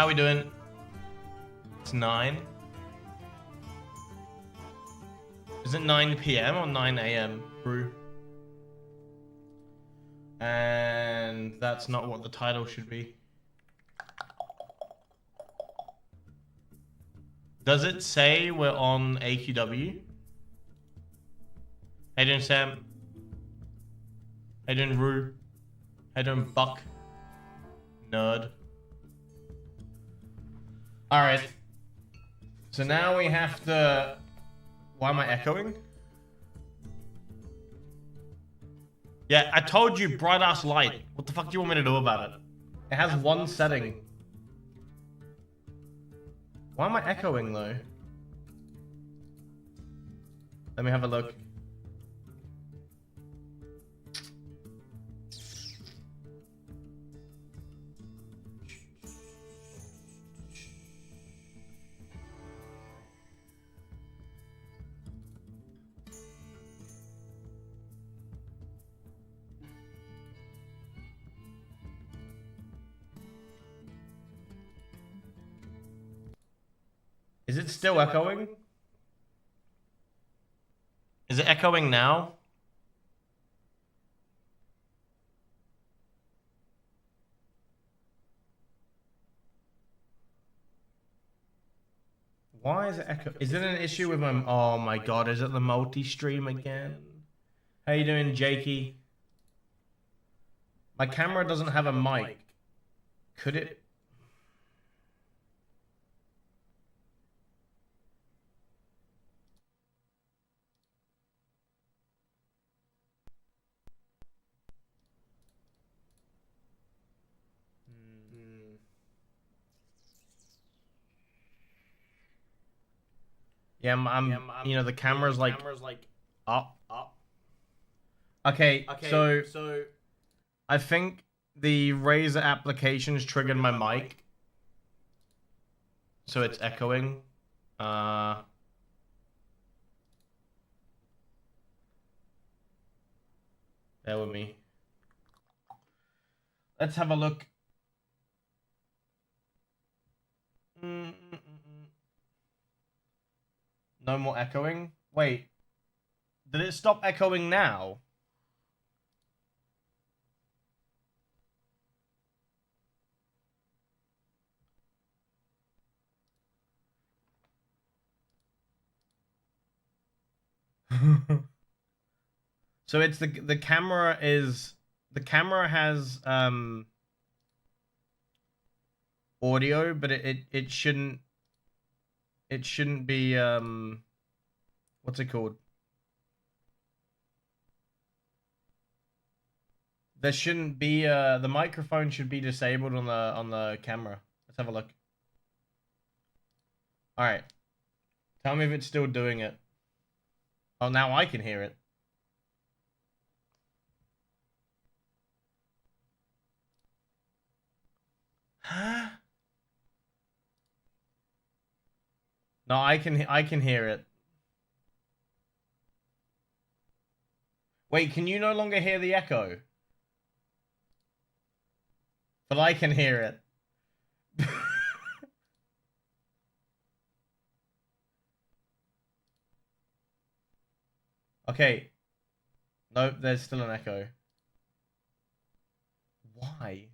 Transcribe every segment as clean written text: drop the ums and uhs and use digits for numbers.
How we doing? It's 9. Is it 9 p.m. or 9 a.m. Brew? And that's not what the title should be. Does it say we're on AQW? How you doing, Sam? How you doing, Rue? How you doing, Buck? Nerd. Alright. So now we have to... Why am I echoing? Yeah, I told you, bright ass light. What the fuck do you want me to do about it? It has one setting. Why am I echoing though? Let me have a look. Is it still echoing? Is it echoing now? Why is it echo? Is it an issue with my... Oh my god, is it the multi-stream again? How you doing, Jakey? My camera doesn't have a mic. Could it... Yeah, you know, the camera's like up. Okay, so I think the Razer applications triggered my mic, so it's echoing. Bear with me. Let's have a look. No more echoing? Wait. Did it stop echoing now? So it's the camera is... The camera has audio, but it shouldn't be what's it called? There shouldn't be the microphone should be disabled on the camera. Let's have a look. All right. Tell me if it's still doing it. Oh, now I can hear it. Huh? No, I can hear it. Wait, can you no longer hear the echo? But I can hear it. Okay. Nope, there's still an echo. Why?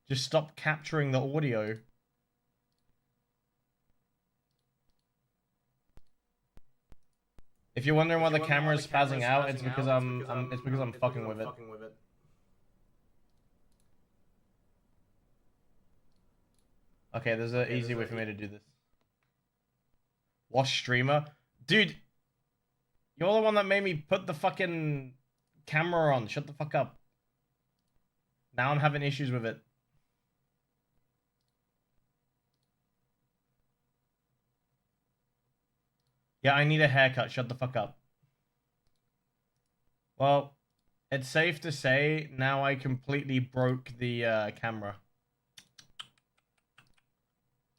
Just stop capturing the audio. If you're wondering why the camera's spazzing out, it's because I'm fucking with it. Okay, there's an easy way for me to do this. Wash streamer? Dude, you're the one that made me put the fucking camera on. Shut the fuck up. Now I'm having issues with it. Yeah, I need a haircut. Shut the fuck up. Well, it's safe to say now I completely broke the camera.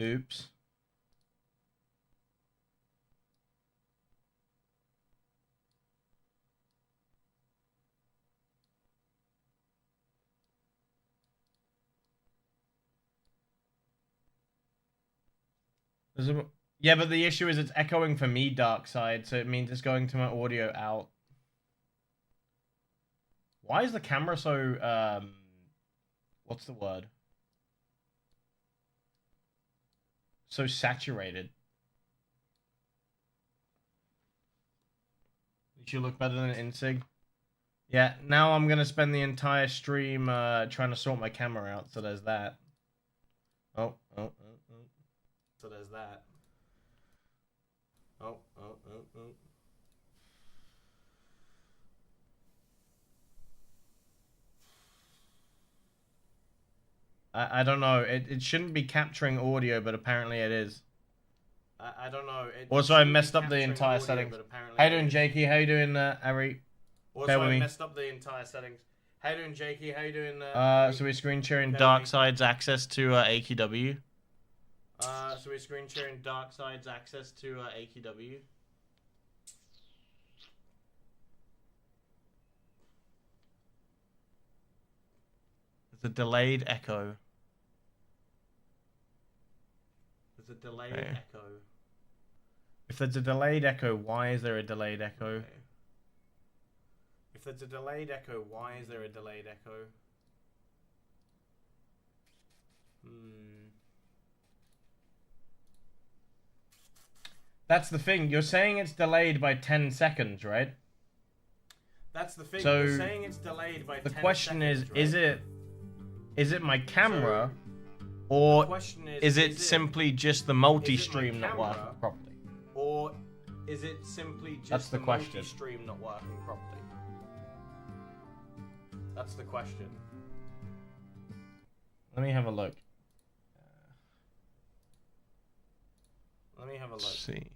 Oops. Yeah, but the issue is it's echoing for me, Dark Side, so it means it's going to my audio out. Why is the camera so, what's the word? So saturated. It should look better than an Insig. Yeah, now I'm gonna spend the entire stream trying to sort my camera out, so there's that. Oh. So there's that. Oh. I don't know. It shouldn't be capturing audio, but apparently it is. I don't know. Also, I messed up the entire settings. How you doing, Jakey? How you doing, Ari? Also, I messed up the entire settings. How you doing, Jakey? How you doing? So we're screen sharing Darkside's access to AQW. So we're screen sharing Darkside's access to AQW. There's a delayed echo. There's a delayed echo. If there's a delayed echo, why is there a delayed echo? Okay. If there's a delayed echo, why is there a delayed echo? That's the thing. You're saying it's delayed by 10 seconds, right? That's the thing. So you're saying it's delayed by 10 seconds. The question is, right? Is it my camera, or is it simply just the multi-stream not working properly? Or is it simply just the multi-stream not working properly? That's the question. Let me have a look. Let's see.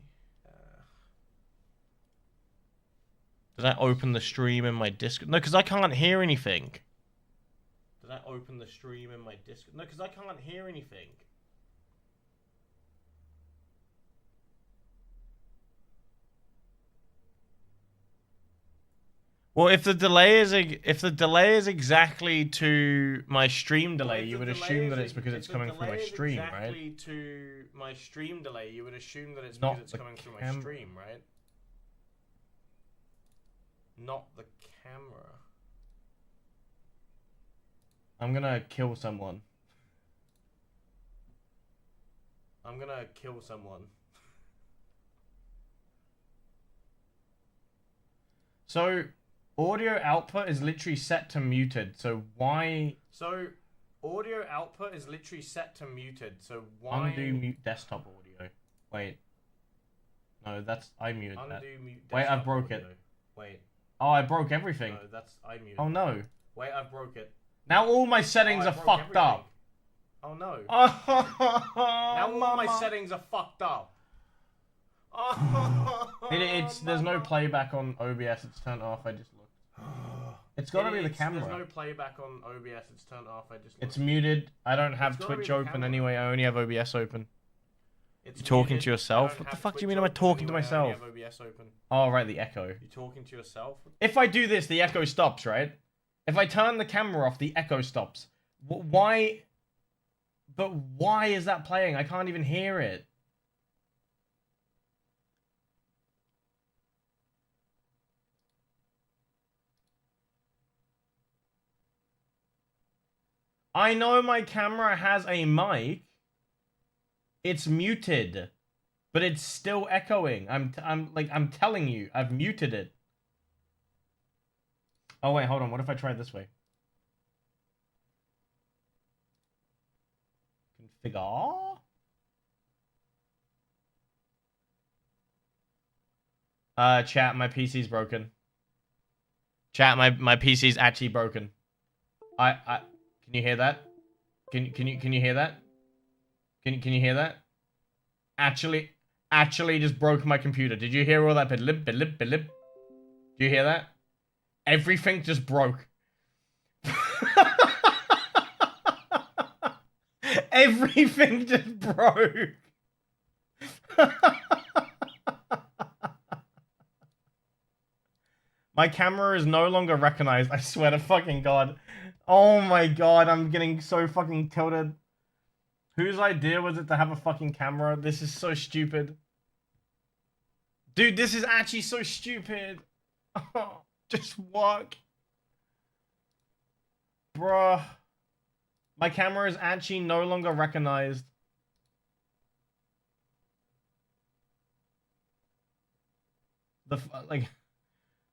Did I open the stream in my Discord? No, because I can't hear anything. Did I open the stream in my Discord? No, because I can't hear anything. Well, if the delay is exactly to my stream delay, you would assume that it's because it's coming through my stream, right? Exactly to my stream delay, you would assume that it's because it's coming through my stream, right? Not the camera. I'm gonna kill someone. So, audio output is literally set to muted, so why... Undo mute desktop audio. Wait. No, that's... I muted that. Wait, I broke it. Wait. Oh, I broke everything. No, I muted. Oh no. Wait, I broke it. Now all my settings are fucked up. Oh no. Now all my settings are fucked up. There's no playback on OBS. It's turned off. I just looked. It's gotta be the camera. There's no playback on OBS. It's turned off. I just looked. It's muted. I don't have Twitch open anyway. I only have OBS open. You're talking to yourself? What the fuck do you mean am I talking to myself? Oh, right, the echo. You're talking to yourself? If I do this, the echo stops, right? If I turn the camera off, the echo stops. Why? But why is that playing? I can't even hear it. I know my camera has a mic. It's muted, but it's still echoing. I'm telling you, I've muted it. Oh wait, hold on. What if I try it this way? Configure. Chat, my PC's broken. Chat, my PC's actually broken. Can you hear that? Can you hear that? Can you hear that? Actually just broke my computer. Did you hear all that? Bilip, bilip, bilip. Do you hear that? Everything just broke. Everything just broke. My camera is no longer recognized. I swear to fucking God. Oh my God, I'm getting so fucking tilted. Whose idea was it to have a fucking camera? This is so stupid. Dude, this is actually so stupid. Just walk. Bruh. My camera is actually no longer recognized.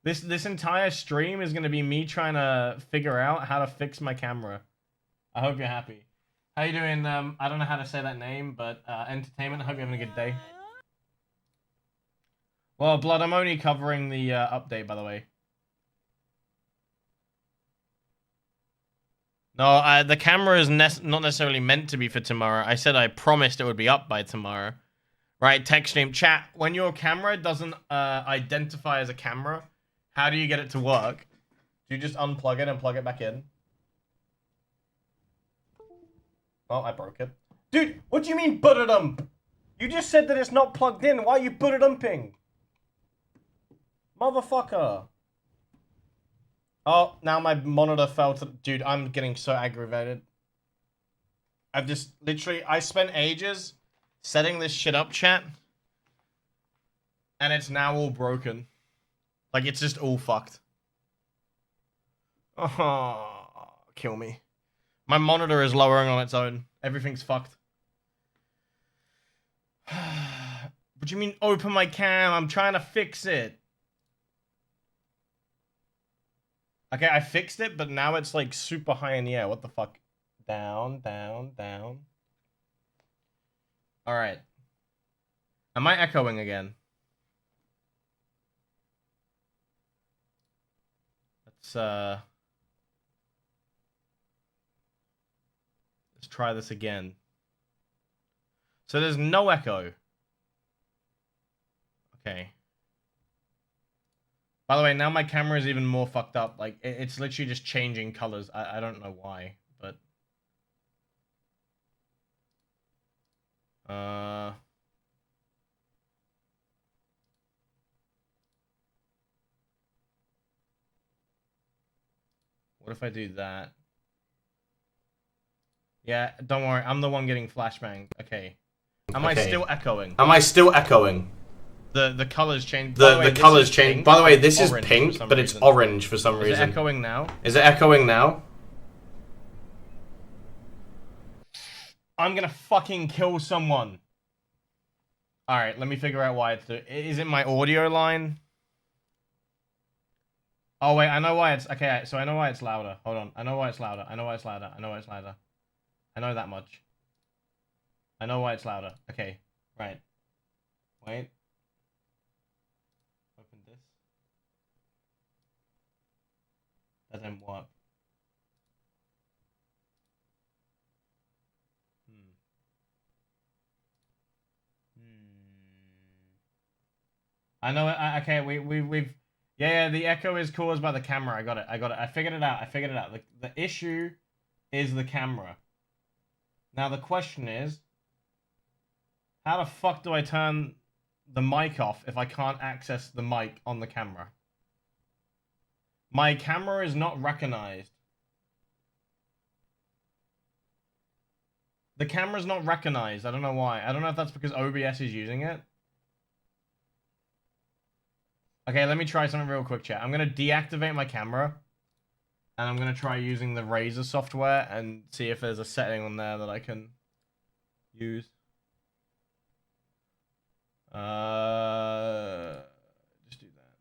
This entire stream is gonna be me trying to figure out how to fix my camera. I hope you're happy. How you doing? I don't know how to say that name, but Entertainment. I hope you're having a good day. Well, Blood, I'm only covering the update, by the way. No, the camera is not necessarily meant to be for tomorrow. I said I promised it would be up by tomorrow. Right, text stream. Chat, when your camera doesn't identify as a camera, how do you get it to work? Do you just unplug it and plug it back in? Oh, I broke it. Dude, what do you mean butter-dump? You just said that it's not plugged in. Why are you butter-dumping? Motherfucker. Oh, now my monitor fell to... Dude, I'm getting so aggravated. I've just... Literally, I spent ages setting this shit up, chat. And it's now all broken. Like, it's just all fucked. Oh, kill me. My monitor is lowering on its own. Everything's fucked. What do you mean, open my cam? I'm trying to fix it. Okay, I fixed it, but now it's like super high in the air. What the fuck? Down, down, down. Alright. Am I echoing again? Let's try this again. So there's no echo. Okay. By the way, now my camera is even more fucked up. Like, it's literally just changing colors. I don't know why, but... What if I do that? Yeah, don't worry. I'm the one getting flashbanged. Okay. Am I still echoing? Am I still echoing? The colors change. The colors change. By the way, this is pink, but it's orange for some reason. Is it echoing now? Is it echoing now? I'm gonna fucking kill someone. Alright, let me figure out why it's doing. Is it my audio line? Oh wait, I know why it's... Okay, so I know why it's louder. Hold on. I know why it's louder. I know why it's louder. I know why it's louder. I know that much. I know why it's louder. Okay, right. Wait. Open this. That didn't work. I know. Okay, we've. Yeah, the echo is caused by the camera. I got it. I figured it out. The issue is the camera. Now the question is, how the fuck do I turn the mic off if I can't access the mic on the camera? My camera is not recognized. The camera's not recognized. I don't know why. I don't know if that's because OBS is using it. Okay, let me try something real quick, chat. I'm going to deactivate my camera. And I'm going to try using the Razer software and see if there's a setting on there that I can use. Just do that.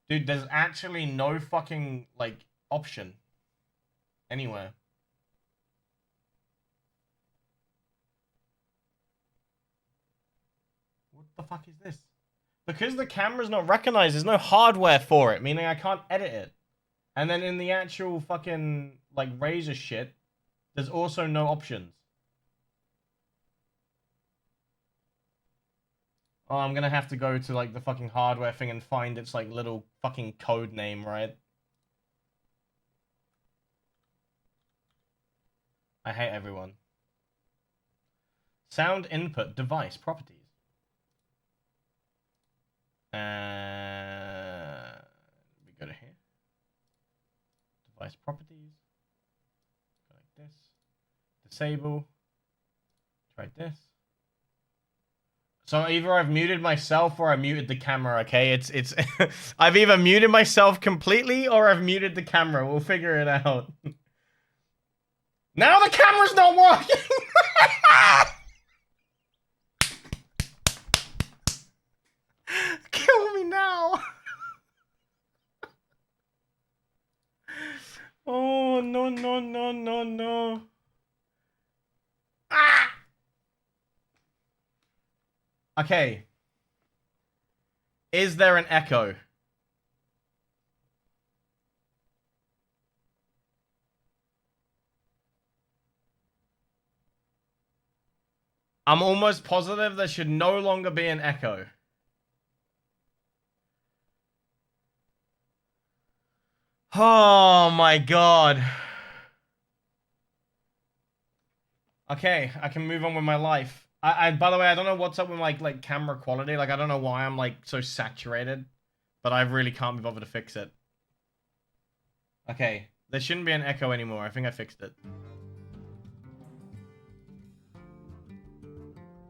Dude, there's actually no fucking, like, option anywhere. What the fuck is this? Because the camera's not recognized, there's no hardware for it, meaning I can't edit it. And then in the actual fucking, like, Razer shit, there's also no options. Oh, I'm gonna have to go to, like, the fucking hardware thing and find its, like, little fucking code name, right? I hate everyone. Sound input device properties. We go to here. Device properties. this. Disable. Try this. So either I've muted myself or I muted the camera, okay? It's I've either muted myself completely or I've muted the camera. We'll figure it out. Now the camera's not working! Kill me now! Oh, no, no, no, no, no. Ah! Okay. Is there an echo? I'm almost positive there should no longer be an echo. Oh my god. Okay, I can move on with my life. By the way, I don't know what's up with my like camera quality. Like, I don't know why I'm like so saturated, but I really can't be bothered to fix it. Okay, there shouldn't be an echo anymore. I think I fixed it.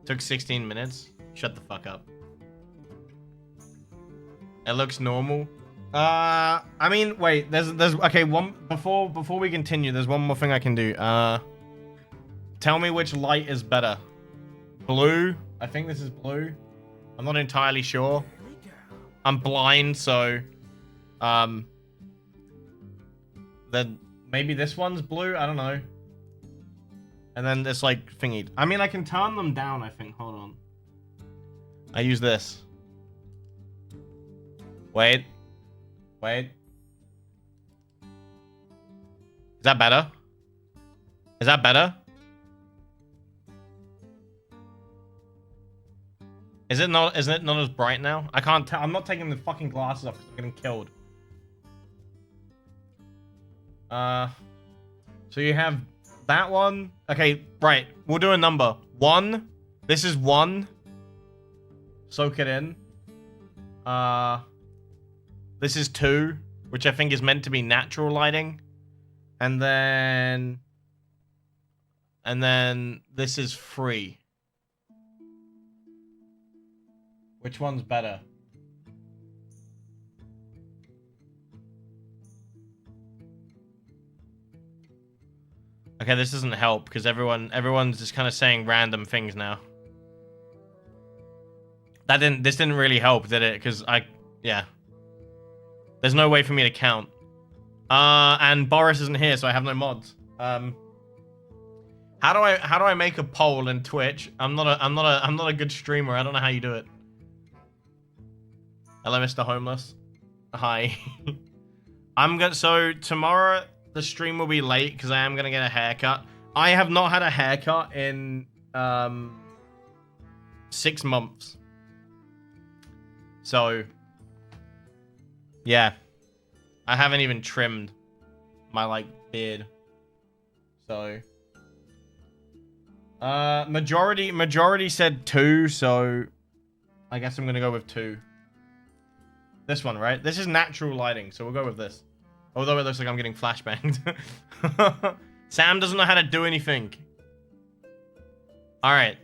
Took 16 minutes. Shut the fuck up. It looks normal. I mean, wait. There's okay. Before we continue, there's one more thing I can do. Tell me which light is better. Blue. I think this is blue. I'm not entirely sure. I'm blind, so then maybe this one's blue. I don't know. And then this like thingy. I mean, I can turn them down. I think. Hold on. I use this. Wait. Wait. Is that better? Is that better? Is it not as bright now? I can't tell. I'm not taking the fucking glasses off because I'm getting killed. So you have that one. Okay, right. We'll do a number. 1. This is 1. Soak it in. This is 2, which I think is meant to be natural lighting. And then this is 3. Which one's better? Okay, this doesn't help because everyone's just kind of saying random things now. This didn't really help, did it? Because yeah. There's no way for me to count. And Boris isn't here, so I have no mods. How do I make a poll in Twitch? I'm not a good streamer. I don't know how you do it. Hello, Mr. Homeless. Hi. So tomorrow the stream will be late because I am gonna get a haircut. I have not had a haircut in 6 months. So yeah, I haven't even trimmed my like beard. So majority said 2, so I guess I'm gonna go with 2. This one, right? This is natural lighting, so we'll go with this. Although it looks like I'm getting flashbanged. Sam doesn't know how to do anything. Alright.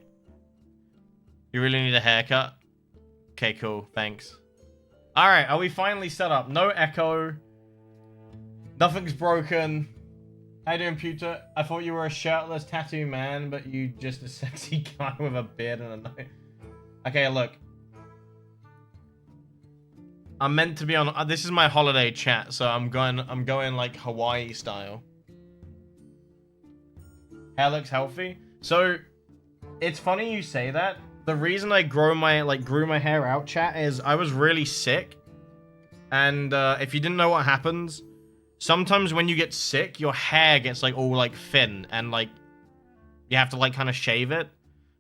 You really need a haircut? Okay, cool. Thanks. Alright, are we finally set up? No echo. Nothing's broken. How you doing, Pewter? I thought you were a shirtless tattoo man, but you just a sexy guy with a beard and a knife. Okay, look. I'm meant to be on. This is my holiday chat, so I'm going like Hawaii style. Hair looks healthy. So it's funny you say that. The reason I grew my hair out, chat, is I was really sick, and if you didn't know what happens, sometimes when you get sick, your hair gets like all like thin, and like you have to like kind of shave it.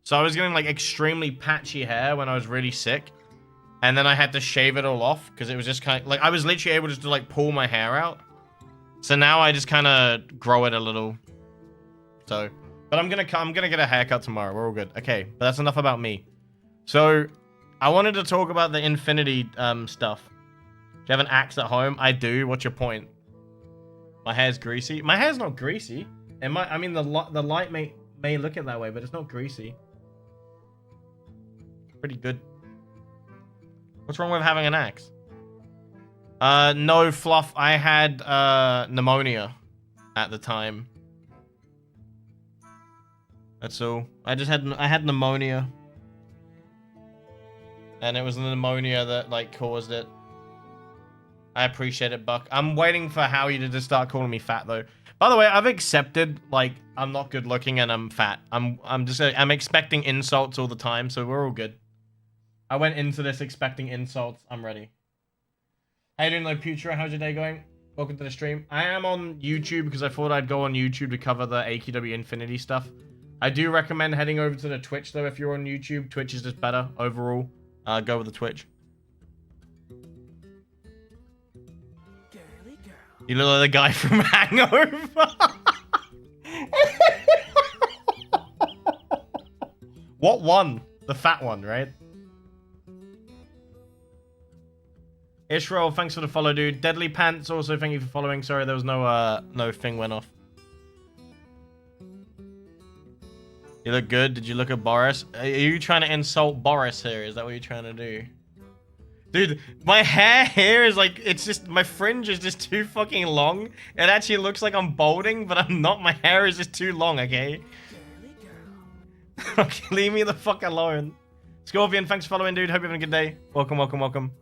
So I was getting like extremely patchy hair when I was really sick. And then I had to shave it all off because it was just kind of like I was literally able just to like pull my hair out. So now I just kind of grow it a little. So, but I'm gonna get a haircut tomorrow. We're all good. Okay, but that's enough about me. So, I wanted to talk about the Infinity stuff. Do you have an axe at home? I do. What's your point? My hair's greasy. My hair's not greasy. It might. I mean, the light may look it that way, but it's not greasy. Pretty good. What's wrong with having an axe? No, Fluff. I had pneumonia at the time. That's all. I had pneumonia. And it was the pneumonia that, like, caused it. I appreciate it, Buck. I'm waiting for Howie to just start calling me fat, though. By the way, I've accepted, like, I'm not good looking and I'm fat. I'm expecting insults all the time, so we're all good. I went into this expecting insults. I'm ready. How you doing, Loputra? How's your day going? Welcome to the stream. I am on YouTube because I thought I'd go on YouTube to cover the AQW Infinity stuff. I do recommend heading over to the Twitch, though, if you're on YouTube. Twitch is just better overall. Go with the Twitch. You look like the guy from Hangover. What one? The fat one, right? Israel, thanks for the follow, dude. Deadly Pants, also thank you for following. Sorry, there was no thing went off. You look good. Did you look at Boris? Are you trying to insult Boris here? Is that what you're trying to do? Dude, my hair here is like, it's just, my fringe is just too fucking long. It actually looks like I'm balding, but I'm not. My hair is just too long, okay? Okay, leave me the fuck alone. Scorpion, thanks for following, dude. Hope you're having a good day. Welcome, welcome, welcome.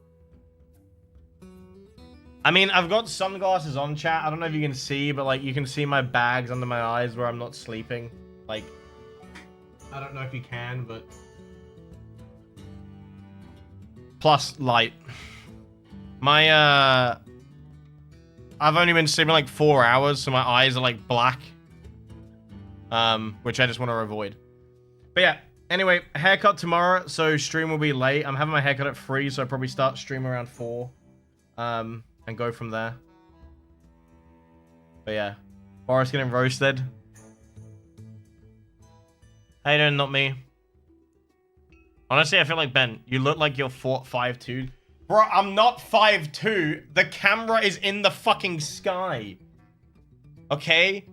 I mean, I've got sunglasses on, chat. I don't know if you can see, but like, you can see my bags under my eyes where I'm not sleeping. Like, I don't know if you can, but... Plus light. My, I've only been sleeping like 4 hours, so my eyes are like black. Which I just want to avoid. But yeah, anyway, haircut tomorrow, so stream will be late. I'm having my haircut at 3, so I'll probably start stream around 4. And go from there. But yeah, Boris getting roasted. How you doing, not me? Honestly, I feel like, Ben, you look like you're 5'2". Bro, I'm not 5'2". The camera is in the fucking sky. Okay?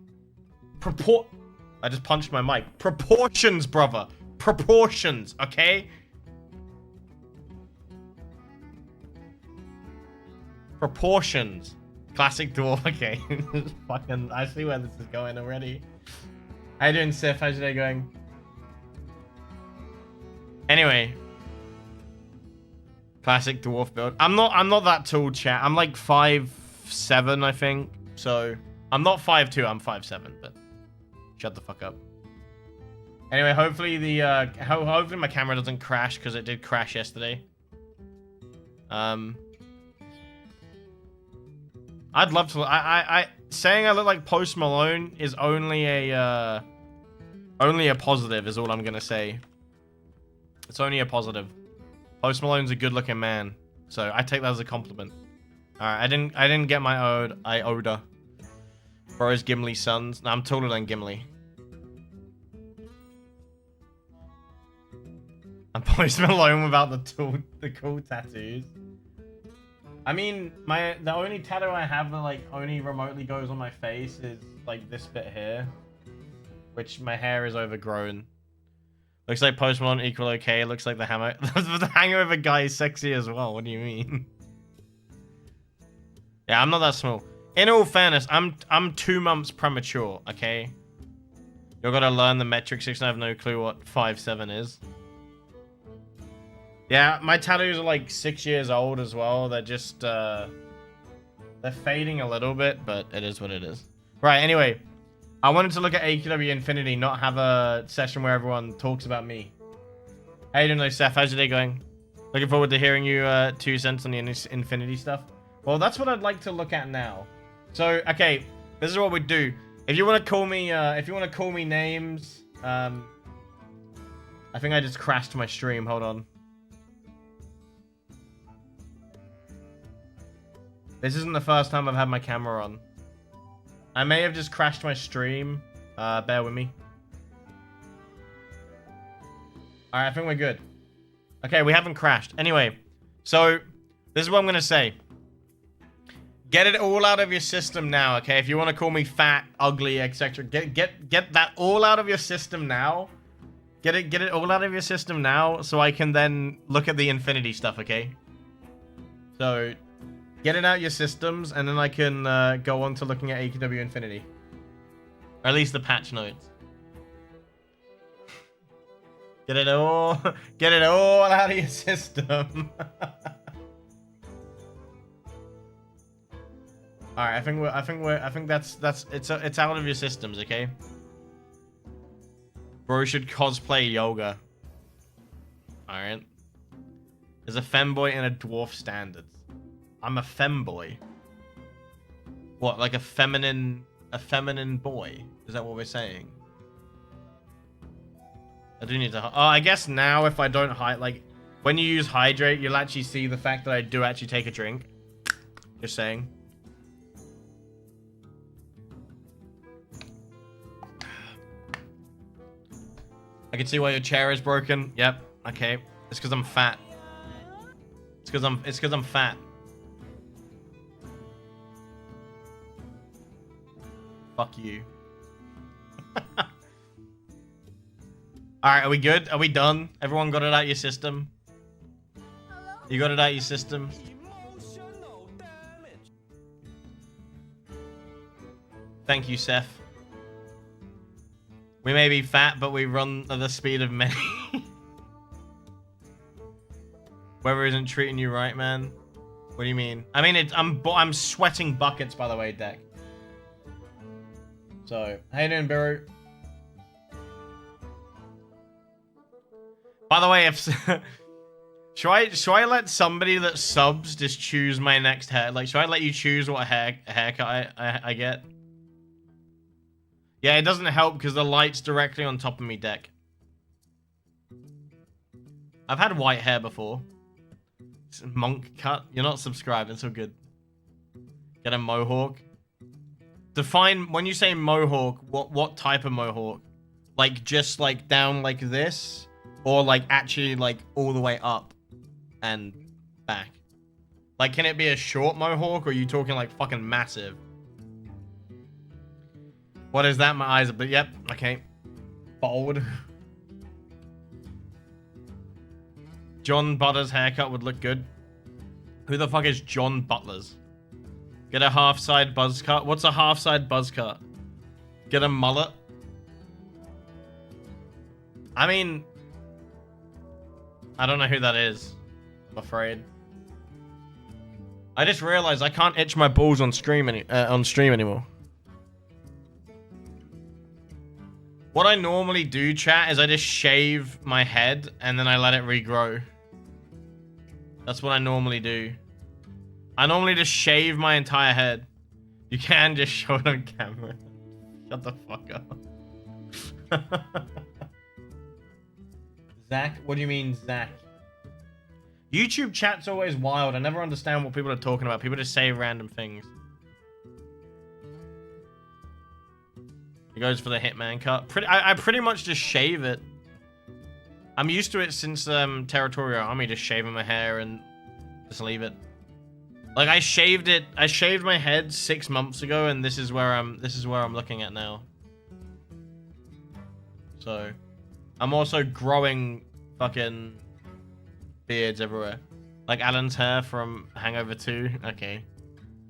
I just punched my mic. Proportions, brother. Proportions, okay? Proportions. Classic dwarf. Okay. Fucking, I see where this is going already. How you doing, Sif? How's your day going? Anyway, classic dwarf build. I'm not that tall, chat. I'm like 5'7", I think. So I'm not 5'2", I'm 5'7", but shut the fuck up. Anyway, hopefully hopefully my camera doesn't crash, because it did crash yesterday. I'd love to. Saying I look like Post Malone is only a positive, is all I'm gonna say. It's only a positive. Post Malone's a good-looking man, so I take that as a compliment. All right, I didn't get my iota. Bro's Gimli's sons. No, I'm taller than Gimli. I'm Post Malone without the cool tattoos. I mean, the only tattoo I have that like only remotely goes on my face is like this bit here, which my hair is overgrown. Looks like Post Malone equal okay. Looks like the hangover guy is sexy as well. What do you mean? Yeah, I'm not that small. In all fairness, I'm 2 months premature. Okay, you're gonna learn the metrics. I have no clue what 5'7" is. Yeah, my tattoos are like 6 years old as well. They're just they're fading a little bit, but it is what it is. Right. Anyway. I wanted to look at AQW Infinity, not have a session where everyone talks about me. How you doing, Seth? How's your day going? Looking forward to hearing you 2 cents on the Infinity stuff. Well, that's what I'd like to look at now. So, okay, this is what we do. If you want to call me, names, I think I just crashed my stream. Hold on. This isn't the first time I've had my camera on. I may have just crashed my stream. Bear with me. Alright, I think we're good. Okay, we haven't crashed. Anyway, so this is what I'm going to say. Get it all out of your system now, okay? If you want to call me fat, ugly, etc., get that all out of your system now. Get it all out of your system now, so I can then look at the Infinity stuff, okay? So, get it out your systems, and then I can go on to looking at AQW Infinity, or at least the patch notes. Get it all out of your system. All right, I think it's out of your systems, okay? Bro should cosplay yoga. All right. There's a femboy and a dwarf standards. I'm a femboy. What, like a feminine boy? Is that what we're saying? I do need to. Oh, I guess now if I don't hydrate, like when you use hydrate, you'll actually see the fact that I do actually take a drink. Just saying. I can see why your chair is broken. Yep. Okay. It's because I'm fat. It's because I'm fat. Fuck you. Alright, are we good? Are we done? Everyone got it out your system? You got it out your system? Thank you, Seth. We may be fat, but we run at the speed of many. Weather isn't treating you right, man. What do you mean? I mean, I'm sweating buckets, by the way, Deck. So, how you doing, Biru? By the way, if should I let somebody that subs just choose my next hair? Like, should I let you choose what haircut I get? Yeah, it doesn't help because the light's directly on top of me, Deck. I've had white hair before. It's a monk cut. You're not subscribed. It's all good. Get a mohawk. Define, when you say mohawk, what type of mohawk? Like, just like down like this? Or like actually like all the way up and back? Like, can it be a short mohawk or are you talking like fucking massive? What is that? My eyes are... But yep, okay. Bold. John Butler's haircut would look good. Who the fuck is John Butler's? Get a half-side buzz cut. What's a half-side buzz cut? Get a mullet. I mean... I don't know who that is. I'm afraid. I just realized I can't itch my balls on stream anymore. What I normally do, chat, is I just shave my head and then I let it regrow. That's what I normally do. I normally just shave my entire head. You can just show it on camera. Shut the fuck up. Zach? What do you mean, Zach? YouTube chat's always wild. I never understand what people are talking about. People just say random things. He goes for the Hitman cut. I pretty much just shave it. I'm used to it since Territorial Army, just shaving my hair and just leave it. Like I shaved my head 6 months ago, and this is where I'm looking at now. So, I'm also growing fucking beards everywhere. Like Alan's hair from Hangover 2. Okay.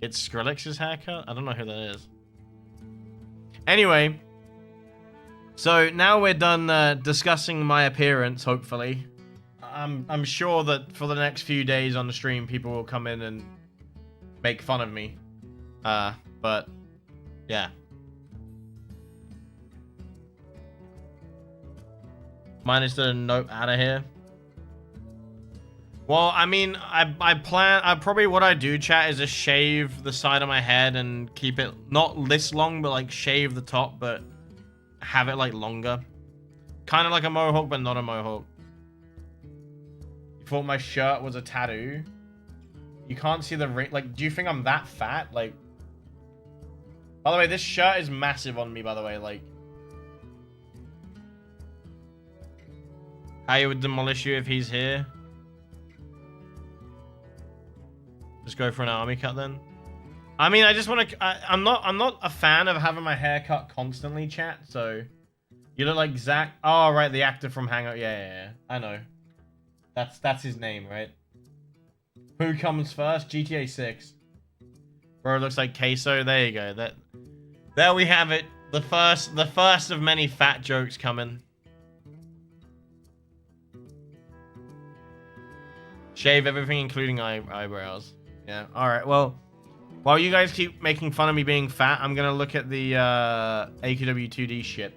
It's Skrillex's haircut? I don't know who that is. Anyway, so now we're done discussing my appearance, hopefully. I'm sure that for the next few days on the stream, people will come in and make fun of me. But, yeah. Mine is the note out of here. Well, I mean, probably what I do, chat, is just shave the side of my head and keep it not this long, but like shave the top, but have it like longer. Kind of like a mohawk, but not a mohawk. You thought my shirt was a tattoo? You can't see the ring. Like, do you think I'm that fat? Like, by the way, this shirt is massive on me, by the way. Like, I would demolish you if he's here. Just go for an army cut then. I mean, I just want to. I'm not a fan of having my hair cut constantly, chat. So, you look like Zach. Oh, right, the actor from Hangout. Yeah. I know. That's his name, right? Who comes first? GTA 6. Bro, looks like queso. There you go. There we have it. The first of many fat jokes coming. Shave everything, including eyebrows. Yeah. All right. Well. While you guys keep making fun of me being fat, I'm gonna look at the AQW 2D shit.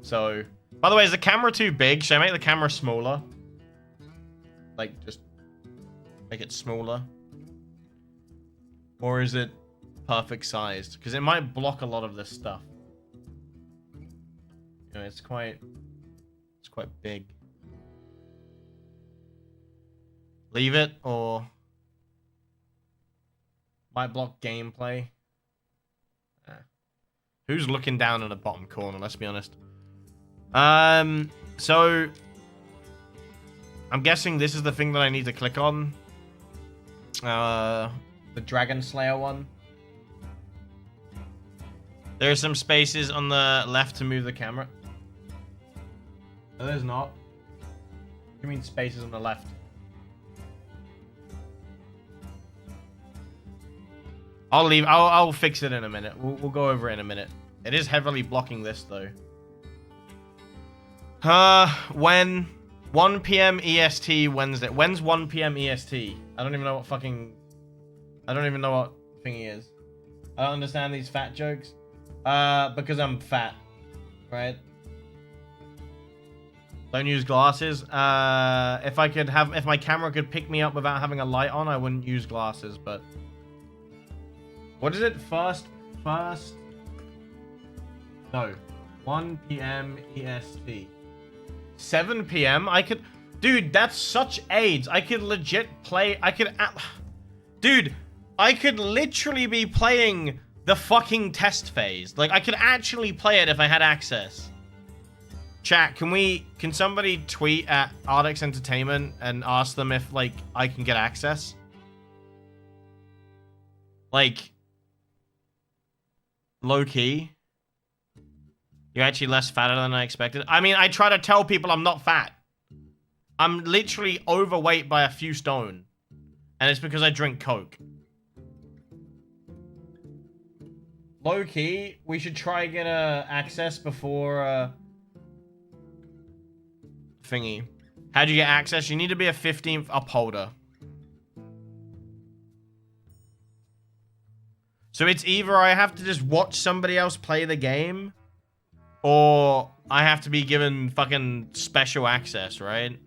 So, by the way, is the camera too big? Should I make the camera smaller? Like, just make it smaller? Or is it perfect sized? Because it might block a lot of this stuff. You know, it's quite big. Leave it, or... might block gameplay. Who's looking down in the bottom corner? Let's be honest. So I'm guessing this is the thing that I need to click on. The Dragon Slayer one. There are some spaces on the left to move the camera. No, there's not. What do you mean spaces on the left? I'll fix it in a minute. We'll go over it in a minute. It is heavily blocking this though. When 1 p.m. EST Wednesday. When's 1 p.m. EST? I don't even know what thingy is. I don't understand these fat jokes. Because I'm fat, right? Don't use glasses. If my camera could pick me up without having a light on, I wouldn't use glasses, but... What is it? First... No. 1 p.m. EST. 7 p.m.? I could... Dude, that's such AIDS. I could legit play... Dude, I could literally be playing the fucking test phase. Like, I could actually play it if I had access. Chat, can somebody tweet at Ardex Entertainment and ask them if, like, I can get access? Like... Low-key. You're actually less fatter than I expected. I mean, I try to tell people I'm not fat. I'm literally overweight by a few stone. And it's because I drink Coke. Low-key, we should try get access before... thingy. How'd you get access? You need to be a 15th upholder. So it's either I have to just watch somebody else play the game, or I have to be given fucking special access, right?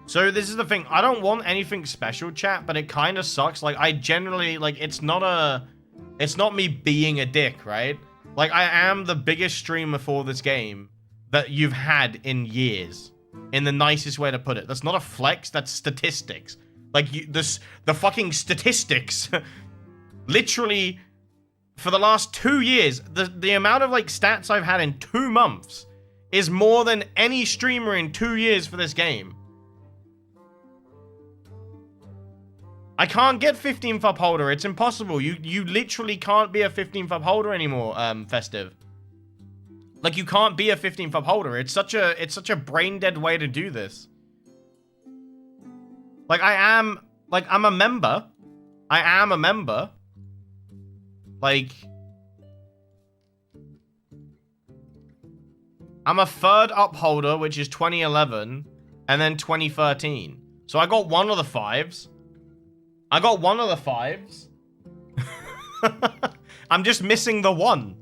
So this is the thing. I don't want anything special, chat, but it kind of sucks. Like, I generally, like, it's not me being a dick, right? Like, I am the biggest streamer for this game that you've had in years. In the nicest way to put it. That's not a flex, that's statistics. Like, the fucking statistics... Literally, for the last 2 years, the amount of, like, stats I've had in 2 months is more than any streamer in 2 years for this game. I can't get 15th upholder. It's impossible. You literally can't be a 15th upholder anymore, Festive. Like, you can't be a 15th upholder. It's such a brain-dead way to do this. Like, I'm a member. I am a member. Like, I'm a 3rd upholder, which is 2011, and then 2013. So I got one of the 5s. I'm just missing the 1.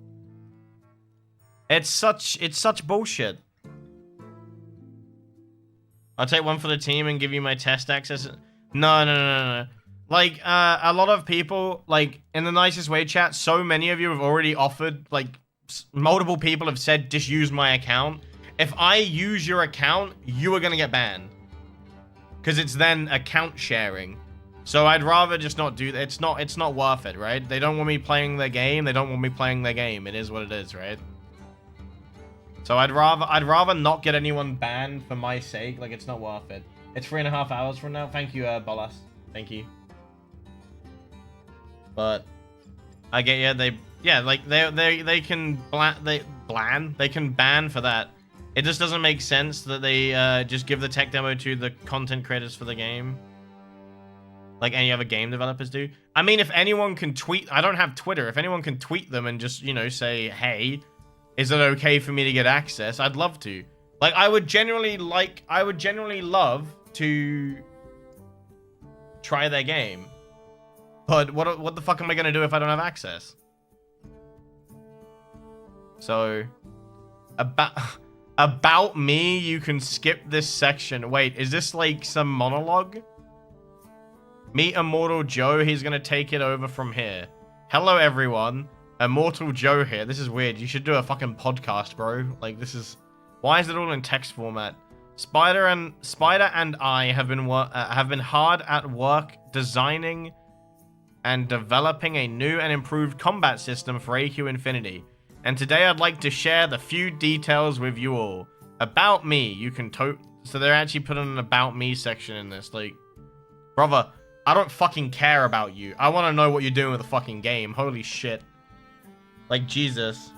It's such bullshit. I'll take one for the team and give you my test access. No. Like, a lot of people, like, in the nicest way, chat, so many of you have already offered, like, multiple people have said, just use my account. If I use your account, you are gonna get banned. Because it's then account sharing. So I'd rather just not do that. It's not worth it, right? They don't want me playing their game. They don't want me playing their game. It is what it is, right? So I'd rather not get anyone banned for my sake. Like, it's not worth it. It's 3.5 hours from now. Thank you, Bolas. Thank you. But I get they can they can ban for that. It just doesn't make sense that they just give the tech demo to the content creators for the game, like any other game developers do. I mean, if anyone can tweet, I don't have Twitter. If anyone can tweet them and just, you know, say, hey, is it okay for me to get access? I'd love to. Like, I would genuinely love to try their game. But what the fuck am I gonna do if I don't have access? So, about me, you can skip this section. Wait, is this like some monologue? Meet Immortal Joe, he's gonna take it over from here. Hello everyone, Immortal Joe here. This is weird, you should do a fucking podcast, bro. Like, this is... Why is it all in text format? Spider and I have been hard at work designing and developing a new and improved combat system for AQ Infinity. And today I'd like to share the few details with you all. About me, you can so they're actually putting an about me section in this. Like, brother, I don't fucking care about you. I want to know what you're doing with the fucking game. Holy shit. Like, Jesus.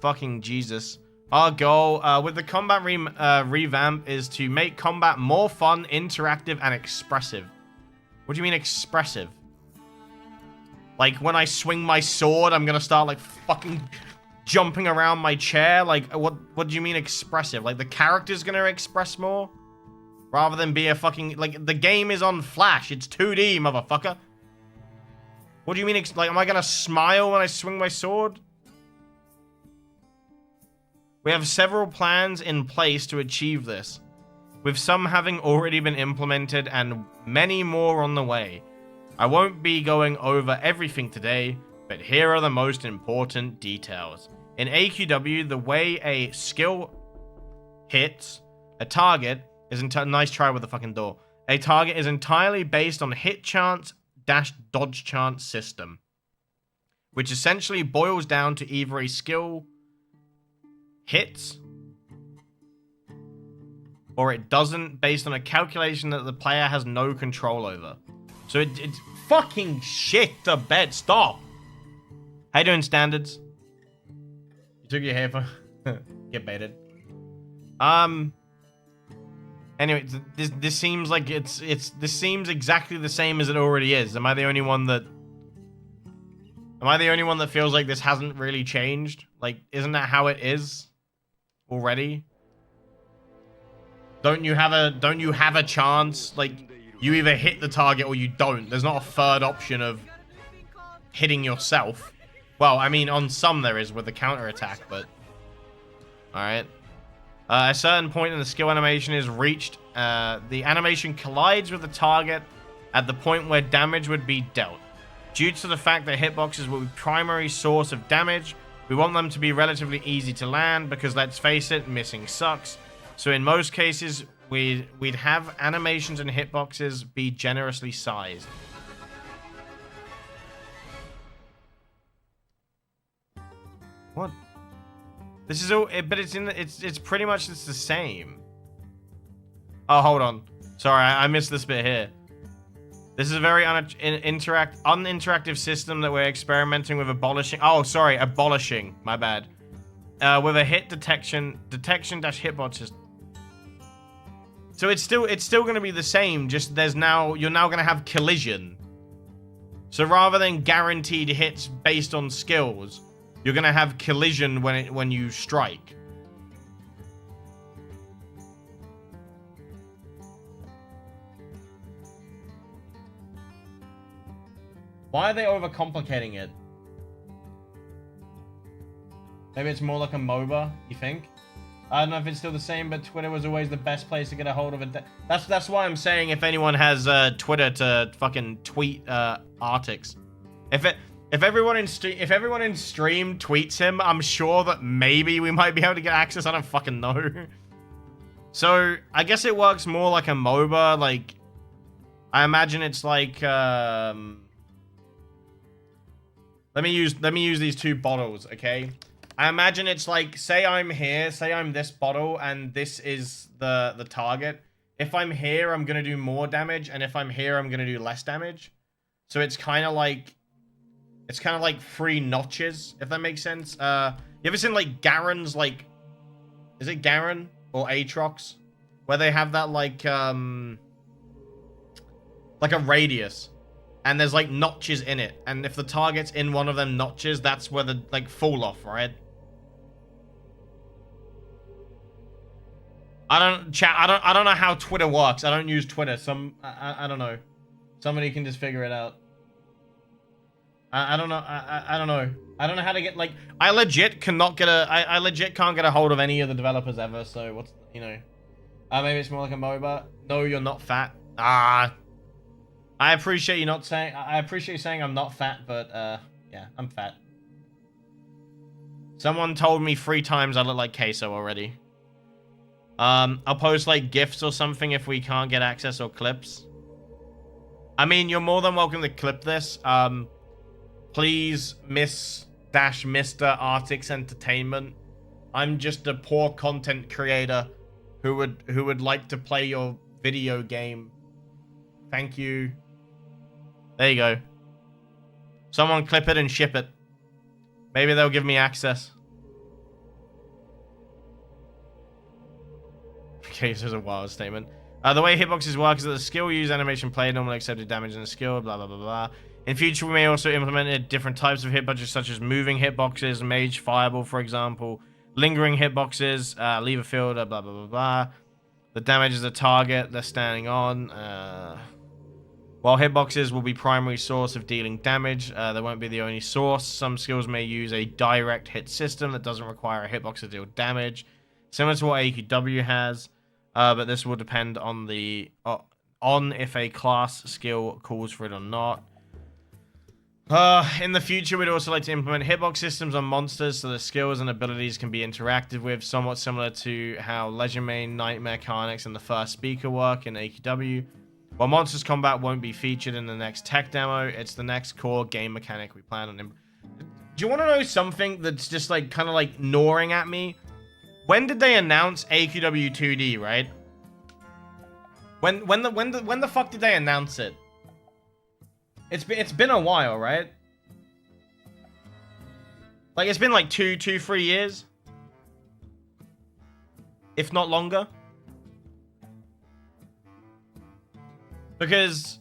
Fucking Jesus. Our goal with the combat revamp is to make combat more fun, interactive, and expressive. What do you mean expressive? Like, when I swing my sword, I'm gonna start, like, fucking jumping around my chair? Like, what do you mean expressive? Like, the character's gonna express more? Rather than be a fucking... Like, the game is on Flash. It's 2D, motherfucker. What do you mean, like, am I gonna smile when I swing my sword? We have several plans in place to achieve this, with some having already been implemented and many more on the way. I won't be going over everything today, but here are the most important details. In AQW, the way a skill hits a target is nice try with the fucking door. A target is entirely based on hit chance - dodge chance system, which essentially boils down to either a skill hits or it doesn't, based on a calculation that the player has no control over. So it's fucking shit to bed. Stop. How you doing, standards? You took your hair for get baited. Anyway, this seems like this seems exactly the same as it already is. Am I the only one that feels like this hasn't really changed? Like, isn't that how it is already? Don't you have a chance? Like, you either hit the target or you don't. There's not a third option of hitting yourself. Well, I mean, on some there is with the counter attack, but alright. A certain point in the skill animation is reached. The animation collides with the target at the point where damage would be dealt. Due to the fact that hitboxes will be primary source of damage, we want them to be relatively easy to land because, let's face it, missing sucks. So in most cases, we'd have animations and hitboxes be generously sized. What? This is all, but it's pretty much the same. Oh, hold on. Sorry, I missed this bit here. This is a very uninteractive system that we're experimenting with abolishing. Oh, sorry, abolishing. My bad. With a hit detection dash hitbox system. So it's still going to be the same. Just you're now going to have collision. So rather than guaranteed hits based on skills, you're going to have collision when you strike. Why are they overcomplicating it? Maybe it's more like a MOBA, you think? I don't know if it's still the same, but Twitter was always the best place to get a hold of it. That's why I'm saying if anyone has Twitter to fucking tweet Artix. If everyone in stream tweets him, I'm sure that maybe we might be able to get access. I don't fucking know. So I guess it works more like a MOBA. Like, I imagine it's like let me use these two bottles, okay? I imagine it's like, say I'm here, say I'm this bottle, and this is the target. if I'm here, I'm going to do more damage, and if I'm here, I'm going to do less damage. So it's kind of like... It's kind of like 3 notches, if that makes sense. You ever seen, like, Garen's, like... Is it Garen? Or Aatrox? Where they have that, like a radius. And there's, like, notches in it. And if the target's in one of them notches, that's where the, like, fall off, right? I don't know how Twitter works. I don't use Twitter. I don't know. Somebody can just figure it out. I don't know. I don't know. I don't know how to get, like, I legit can't get a hold of any of the developers ever. So what's, you know, maybe it's more like a MOBA. No, you're not fat. I appreciate you not saying, I appreciate you saying I'm not fat, but, yeah, I'm fat. Someone told me 3 times I look like Queso already. I'll post, like, GIFs or something if we can't get access or clips. I mean, you're more than welcome to clip this. Please, Mr. Artix Entertainment. I'm just a poor content creator who would like to play your video game. Thank you. There you go. Someone clip it and ship it. Maybe they'll give me access. Okay, this is a wild statement. The way hitboxes work is that the skill use animation play normally accepted damage in the skill, blah, blah, blah, blah. In future, we may also implement different types of hitboxes, such as moving hitboxes, mage, fireball, for example, lingering hitboxes, lever field, blah, blah, blah, blah. The damage is the target they're standing on. While hitboxes will be primary source of dealing damage, they won't be the only source. Some skills may use a direct hit system that doesn't require a hitbox to deal damage, similar to what AQW has. But this will depend on the if a class skill calls for it or not. In the future, we'd also like to implement hitbox systems on monsters so the skills and abilities can be interacted with, somewhat similar to how Legend Main, Night Mechanics, and the First Speaker work in AQW. While Monsters Combat won't be featured in the next tech demo, it's the next core game mechanic we plan on. Do you want to know something that's just like kind of like gnawing at me? When did they announce AQW 2D, right? When the fuck did they announce it? It's been a while, right? Like, it's been like 3 years. If not longer. Because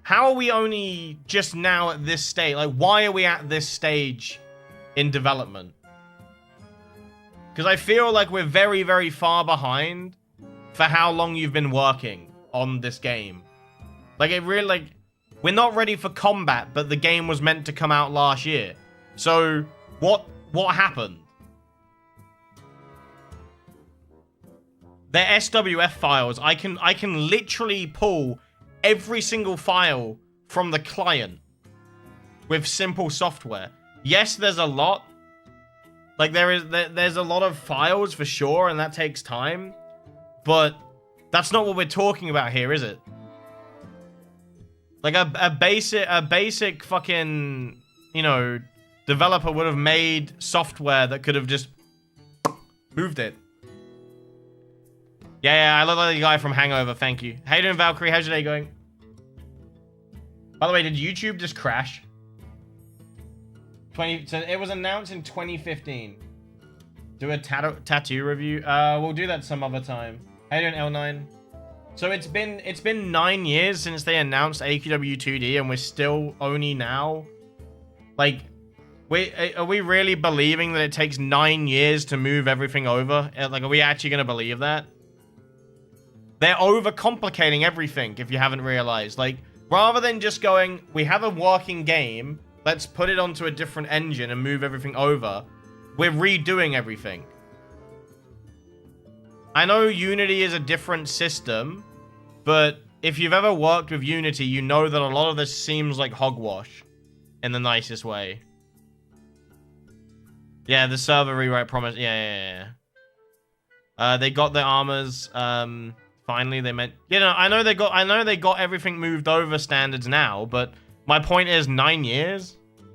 how are we only just now at this stage? Like, why are we at this stage in development? Because I feel like we're very, very far behind for how long you've been working on this game. Like, it really, like... We're not ready for combat, but the game was meant to come out last year. So, what happened? They're SWF files. I can literally pull every single file from the client with simple software. Yes, there's a lot. Like, there's a lot of files for sure, and that takes time. But that's not what we're talking about here, is it? Like, a basic fucking, you know, developer would have made software that could have just moved it. Yeah, I look like the guy from Hangover, thank you. How you doing, Valkyrie? How's your day going? By the way, did YouTube just crash? So it was announced in 2015. Do a tattoo review? We'll do that some other time. How you doing, L9? So it's been 9 years since they announced AQW 2D, and we're still only now. Like, are we really believing that it takes 9 years to move everything over? Like, are we actually gonna believe that? They're overcomplicating everything, if you haven't realized. Like, rather than just going, we have a working game, let's put it onto a different engine and move everything over, we're redoing everything. I know Unity is a different system, but if you've ever worked with Unity, you know that a lot of this seems like hogwash in the nicest way. Yeah, the server rewrite promise. Yeah. They got their armors. Finally, they meant. You know, I know they got everything moved over standards now, but my point is 9 years. Do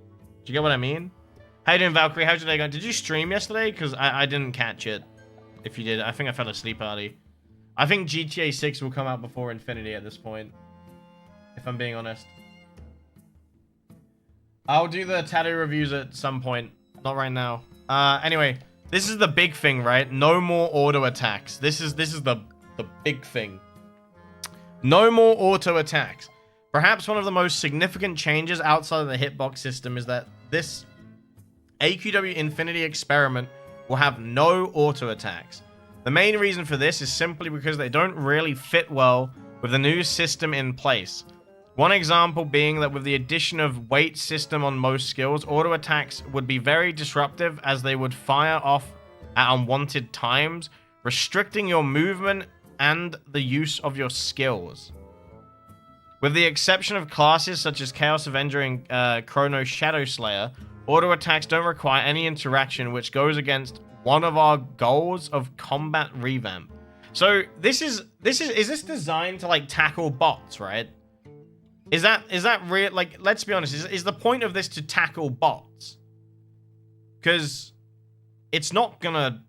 you get what I mean? How you doing, Valkyrie? How's your day going? Did you stream yesterday? Because I didn't catch it. If you did, I think I fell asleep early. I think GTA 6 will come out before Infinity at this point, if I'm being honest. I'll do the tattoo reviews at some point, not right now. Anyway, this is the big thing, right? No more auto attacks. This is the big thing. No more auto attacks. Perhaps one of the most significant changes outside of the hitbox system is that this AQW Infinity experiment will have no auto attacks. The main reason for this is simply because they don't really fit well with the new system in place. One example being that with the addition of weight system on most skills, auto attacks would be very disruptive as they would fire off at unwanted times, restricting your movement and the use of your skills. With the exception of classes such as Chaos Avenger and Chrono Shadow Slayer, auto attacks don't require any interaction, which goes against one of our goals of combat revamp. So is this designed to like tackle bots, right? Is that real? Like, let's be honest. Is the point of this to tackle bots? Because it's not gonna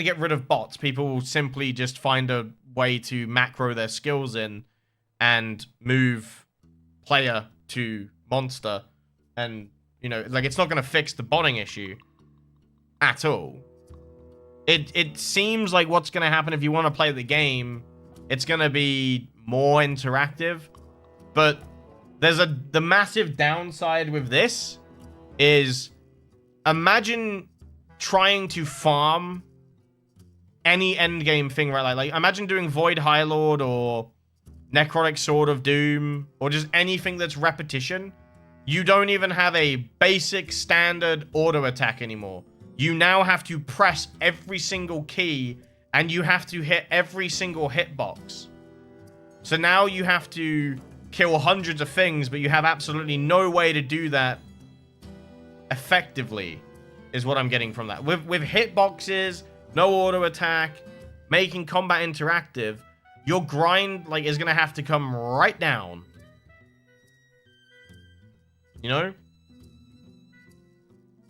get rid of bots. People will simply just find a way to macro their skills in and move player to monster, and you know, like, it's not gonna fix the botting issue at all. It seems like what's gonna happen if you want to play the game, it's gonna be more interactive, but the massive downside with this is, imagine trying to farm any endgame thing, right? Like imagine doing Void High Lord or Necrotic Sword of Doom or just anything that's repetition. You don't even have a basic standard auto attack anymore. You now have to press every single key and you have to hit every single hitbox. So now you have to kill hundreds of things, but you have absolutely no way to do that effectively, is what I'm getting from that. With hitboxes, no auto attack, making combat interactive, your grind like is gonna have to come right down. You know?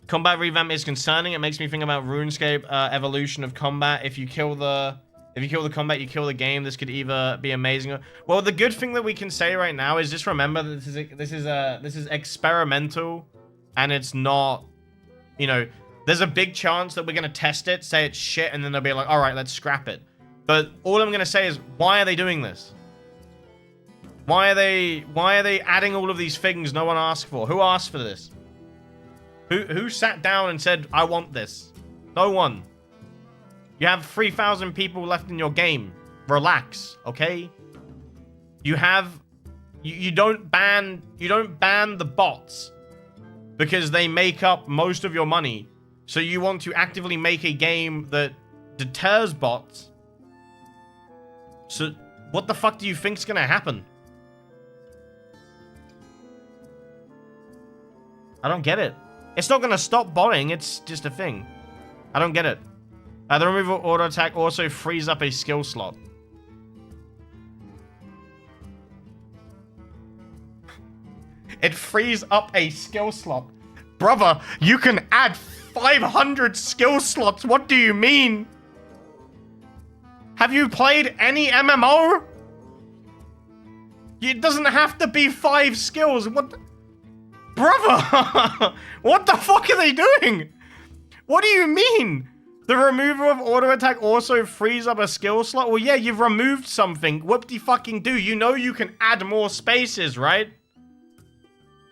Combat revamp is concerning. It makes me think about RuneScape evolution of combat. If you kill the combat, you kill the game. This could either be amazing. Well, the good thing that we can say right now is just remember that this is experimental, and it's not, you know, there's a big chance that we're gonna test it, say it's shit, and then they'll be like, all right, let's scrap it. But all I'm gonna say is, why are they doing this? Why are they adding all of these things no one asked for? Who asked for this? Who sat down and said, I want this? No one. You have 3,000 people left in your game. Relax, okay? You don't ban the bots because they make up most of your money. So you want to actively make a game that deters bots. So what the fuck do you think's gonna happen? I don't get it. It's not gonna stop botting, it's just a thing. I don't get it. The removal auto attack also frees up a skill slot. It frees up a skill slot. Brother, you can add 500 skill slots. What do you mean? Have you played any MMO? It doesn't have to be 5 skills. What? Brother! What the fuck are they doing? What do you mean? The removal of auto attack also frees up a skill slot? Well, yeah, you've removed something. Whoop-de-fucking-do. You know you can add more spaces, right?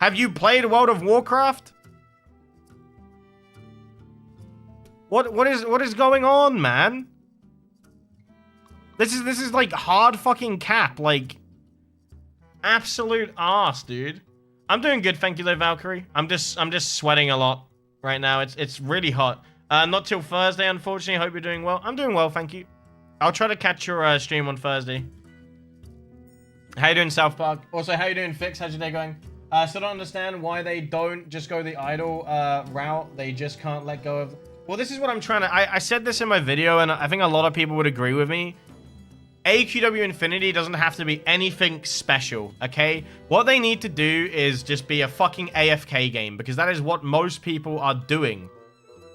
Have you played World of Warcraft? What is going on, man? This is like hard fucking cap, like absolute arse, dude. I'm doing good, thank you though, Valkyrie. I'm just sweating a lot right now. It's really hot. Not till Thursday, unfortunately. Hope you're doing well. I'm doing well, thank you. I'll try to catch your stream on Thursday. How you doing, South Park? Also, how you doing, Fix? How's your day going? Still don't understand why they don't just go the idle route. They just can't let go of... Well, this is what I'm trying to... I said this in my video, and I think a lot of people would agree with me. AQW Infinity doesn't have to be anything special, okay? What they need to do is just be a fucking AFK game, because that is what most people are doing.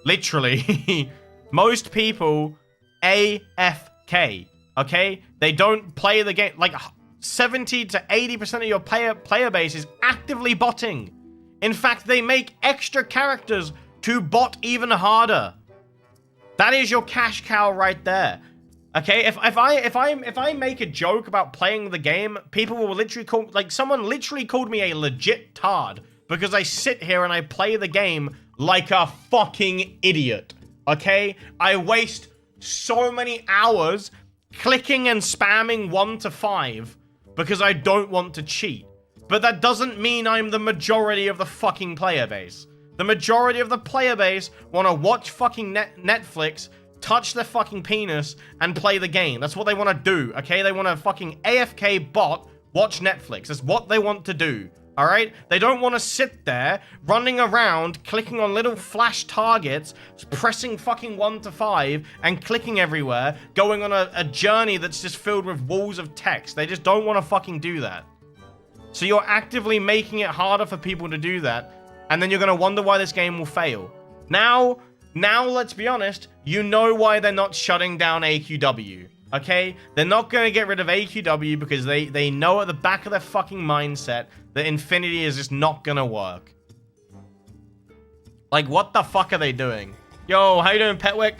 Literally. Most people AFK. Okay? They don't play the game. Like 70 to 80% of your player base is actively botting. In fact, they make extra characters to bot even harder. That is your cash cow right there. Okay, if I make a joke about playing the game, people will literally call, like, someone literally called me a legit tard because I sit here and I play the game like a fucking idiot. Okay, I waste so many hours clicking and spamming 1 to 5 because I don't want to cheat. But that doesn't mean I'm the majority of the fucking player base. The majority of the player base want to watch fucking Netflix, touch their fucking penis, and play the game. That's what they want to do, okay? They want to fucking AFK bot, watch Netflix. That's what they want to do, alright? They don't want to sit there, running around, clicking on little flash targets, pressing fucking 1 to 5, and clicking everywhere, going on a journey that's just filled with walls of text. They just don't want to fucking do that. So you're actively making it harder for people to do that, and then you're going to wonder why this game will fail. Now, let's be honest, you know why they're not shutting down AQW, okay? They're not going to get rid of AQW because they know at the back of their fucking mindset that Infinity is just not going to work. Like, what the fuck are they doing? Yo, how you doing, Petwick?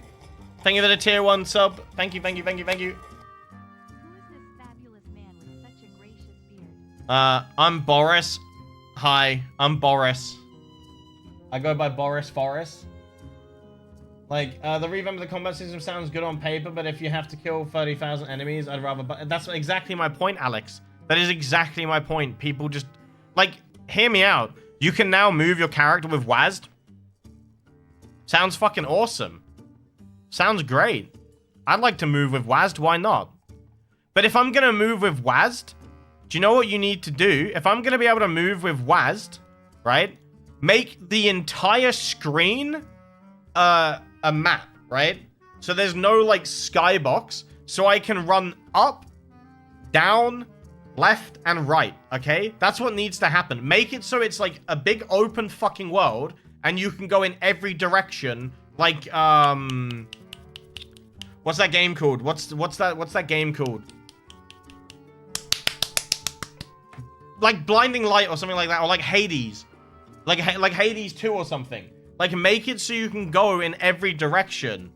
Thank you for the tier 1 sub. Thank you. Who is this fabulous man with such a gracious beard? I'm Boris. Hi, I'm Boris. I go by Boris Forrest. Like, the revamp of the combat system sounds good on paper, but if you have to kill 30,000 enemies, I'd rather... That's exactly my point, Alex. That is exactly my point. People just... Like, hear me out. You can now move your character with WASD. Sounds fucking awesome. Sounds great. I'd like to move with WASD, why not? But if I'm gonna move with WASD, do you know what you need to do? If I'm gonna be able to move with WASD, right? Make the entire screen... a map, right? So there's no, like, skybox. So I can run up, down, left, and right, okay? That's what needs to happen. Make it so it's, like, a big open fucking world, and you can go in every direction, like, what's that game called? What's that game called? Like Blinding Light or something like that, or like Hades. Like Hades 2 or something. Like, make it so you can go in every direction.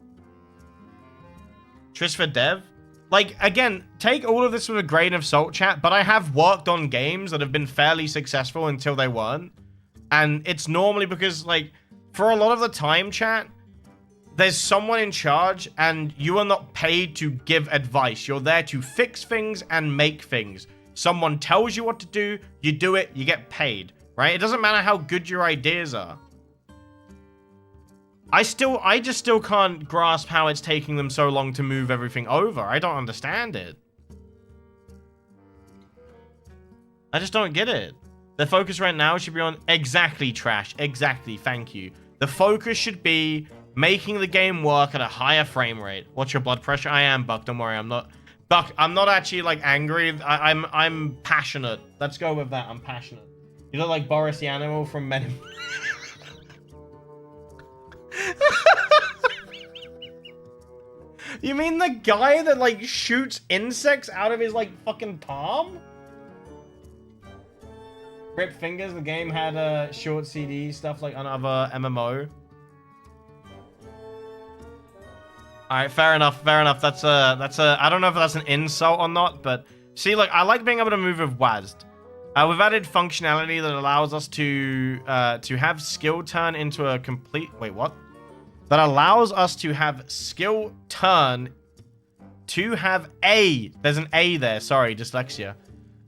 Tris for Dev? Like, again, take all of this with a grain of salt, chat, but I have worked on games that have been fairly successful until they weren't. And it's normally because, like, for a lot of the time, chat, there's someone in charge and you are not paid to give advice. You're there to fix things and make things. Someone tells you what to do, you do it, you get paid, right? It doesn't matter how good your ideas are. I just still can't grasp how it's taking them so long to move everything over. I don't understand it. I just don't get it. The focus right now should be on... Exactly, Trash. Exactly, thank you. The focus should be making the game work at a higher frame rate. What's your blood pressure? I am, Buck. Don't worry, I'm not... Buck, I'm not actually, like, angry. I'm passionate. Let's go with that. I'm passionate. You look like Boris the Animal from Men in... You mean the guy that, like, shoots insects out of his, like, fucking palm? Rip Fingers, the game had short CD stuff like on other MMO. Alright, fair enough, fair enough. That's a, I don't know if that's an insult or not, but see, like, I like being able to move with WASD. We've added functionality that allows us to have skill turn into a complete, wait, what? That allows us to have skill turn to have there's an A there, sorry, dyslexia.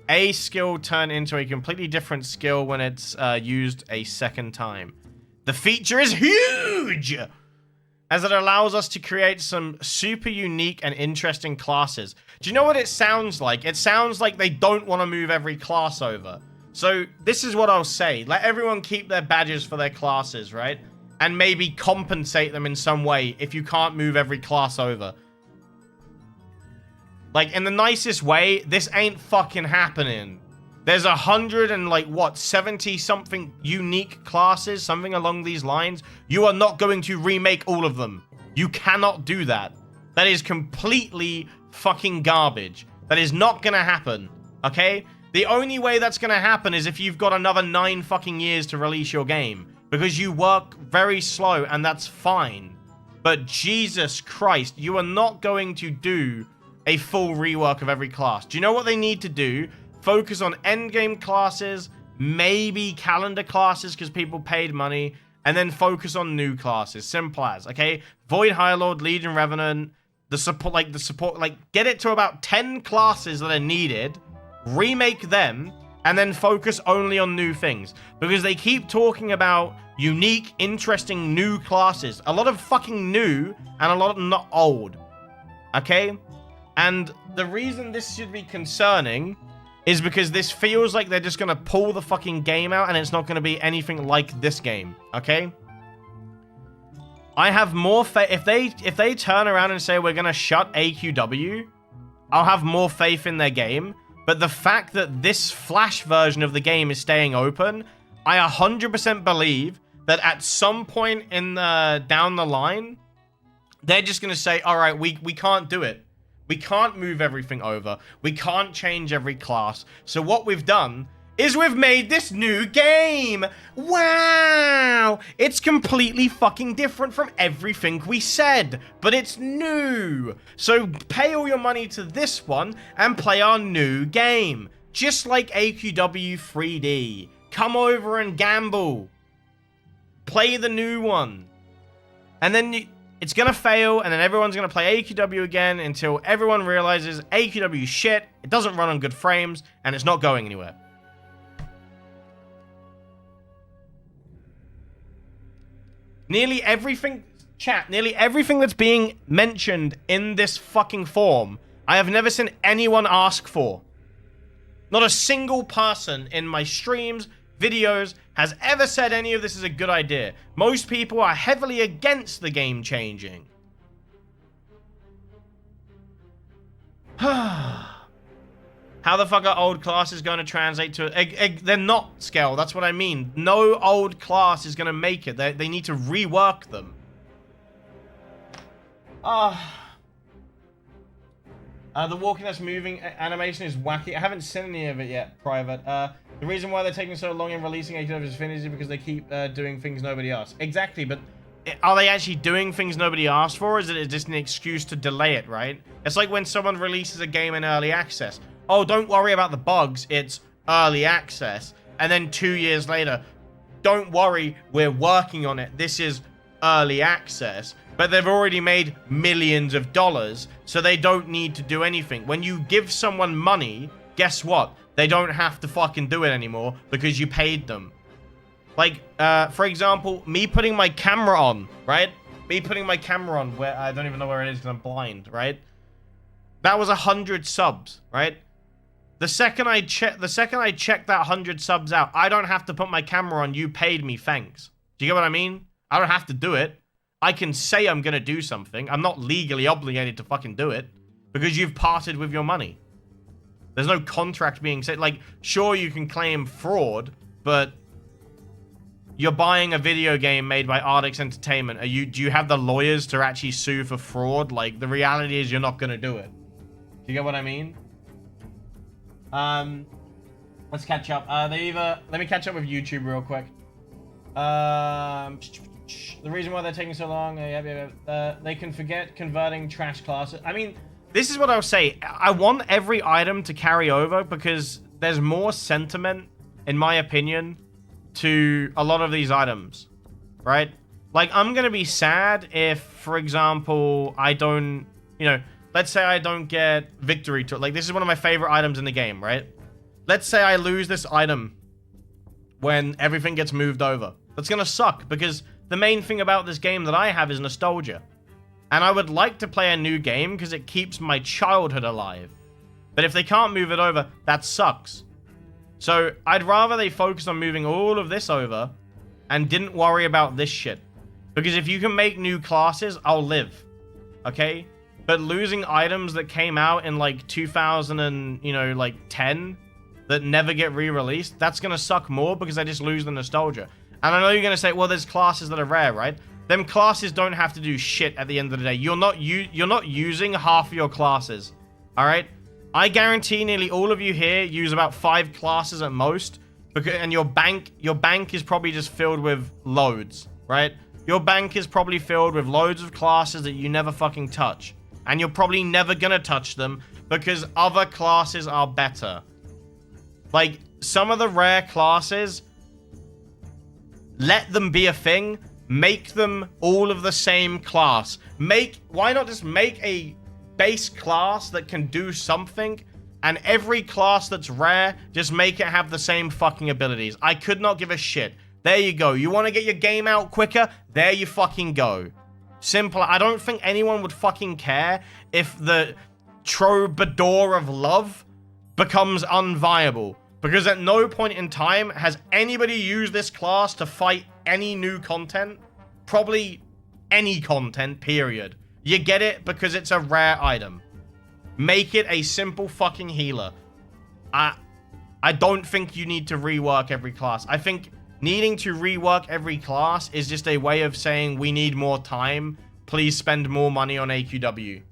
A skill turn into a completely different skill when it's used a second time. The feature is huge! As it allows us to create some super unique and interesting classes. Do you know what it sounds like? It sounds like they don't want to move every class over. So this is what I'll say. Let everyone keep their badges for their classes, right? And maybe compensate them in some way if you can't move every class over. Like, in the nicest way, this ain't fucking happening. There's 100 and, like, what, 70-something unique classes, something along these lines. You are not going to remake all of them. You cannot do that. That is completely fucking garbage. That is not gonna happen, okay? The only way that's gonna happen is if you've got another 9 fucking years to release your game. Because you work very slow, and that's fine. But Jesus Christ, you are not going to do a full rework of every class. Do you know what they need to do? Focus on endgame classes, maybe calendar classes because people paid money, and then focus on new classes. Simple as, okay? Void High Lord, Legion Revenant, the support, get it to about 10 classes that are needed, remake them, and then focus only on new things. Because they keep talking about unique, interesting new classes. A lot of fucking new, and a lot of not old. Okay? And the reason this should be concerning is because this feels like they're just gonna pull the fucking game out and it's not gonna be anything like this game. Okay? I have more faith. If they turn around and say we're gonna shut AQW, I'll have more faith in their game. But the fact that this Flash version of the game is staying open, I 100% believe that at some point in down the line, they're just going to say, all right, we can't do it. We can't move everything over. We can't change every class. So what we've done is we've made this new game. Wow! It's completely fucking different from everything we said, but it's new. So pay all your money to this one and play our new game. Just like AQW 3D. Come over and gamble. Play the new one. And then it's gonna fail, and then everyone's gonna play AQW again until everyone realizes AQW is shit, it doesn't run on good frames, and it's not going anywhere. Nearly everything that's being mentioned in this fucking form, I have never seen anyone ask for. Not a single person in my streams, videos, has ever said any of this is a good idea. Most people are heavily against the game changing. How the fuck are old classes going to translate to... they're not, Scale. That's what I mean. No old class is going to make it. They need to rework them. The walking that's moving animation is wacky. I haven't seen any of it yet, Private. The reason why they're taking so long in releasing AQW Infinity is because they keep doing things nobody asked. Exactly, but are they actually doing things nobody asked for, or is it just an excuse to delay it, right? It's like when someone releases a game in early access. Oh, don't worry about the bugs, it's early access. And then 2 years later, don't worry, we're working on it. This is early access. But they've already made millions of dollars, so they don't need to do anything. When you give someone money, guess what? They don't have to fucking do it anymore because you paid them. Like, for example, me putting my camera on, right? Me putting my camera on where I don't even know where it is because I'm blind, right? That was 100 subs, right? The second I check that 100 subs out, I don't have to put my camera on. You paid me, thanks. Do you get what I mean? I don't have to do it. I can say I'm gonna do something. I'm not legally obligated to fucking do it because you've parted with your money. There's no contract being said. Like, sure, you can claim fraud, but you're buying a video game made by Ardix Entertainment. Do you have the lawyers to actually sue for fraud? Like, the reality is you're not gonna do it. Do you get what I mean? Let's catch up. Let me catch up with YouTube real quick. The reason why they're taking so long, they can forget converting trash classes. I mean, this is what I'll say. I want every item to carry over because there's more sentiment, in my opinion, to a lot of these items, right? Like, I'm gonna be sad if, for example, I don't, let's say I don't get victory to it. Like, this is one of my favorite items in the game, right? Let's say I lose this item when everything gets moved over. That's gonna suck because the main thing about this game that I have is nostalgia. And I would like to play a new game because it keeps my childhood alive. But if they can't move it over, that sucks. So I'd rather they focus on moving all of this over and didn't worry about this shit. Because if you can make new classes, I'll live. Okay? But losing items that came out in like 2000 and, 10 that never get re-released, that's going to suck more because I just lose the nostalgia. And I know you're going to say, well, there's classes that are rare, right? Them classes don't have to do shit at the end of the day. You're not using half of your classes All right? I guarantee nearly all of you here use about 5 classes at most, and your bank is probably just filled with loads, right? Your bank is probably filled with loads of classes that you never fucking touch, and you're probably never gonna touch them because other classes are better. Like, some of the rare classes, let them be a thing. Make them all of the same class. Why not just make a base class that can do something, and every class that's rare, just make it have the same fucking abilities. I could not give a shit. There you go. You want to get your game out quicker? There you fucking go. Simple. I don't think anyone would fucking care if the Troubadour of Love becomes unviable. Because at no point in time has anybody used this class to fight any new content. Probably any content, period. You get it because it's a rare item. Make it a simple fucking healer. I don't think you need to rework every class. I think needing to rework every class is just a way of saying we need more time. Please spend more money on AQW.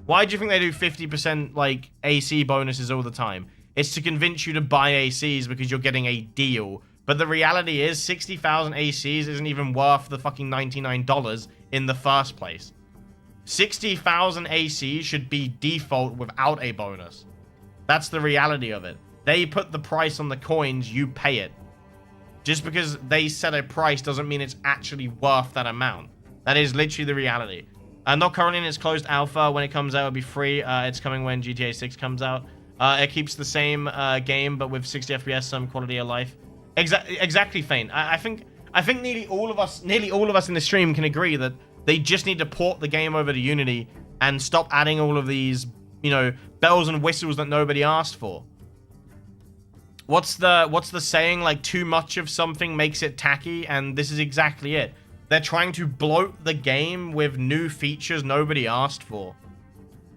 Why do you think they do 50% like AC bonuses all the time? It's to convince you to buy ACs because you're getting a deal. But the reality is 60,000 ACs isn't even worth the fucking $99 in the first place. 60,000 ACs should be default without a bonus. That's the reality of it. They put the price on the coins, you pay it. Just because they set a price doesn't mean it's actually worth that amount. That is literally the reality. Not currently in its closed alpha. When it comes out, it'll be free. It's coming when GTA 6 comes out. It keeps the same game, but with 60 FPS, some quality of life. Exactly, Fane. I think nearly all of us in the stream can agree that they just need to port the game over to Unity and stop adding all of these, you know, bells and whistles that nobody asked for. What's the saying? Like, too much of something makes it tacky, and this is exactly it. They're trying to bloat the game with new features nobody asked for.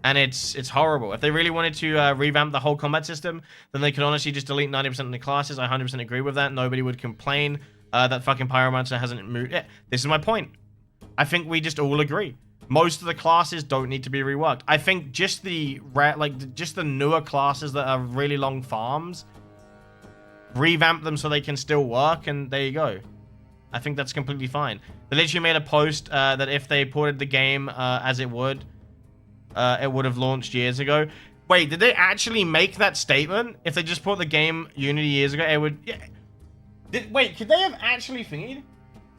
And it's horrible. If they really wanted to revamp the whole combat system, then they could honestly just delete 90% of the classes. I 100% agree with that. Nobody would complain that fucking Pyromancer hasn't moved. Yeah, this is my point. I think we just all agree. Most of the classes don't need to be reworked. I think just the newer classes that are really long farms, revamp them so they can still work, and there you go. I think that's completely fine. They literally made a post that if they ported the game as it would have launched years ago. Wait, did they actually make that statement? If they just put the game Unity years ago, it would... Yeah. Wait, could they have actually thingied?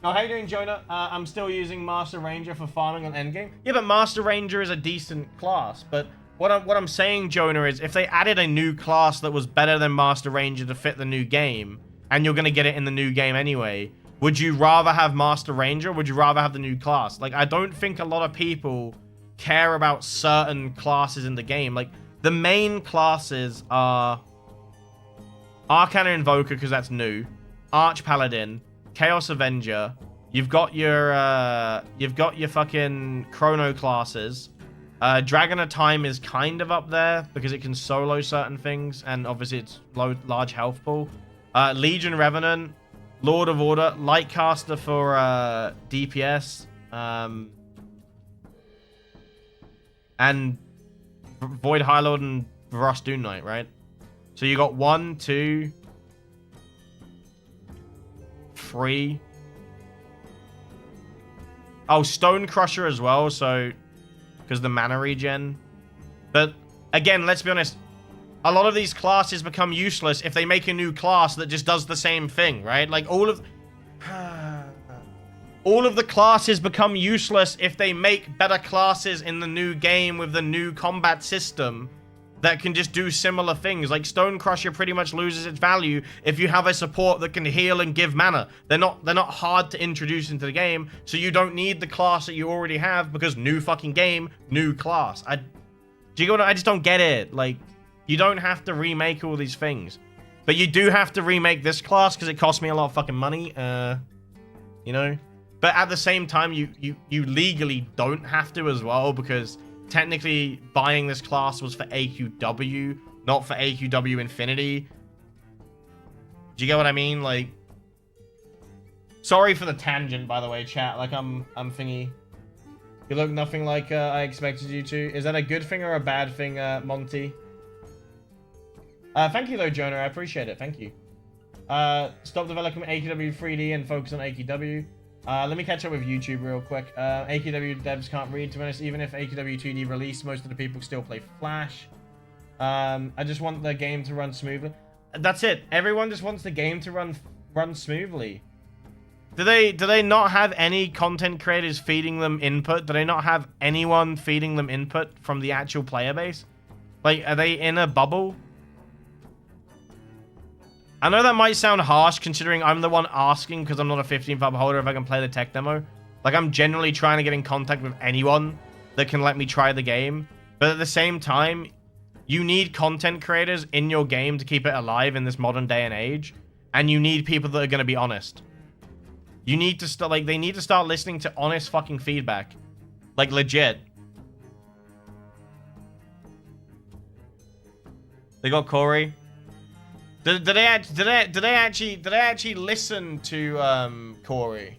Oh, how you doing, Jonah? I'm still using Master Ranger for farming on endgame. Yeah, but Master Ranger is a decent class. But what I'm saying, Jonah, is if they added a new class that was better than Master Ranger to fit the new game, and you're going to get it in the new game anyway, would you rather have Master Ranger, or would you rather have the new class? Like, I don't think a lot of people care about certain classes in the game. Like, the main classes are Arcana Invoker, because that's new, Arch Paladin, Chaos Avenger. You've got your fucking Chrono classes. Dragon of Time is kind of up there because it can solo certain things, and obviously it's large health pool. Legion Revenant, Lord of Order, Lightcaster for DPS, and Void High Lord and Rust Doom Knight, right? So you got 1, 2, 3. Oh, Stone Crusher as well, so because the mana regen. But again, let's be honest, a lot of these classes become useless if they make a new class that just does the same thing, right? Like all of the classes become useless if they make better classes in the new game with the new combat system that can just do similar things. Like Stone Crusher pretty much loses its value if you have a support that can heal and give mana. They're not hard to introduce into the game, so you don't need the class that you already have because new fucking game, new class. Do you get what I just don't get it. Like, you don't have to remake all these things, but you do have to remake this class because it cost me a lot of fucking money. You know, but at the same time, you legally don't have to as well, because technically buying this class was for AQW, not for AQW Infinity. Do you get what I mean? Like, sorry for the tangent, by the way, chat. Like, I'm thingy. You look nothing like I expected you to. Is that a good thing or a bad thing, Monty? Thank you though, Jonah. I appreciate it. Thank you. Stop developing AQW 3D and focus on AQW. Let me catch up with YouTube real quick. AQW devs can't read, to be honest. Even if AQW 2D released, most of the people still play Flash. I just want the game to run smoothly. That's it. Everyone just wants the game to run smoothly. Do they not have any content creators feeding them input? Do they not have anyone feeding them input from the actual player base? Like, are they in a bubble? I know that might sound harsh considering I'm the one asking because I'm not a 15th hub holder if I can play the tech demo. Like, I'm generally trying to get in contact with anyone that can let me try the game. But at the same time, you need content creators in your game to keep it alive in this modern day and age. And you need people that are going to be honest. You need to start, like, they need to start listening to honest fucking feedback. Like, legit. They got Corey. Did they actually listen to Corey?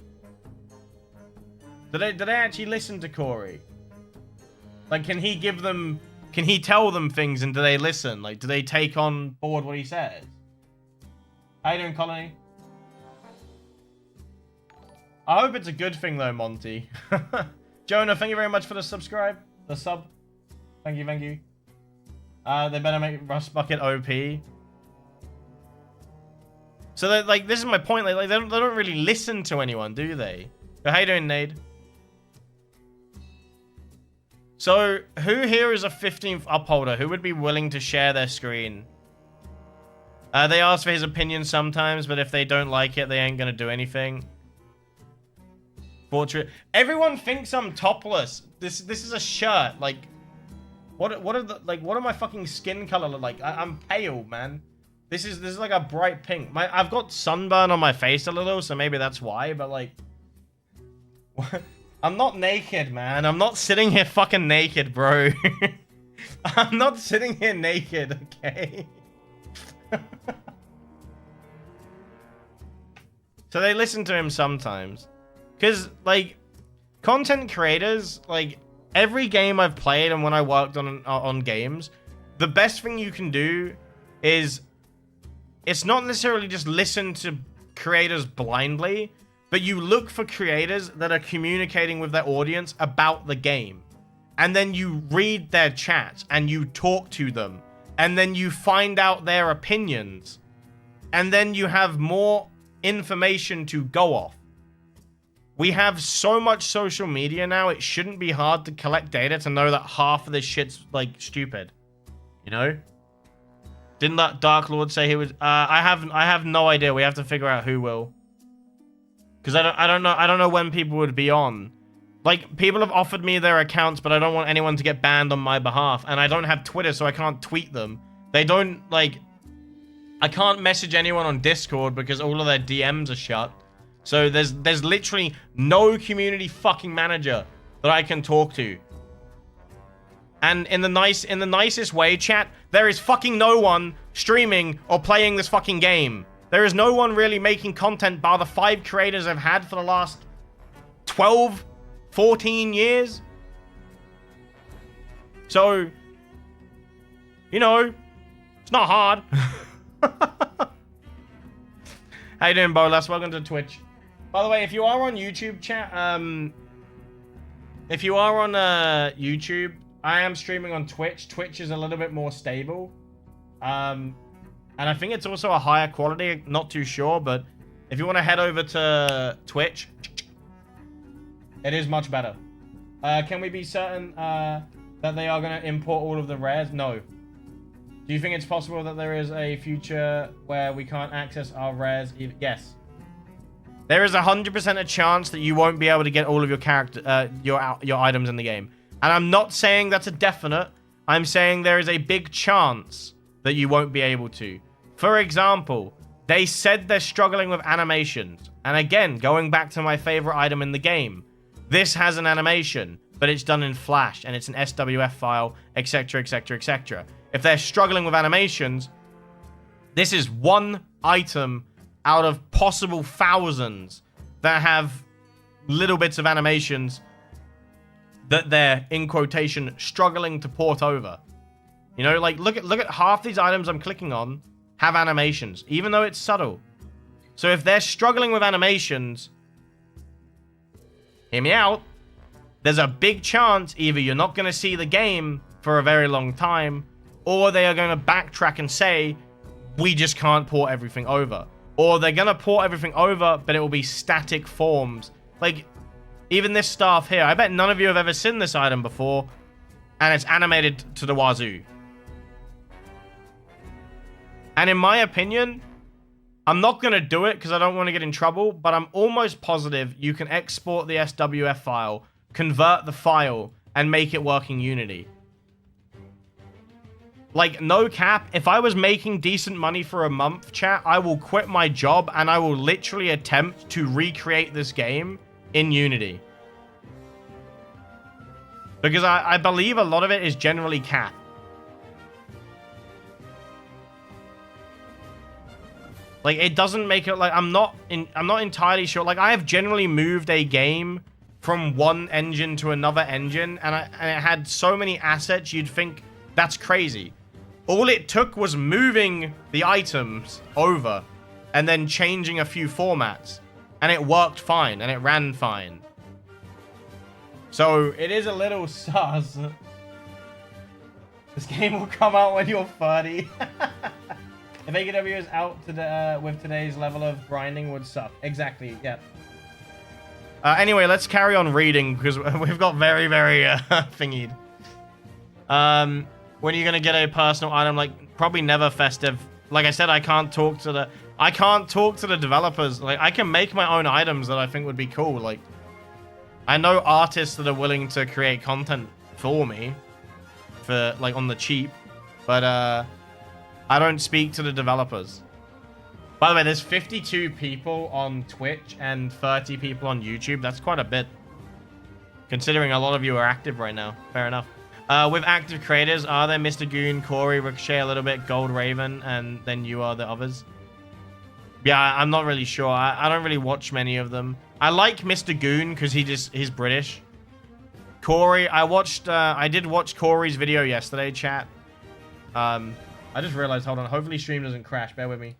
Did they actually listen to Corey? Like, can he tell them things and do they listen? Like, do they take on board what he says? How you doing, Colony? I hope it's a good thing though, Monty. Jonah, thank you very much for the subscribe. The sub. Thank you, thank you. They better make Rust Bucket OP. So, like, this is my point. Like, they don't really listen to anyone, do they? But how you doing, Nade? So, who here is a 15th upholder? Who would be willing to share their screen? They ask for his opinion sometimes, but if they don't like it, they ain't gonna do anything. Portrait. Everyone thinks I'm topless. This is a shirt. Like, what are my fucking skin color look like? I'm pale, man. This is like a bright pink. I've got sunburn on my face a little, so maybe that's why. But like, I'm not naked, man. I'm not sitting here fucking naked, bro. I'm not sitting here naked, okay? So they listen to him sometimes. Because, like, content creators, like, every game I've played and when I worked on games, the best thing you can do is, it's not necessarily just listen to creators blindly, but you look for creators that are communicating with their audience about the game. And then you read their chats and you talk to them. And then you find out their opinions. And then you have more information to go off. We have so much social media now, it shouldn't be hard to collect data to know that half of this shit's, like, stupid. You know? Didn't that Dark Lord say he would? I have no idea. We have to figure out who will. Because I don't know when people would be on. Like, people have offered me their accounts, but I don't want anyone to get banned on my behalf. And I don't have Twitter, so I can't tweet them. They don't, like... I can't message anyone on Discord because all of their DMs are shut. So there's literally no community fucking manager that I can talk to. And in the nicest way, chat, there is fucking no one streaming or playing this fucking game. There is no one really making content bar the 5 creators I've had for the last 12, 14 years. So, you know, it's not hard. How you doing, Bolas? Welcome to Twitch. By the way, if you are on YouTube, chat, if you are on YouTube, I am streaming on Twitch. Twitch is a little bit more stable. And I think it's also a higher quality. Not too sure, but if you want to head over to Twitch, it is much better. Can we be certain that they are going to import all of the rares? No. Do you think it's possible that there is a future where we can't access our rares? Yes. There is 100% a chance that you won't be able to get all of your your items in the game. And I'm not saying that's a definite. I'm saying there is a big chance that you won't be able to. For example, they said they're struggling with animations. And again, going back to my favorite item in the game, this has an animation, but it's done in Flash and it's an SWF file, etc., etc., etc. If they're struggling with animations, this is one item out of possible thousands that have little bits of animations that they're, in quotation, struggling to port over. You know, like, look at half these items I'm clicking on have animations, even though it's subtle. So if they're struggling with animations, hear me out, there's a big chance either you're not going to see the game for a very long time, or they are going to backtrack and say, we just can't port everything over. Or they're going to port everything over, but it will be static forms. Like, even this staff here, I bet none of you have ever seen this item before, and it's animated to the wazoo. And in my opinion, I'm not going to do it because I don't want to get in trouble, but I'm almost positive you can export the SWF file, convert the file, and make it work in Unity. Like, no cap, if I was making decent money for a month, chat, I will quit my job and I will literally attempt to recreate this game in Unity. Because I believe a lot of it is generally cap. Like, it doesn't make it, like, I'm not entirely sure. Like, I have generally moved a game from one engine to another engine, and it had so many assets, you'd think that's crazy. All it took was moving the items over and then changing a few formats, and it worked fine, and it ran fine. So, it is a little sus. This game will come out when you're 30. If AQW is out with today's level of grinding would suck. Exactly, yeah. Anyway, let's carry on reading because we've got very, very thingied. When are you gonna get a personal item? Like, probably never festive. Like I said, I can't talk to the developers. Like, I can make my own items that I think would be cool. Like, I know artists that are willing to create content for me, for like on the cheap, but I don't speak to the developers. By the way, there's 52 people on Twitch and 30 people on YouTube. That's quite a bit, considering a lot of you are active right now. Fair enough. With active creators, are there Mr. Goon, Corey, Ricochet a little bit, Gold Raven, and then you are the others? Yeah, I'm not really sure. I don't really watch many of them. I like Mr. Goon because he's British. Corey, I did watch Corey's video yesterday, chat. I just realized, hold on, hopefully stream doesn't crash, bear with me.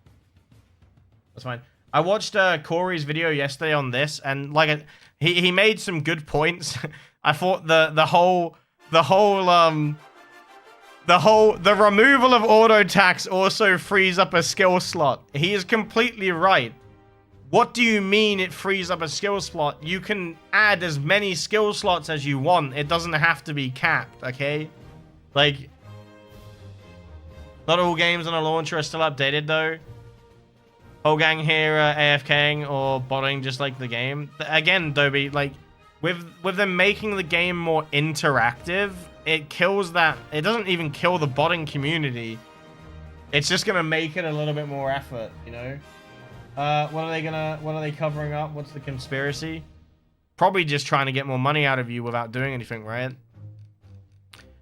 That's fine. I watched Corey's video yesterday on this, and like he made some good points. I thought the removal of auto tax also frees up a skill slot. He is completely right. What do you mean it frees up a skill slot? You can add as many skill slots as you want. It doesn't have to be capped, okay? Like, not all games on a launcher are still updated though. Whole gang here AFKing or botting just like the game. Again, Dobie, like with them making the game more interactive, it kills that. It doesn't even kill the botting community. It's just gonna make it a little bit more effort, you know. What are they covering up? What's the conspiracy? Probably just trying to get more money out of you without doing anything, right?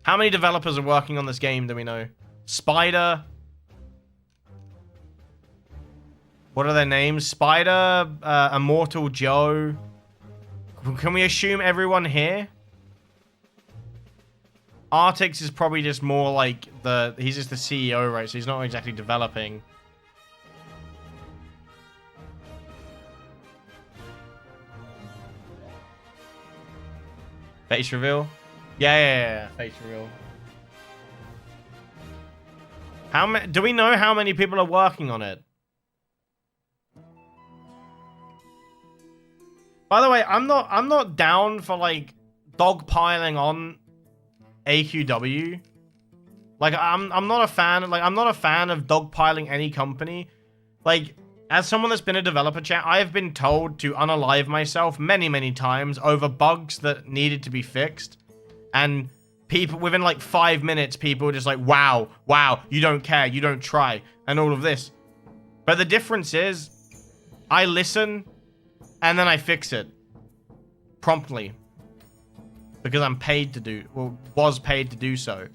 How many developers are working on this game, do we know? Spider. What are their names? Spider, Immortal Joe. Can we assume everyone here? Artix is probably just more like he's just the CEO, right? So he's not exactly developing. Face reveal? Yeah. Face reveal. Do we know how many people are working on it? By the way, I'm not down for like dogpiling on AQW. Like I'm not a fan. Like I'm not a fan of dogpiling any company. Like as someone that's been a developer, chat, I have been told to unalive myself many times over bugs that needed to be fixed, and people within like 5 minutes, people were just like, wow, you don't care, you don't try, and all of this. But the difference is, I listen, and then I fix it promptly because I'm paid to do, well, was paid to do so,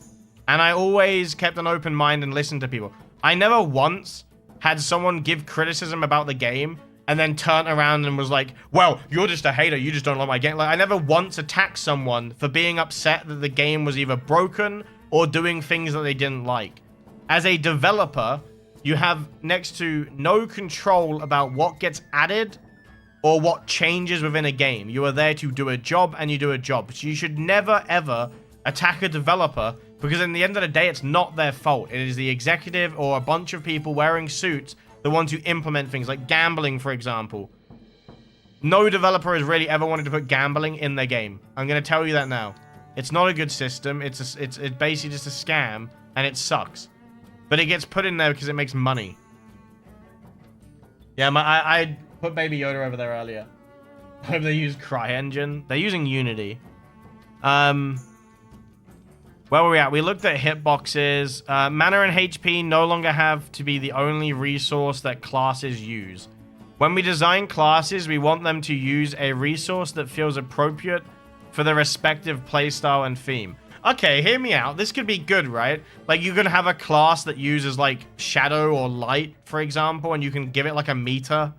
and I always kept an open mind and listened to people. I never once had someone give criticism about the game and then turned around and was like, well, you're just a hater, you just don't like my game. Like, I never once attacked someone for being upset that the game was either broken or doing things that they didn't like. As a developer, you have next to no control about what gets added or what changes within a game. You are there to do a job, and you do a job. So you should never, ever attack a developer, because in the end of the day, it's not their fault. It is the executive or a bunch of people wearing suits the ones who implement things, like gambling, for example. No developer has really ever wanted to put gambling in their game. I'm going to tell you that now. It's not a good system. It's basically just a scam, and it sucks. But it gets put in there because it makes money. Yeah, I put Baby Yoda over there earlier. I hope they use CryEngine. They're using Unity. Where were we at? We looked at hitboxes. Mana and HP no longer have to be the only resource that classes use. When we design classes, we want them to use a resource that feels appropriate for the respective playstyle and theme. Okay, hear me out. This could be good, right? Like, you can have a class that uses, like, shadow or light, for example, and you can give it, like, a meter.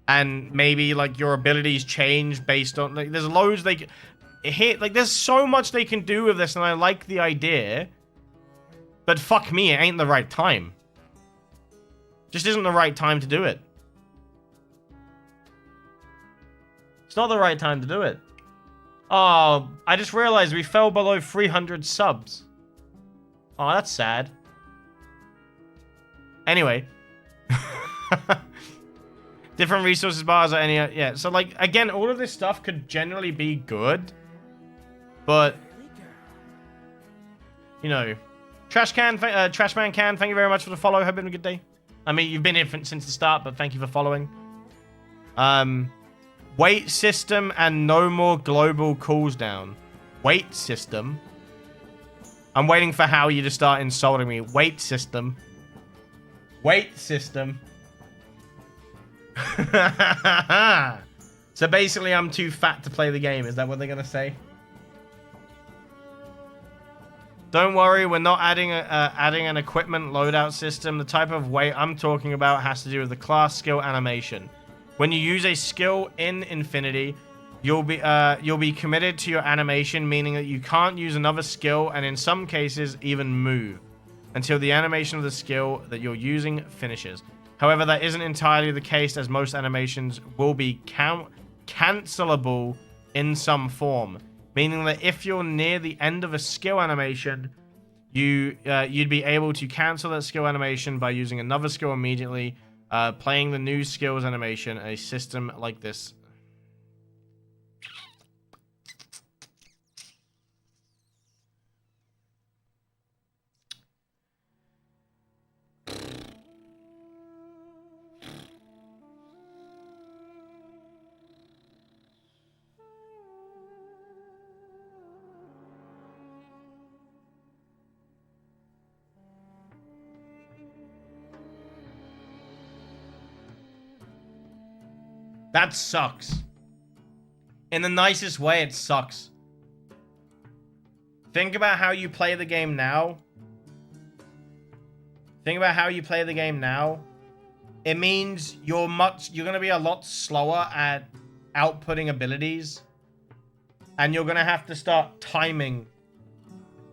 And maybe, like, your abilities change based on... Like, there's loads they can... there's so much they can do with this, and I like the idea. But fuck me, it ain't the right time. Just isn't the right time to do it. It's not the right time to do it. Oh, I just realized we fell below 300 subs. Oh, that's sad. Anyway. Different resources bars or any... Yeah, so, like, again, all of this stuff could generally be good. But... You know... Trashman Can, thank you very much for the follow. Hope you're having a good day. I mean, you've been here since the start, but thank you for following. Wait system and no more global cools down. Wait system? I'm waiting for Howie to start insulting me. Wait system. Wait system. So basically, I'm too fat to play the game. Is that what they're gonna say? Don't worry, we're not adding an equipment loadout system. The type of weight I'm talking about has to do with the class skill animation. When you use a skill in Infinity, you'll be committed to your animation, meaning that you can't use another skill, and in some cases even move, until the animation of the skill that you're using finishes. However, that isn't entirely the case, as most animations will be cancelable in some form, meaning that if you're near the end of a skill animation, you'd be able to cancel that skill animation by using another skill immediately. Playing the new skills animation, a system like this. That sucks. In the nicest way, it sucks. Think about how you play the game now. Think about how you play the game now. It means you're going to be a lot slower at outputting abilities. And you're going to have to start timing.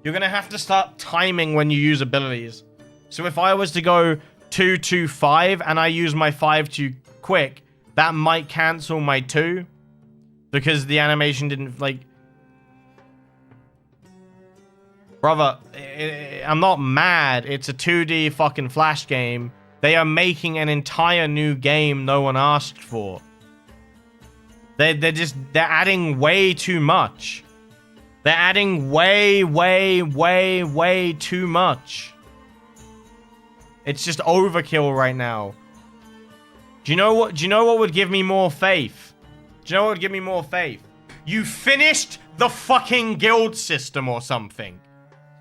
You're going to have to start timing when you use abilities. So if I was to go 2-2-5 and I use my 5 too quick, that might cancel my 2 because the animation didn't, like... Brother, I'm not mad. It's a 2D fucking Flash game. They are making an entire new game no one asked for. They're adding way too much. They're adding way too much. It's just overkill right now. Do you know what would give me more faith? Do you know what would give me more faith? You finished the fucking guild system or something.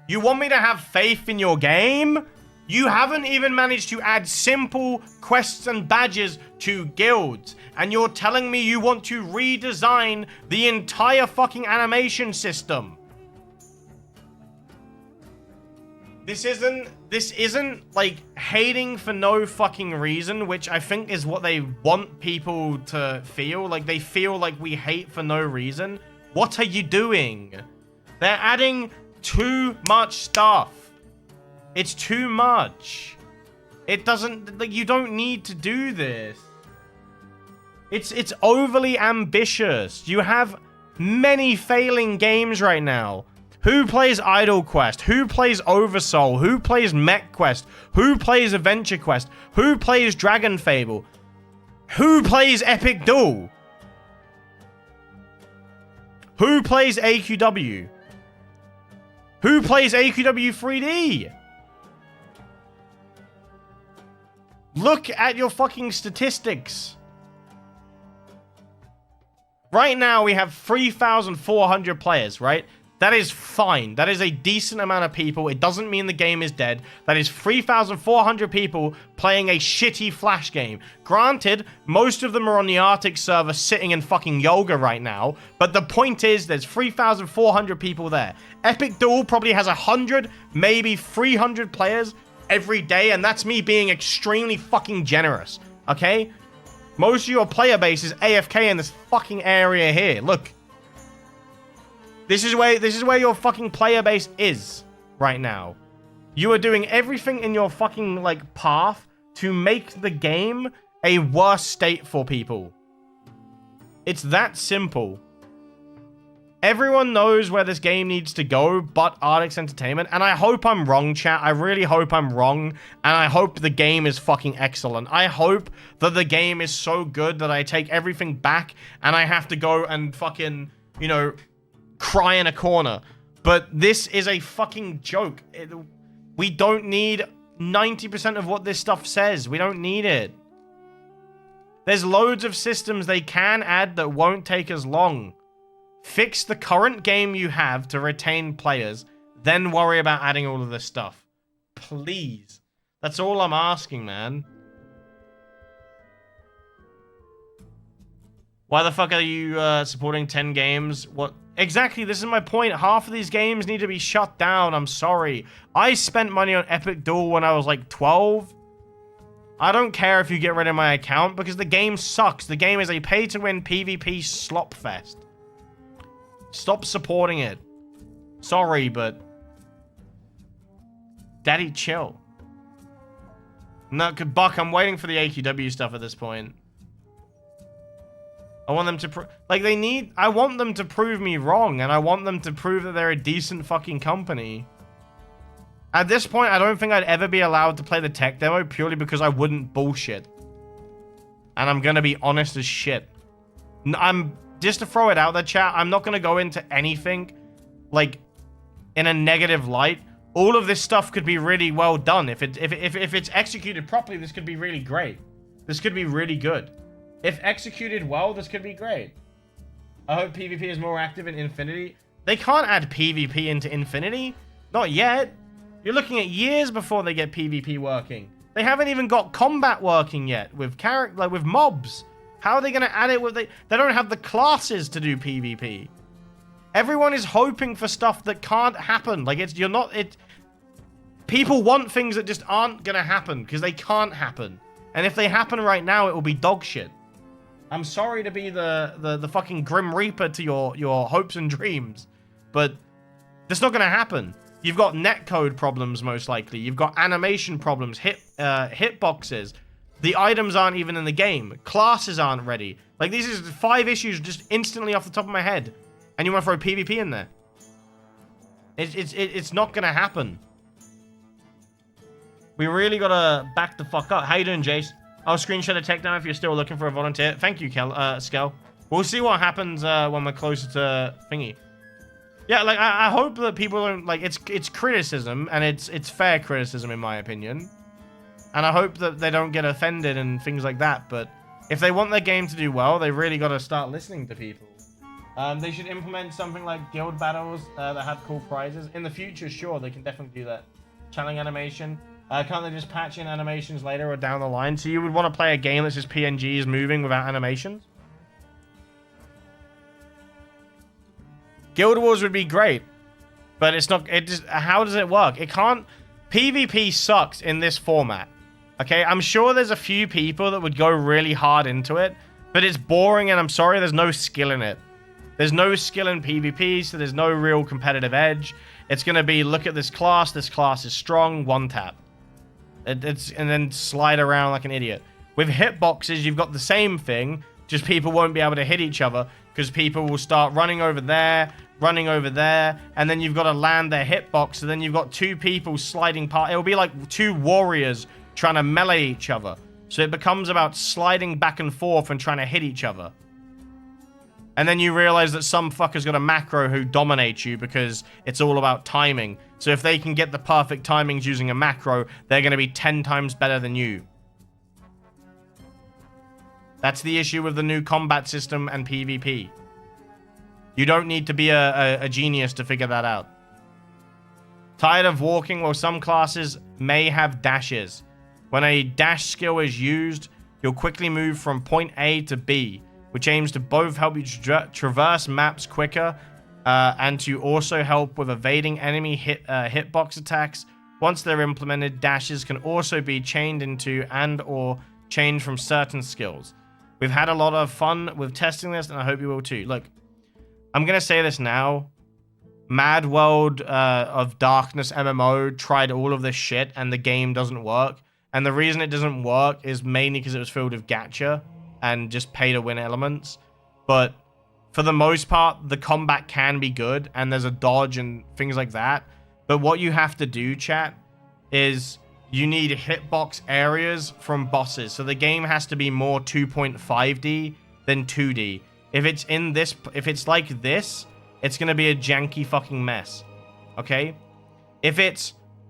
You want me to have faith in your game? You haven't even managed to add simple quests and badges to guilds. And you're telling me you want to redesign the entire fucking animation system. This isn't like hating for no fucking reason, which I think is what they want people to feel. Like they feel like we hate for no reason. What are you doing? They're adding too much stuff. It's too much. It doesn't, like, you don't need to do this. It's overly ambitious. You have many failing games right now. Who plays Idle Quest? Who plays Oversoul? Who plays Mech Quest? Who plays Adventure Quest? Who plays Dragon Fable? Who plays Epic Duel? Who plays AQW? Who plays AQW 3D? Look at your fucking statistics. Right now we have 3,400 players, right? That is fine. That is a decent amount of people. It doesn't mean the game is dead. That is 3,400 people playing a shitty Flash game. Granted, most of them are on the Arctic server sitting in fucking yoga right now. But the point is, there's 3,400 people there. Epic Duel probably has 100, maybe 300 players every day. And that's me being extremely fucking generous. Okay? Most of your player base is AFK in this fucking area here. Look. This is where your fucking player base is right now. You are doing everything in your fucking, like, path to make the game a worse state for people. It's that simple. Everyone knows where this game needs to go but Ardix Entertainment, and I hope I'm wrong, chat. I really hope I'm wrong, and I hope the game is fucking excellent. I hope that the game is so good that I take everything back and I have to go and fucking, you know, cry in a corner. But this is a fucking joke. We don't need 90% of what this stuff says. We don't need it. There's loads of systems they can add that won't take as long. Fix the current game you have to retain players, then worry about adding all of this stuff. Please. That's all I'm asking, man. Why the fuck are you supporting 10 games? What? Exactly, this is my point. Half of these games need to be shut down. I'm sorry. I spent money on Epic Duel when I was like 12. I don't care if you get rid of my account because the game sucks. The game is a pay-to-win PvP slop fest. Stop supporting it. Sorry, but... Daddy, chill. No, Buck, I'm waiting for the AQW stuff at this point. I want them to I want them to prove me wrong, and I want them to prove that they're a decent fucking company. At this point, I don't think I'd ever be allowed to play the tech demo purely because I wouldn't bullshit. And I'm gonna be honest as shit. Just to throw it out there, chat, I'm not gonna go into anything, like, in a negative light. All of this stuff could be really well done. If it's executed properly, this could be really great. This could be really good. If executed well, this could be great. I hope PvP is more active in Infinity. They can't add PvP into Infinity. Not yet. You're looking at years before they get PvP working. They haven't even got combat working yet with with mobs. How are they going to add it with they don't have the classes to do PvP. Everyone is hoping for stuff that can't happen. Like people want things that just aren't going to happen because they can't happen. And if they happen right now, it will be dog shit. I'm sorry to be the fucking Grim Reaper to your hopes and dreams, but that's not going to happen. You've got netcode problems, most likely. You've got animation problems, hitboxes. The items aren't even in the game. Classes aren't ready. Like, these are 5 issues just instantly off the top of my head, and you want to throw PvP in there. It's not going to happen. We really got to back the fuck up. How you doing, Jace? I'll screenshot a tech down if you're still looking for a volunteer. Thank you, Skel. We'll see what happens when we're closer to thingy. Yeah, like, I hope that people don't, like, it's criticism, and it's fair criticism, in my opinion. And I hope that they don't get offended and things like that, but if they want their game to do well, they really got to start listening to people. They should implement something like guild battles that have cool prizes. In the future, sure, they can definitely do that. Challenge animation. Can't they just patch in animations later or down the line? So you would want to play a game that's just PNGs moving without animations? Guild Wars would be great, but it's not. How does it work? It can't. PvP sucks in this format. Okay, I'm sure there's a few people that would go really hard into it, but it's boring and I'm sorry, there's no skill in it. There's no skill in PvP, so there's no real competitive edge. It's going to be, look at this class is strong, one tap. And then slide around like an idiot. With hitboxes, you've got the same thing, just people won't be able to hit each other because people will start running over there, and then you've got to land their hitbox, so then you've got two people sliding past. It'll be like two warriors trying to melee each other. So it becomes about sliding back and forth and trying to hit each other. And then you realize that some fucker's got a macro who dominates you because it's all about timing. So if they can get the perfect timings using a macro, they're going to be 10 times better than you. That's the issue with the new combat system and PvP. You don't need to be a genius to figure that out. Tired of walking? Well, some classes may have dashes. When a dash skill is used, you'll quickly move from point A to B, which aims to both help you traverse maps quicker and to also help with evading enemy hitbox attacks. Once they're implemented, dashes can also be chained into and or changed from certain skills. We've had a lot of fun with testing this, and I hope you will too. Look, I'm going to say this now. Mad World of Darkness MMO tried all of this shit, and the game doesn't work. And the reason it doesn't work is mainly because it was filled with gacha and just pay-to-win elements. But for the most part, the combat can be good, and there's a dodge and things like that. But what you have to do, chat, is you need hitbox areas from bosses. So the game has to be more 2.5D than 2D. If it's like this, it's gonna be a janky fucking mess. Okay? If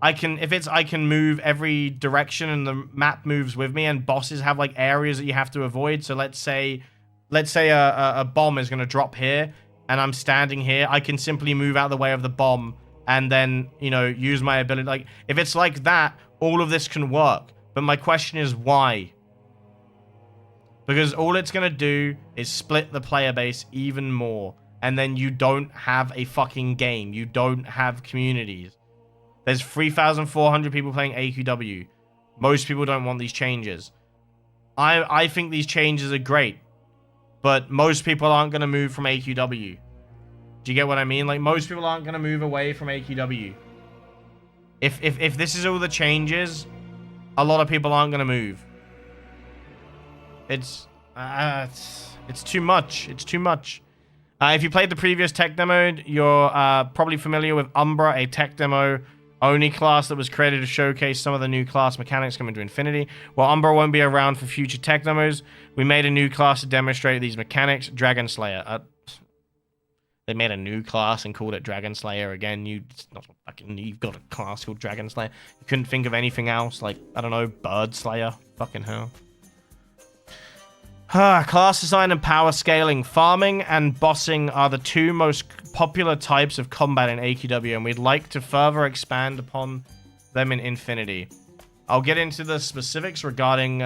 I can move every direction and the map moves with me, and bosses have like areas that you have to avoid. So let's say a bomb is gonna drop here, and I'm standing here. I can simply move out of the way of the bomb, and then, you know, use my ability. Like, if it's like that, all of this can work. But my question is why? Because all it's going to do is split the player base even more. And then you don't have a fucking game. You don't have communities. There's 3,400 people playing AQW. Most people don't want these changes. I think these changes are great. But most people aren't going to move from AQW. Do you get what I mean? Like, most people aren't going to move away from AQW. If this is all the changes, a lot of people aren't going to move. It's too much. It's too much. If you played the previous tech demo, you're probably familiar with Umbra, a tech demo only class that was created to showcase some of the new class mechanics coming to Infinity. While Umbra won't be around for future tech demos, we made a new class to demonstrate these mechanics, Dragon Slayer. They made a new class and called it Dragon Slayer again. You've got a class called Dragon Slayer. You couldn't think of anything else, like, I don't know, Bird Slayer. Fucking hell. Class design and power scaling. Farming and bossing are the two most popular types of combat in AQW, and we'd like to further expand upon them in Infinity. I'll get into the specifics regarding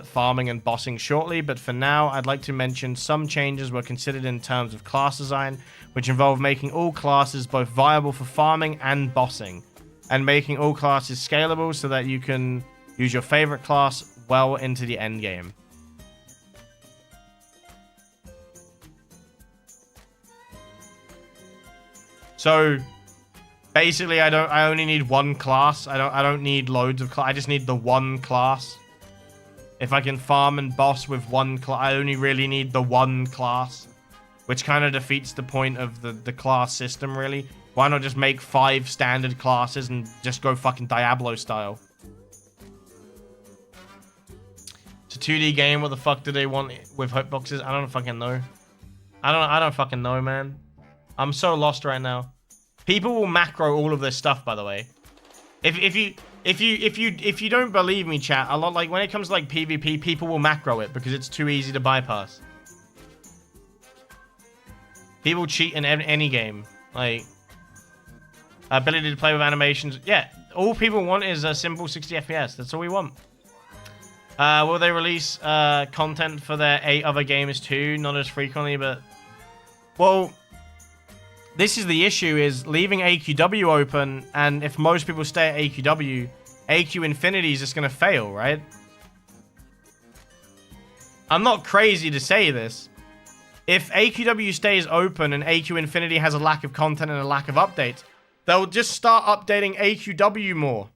farming and bossing shortly, but for now, I'd like to mention some changes were considered in terms of class design, which involve making all classes both viable for farming and bossing, and making all classes scalable so that you can use your favorite class well into the end game. So basically, I only need one class. I don't need loads of class. I just need the one class. If I can farm and boss with one class, I only really need the one class, which kind of defeats the point of the class system, really. Why not just make 5 standard classes and just go fucking Diablo style? It's a 2D game. What the fuck do they want with hitboxes? I don't fucking know. I don't fucking know, man. I'm so lost right now. People will macro all of this stuff, by the way. If you don't believe me, chat, a lot, like, when it comes to like PvP, people will macro it because it's too easy to bypass. People cheat in any game. Like, ability to play with animations. Yeah, all people want is a simple 60 FPS. That's all we want. Will they release content for their 8 other games too? Not as frequently, but... Well, this is the issue, is leaving AQW open, and if most people stay at AQW, AQ Infinity is just going to fail, right? I'm not crazy to say this. If AQW stays open and AQ Infinity has a lack of content and a lack of updates, they'll just start updating AQW more.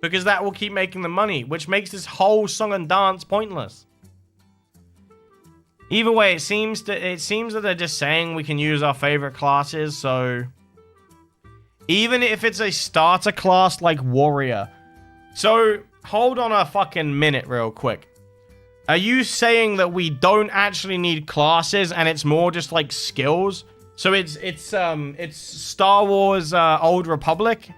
Because that will keep making the money, which makes this whole song and dance pointless. Either way, it seems that they're just saying we can use our favorite classes, so... Even if it's a starter class like Warrior. So, hold on a fucking minute real quick. Are you saying that we don't actually need classes and it's more just like skills? So it's Star Wars Old Republic,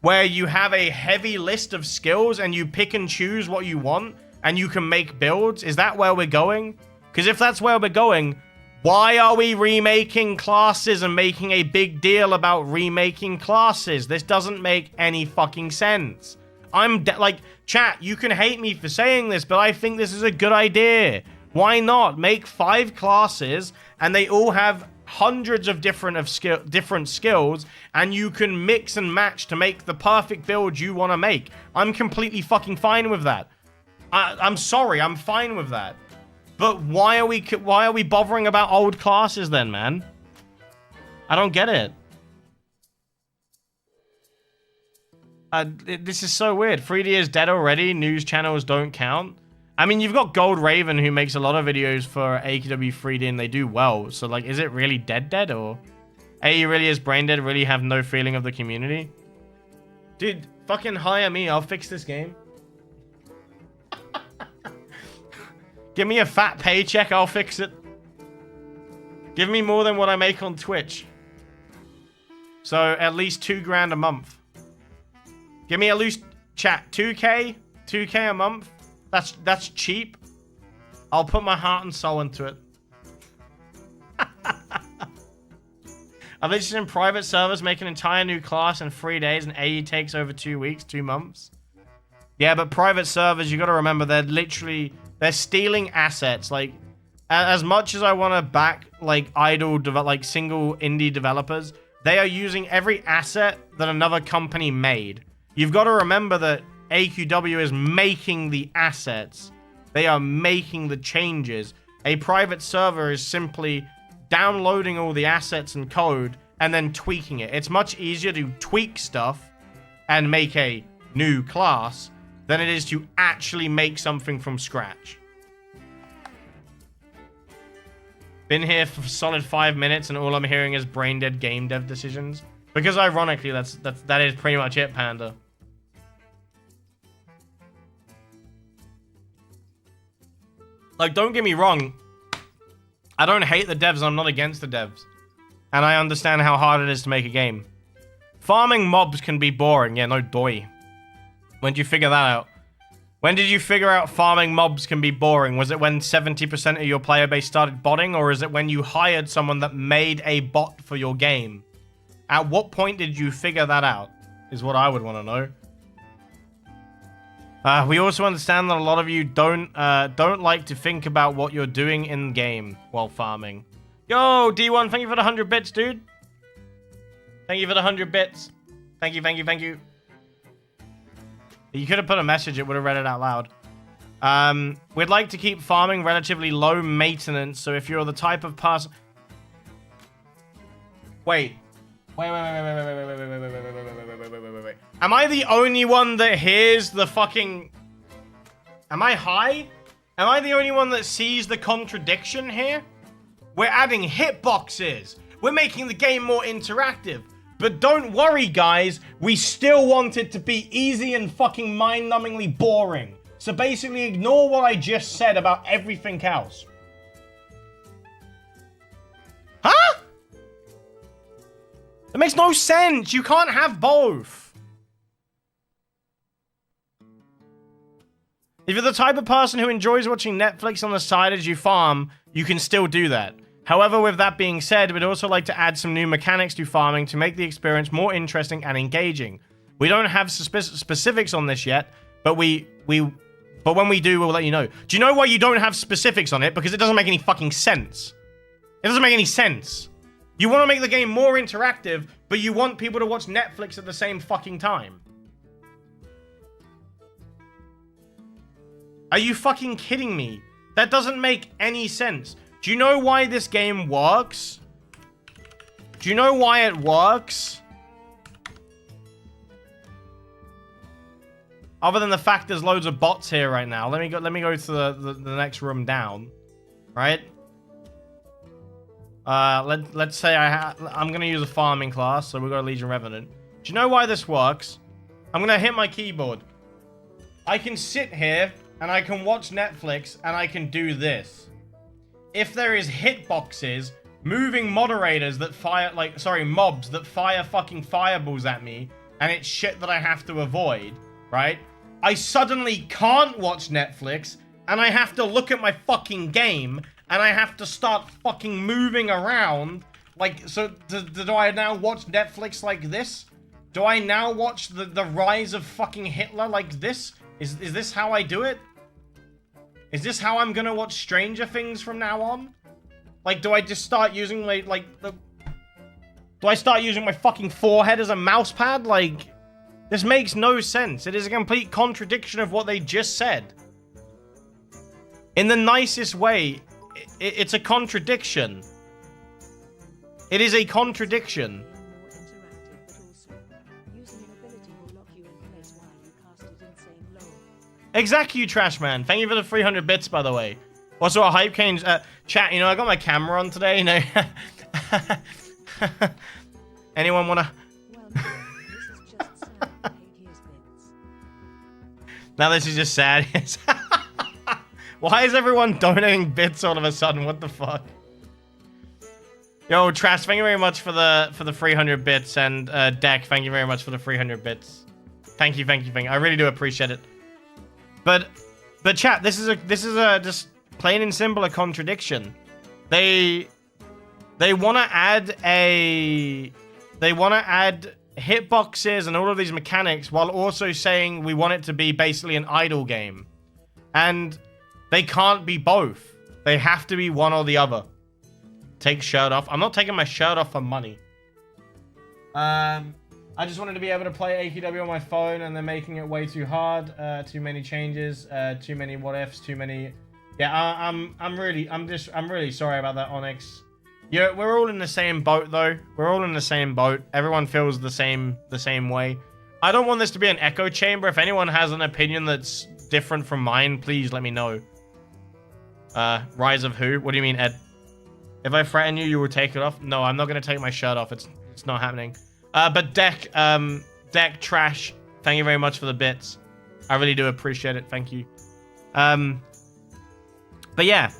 where you have a heavy list of skills and you pick and choose what you want and you can make builds? Is that where we're going? Because if that's where we're going, why are we remaking classes and making a big deal about remaking classes? This doesn't make any fucking sense. Like, chat, you can hate me for saying this, but I think this is a good idea. Why not? Make 5 classes, and they all have hundreds of different skills, and you can mix and match to make the perfect build you want to make. I'm completely fucking fine with that. I'm sorry, I'm fine with that. But why are we bothering about old classes then, man? I don't get it. This is so weird. 3D is dead already. News channels don't count. I mean, you've got Gold Raven, who makes a lot of videos for AQW 3D, and they do well. So, like, is it really dead, or... AE really is brain dead, really have no feeling of the community? Dude, fucking hire me. I'll fix this game. Give me a fat paycheck, I'll fix it. Give me more than what I make on Twitch. So, at least $2,000 a month. Give me at least, chat, 2K? 2K a month? That's cheap. I'll put my heart and soul into it. Are they just in private servers, make an entire new class in 3 days, and AE takes over 2 weeks, 2 months? Yeah, but private servers, you gotta remember, they're stealing assets. Like, as much as I want to back, like, single indie developers, they are using every asset that another company made. You've got to remember that AQW is making the assets. They are making the changes. A private server is simply downloading all the assets and code and then tweaking it. It's much easier to tweak stuff and make a new class than it is to actually make something from scratch. Been here for a solid 5 minutes and all I'm hearing is brain dead game dev decisions. Because ironically, that is pretty much it, Panda. Like, don't get me wrong. I don't hate the devs, I'm not against the devs. And I understand how hard it is to make a game. Farming mobs can be boring. Yeah, no doy. When did you figure that out? When did you figure out farming mobs can be boring? Was it when 70% of your player base started botting? Or is it when you hired someone that made a bot for your game? At what point did you figure that out? Is what I would want to know. We also understand that a lot of you don't like to think about what you're doing in game while farming. Yo, D1, thank you for the 100 bits, dude. Thank you for the 100 bits. Thank you, thank you, thank you. You could have put a message, it would have read it out loud. We'd like to keep farming relatively low maintenance, so if you're the type of person... Wait. Wait. Am I the only one that hears the fucking... Am I high? Am I the only one that sees the contradiction here? We're adding hitboxes. We're making the game more interactive. But don't worry, guys. We still want it to be easy and fucking mind-numbingly boring. So basically, ignore what I just said about everything else. Huh? That makes no sense. You can't have both. If you're the type of person who enjoys watching Netflix on the side as you farm, you can still do that. However, with that being said, we'd also like to add some new mechanics to farming to make the experience more interesting and engaging. We don't have specifics on this yet, but when we do, we'll let you know. Do you know why you don't have specifics on it? Because it doesn't make any fucking sense. It doesn't make any sense. You want to make the game more interactive, but you want people to watch Netflix at the same fucking time. Are you fucking kidding me? That doesn't make any sense. Do you know why this game works? Do you know why it works? Other than the fact there's loads of bots here right now. Let me go to the next room down. Right? Let's say I'm going to use a farming class, so we've got a Legion Revenant. Do you know why this works? I'm going to hit my keyboard. I can sit here, and I can watch Netflix, and I can do this. If there is hitboxes, moving moderators that fire, mobs that fire fucking fireballs at me, and it's shit that I have to avoid, right? I suddenly can't watch Netflix, and I have to look at my fucking game, and I have to start fucking moving around. Like, so do I now watch Netflix like this? Do I now watch the rise of fucking Hitler like this? Is this how I do it? Is this how I'm gonna watch Stranger Things from now on? Like, do I just start using do I start using my fucking forehead as a mouse pad? Like, this makes no sense. It is a complete contradiction of what they just said. In the nicest way, it's a contradiction. It is a contradiction. Exactly, you trash man. Thank you for the 300 bits, by the way. Also, a hype change. Chat, you know, I got my camera on today, you know. Anyone wanna... Now this is just sad. Why is everyone donating bits all of a sudden? What the fuck? Yo, Trash, thank you very much for the 300 bits, and Deck, thank you very much for the 300 bits. Thank you. I really do appreciate it. But chat, this is a just plain and simple a contradiction. They want to add hitboxes and all of these mechanics while also saying we want it to be basically an idle game. And they can't be both. They have to be one or the other. Take shirt off. I'm not taking my shirt off for money. I just wanted to be able to play AQW on my phone, and they're making it way too hard. Too many changes, too many what ifs, too many. Yeah, I'm really sorry about that, Onyx. Yeah, we're all in the same boat though. We're all in the same boat. Everyone feels the same way. I don't want this to be an echo chamber. If anyone has an opinion that's different from mine, please let me know. Rise of who? What do you mean, Ed? If I threaten you, you will take it off? No, I'm not gonna take my shirt off. It's not happening. But Deck Trash, thank you very much for the bits. I really do appreciate it. Thank you. But yeah,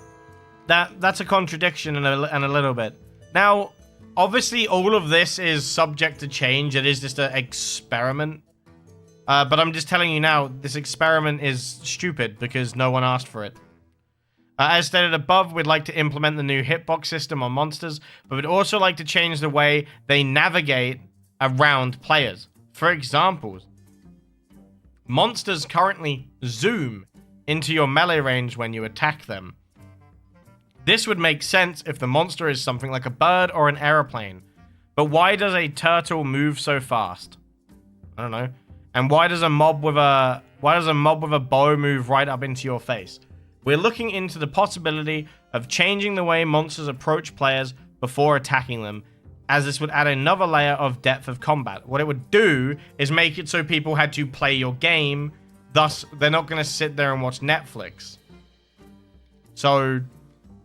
that's a contradiction and a little bit. Now, obviously, all of this is subject to change. It is just an experiment. But I'm just telling you now, this experiment is stupid because no one asked for it. As stated above, we'd like to implement the new hitbox system on monsters, but we'd also like to change the way they navigate around players. For example, monsters currently zoom into your melee range when you attack them. This would make sense if the monster is something like a bird or an aeroplane. But why does a turtle move so fast? I don't know. And why does a mob with a bow move right up into your face? We're looking into the possibility of changing the way monsters approach players before attacking them, as this would add another layer of depth of combat. What it would do is make it so people had to play your game, thus they're not going to sit there and watch Netflix. So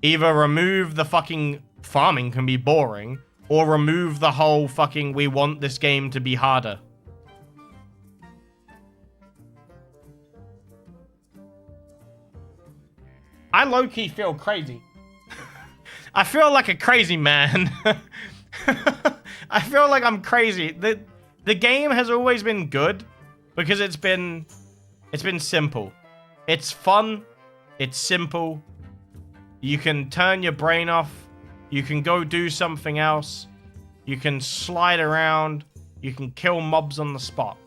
either remove the fucking farming can be boring, or remove the whole fucking we want this game to be harder. I low-key feel crazy. I feel like a crazy man. I feel like I'm crazy. The game has always been good because it's been simple. It's fun. It's simple. You can turn your brain off. You can go do something else. You can slide around. You can kill mobs on the spot.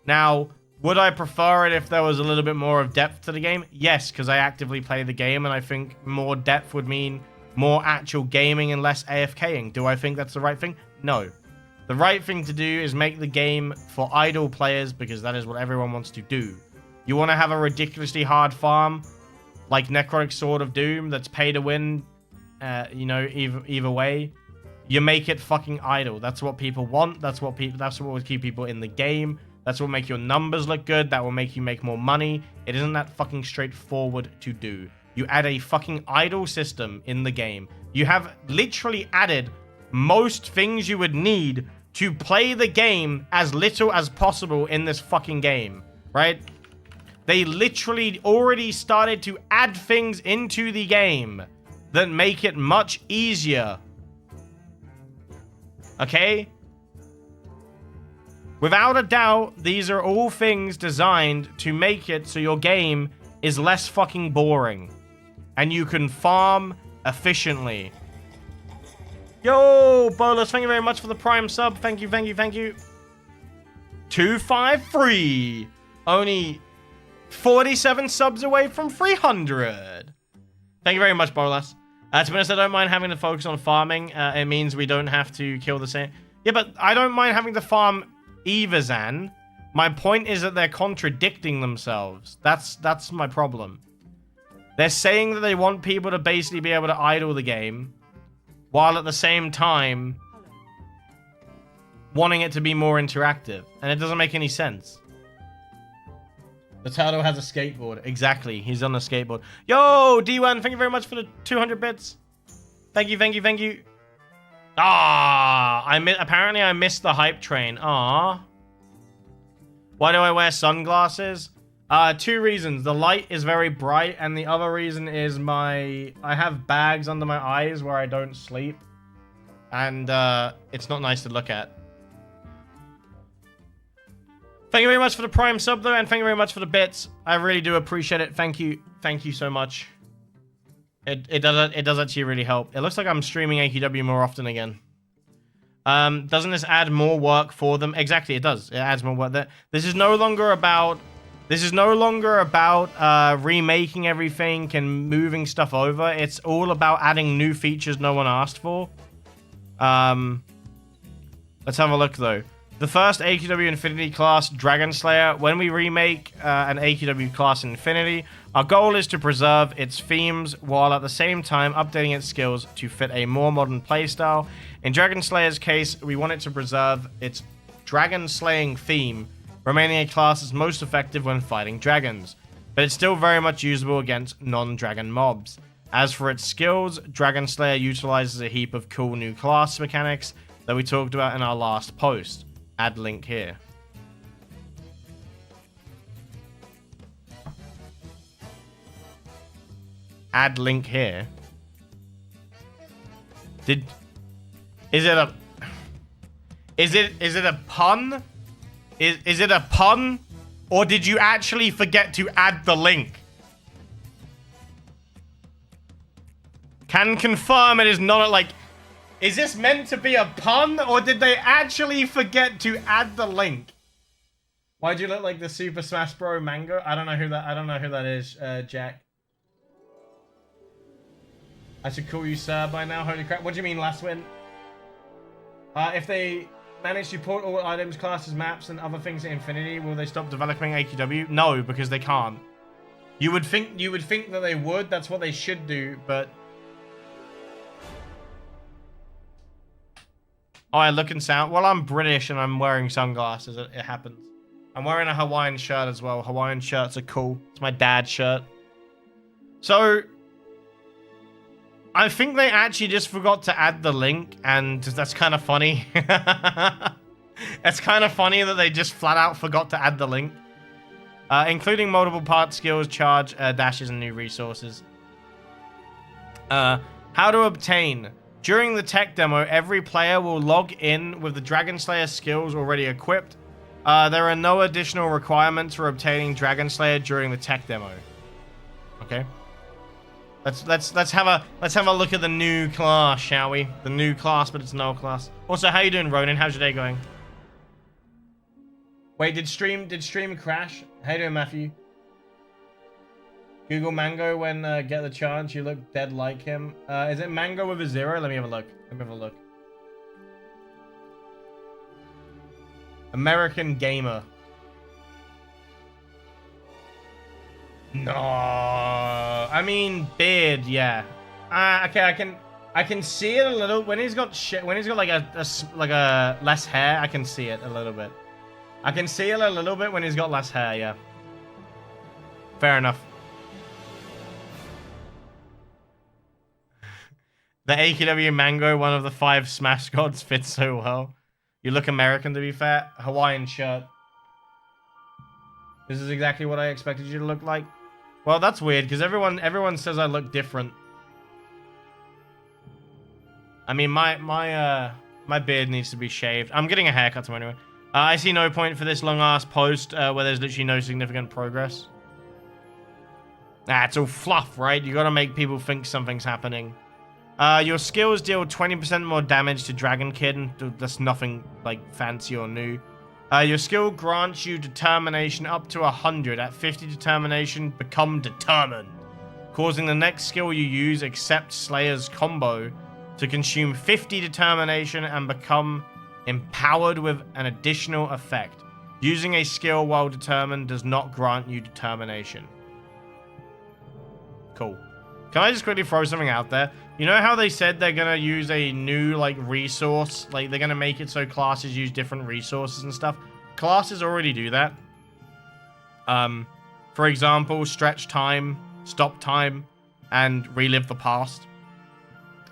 Now, would I prefer it if there was a little bit more of depth to the game? Yes, because I actively play the game, and I think more depth would mean more actual gaming and less AFKing. Do I think that's the right thing? No. The right thing to do is make the game for idle players because that is what everyone wants to do. You want to have a ridiculously hard farm like Necrotic Sword of Doom that's pay to win, you know, either way. You make it fucking idle. That's what people want. That's what will keep people in the game. That's what will make your numbers look good. That will make you make more money. It isn't that fucking straightforward to do. You add a fucking idle system in the game. You have literally added most things you would need to play the game as little as possible in this fucking game, right? They literally already started to add things into the game that make it much easier. Okay? Without a doubt, these are all things designed to make it so your game is less fucking boring. And you can farm efficiently. Yo, Bolus, thank you very much for the Prime sub. Thank you, thank you, thank you. 253. Only 47 subs away from 300. Thank you very much, Bolus. To be honest, I don't mind having to focus on farming. It means we don't have to kill the same... Yeah, but I don't mind having to farm either, Zan. My point is that they're contradicting themselves. That's my problem. They're saying that they want people to basically be able to idle the game, while at the same time wanting it to be more interactive. And it doesn't make any sense. The turtle has a skateboard. Exactly. He's on a skateboard. Yo, D1, thank you very much for the 200 bits. Thank you, thank you, thank you. Apparently I missed the hype train. Why do I wear sunglasses? 2 reasons. The light is very bright, and the other reason is I have bags under my eyes where I don't sleep. And it's not nice to look at. Thank you very much for the Prime sub, though, and thank you very much for the bits. I really do appreciate it. Thank you. Thank you so much. It does actually really help. It looks like I'm streaming AQW more often again. Doesn't this add more work for them? Exactly, it does. It adds more work. This is no longer about remaking everything and moving stuff over. It's all about adding new features no one asked for. Let's have a look, though. The first AQW Infinity class, Dragon Slayer, when we remake an AQW class Infinity, our goal is to preserve its themes while at the same time updating its skills to fit a more modern playstyle. In Dragon Slayer's case, we want it to preserve its dragon slaying theme, remaining a class that's most effective when fighting dragons, but it's still very much usable against non-dragon mobs. As for its skills, Dragon Slayer utilizes a heap of cool new class mechanics that we talked about in our last post. Add link here. Add link here. Is it a pun? Is it a pun? Or did you actually forget to add the link? Can confirm it is not like... Is this meant to be a pun, or did they actually forget to add the link? Why'd you look like the Super Smash Bros. Mango? I don't know who that is, Jack. I should call you sir by now. Holy crap! What do you mean, last win? If they manage to port all items, classes, maps, and other things to Infinity, will they stop developing AQW? No, because they can't. You would think that they would. That's what they should do, but. Oh, I look and sound. Well, I'm British and I'm wearing sunglasses. It happens. I'm wearing a Hawaiian shirt as well. Hawaiian shirts are cool. It's my dad's shirt. So, I think they actually just forgot to add the link, and that's kind of funny. It's kind of funny that they just flat out forgot to add the link. Including multiple part skills, charge, dashes, and new resources. How to obtain. During the tech demo, every player will log in with the Dragon Slayer skills already equipped. There are no additional requirements for obtaining Dragon Slayer during the tech demo. Okay. Let's have a look at the new class, shall we? The new class, but it's no class. Also, how you doing, Ronan? How's your day going? Wait, did stream crash? How you doing, Matthew? Google Mango when get the chance. You look dead like him. Is it Mango with a 0? Let me have a look. Let me have a look. American Gamer. No, I mean beard, yeah. Okay, I can see it a little when he's got shit. When he's got like a less hair, I can see it a little bit. I can see it a little bit when he's got less hair, yeah. Fair enough. The AQW Mango, one of the 5 Smash gods, fits so well. You look American, to be fair. Hawaiian shirt. This is exactly what I expected you to look like. Well, that's weird, because everyone says I look different. I mean, my beard needs to be shaved. I'm getting a haircut tomorrow anyway. I see no point for this long-ass post where there's literally no significant progress. It's all fluff, right? You gotta make people think something's happening. Your skills deal 20% more damage to Dragon Kid, and that's nothing, like, fancy or new. Your skill grants you determination up to 100. At 50 determination, become determined, causing the next skill you use, except Slayer's combo, to consume 50 determination and become empowered with an additional effect. Using a skill while determined does not grant you determination. Cool. Can I just quickly throw something out there? You know how they said they're gonna use a new, like, resource? Like, they're gonna make it so classes use different resources and stuff. Classes already do that. For example, stretch time, stop time, and relive the past.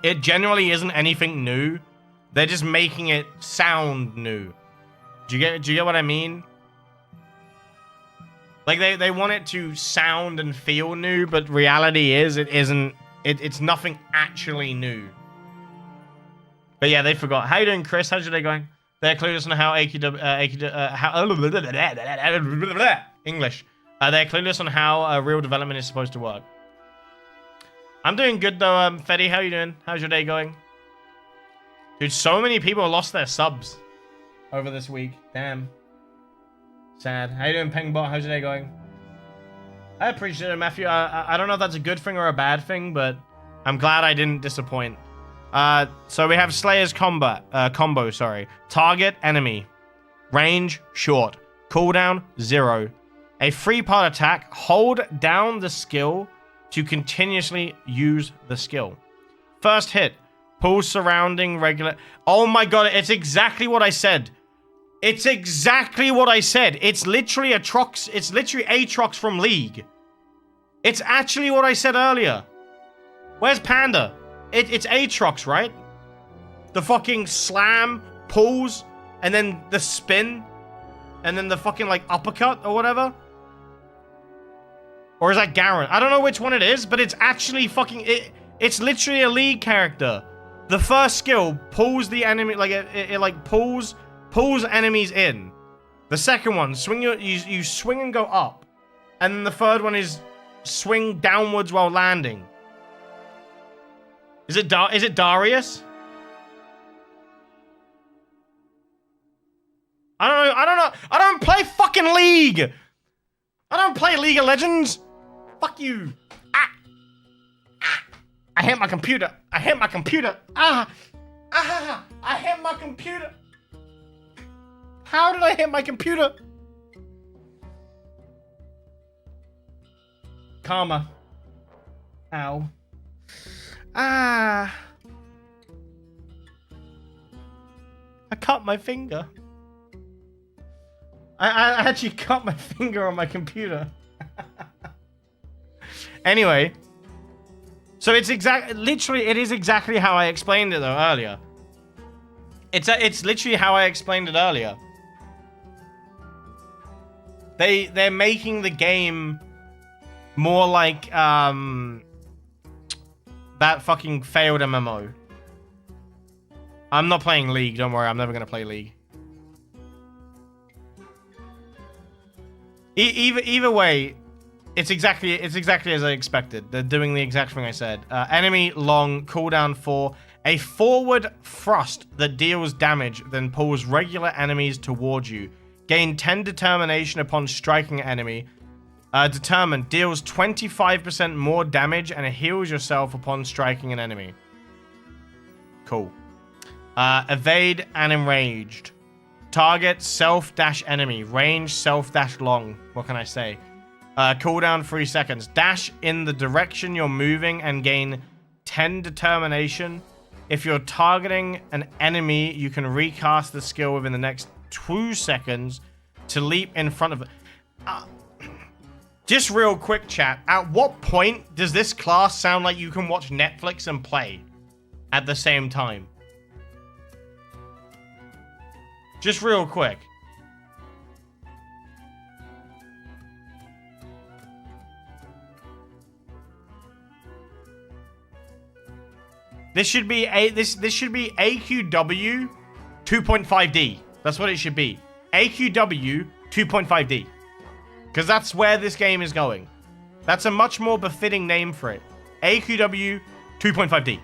It generally isn't anything new. They're just making it sound new. Do you get what I mean? Like, they want it to sound and feel new, but reality is it isn't. It's nothing actually new. But yeah, they forgot. How you doing, Chris? How's your day going? They're clueless on how English. They're clueless on how real development is supposed to work. I'm doing good though, Fetty. How you doing? How's your day going? Dude, so many people lost their subs over this week. Damn. Sad. How you doing, Pengbot? How's your day going? I appreciate it, Matthew. I don't know if that's a good thing or a bad thing, but I'm glad I didn't disappoint. So we have Slayer's combo, sorry. Target, enemy. Range, short. Cooldown, 0. A 3-part attack. Hold down the skill to continuously use the skill. First hit. Pull surrounding regular... Oh my god, it's exactly what I said. It's exactly what I said. It's literally Aatrox. It's literally Aatrox from League. It's actually what I said earlier. Where's Panda? It's Aatrox, right? The fucking slam, pulls, and then the spin, and then the fucking, like, uppercut or whatever. Or is that Garen? I don't know which one it is, but it's actually fucking... It's literally a League character. The first skill pulls the enemy... Like, it like, pulls enemies in. The second one, you swing and go up. And then the third one is swing downwards while landing. Is it Darius? I don't know. I don't play fucking League. I don't play League of Legends. Fuck you. I hit my computer. I hit my computer. I hit my computer. How did I hit my computer? Karma. Ow. I cut my finger. I actually cut my finger on my computer. Anyway. So it's literally, it is exactly how I explained it though earlier. It's literally how I explained it earlier. They're making the game more like that fucking failed MMO. I'm not playing League, don't worry, I'm never gonna play League. Either way, it's exactly as I expected. They're doing the exact thing I said. Enemy long, cooldown 4. A forward thrust that deals damage, then pulls regular enemies towards you. Gain 10 determination upon striking an enemy. Determined. Deals 25% more damage and heals yourself upon striking an enemy. Cool. Evade and enraged. Target self-enemy. Range self-long. What can I say? Cooldown 3 seconds. Dash in the direction you're moving and gain 10 determination. If you're targeting an enemy, you can recast the skill within the next 2 seconds to leap in front of it. Just real quick, chat. At what point does this class sound like you can watch Netflix and play at the same time? Just real quick. This should be this should be AQW 2.5D. That's what it should be. AQW 2.5D. Because that's where this game is going. That's a much more befitting name for it. AQW 2.5D.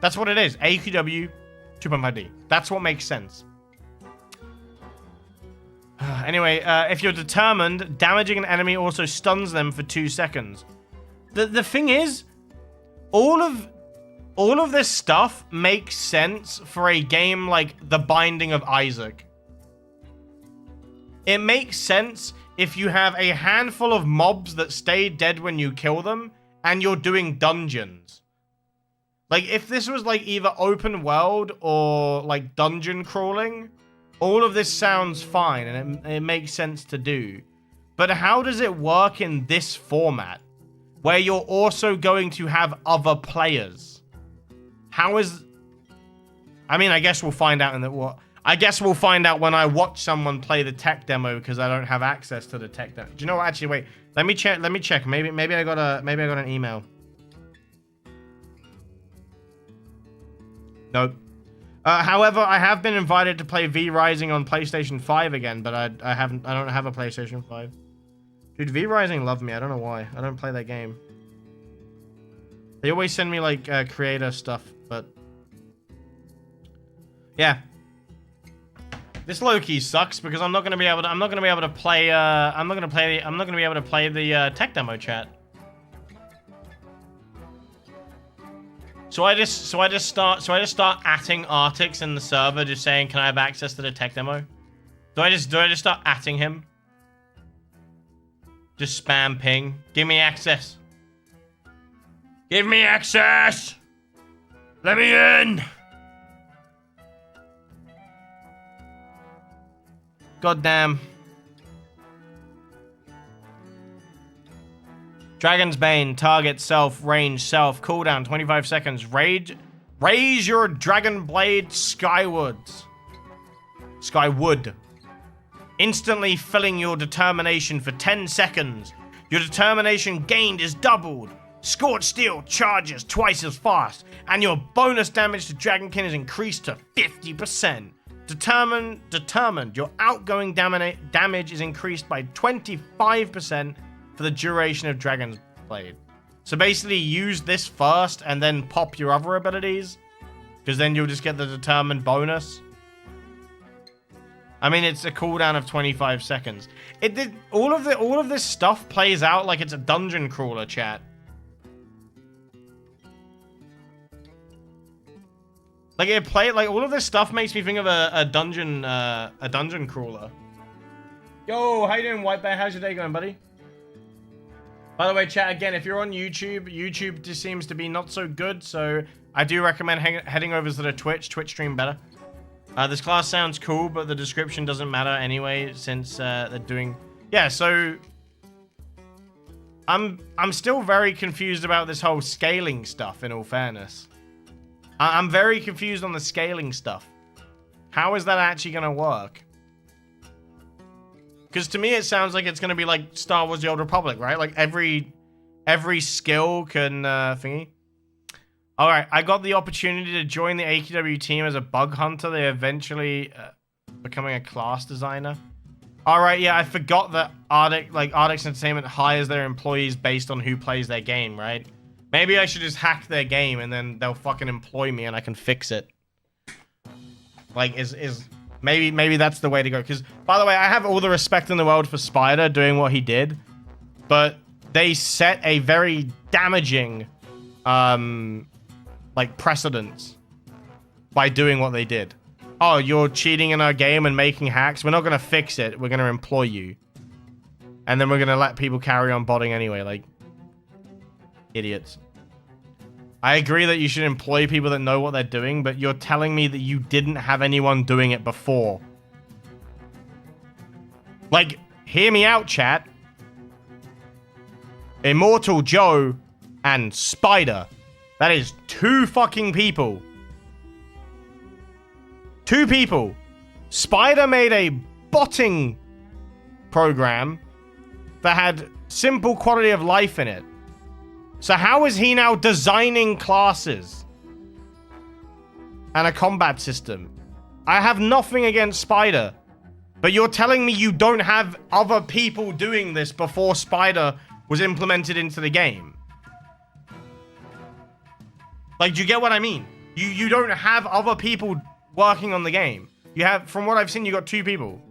That's what it is. AQW 2.5D. That's what makes sense. Anyway, if you're determined, damaging an enemy also stuns them for 2 seconds. The thing is, all of this stuff makes sense for a game like The Binding of Isaac. It makes sense if you have a handful of mobs that stay dead when you kill them, and you're doing dungeons. Like, if this was like either open world or like dungeon crawling, all of this sounds fine and it makes sense to do. But how does it work in this format, where you're also going to have other players? How is... I mean, I guess we'll find out in the... I guess we'll find out when I watch someone play the tech demo, because I don't have access to the tech demo. Do you know what? Actually, wait. Let me check. Maybe I got an email. Nope. However, I have been invited to play V Rising on PlayStation 5 again, but I don't have a PlayStation 5. Dude, V Rising love me. I don't know why. I don't play that game. They always send me like creator stuff, but yeah. This low-key sucks because I'm not gonna be able to play the tech demo chat. So I just start atting Artix in the server, just saying, can I have access to the tech demo? Do I just start atting him? Just spam ping. Give me access. Give me access! Let me in! Goddamn. Dragon's Bane, target, self, range, self, cooldown, 25 seconds. Raise your Dragon Blade skywards. Skyward. Instantly filling your determination for 10 seconds. Your determination gained is doubled. Scorched Steel charges twice as fast. And your bonus damage to Dragonkin is increased to 50%. Determined. Your outgoing damage is increased by 25%. For the duration of Dragon's Blade. So basically use this first and then pop your other abilities, because then you'll just get the determined bonus. I mean, it's a cooldown of 25 seconds. It did all of this stuff plays out like it's a dungeon crawler, chat. Like all of this stuff makes me think of a dungeon crawler. Yo, how you doing, White Bear? How's your day going, buddy? By the way, chat, again, if you're on YouTube, YouTube just seems to be not so good, so I do recommend heading over to the Twitch stream better. This class sounds cool, but the description doesn't matter anyway, since they're doing... Yeah, so... I'm still very confused about this whole scaling stuff, in all fairness. I'm very confused on the scaling stuff. How is that actually going to work? Because to me, it sounds like it's going to be like Star Wars The Old Republic, right? Like every skill can thingy. Alright, I got the opportunity to join the AQW team as a bug hunter. They eventually becoming a class designer. Alright, yeah, I forgot that Artix Entertainment hires their employees based on who plays their game, right? Maybe I should just hack their game and then they'll fucking employ me and I can fix it. Like, is maybe that's the way to go. Because, by the way, I have all the respect in the world for Spider doing what he did, but they set a very damaging, like, precedence by doing what they did. Oh, you're cheating in our game and making hacks? We're not going to fix it. We're going to employ you. And then we're going to let people carry on botting anyway. Like, idiots. I agree that you should employ people that know what they're doing, but you're telling me that you didn't have anyone doing it before. Like, hear me out, chat. Immortal Joe and Spider. That is 2 fucking people. 2 people. Spider made a botting program that had simple quality of life in it. So how is he now designing classes and a combat system? I have nothing against Spider, but you're telling me you don't have other people doing this before Spider was implemented into the game. Like, do you get what I mean? You don't have other people working on the game. You have, from what I've seen, you got 2 people.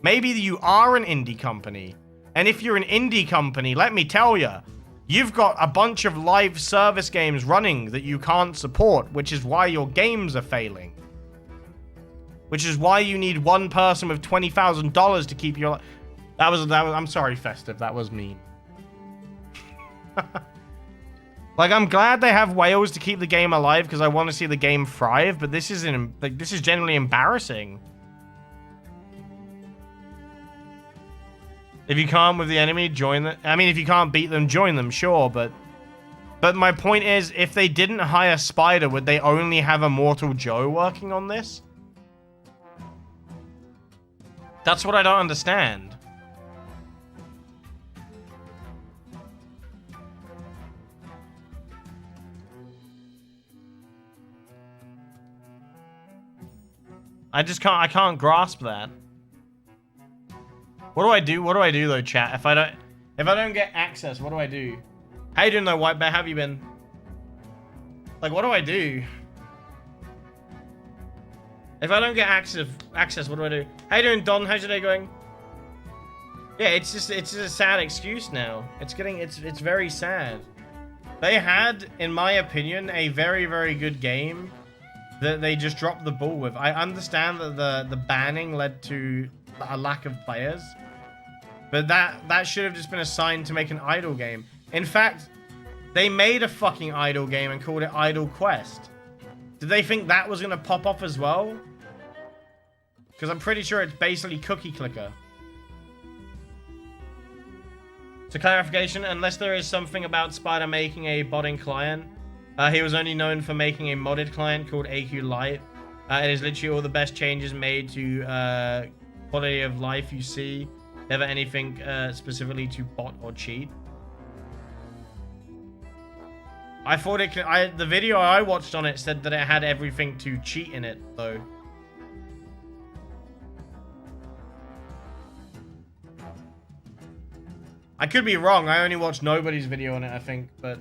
Maybe you are an indie company. And if you're an indie company, let me tell you, you've got a bunch of live service games running that you can't support, which is why your games are failing. Which is why you need one person with $20,000 to keep your... That was, I'm sorry, Festive, that was mean. Like, I'm glad they have whales to keep the game alive because I want to see the game thrive, but this is genuinely embarrassing. If you can't with the enemy, join them. I mean, if you can't beat them, join them, sure, but my point is, if they didn't hire Spider, would they only have Immortal Joe working on this? That's what I don't understand. I can't grasp that. What do I do? What do I do though, chat? If I don't get access, what do I do? How you doing though, White Bear? How have you been? Like, what do I do? If I don't get access, what do I do? How you doing, Don? How's your day going? Yeah, it's just a sad excuse now. It's very sad. They had, in my opinion, a very, very good game that they just dropped the ball with. I understand that the banning led to a lack of players, but that should have just been assigned to make an idle game. In fact, they made a fucking idle game and called it Idle Quest. Did they think that was gonna pop up as well? Because I'm pretty sure it's basically Cookie Clicker. To clarification, unless there is something about Spider making a botting client, he was only known for making a modded client called AQ Lite. It is literally all the best changes made to quality of life you see. Never anything specifically to bot or cheat. I thought it could, the video I watched on it said that it had everything to cheat in it, though. I could be wrong. I only watched nobody's video on it, I think, but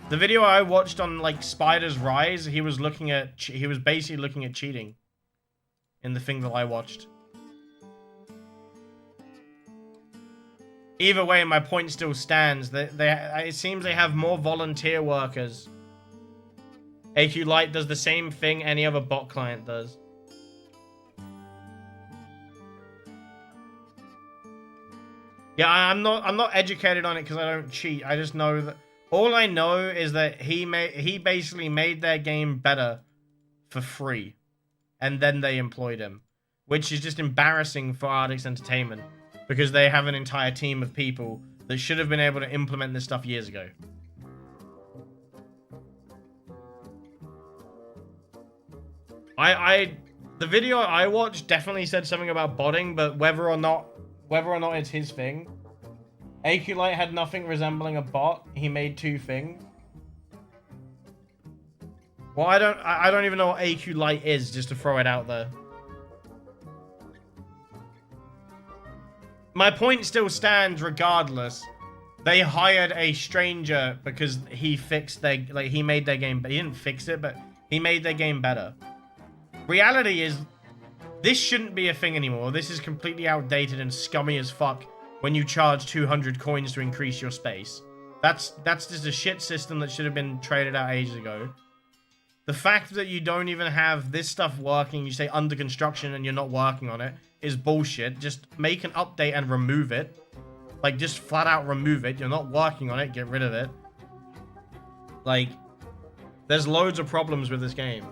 the video I watched on, like, Spider's Rise, he was basically looking at cheating in the thing that I watched. Either way, my point still stands. It seems they have more volunteer workers. AQ Lite does the same thing any other bot client does. Yeah, I'm not educated on it because I don't cheat. I just know that all I know is that he basically made their game better for free, and then they employed him, which is just embarrassing for Ardix Entertainment because they have an entire team of people that should have been able to implement this stuff years ago. The video I watched definitely said something about botting, but whether or not it's his thing. AQ Lite had nothing resembling a bot. He made 2 things. Well, I don't even know what AQ Lite is, just to throw it out there. My point still stands regardless. They hired a stranger because he fixed he made their game, but he didn't fix it, but he made their game better. reality is, this shouldn't be a thing anymore. This is completely outdated and scummy as fuck when you charge 200 coins to increase your space. That's just a shit system that should have been traded out ages ago. The fact that you don't even have this stuff working, you say under construction and you're not working on it, is bullshit. Just make an update and remove it. Like, just flat out remove it. You're not working on it, get rid of it. Like, there's loads of problems with this game.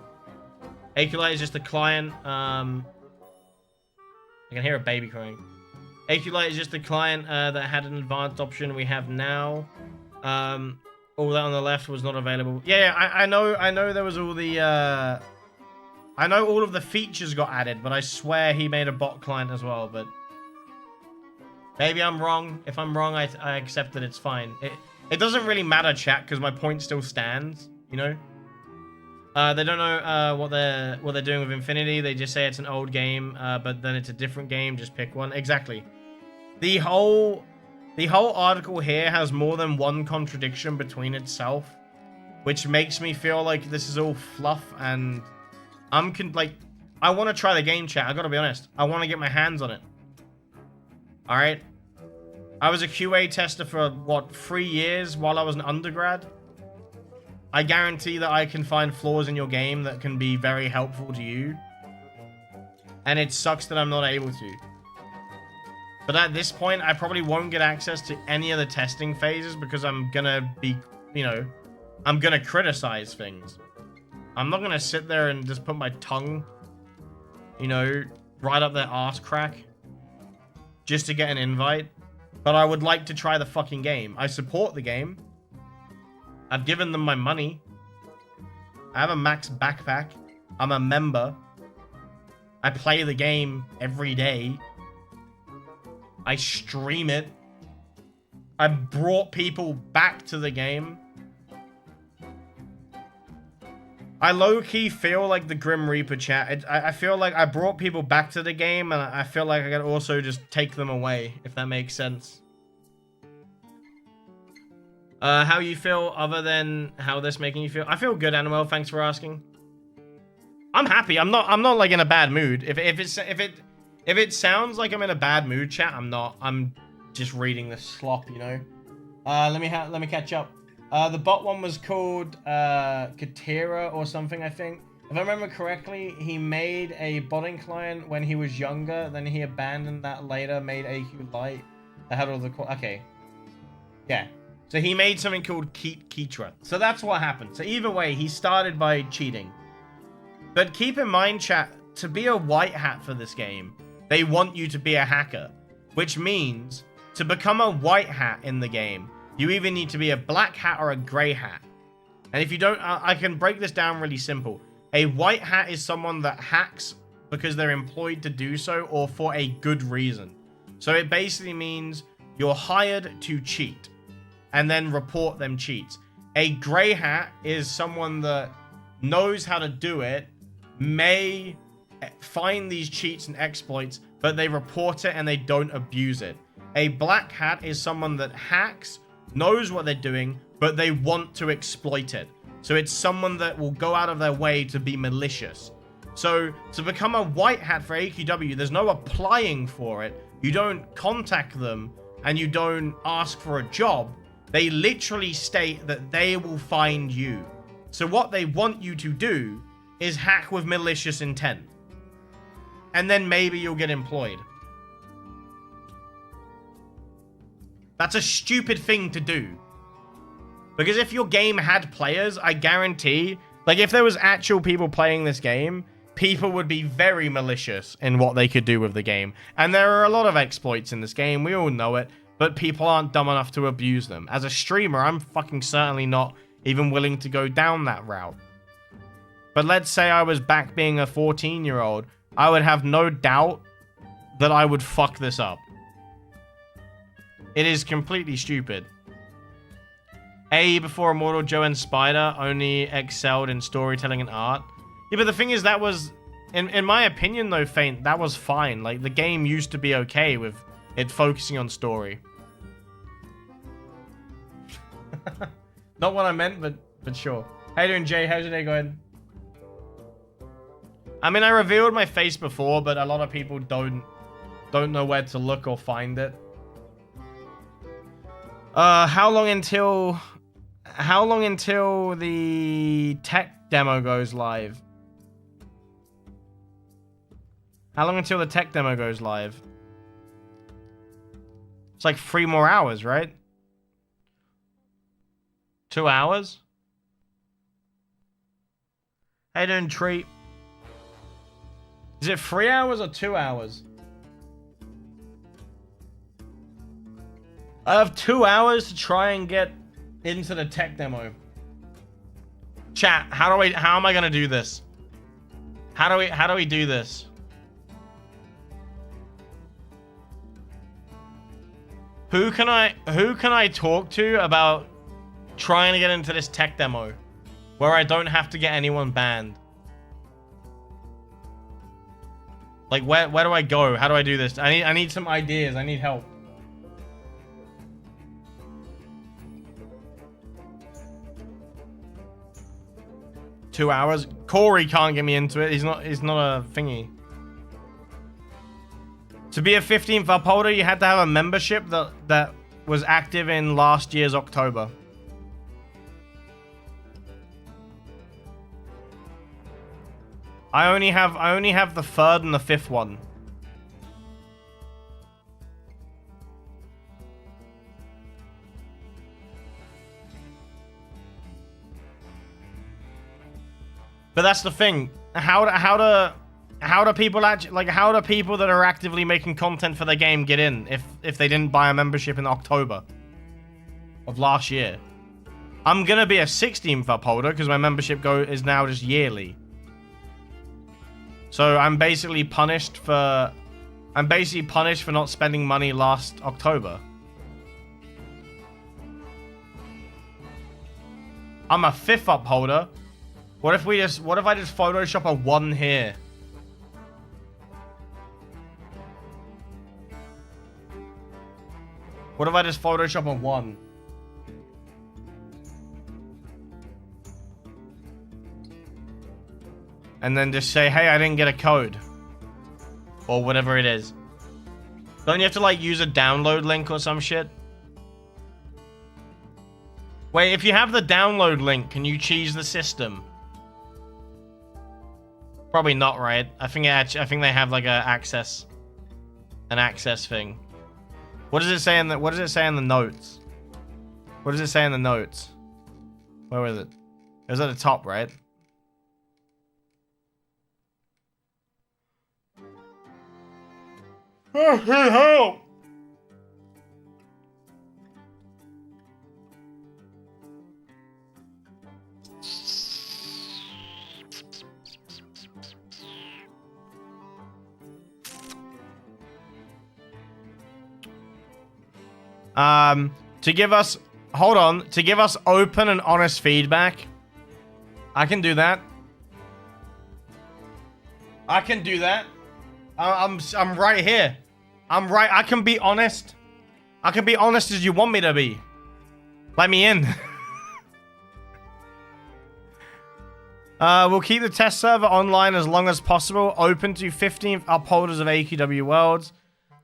AQW is just a client, I can hear a baby crying. AQW is just a client that had an advanced option we have now. All that on the left was not available. Yeah, I know there was all the, I know all of the features got added, but I swear he made a bot client as well, but maybe I'm wrong. If I'm wrong, I accept that it's fine. It doesn't really matter, chat, because my point still stands, you know? They don't know what they're doing with Infinity. They just say it's an old game, but then it's a different game. Just pick one. Exactly. The whole article here has more than one contradiction between itself, which makes me feel like this is all fluff. And I want to try the game, chat. I gotta be honest. I want to get my hands on it. All right. I was a QA tester for what, 3 years while I was an undergrad. I guarantee that I can find flaws in your game that can be very helpful to you. And it sucks that I'm not able to. But at this point, I probably won't get access to any of the testing phases because I'm gonna be, you know, I'm gonna criticize things. I'm not gonna sit there and just put my tongue, you know, right up their arse crack just to get an invite. But I would like to try the fucking game. I support the game. I've given them my money. I have a max backpack. I'm a member. I play the game every day. I stream it. I brought people back to the game. I low-key feel like the Grim Reaper, chat. I feel like I brought people back to the game, and I feel like I can also just take them away, if that makes sense. How you feel other than how this making you feel? I feel good, Animal. Thanks for asking. I'm happy. I'm not like in a bad mood. If it sounds like I'm in a bad mood, chat, I'm not. I'm just reading the slop, you know. Let me catch up. The bot one was called Katira or something, I think. If I remember correctly, he made a botting client when he was younger. Then he abandoned that later, made AQ Lite. That had all the okay. Yeah. So he made something called Keitra. So that's what happened. So either way, he started by cheating. But keep in mind, chat, to be a white hat for this game, they want you to be a hacker. Which means, to become a white hat in the game, you either need to be a black hat or a grey hat. And if you don't, I can break this down really simple. A white hat is someone that hacks because they're employed to do so or for a good reason. So it basically means you're hired to cheat and then report them cheats. A grey hat is someone that knows how to do it, may find these cheats and exploits, but they report it and they don't abuse it. A black hat is someone that hacks, knows what they're doing, but they want to exploit it. So it's someone that will go out of their way to be malicious. So to become a white hat for AQW, there's no applying for it. You don't contact them and you don't ask for a job. They literally state that they will find you. So what they want you to do is hack with malicious intent. And then maybe you'll get employed. That's a stupid thing to do. Because if your game had players, I guarantee, like if there was actual people playing this game, people would be very malicious in what they could do with the game. And there are a lot of exploits in this game, we all know it, but people aren't dumb enough to abuse them. As a streamer, I'm fucking certainly not even willing to go down that route. But let's say I was back being a 14-year-old, I would have no doubt that I would fuck this up. It is completely stupid. Before Immortal, Joe and Spider only excelled in storytelling and art. Yeah, but the thing is, that was, in my opinion though, Faint, that was fine. Like, the game used to be okay with it focusing on story. Not what I meant, but sure. How you doing, Jay? How's your day going? I mean, I revealed my face before, but a lot of people don't know where to look or find it. How long until the tech demo goes live? How long until the tech demo goes live? It's like 3 more hours, right? 2 hours? How you doing, Treat? Is it 3 hours or 2 hours? I have 2 hours to try and get into the tech demo. Chat, how am I gonna do this? How do we do this? Who can I talk to about trying to get into this tech demo where I don't have to get anyone banned? Like where do I go? How do I do this? I need some ideas. I need help. Two hours. Corey can't get me into it. He's not a thingy. To be a 15th upholder, you had to have a membership that was active in last year's October. I only have the 3rd and the 5th one. But that's the thing. How do people actually, like, how do people that are actively making content for their game get in if they didn't buy a membership in October of last year? I'm gonna be a 16th upholder because my membership is now just yearly. So I'm basically punished for not spending money last October. I'm a 5th upholder. What if I just Photoshop a 1 here? What if I just Photoshop a 1? And then just say, hey, I didn't get a code. Or whatever it is. Don't you have to, like, use a download link or some shit? Wait, if you have the download link, can you cheese the system? Probably not, right? I think they have, like, an access thing. What does it say in the notes? What does it say in the notes? Where was it? It was at the top, right? Help! To give us open and honest feedback. I can do that. I'm right here. I can be honest. I can be honest as you want me to be. Let me in. We'll keep the test server online as long as possible. Open to 15th upholders of AQW Worlds.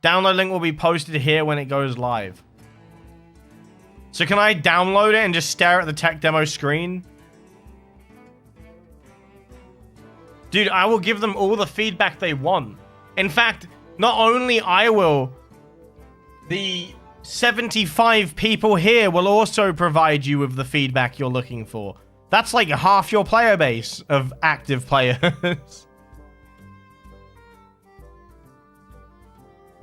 Download link will be posted here when it goes live. So can I download it and just stare at the tech demo screen? Dude, I will give them all the feedback they want. In fact, not only I will, the 75 people here will also provide you with the feedback you're looking for. That's like half your player base of active players.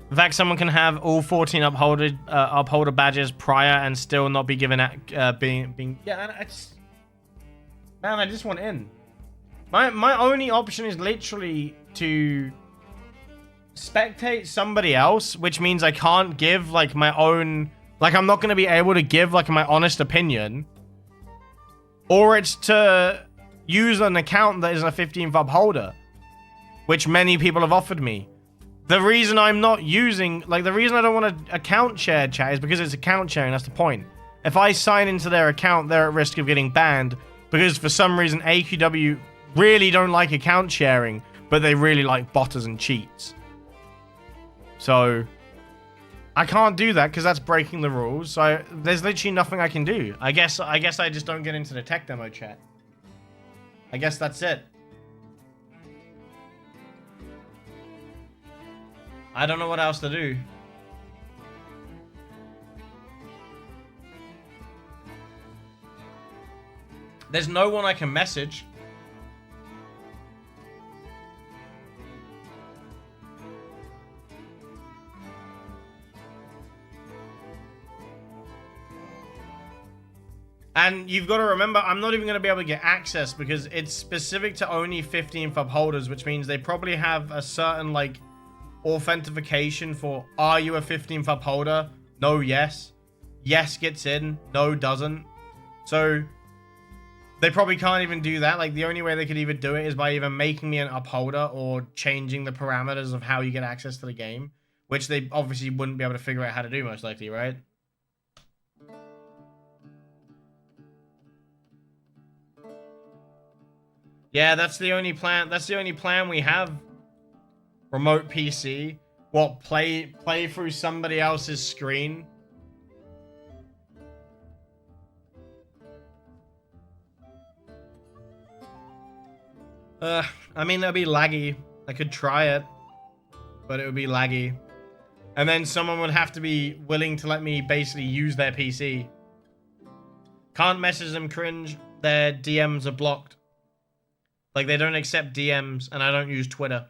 In fact, someone can have all 14 upholder badges prior and still not be given being. Yeah, man, I just want in. My only option is literally to spectate somebody else, which means I can't give like my own, like I'm not going to be able to give like my honest opinion, or it's to use an account that is a 15th upholder, which many people have offered me. The reason I'm not using, like the reason I don't want to account share chat is because it's account sharing. That's the point. If I sign into their account, they're at risk of getting banned because for some reason AQW really don't like account sharing. but they really like botters and cheats. So I can't do that because that's breaking the rules. So there's literally nothing I can do. I guess I just don't get into the tech demo chat. I guess that's it. I don't know what else to do. There's no one I can message. And you've got to remember, I'm not even going to be able to get access because it's specific to only 15th upholders, which means they probably have a certain, like, authentication for, are you a 15th upholder? No, yes. Yes gets in, no doesn't. So they probably can't even do that. Like, the only way they could even do it is by either making me an upholder or changing the parameters of how you get access to the game, which they obviously wouldn't be able to figure out how to do, most likely, right? Yeah, that's the only plan. That's the only plan we have. Remote PC. What, play through somebody else's screen? I mean, that'd be laggy. I could try it, but it would be laggy. And then someone would have to be willing to let me basically use their PC. Can't message them, cringe. Their DMs are blocked. Like, they don't accept DMs, and I don't use Twitter.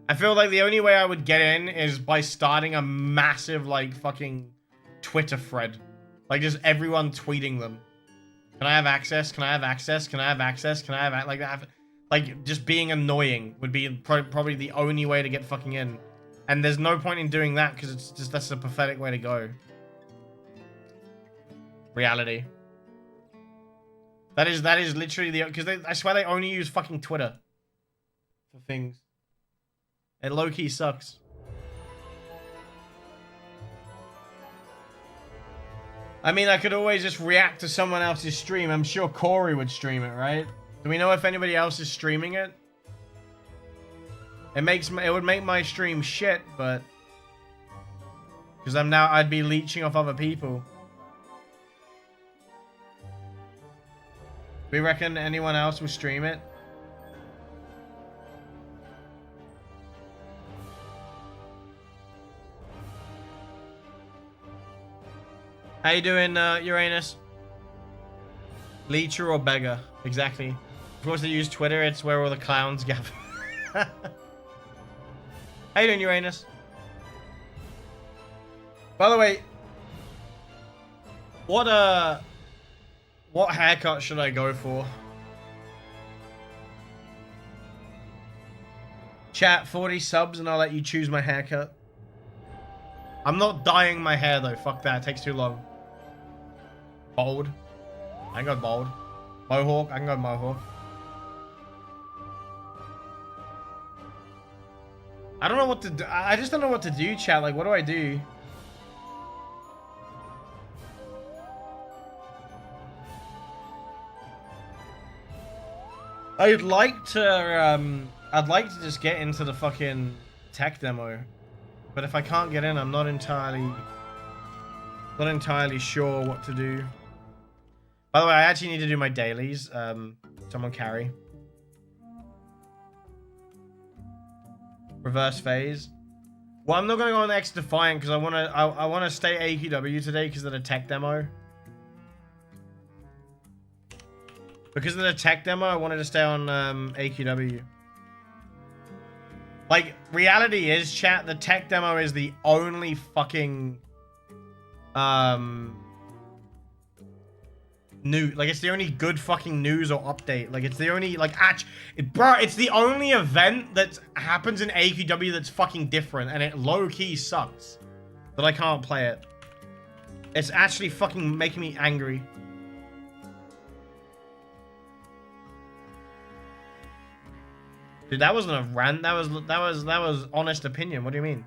I feel like the only way I would get in is by starting a massive, like, fucking Twitter thread. Like, just everyone tweeting them. Can I have access? Can I have access? Can I have access? Can I have, like, that? Like, just being annoying would be probably the only way to get fucking in. And there's no point in doing that, because it's just, that's a pathetic way to go. Reality. That is literally the, because I swear they only use fucking Twitter for things. It low-key sucks. I mean, I could always just react to someone else's stream. I'm sure Corey would stream it, right? Do we know if anybody else is streaming it? It would make my stream shit, but because I'd be leeching off other people. We reckon anyone else will stream it? How you doing, Uranus? Leecher or beggar? Exactly. Of course, they use Twitter. It's where all the clowns gather. How you doing, Uranus? By the way, what haircut should I go for? Chat 40 subs and I'll let you choose my haircut. I'm not dyeing my hair though. Fuck that. It takes too long. Bald. I can go bald. Mohawk. I can go mohawk. I don't know what to do. I just don't know what to do, chat. Like, what do I do? I'd like to just get into the fucking tech demo. But if I can't get in, I'm not entirely sure what to do. By the way, I actually need to do my dailies. Someone carry. Reverse phase. Well, I'm not gonna go on X Defiant because I wanna stay AQW today because of the tech demo. Because of the tech demo, I wanted to stay on AQW. Like, reality is, chat, the tech demo is the only fucking new, like, it's the only good fucking news or update. Like, it's the only, like, bro, it's the only event that happens in AQW that's fucking different, and it low-key sucks that I can't play it. It's actually fucking making me angry. Dude, that wasn't a rant. That was honest opinion. What do you mean?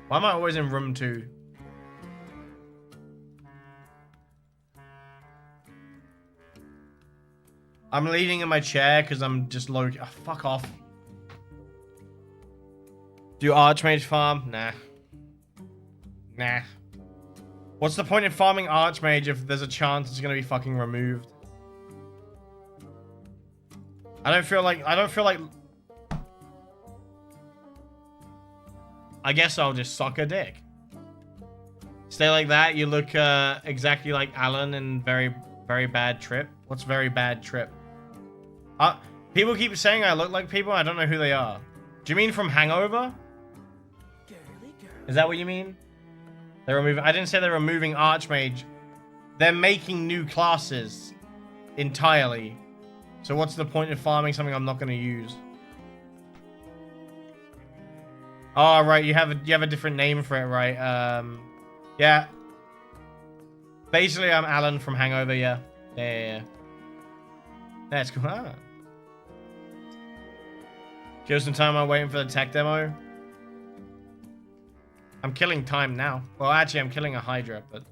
Why am I always in room 2? I'm leaning in my chair because I'm just low. Oh, fuck off. Do Archmage farm? Nah. Nah. What's the point in farming Archmage if there's a chance it's gonna be fucking removed? I don't feel like... I guess I'll just suck a dick. Stay like that, you look exactly like Alan in Very, Very Bad Trip. What's Very Bad Trip? People keep saying I look like people, I don't know who they are. Do you mean from Hangover? Is that what you mean? They're removing... I didn't say they're removing Archmage. They're making new classes entirely. So what's the point of farming something I'm not going to use? Oh, right, you have a different name for it, right? Yeah. Basically, I'm Alan from Hangover, yeah. Yeah. That's cool. Ah. Kill some time while waiting for the tech demo. I'm killing time now. Well, actually, I'm killing a Hydra, but...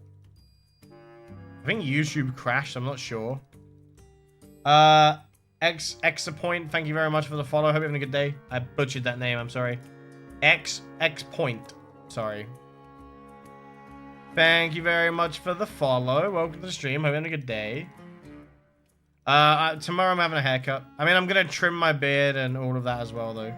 I think YouTube crashed, I'm not sure. X-Point, thank you very much for the follow. Hope you're having a good day. I butchered that name, I'm sorry. X-Point, sorry. Thank you very much for the follow. Welcome to the stream. Hope you're having a good day. Tomorrow I'm having a haircut. I mean, I'm gonna trim my beard and all of that as well, though.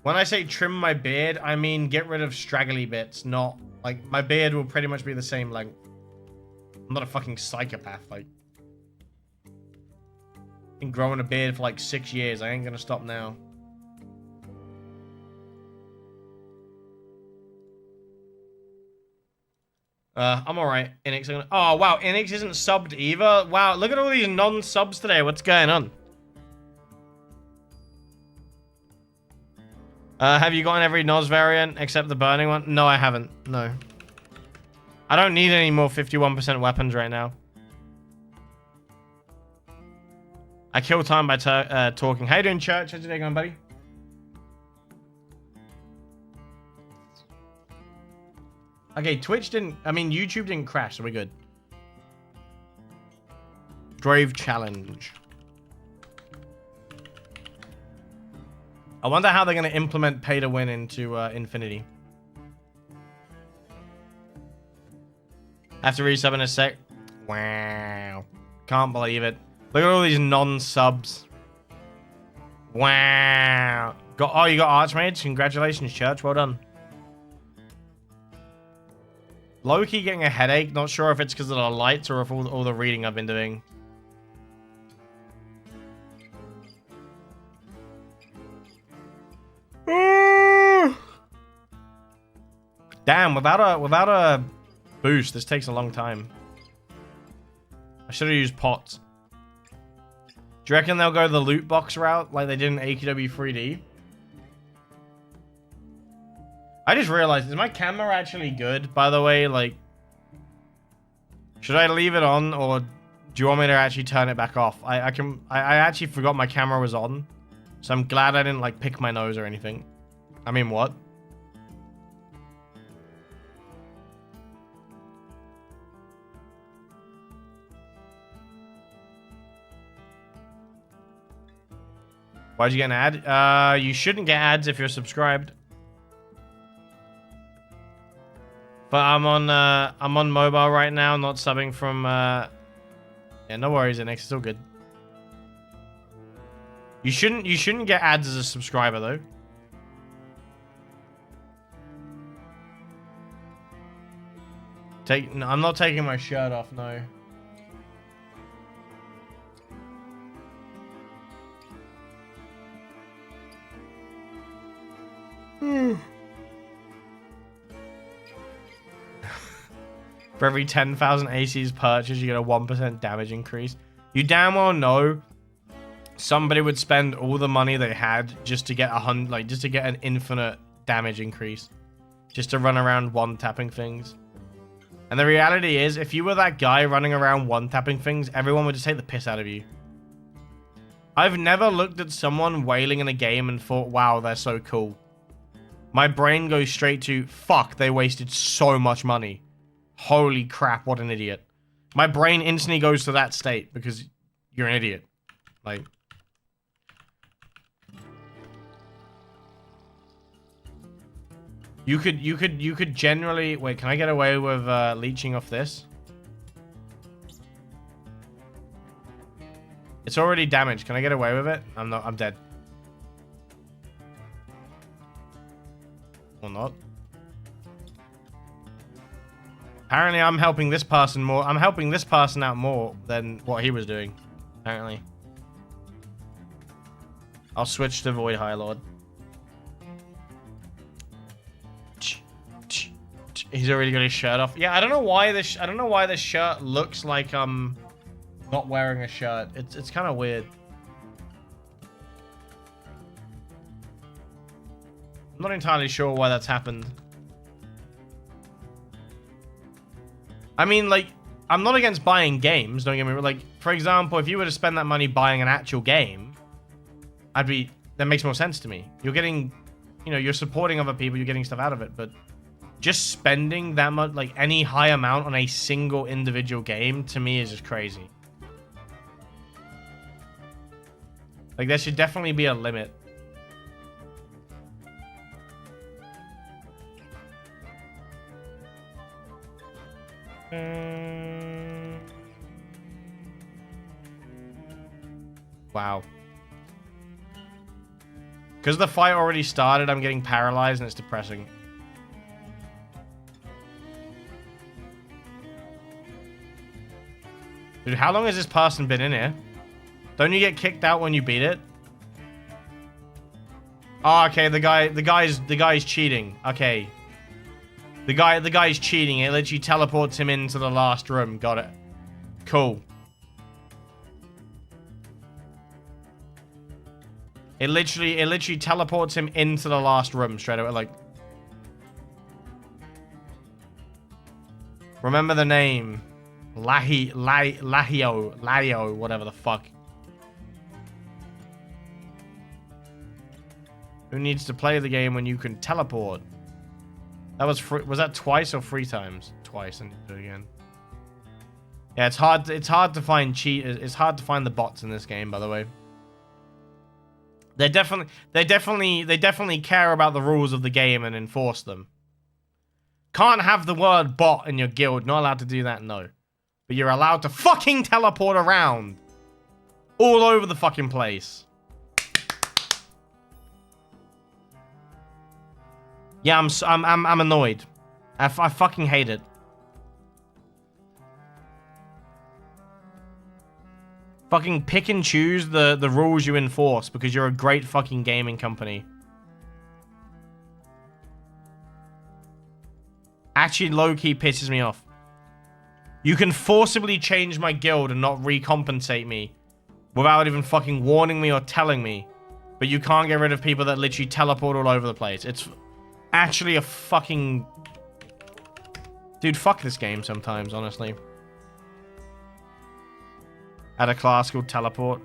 When I say trim my beard, I mean get rid of straggly bits, not... Like, my beard will pretty much be the same length. I'm not a fucking psychopath, like... I've been growing a beard for like 6 years. I ain't gonna stop now. I'm alright. Inix, oh, wow. Inix isn't subbed either? Wow, look at all these non-subs today. What's going on? Have you gotten every Noz variant except the burning one? No, I haven't. No. I don't need any more 51% weapons right now. I kill time by talking. How you doing, Church? How's your day going, buddy? Okay, Twitch didn't... I mean, YouTube didn't crash, so we're good. Grave challenge. I wonder how they're going to implement pay to win into Infinity. Have to resub in a sec. Wow. Can't believe it. Look at all these non-subs. Wow. Oh, you got Archmage? Congratulations, Church. Well done. Low-key getting a headache. Not sure if it's because of the lights or if all the reading I've been doing. Damn, without a boost, this takes a long time. I should have used pots. Do you reckon they'll go the loot box route like they did in AQW 3D? I just realized, is my camera actually good, by the way? Like, should I leave it on, or do you want me to actually turn it back off? I actually forgot my camera was on, so I'm glad I didn't, like, pick my nose or anything. I mean, what? Why'd you get an ad? You shouldn't get ads if you're subscribed. But I'm on mobile right now, not subbing from yeah, no worries, Nx, it's all good. You shouldn't get ads as a subscriber though. No, I'm not taking my shirt off, no. For every 10,000 ACs purchased, you get a 1% damage increase. You damn well know somebody would spend all the money they had just to get just to get an infinite damage increase, just to run around one-tapping things. And the reality is, if you were that guy running around one-tapping things, everyone would just take the piss out of you. I've never looked at someone wailing in a game and thought, wow, they're so cool. My brain goes straight to, fuck, they wasted so much money. Holy crap, what an idiot. My brain instantly goes to that state because you're an idiot. Like... You could generally... Wait, can I get away with leeching off this? It's already damaged. Can I get away with it? I'm dead. Or not. Apparently I'm helping this person more. I'm helping this person out more than what he was doing. Apparently. I'll switch to Void High Lord. He's already got his shirt off. Yeah, I don't know why this shirt looks like I'm not wearing a shirt. It's kind of weird. I'm not entirely sure why that's happened. I mean, like, I'm not against buying games, don't get me wrong. Like, for example, if you were to spend that money buying an actual game, that makes more sense to me. You're getting, you know, you're supporting other people, you're getting stuff out of it, but just spending that much, like, any high amount on a single individual game, to me, is just crazy. Like, there should definitely be a limit. Wow. Because the fight already started, I'm getting paralyzed and it's depressing. Dude, how long has this person been in here? Don't you get kicked out when you beat it? Oh, okay, the guy's cheating. Okay. The guy's cheating. It literally teleports him into the last room. Got it. Cool. It literally teleports him into the last room straight away. Like, remember the name, Lahio, whatever the fuck. Who needs to play the game when you can teleport? That was free. Was that twice or 3 times? Twice. I need to do it again. Yeah, it's hard to find it's hard to find the bots in this game, by the way. They definitely care about the rules of the game and enforce them. Can't have the word bot in your guild. Not allowed to do that, no. But you're allowed to fucking teleport around all over the fucking place. Yeah, I'm annoyed. I fucking hate it. Fucking pick and choose the rules you enforce because you're a great fucking gaming company. Actually, low-key pisses me off. You can forcibly change my guild and not recompensate me without even fucking warning me or telling me. But you can't get rid of people that literally teleport all over the place. It's actually a fucking... Dude, fuck this game sometimes, honestly. At a class called Teleport.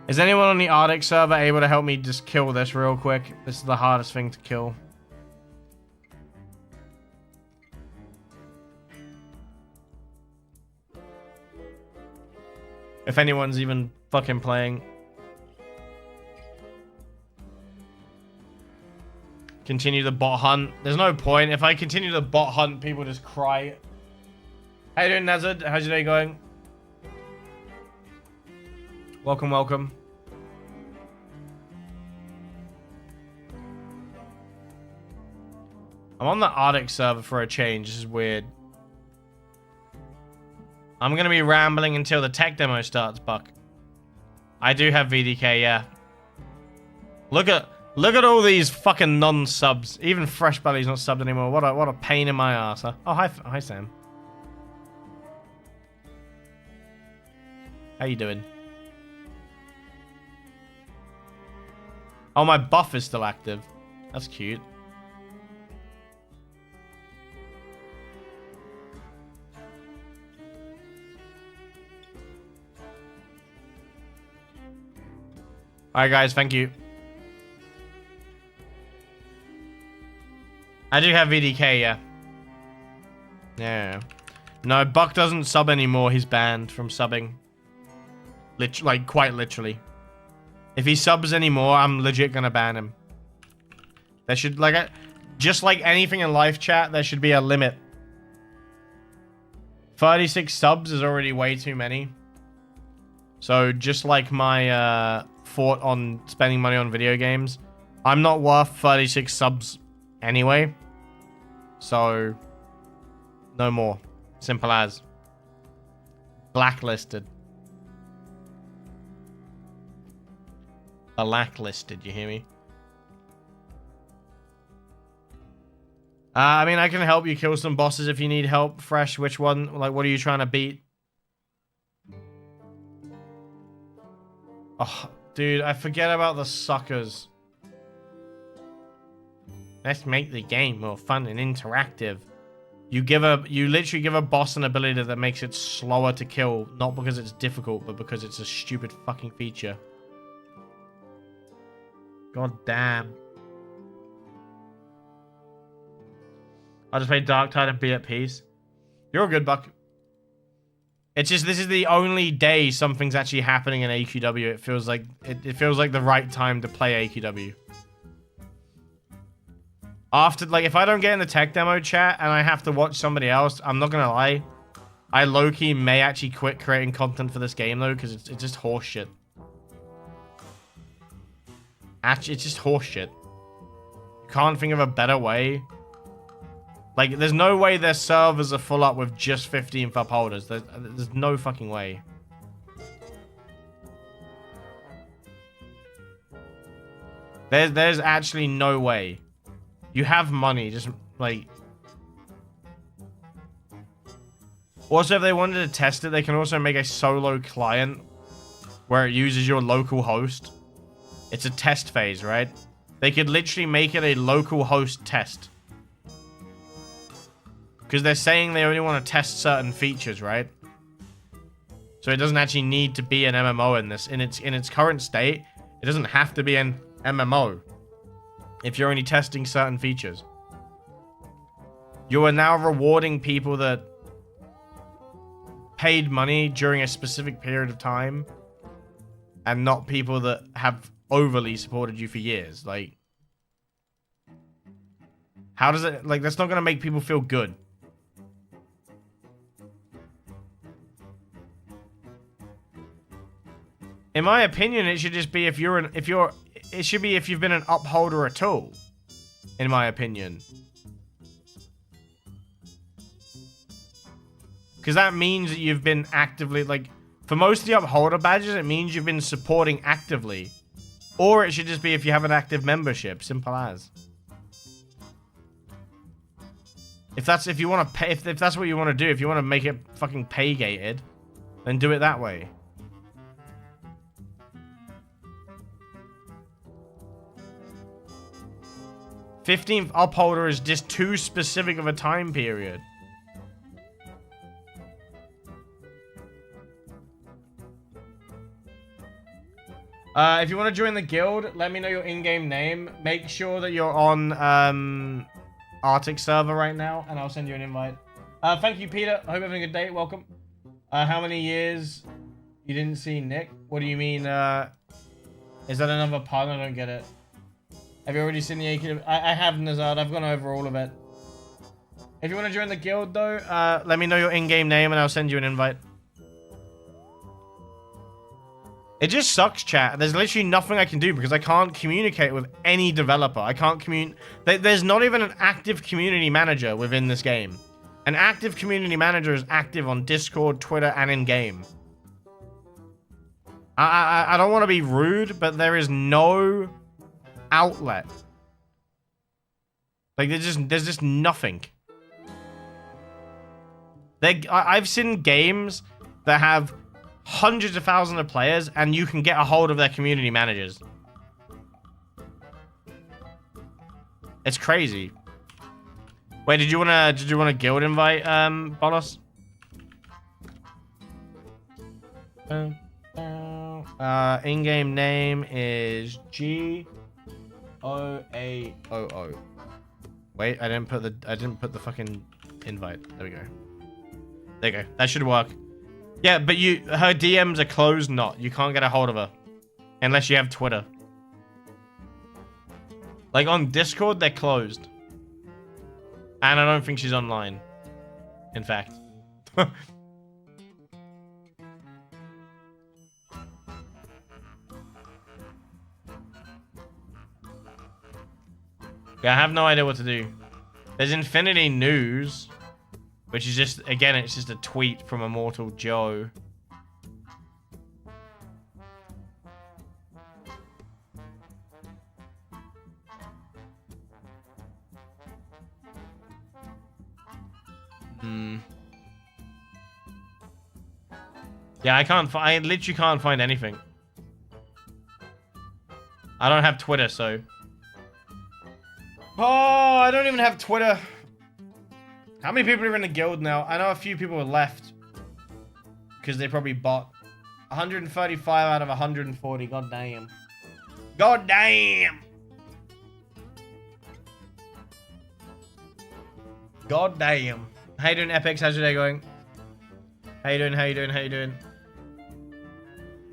Is anyone on the Arctic server able to help me just kill this real quick? This is the hardest thing to kill. If anyone's even fucking playing. Continue the bot hunt. There's no point. If I continue the bot hunt, people just cry. How you doing, Nazard? How's your day going? Welcome, welcome. I'm on the Arctic server for a change. This is weird. I'm going to be rambling until the tech demo starts, Buck. I do have VDK, yeah. Look at all these fucking non-subs. Even Fresh Belly's not subbed anymore. What a pain in my ass, huh? Oh, hi Sam. How you doing? Oh, my buff is still active. That's cute. Alright, guys. Thank you. I do have VDK, yeah. Yeah. No, Buck doesn't sub anymore. He's banned from subbing. Like, quite literally. If he subs anymore, I'm legit gonna ban him. There should, like, just like anything in live chat, there should be a limit. 36 subs is already way too many. So, just like my thought on spending money on video games, I'm not worth 36 subs anyway. So, no more. Simple as. Blacklisted. Blacklisted, you hear me? I mean, I can help you kill some bosses if you need help. Fresh, which one? Like, what are you trying to beat? Oh, dude, I forget about the suckers. Let's make the game more fun and interactive. You literally give a boss an ability that makes it slower to kill, not because it's difficult, but because it's a stupid fucking feature. God damn. I'll just play Dark Tide and be at peace. You're a good Buck. It's just, this is the only day something's actually happening in AQW. It feels like it feels like the right time to play AQW. After, like, if I don't get in the tech demo chat and I have to watch somebody else, I'm not gonna lie, I low-key may actually quit creating content for this game though, because it's just horseshit. Actually, it's just horseshit. You can't think of a better way. Like, there's no way their servers are full up with just 15th upholders. There's no fucking way. There's actually no way. You have money, just, like... Also, if they wanted to test it, they can also make a solo client where it uses your local host. It's a test phase, right? They could literally make it a local host test. Because they're saying they only want to test certain features, right? So it doesn't actually need to be an MMO in this. In its current state, it doesn't have to be an MMO. If you're only testing certain features. You are now rewarding people that paid money during a specific period of time. And not people that have overly supported you for years. Like, how does it... Like, that's not going to make people feel good. In my opinion, it should just be if you've been an upholder at all. In my opinion. Because that means that you've been actively, like, for most of the upholder badges, it means you've been supporting actively. Or it should just be if you have an active membership. Simple as. If you want to pay, if that's what you want to do, if you want to make it fucking pay gated, then do it that way. "15th upholder" is just too specific of a time period. If you want to join the guild, let me know your in-game name. Make sure that you're on Arctic server right now, and I'll send you an invite. Thank you, Peter. I hope you're having a good day. Welcome. How many years you didn't see Nick? What do you mean? Is that another pun? I don't get it. Have you already seen the AQW? I have, Nazard. I've gone over all of it. If you want to join the guild, though, let me know your in-game name, and I'll send you an invite. It just sucks, chat. There's literally nothing I can do because I can't communicate with any developer. I can't communicate. There's not even an active community manager within this game. An active community manager is active on Discord, Twitter, and in-game. I don't want to be rude, but there is no outlet. Like, there's just nothing. I've seen games that have hundreds of thousands of players, and you can get a hold of their community managers. It's crazy. Wait, did you want a guild invite, Bolos? In-game name is GOAOO. Wait, I didn't put the fucking invite. There we go. There you go. That should work. Yeah, but her DMs are closed not. You can't get a hold of her. Unless you have Twitter. Like on Discord, they're closed. And I don't think she's online. In fact. Yeah, I have no idea what to do. There's Infinity News, which is just, again, it's just a tweet from Immortal Joe. Yeah, I literally can't find anything. I don't have Twitter, so... Oh, I don't even have Twitter. How many people are in the guild now? I know a few people are left. Because they probably bought 135 out of 140. God damn. God damn. God damn. How you doing, Epics? How's your day going? How you doing? How you doing? How you doing?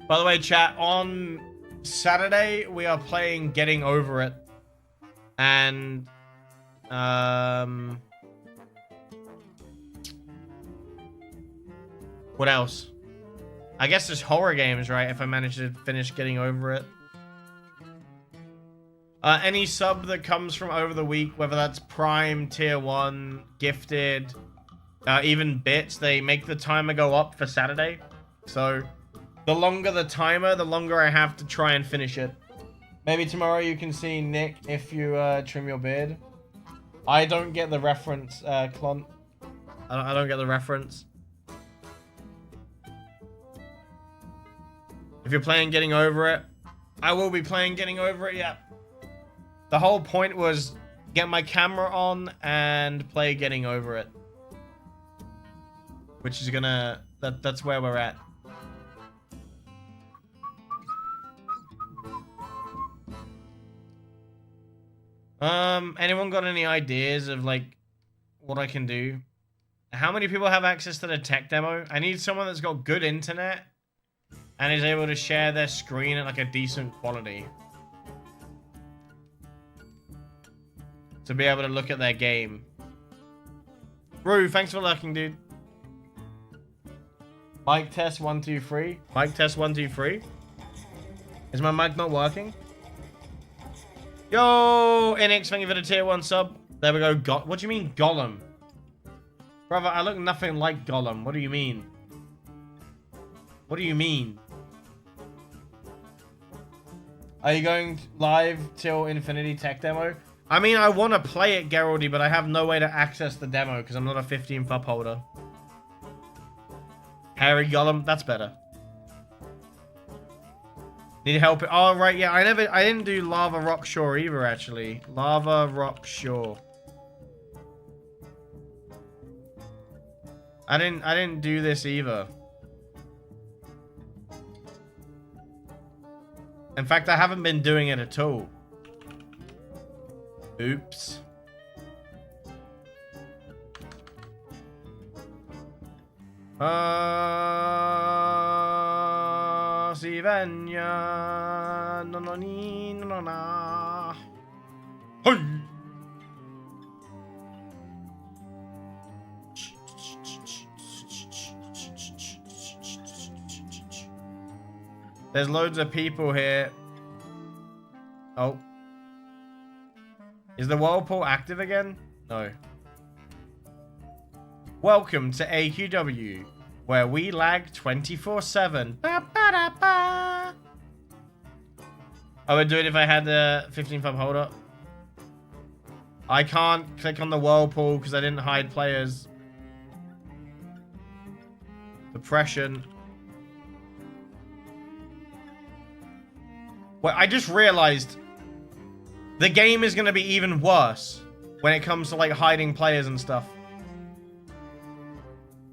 By the way, chat, on Saturday, we are playing Getting Over It. And, what else? I guess there's horror games, right? If I manage to finish Getting Over It. Any sub that comes from over the week, whether that's Prime, Tier 1, Gifted, even Bits, they make the timer go up for Saturday. So, the longer the timer, the longer I have to try and finish it. Maybe tomorrow you can see Nick if you trim your beard. I don't get the reference, Clont. I don't get the reference. If you're playing Getting Over It, I will be playing Getting Over It, yeah. The whole point was get my camera on and play Getting Over It. Which is gonna... That's where we're at. Anyone got any ideas of, like, what I can do? How many people have access to the tech demo? I need someone that's got good internet and is able to share their screen at, like, a decent quality. To be able to look at their game. Rue, thanks for lurking, dude. Mic test 1 2 3. Mic test 1 2 3. Is my mic not working? Yo, Enix, thank you for the tier 1 sub. There we go. What do you mean, Gollum? Brother, I look nothing like Gollum. What do you mean? What do you mean? Are you going live till Infinity Tech Demo? I mean, I want to play it, Geraldy, but I have no way to access the demo because I'm not a 15th upholder. Harry Gollum, that's better. Need help? Oh, right, yeah. I didn't do Lava Rock Shore either, actually. Lava Rock Shore. I didn't do this either. In fact, I haven't been doing it at all. Oops. Si vegna, no no ni no na. Hey. There's loads of people here. Oh. Is the whirlpool active again? No. Welcome to AQW, where we lag 24/7. I would do it if I had the 15th upholder. I can't click on the whirlpool because I didn't hide players. Depression. Well, I just realized the game is going to be even worse when it comes to, like, hiding players and stuff.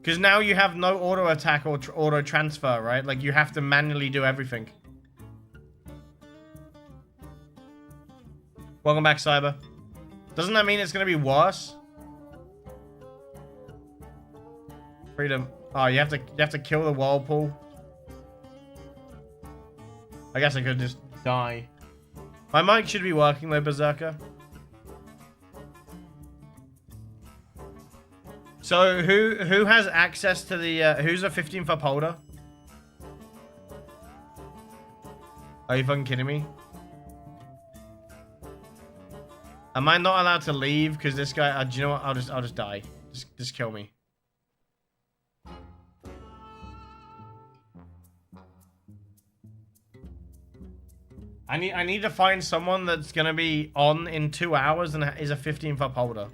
Because now you have no auto attack or auto transfer, right? Like, you have to manually do everything. Welcome back, Cyber. Doesn't that mean it's going to be worse? Freedom. Oh, you have to kill the whirlpool. I guess I could just die. My mic should be working though, Berserker. So who has access to the who's a 15th upholder? Are you fucking kidding me? Am I not allowed to leave because this guy? Do you know what? I'll just die. Just kill me. I need to find someone that's gonna be on in 2 hours and is a 15th upholder.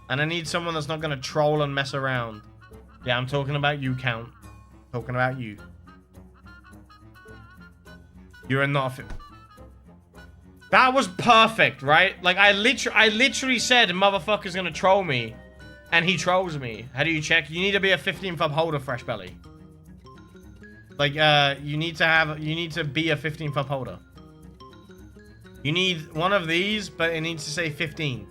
And I need someone that's not gonna troll and mess around. Yeah, I'm talking about you, Count. Talking about you. You're not a That was perfect, right? Like I literally said motherfucker's gonna troll me. And he trolls me. How do you check? You need to be a 15th upholder, Fresh Belly. Like, you need to be a 15th upholder. You need one of these, but it needs to say 15.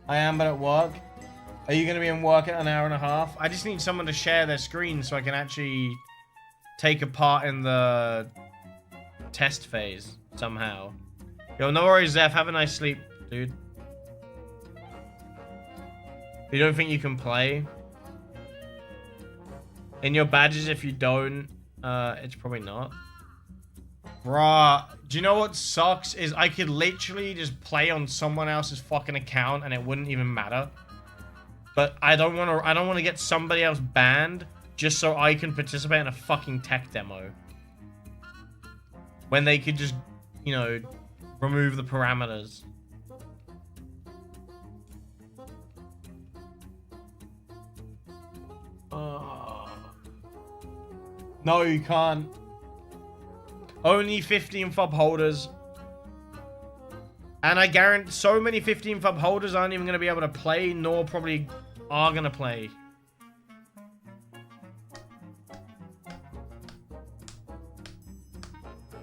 I am, but at work. Are you going to be in work at an hour and a half? I just need someone to share their screen so I can actually take a part in the test phase somehow. Yo, no worries, Zeph. Have a nice sleep, dude. You don't think you can play? In your badges, if you don't, it's probably not. Bruh, do you know what sucks? Is I could literally just play on someone else's fucking account and it wouldn't even matter. But I don't want to get somebody else banned just so I can participate in a fucking tech demo. When they could just, you know, remove the parameters. No, you can't. Only 15th upholders. And I guarantee so many 15th upholders aren't even going to be able to play, nor probably are going to play.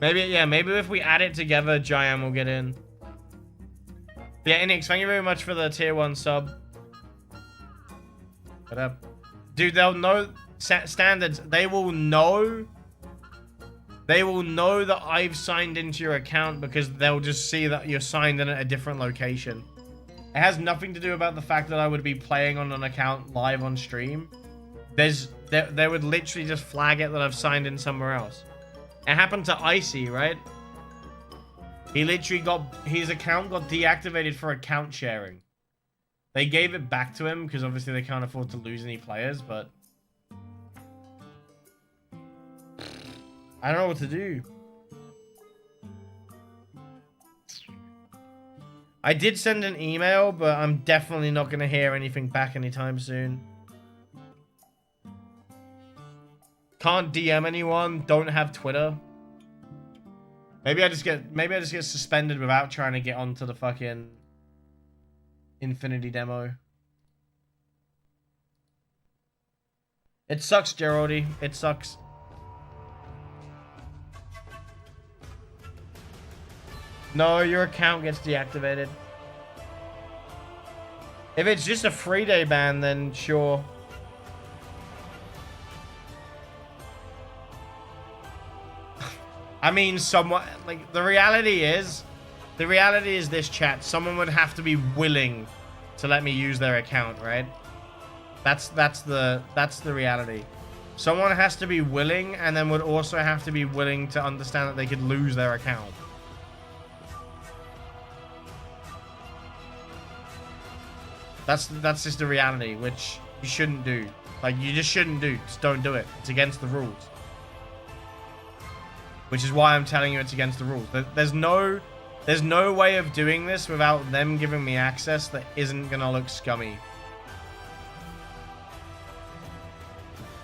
Maybe, yeah, maybe if we add it together, Giant will get in. But yeah, Inix, thank you very much for the tier 1 sub. What up? Dude, they'll know... Standards, they will know that I've signed into your account because they'll just see that you're signed in at a different location. It has nothing to do about the fact that I would be playing on an account live on stream. They would literally just flag it that I've signed in somewhere else. It happened to Icy, right? He literally his account got deactivated for account sharing. They gave it back to him because obviously they can't afford to lose any players, but I don't know what to do. I did send an email, but I'm definitely not going to hear anything back anytime soon. Can't DM anyone. Don't have Twitter. Maybe I just get suspended without trying to get onto the fucking Infinity demo. It sucks, Geraldy. It sucks. No, your account gets deactivated. If it's just a 3-day ban, then sure. I mean, somewhat, like, the reality is this, chat. Someone would have to be willing to let me use their account, right? That's the reality. Someone has to be willing, and then would also have to be willing to understand that they could lose their account. That's just the reality, which you shouldn't do. Like, you just shouldn't do. Just don't do it. It's against the rules. Which is why I'm telling you it's against the rules. There's no way of doing this without them giving me access that isn't gonna look scummy.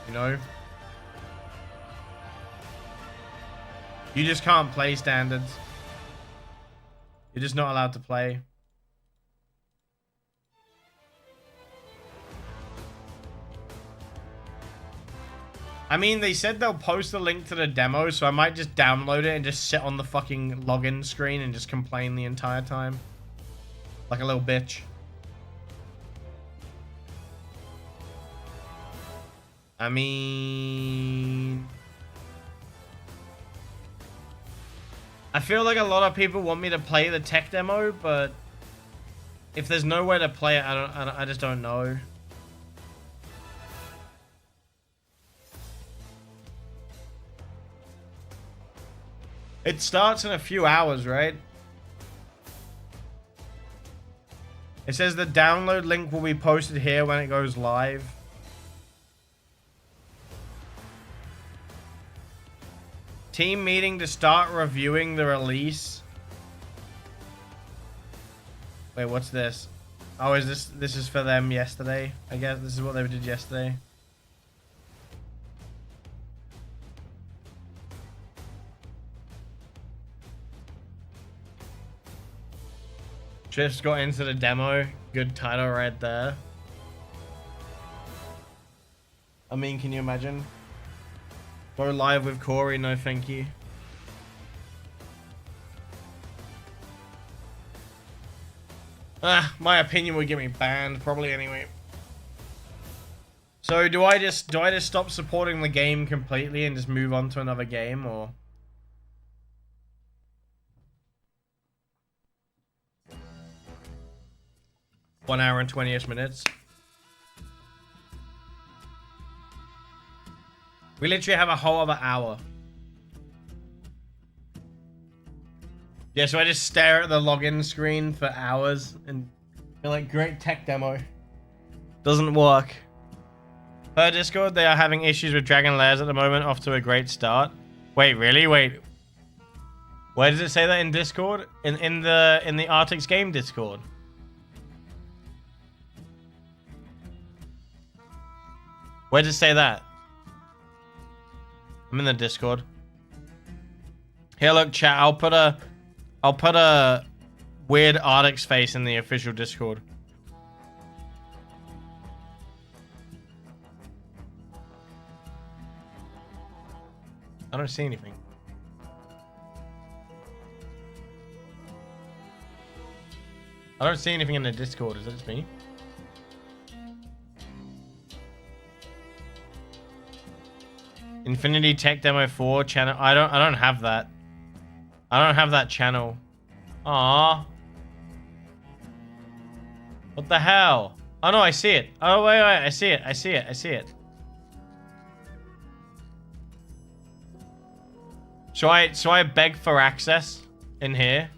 You know? You just can't play standards. You're just not allowed to play. I mean, they said they'll post a link to the demo, so I might just download it and just sit on the fucking login screen and just complain the entire time. Like a little bitch. I mean... I feel like a lot of people want me to play the tech demo, but if there's no way to play it, I just don't know. It starts in a few hours, right? It says the download link will be posted here when it goes live. Team meeting to start reviewing the release. Wait, what's this? Oh, is this is for them yesterday? I guess this is what they did yesterday. Just got into the demo. Good title right there. I mean, can you imagine? Go live with Corey, no thank you. My opinion would get me banned probably anyway. So do I just stop supporting the game completely and just move on to another game, or? One hour and 20-ish minutes. We literally have a whole other hour. Yeah, so I just stare at the login screen for hours and be like, great tech demo. Doesn't work. Per Discord, they are having issues with Dragon Lairs at the moment, off to a great start. Wait, really? Wait. Where does it say that in Discord? In the Artix game Discord? Where does it say that? I'm in the Discord. Here, look, chat. I'll put a weird Artix face in the official Discord. I don't see anything. I don't see anything in the Discord. Is it just me? Infinity Tech Demo 4 channel. I don't have that. I don't have that channel. Aww. What the hell? Oh no, I see it. Oh wait, I see it. I see it. I see it. So I beg for access in here.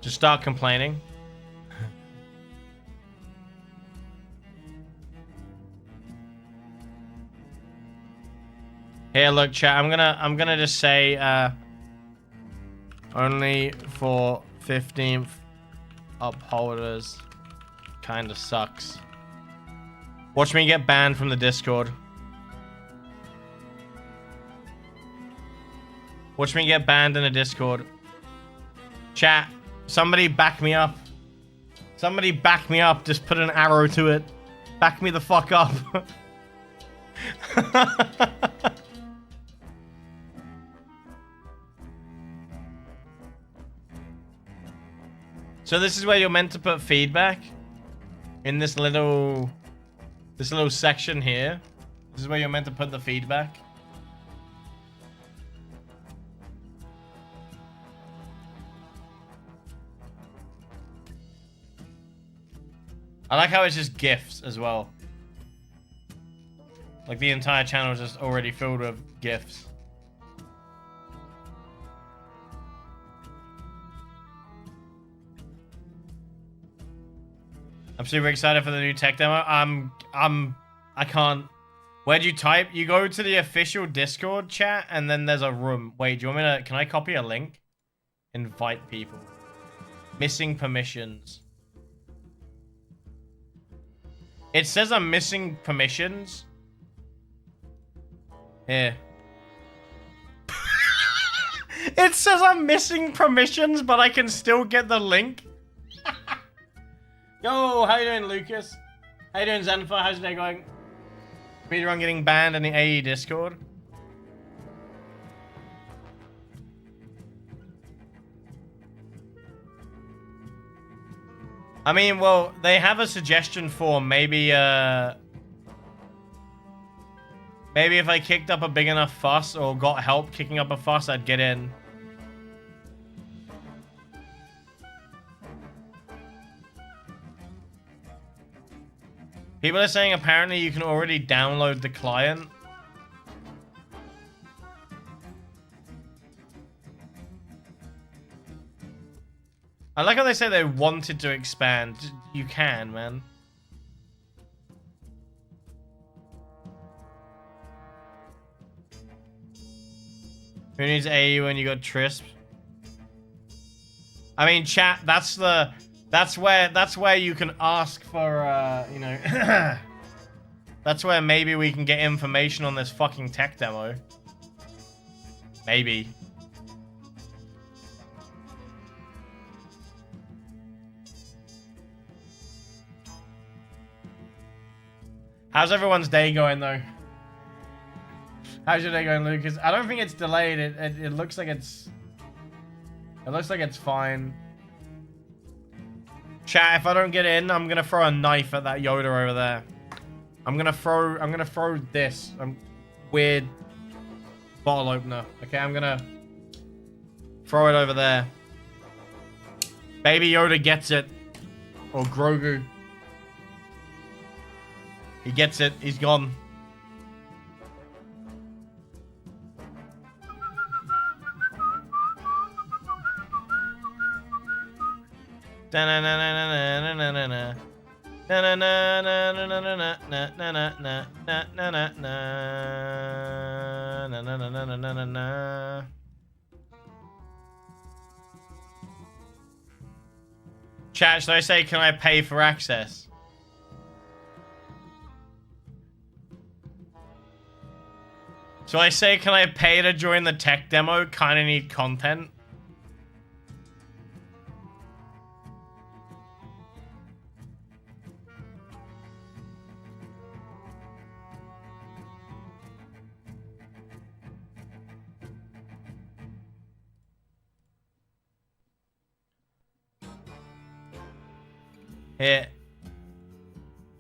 Just start complaining. Here, look, chat. I'm gonna just say only for 15th upholders. Kinda sucks. Watch me get banned from the Discord. Watch me get banned in the Discord. Chat, somebody back me up. Somebody back me up. Just put an arrow to it. Back me the fuck up. So this is where you're meant to put feedback in this little section here. This is where you're meant to put the feedback. I like how it's just GIFs as well. Like the entire channel is just already filled with GIFs. I'm super excited for the new tech demo. I can't. Where'd you type? You go to the official Discord chat and then there's a room. Wait, do you want me to, can I copy a link? Invite people. Missing permissions. It says I'm missing permissions. Here. It says I'm missing permissions, but I can still get the link. Yo, how you doing, Lucas? How you doing, Xanfa? How's your day going? Speedrun getting banned in the AE Discord. I mean, well, they have a suggestion form. Maybe maybe if I kicked up a big enough fuss or got help kicking up a fuss, I'd get in. People are saying apparently you can already download the client. I like how they say they wanted to expand. You can, man. Who needs AU when you got Trisp? I mean, chat, that's where you can ask for, you know, that's where maybe we can get information on this fucking tech demo. Maybe. How's everyone's day going, though? How's your day going, Lucas? I don't think it's delayed. It looks like it's... It looks like it's fine. Chat, if I don't get in, I'm gonna throw a knife at that Yoda over there. I'm gonna throw this weird bottle opener. Okay, I'm gonna throw it over there. Baby Yoda gets it. Or Grogu. He gets it. He's gone. Chat, should I say, can I pay for access? So I say, can I pay to join the tech demo? Kinda need content. Here.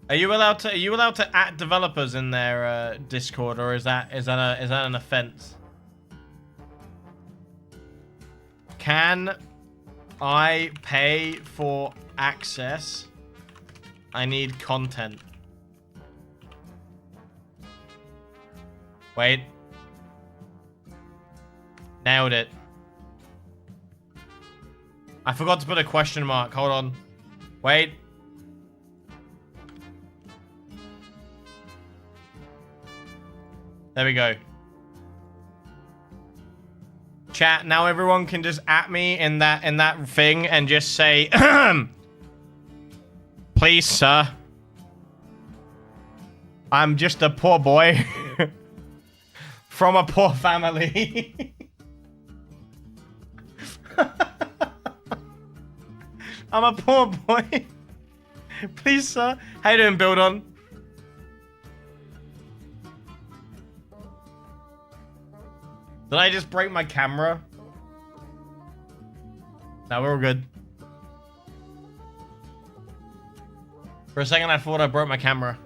Are you allowed to add developers in their Discord, or is that an offense? Can I pay for access? I need content. Wait. Nailed it. I forgot to put a question mark. Hold on. Wait. There we go. Chat, now everyone can just at me in that thing and just say, please, sir. I'm just a poor boy from a poor family. I'm a poor boy. Please, sir. How you doing, Build On? Did I just break my camera? No, we're all good. For a second, I thought I broke my camera.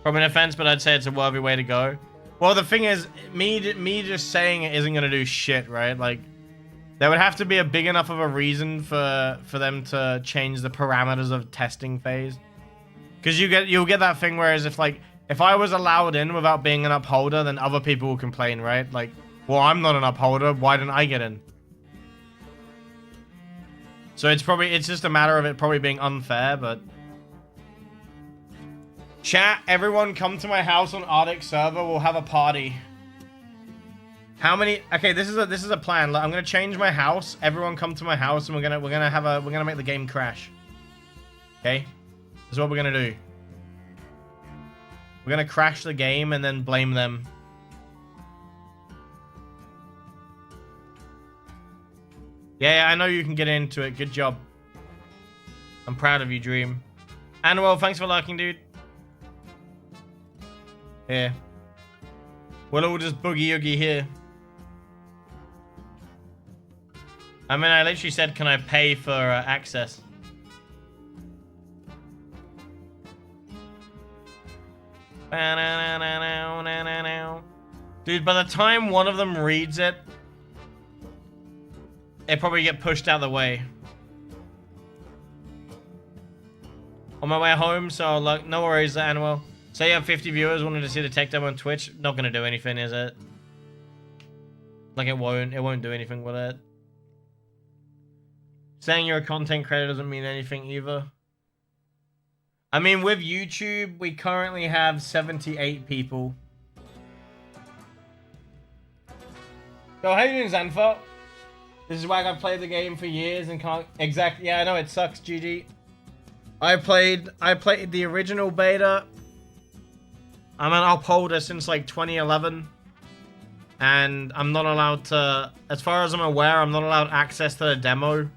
From an offense, but I'd say it's a worthy way to go. Well, the thing is, me just saying it isn't gonna do shit, right? Like, there would have to be a big enough of a reason for them to change the parameters of testing phase. Because you'll get that thing whereas if I was allowed in without being an upholder, then other people will complain, right? Like, well, I'm not an upholder. Why didn't I get in? So it's just a matter of it probably being unfair, but... Chat, everyone come to my house on Arctic server. We'll have a party. How many... Okay, this is a plan. I'm gonna change my house. Everyone come to my house and we're gonna make the game crash. Okay? This is what we're gonna do. We're gonna crash the game and then blame them. Yeah, I know you can get into it. Good job. I'm proud of you, Dream. Anuel, thanks for lurking, dude. Here. We'll all just boogie-oogie here. I mean, I literally said, can I pay for access? Dude, by the time one of them reads it, they probably get pushed out of the way. On my way home, so like, no worries, Animal. Say you have 50 viewers wanted to see the tech demo on Twitch. Not gonna do anything, is it? Like, it won't do anything with it. Saying you're a content creator doesn't mean anything either. I mean, with YouTube, we currently have 78 people. So, how you doing, Zanfa? This is why I've played the game for years and can't... Exactly, yeah, I know, it sucks, GG. I played the original beta. I'm an upholder since, like, 2011. And I'm not allowed to... As far as I'm aware, I'm not allowed access to the demo.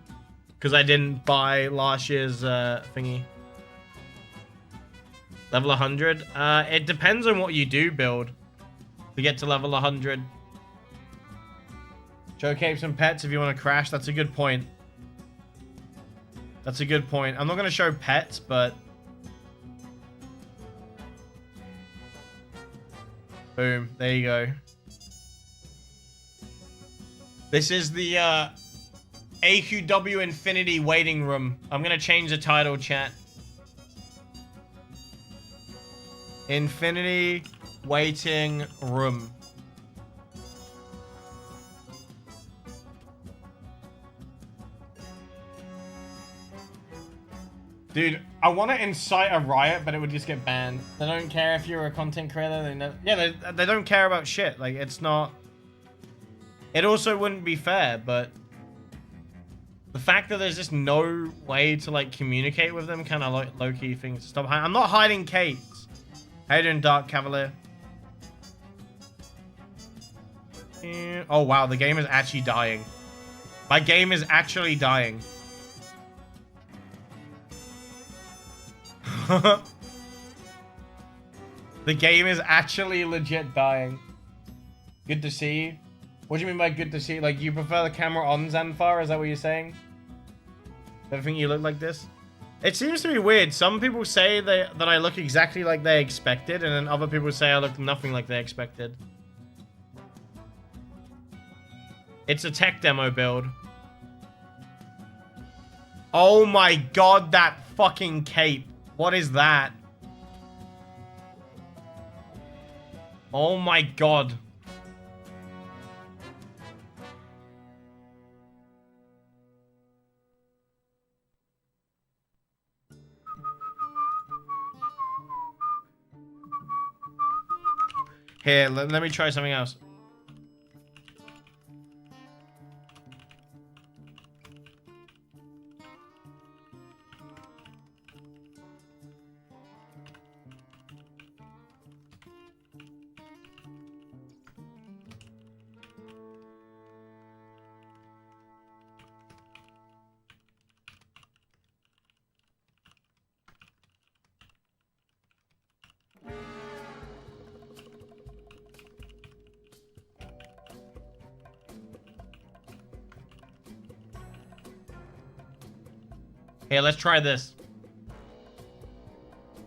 Because I didn't buy last year's thingy. Level 100? It depends on what you do build to get to level 100. Show capes and pets if you want to crash. That's a good point. That's a good point. I'm not going to show pets, but... Boom. There you go. This is the AQW Infinity waiting room. I'm going to change the title, chat. Infinity waiting room. Dude, I want to incite a riot, but it would just get banned. They don't care if you're a content creator. They don't care about shit. Like, it's not... It also wouldn't be fair, but... The fact that there's just no way to, like, communicate with them kind of like low-key things. Stop hiding. I'm not hiding Kate. How you doing, Dark Cavalier? Oh, wow. The game is actually dying. My game is actually dying. The game is actually legit dying. Good to see you. What do you mean by good to see? Like, you prefer the camera on, Zanfar? Is that what you're saying? Do you think you look like this? It seems to be weird. Some people say that I look exactly like they expected, and then other people say I look nothing like they expected. It's a tech demo build. Oh my god, that fucking cape. What is that? Oh my god. Here, let me try something else. Here, let's try this.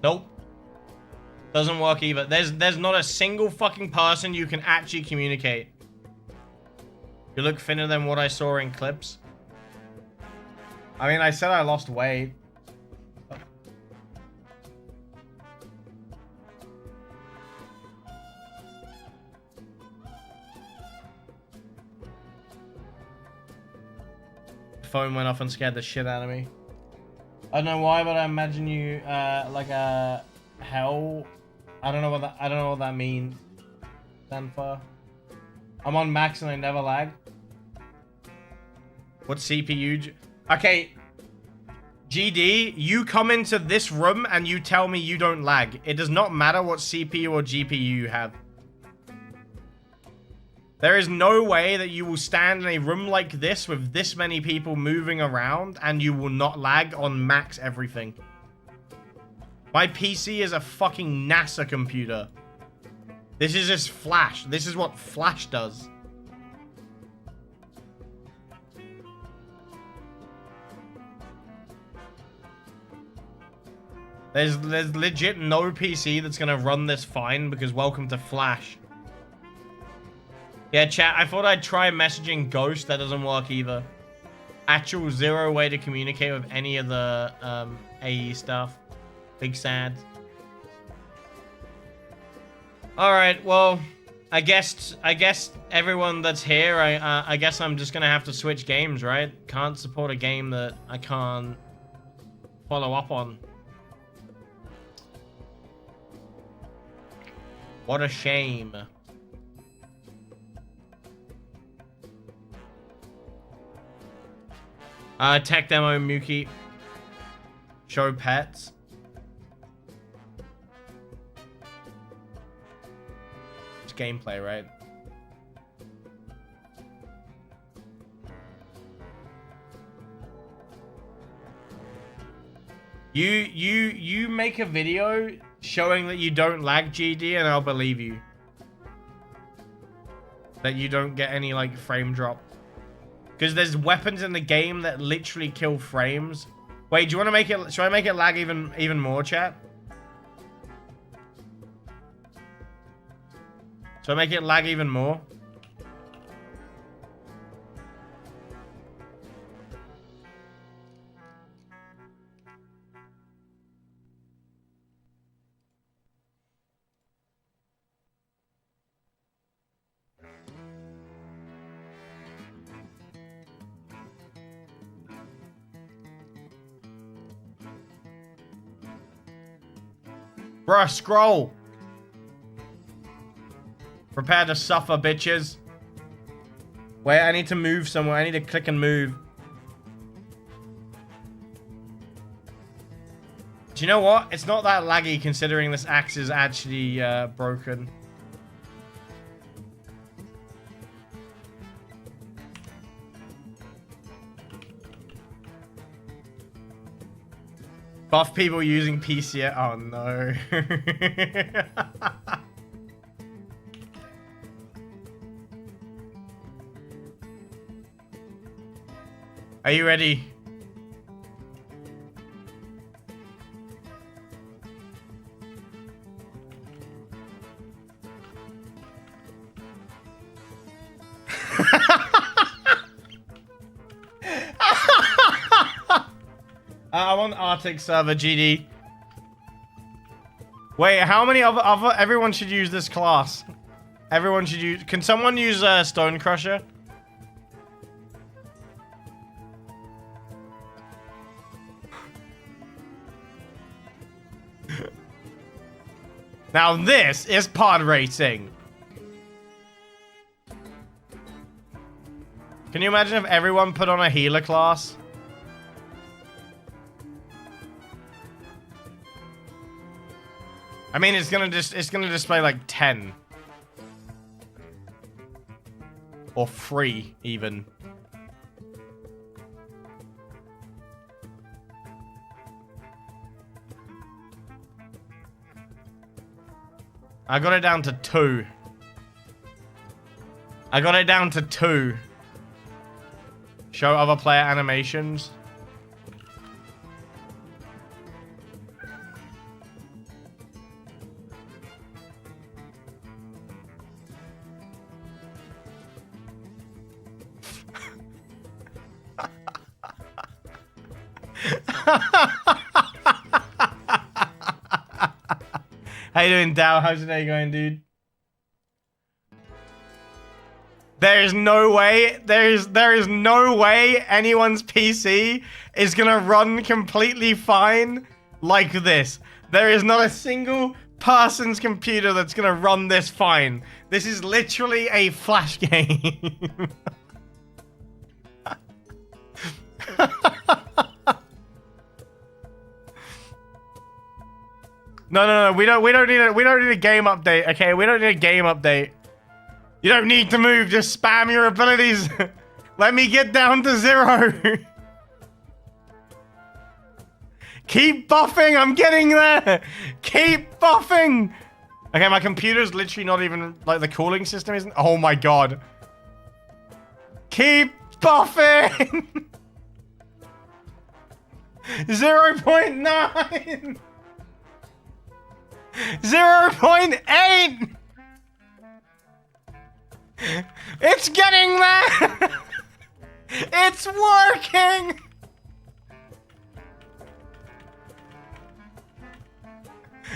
Nope. Doesn't work either. There's not a single fucking person you can actually communicate. You look thinner than what I saw in clips. I mean, I said I lost weight. The phone went off and scared the shit out of me. I don't know why, but I imagine you like a hell. I don't know what that means. Sanfa. I'm on max and I never lag. What CPU? Okay. GD, you come into this room and you tell me you don't lag. It does not matter what CPU or GPU you have. There is no way that you will stand in a room like this with this many people moving around and you will not lag on max everything. My PC is a fucking NASA computer. This is just Flash. This is what Flash does. There's legit no PC that's gonna run this fine because welcome to Flash. Yeah, chat, I thought I'd try messaging Ghost. That doesn't work either. Actual zero way to communicate with any of the AE stuff. Big sad. Alright, well, I guess everyone that's here, I guess I'm just gonna have to switch games, right? Can't support a game that I can't follow up on. What a shame. Tech demo, Muki. Show pets. It's gameplay, right? You make a video showing that you don't lag, GD, and I'll believe you. That you don't get any, like, frame drop. Because there's weapons in the game that literally kill frames. Wait, do you want to make it... Should I make it lag even more, chat? Should I make it lag even more? Bruh, scroll. Prepare to suffer, bitches. Wait, I need to move somewhere. I need to click and move. Do you know what? It's not that laggy considering this axe is actually broken. Buff people using PC. Oh no. Are you ready? I want Arctic server, GD. Wait, how many other everyone should use this class? Everyone should use... Can someone use Stone Crusher? Now this is pod racing. Can you imagine if everyone put on a healer class? I mean, it's gonna display like 10. Or 3, even. I got it down to 2. I got it down to 2. Show other player animations. How you doing, Dow? How's your day going, dude? There is no way anyone's PC is gonna run completely fine like this. There is not a single person's computer that's gonna run this fine. This is literally a Flash game. No, we don't need a game update, okay? We don't need a game update. You don't need to move, just spam your abilities. Let me get down to 0. Keep buffing, I'm getting there. Keep buffing. Okay, my computer's literally not even, like, the cooling system isn't. Oh my god. Keep buffing. 0.9. 0.8! It's getting there! It's working!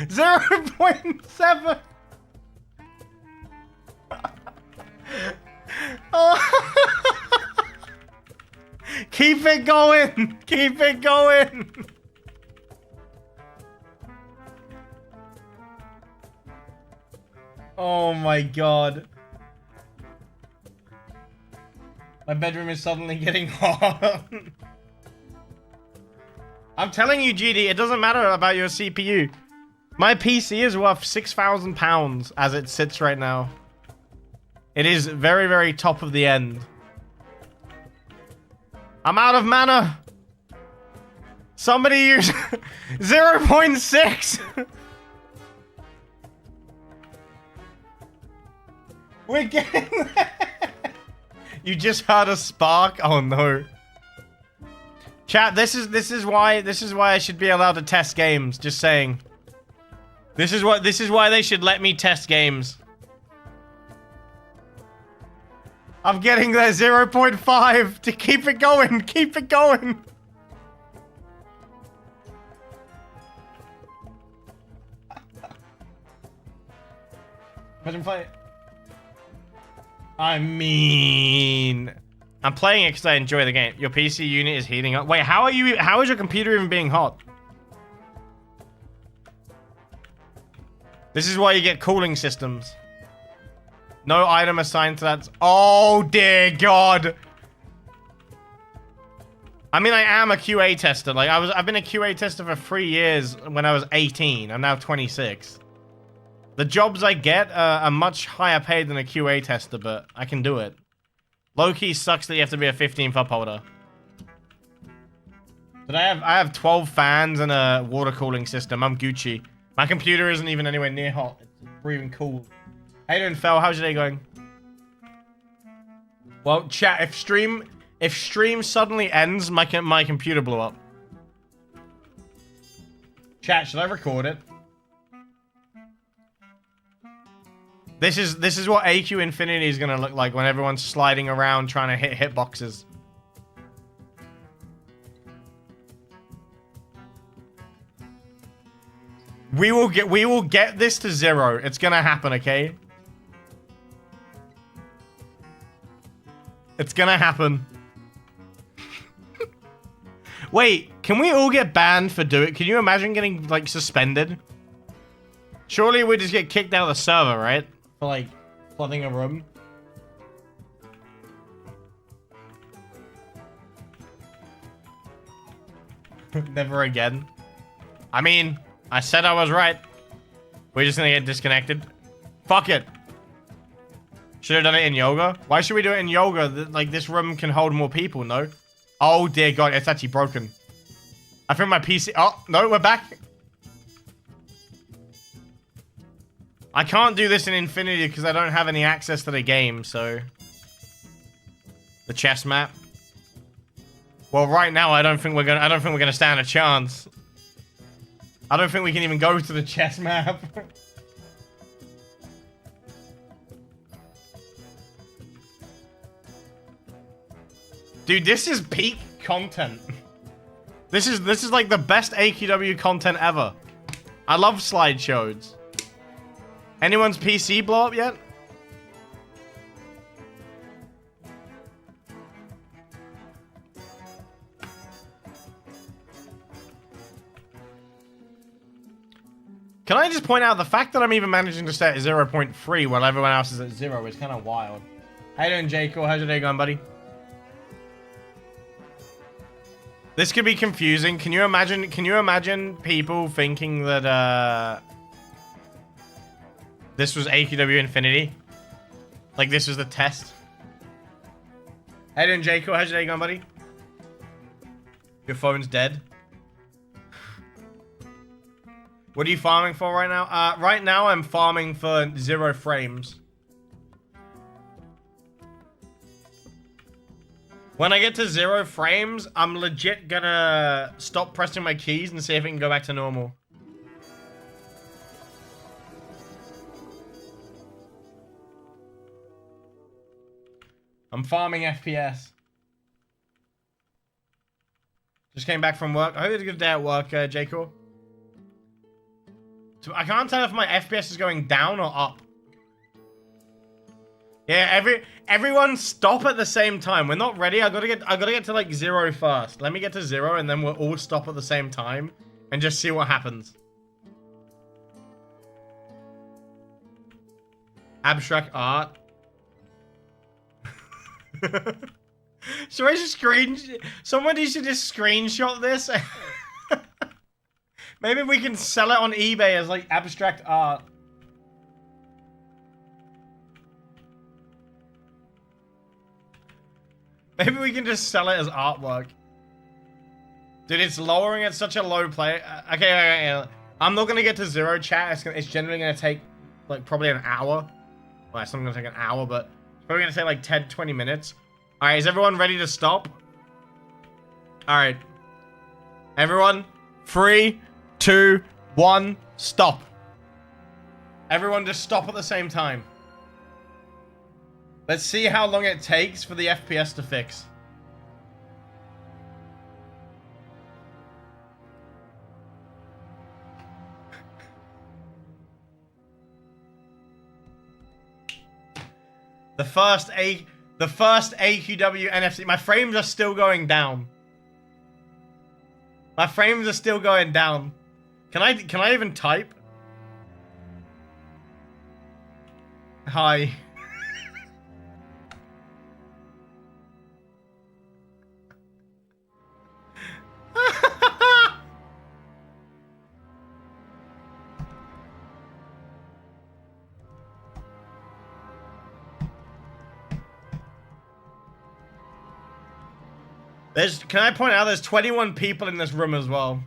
.7. Oh. Keep it going! Keep it going! Oh my god. My bedroom is suddenly getting hot. I'm telling you, GD, it doesn't matter about your CPU. My PC is worth £6,000 as it sits right now. It is very, very top of the end. I'm out of mana. Somebody use 0.6. We're getting there. You just heard a spark? Oh no. Chat, this is why I should be allowed to test games, just saying. This is why they should let me test games. I'm getting there. 0.5 to keep it going. Keep it going. Imagine play it. I mean, I'm playing it because I enjoy the game. Your PC unit is heating up. Wait, how is your computer even being hot? This is why you get cooling systems. No item assigned to that. Oh dear God. I mean, I am a QA tester. Like I've been a QA tester for 3 years when I was 18. I'm now 26. The jobs I get are much higher paid than a QA tester, but I can do it. Low-key sucks that you have to be a 15th upholder. But I have 12 fans and a water cooling system. I'm Gucci. My computer isn't even anywhere near hot. It's breathing cool. How you doing, Fel? How's your day going? Well, chat, if stream suddenly ends, my computer blew up. Chat, should I record it? This is what AQ Infinity is gonna look like when everyone's sliding around trying to hit hitboxes. We will get this to 0. It's gonna happen, okay? It's gonna happen. Wait, can we all get banned for doing it? Can you imagine getting, like, suspended? Surely we just get kicked out of the server, right? For, like, flooding a room. Never again. I mean, I said I was right. We're just gonna get disconnected. Fuck it. Should have done it in yoga. Why should we do it in yoga? Like, this room can hold more people, no? Oh, dear God. It's actually broken. I think my PC... Oh, no, we're back. I can't do this in Infinity because I don't have any access to the game, so... The chess map. Well, right now, I don't think we're gonna stand a chance. I don't think we can even go to the chess map. Dude, this is peak content. This is like the best AQW content ever. I love slideshows. Anyone's PC blow up yet? Can I just point out the fact that I'm even managing to set 0.3 while everyone else is at 0 is kind of wild. How you doing, J. Cool? How's your day going, buddy? This could be confusing. Can you imagine people thinking that this was AQW Infinity? Like this was the test? How you doing, J. Cool? How's your day going, buddy? Your phone's dead. What are you farming for right now? Right now I'm farming for 0 frames. When I get to 0 frames, I'm legit gonna stop pressing my keys and see if it can go back to normal. I'm farming FPS. Just came back from work. I hope it's a good day at work, Jacob. So I can't tell if my FPS is going down or up. Yeah, everyone stop at the same time. We're not ready. I gotta get to like 0 first. Let me get to 0 and then we'll all stop at the same time and just see what happens. Abstract art. Should I just somebody should just screenshot this? Maybe we can sell it on eBay as like abstract art. Maybe we can just sell it as artwork. Dude, it's lowering at such a low play. Okay. I'm not gonna get to 0, chat. It's generally gonna take like probably an hour. Well, it's not gonna take an hour, but it's probably gonna take like 10, 20 minutes. All right, is everyone ready to stop? All right, everyone, 3, 2, 1, stop. Everyone just stop at the same time. Let's see how long it takes for the FPS to fix. The first AQW NFC. My frames are still going down. My frames are still going down. Can I even type? Hi. Can I point out there's 21 people in this room as well.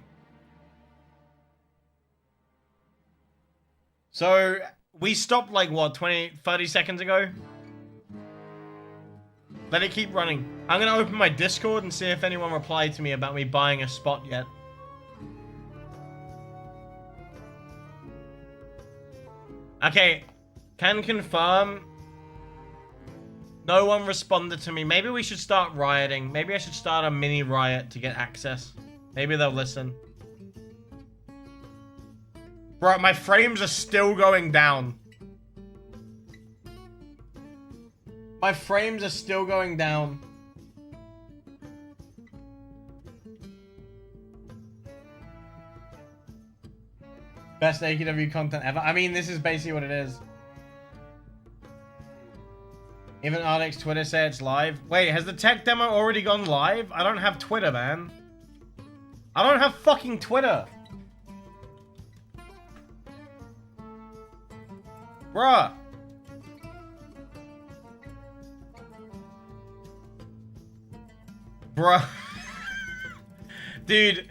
So, we stopped like what, 30 seconds ago? Let it keep running. I'm gonna open my Discord and see if anyone replied to me about me buying a spot yet. Okay, can confirm. No one responded to me. Maybe we should start rioting. Maybe I should start a mini riot to get access. Maybe they'll listen. Bro, my frames are still going down. My frames are still going down. Best AQW content ever. I mean, this is basically what it is. Even Ardex's Twitter said it's live. Wait, has the tech demo already gone live? I don't have Twitter, man. I don't have fucking Twitter. Bruh. Bruh. Dude,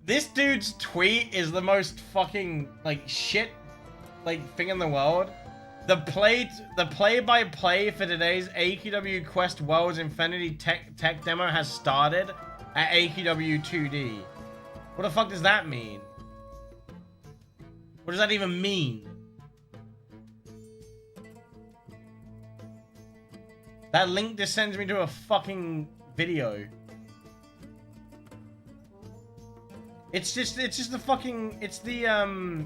this dude's tweet is the most fucking, like, shit, like, thing in the world. The play-by-play for today's AQW Quest Worlds Infinity tech demo has started at AQW 2D. What the fuck does that mean? What does that even mean? That link just sends me to a fucking video. It's just the fucking, it's the,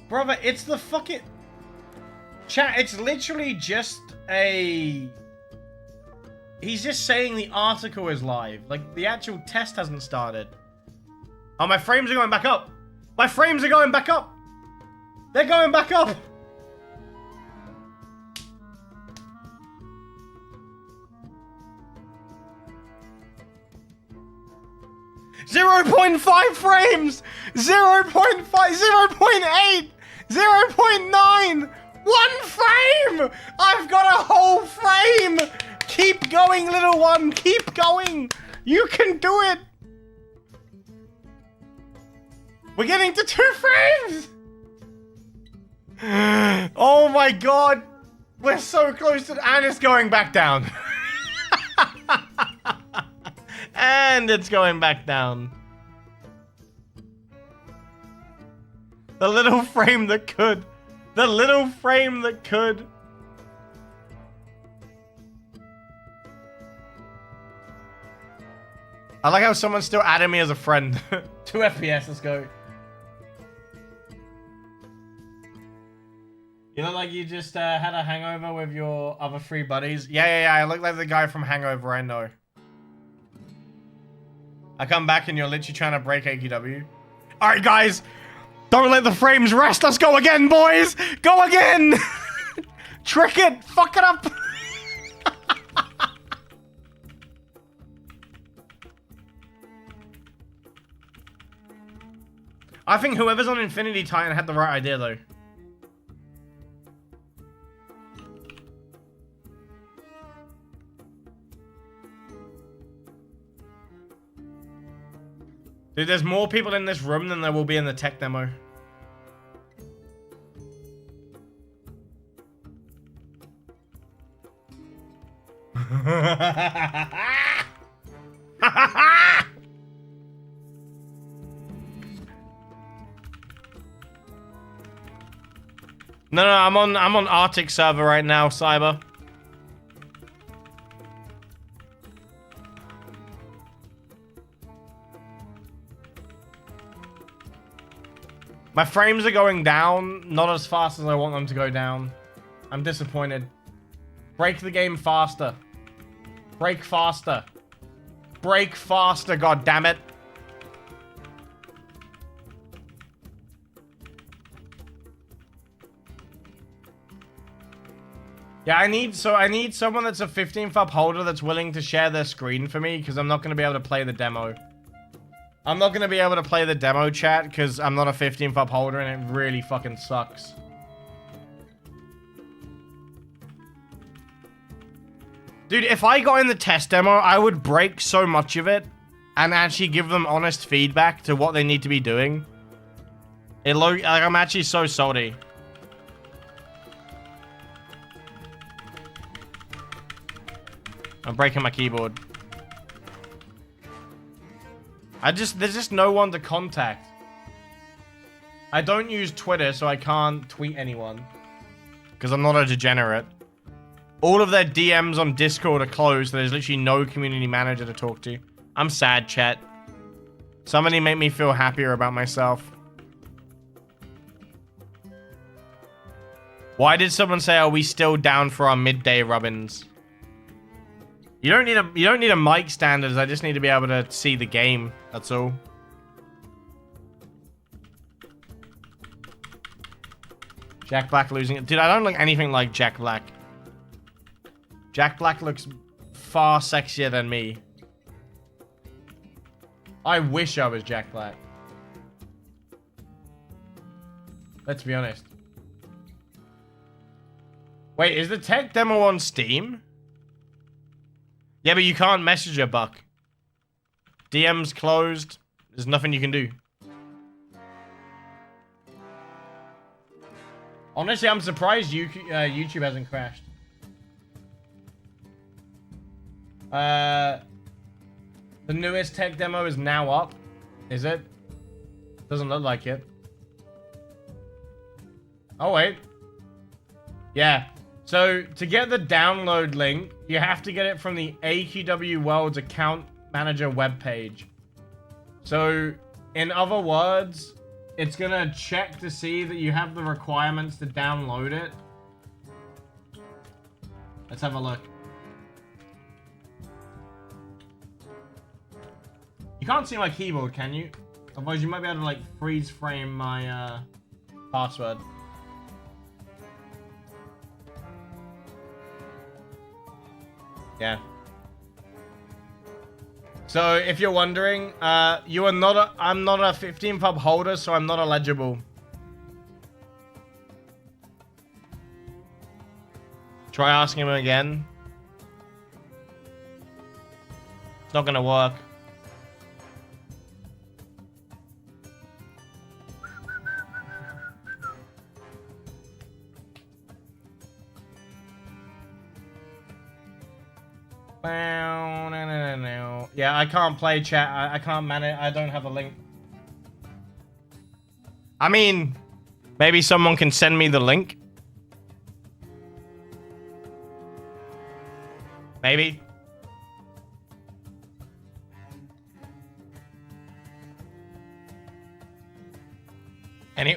brother, it's the fucking... Chat, it's literally just a... He's just saying the article is live. Like, the actual test hasn't started. Oh, my frames are going back up. My frames are going back up. They're going back up. .5 frames! 0.5, 0.8! 0.9! 1 frame! I've got a whole frame! Keep going, little one! Keep going! You can do it! We're getting to 2 frames! Oh my god! We're so close to... And it's going back down. And it's going back down. The little frame that could. The little frame that could. I like how someone's still adding me as a friend. 2 FPS, let's go. You look like you just had a hangover with your other 3 buddies. Yeah. I look like the guy from Hangover, I know. I come back and you're literally trying to break AQW. Alright, guys. Don't let the frames rest. Let's go again, boys. Go again. Trick it. Fuck it up. I think whoever's on Infinity Titan had the right idea, though. Dude, there's more people in this room than there will be in the tech demo. No, I'm on Arctic server right now, Cyber. My frames are going down, not as fast as I want them to go down. I'm disappointed. Break the game faster. Break faster. Break faster, god damn it. Yeah, I need someone that's a 15th up holder that's willing to share their screen for me, because I'm not going to be able to play the demo. I'm not going to be able to play the demo chat because I'm not a 15th up holder and it really fucking sucks. Dude, if I got in the test demo, I would break so much of it and actually give them honest feedback to what they need to be doing. Like, I'm actually so salty. I'm breaking my keyboard. There's just no one to contact. I don't use Twitter, so I can't tweet anyone. Because I'm not a degenerate. All of their DMs on Discord are closed, so there's literally no community manager to talk to. I'm sad, chat. Somebody make me feel happier about myself. Why did someone say, are we still down for our midday rubbins? You don't need a mic standards. I just need to be able to see the game. That's all. Jack Black losing it. Dude, I don't look anything like Jack Black. Jack Black looks far sexier than me. I wish I was Jack Black. Let's be honest. Wait, is the tech demo on Steam? Yeah, but you can't message her, Buck. DM's closed. There's nothing you can do. Honestly, I'm surprised YouTube hasn't crashed. The newest tech demo is now up. Is it? Doesn't look like it. Oh, wait. Yeah. So, to get the download link, you have to get it from the AQW World's account manager webpage. So, in other words, it's gonna check to see that you have the requirements to download it. Let's have a look. You can't see my keyboard, can you? Otherwise, you might be able to, like, freeze frame my, password. Yeah. So, if you're wondering, you are not I'm not a 15 pub holder, so I'm not eligible. Try asking him again. It's not gonna work. Yeah, I can't play chat. I can't manage. I don't have a link. I mean, maybe someone can send me the link. Maybe. Any...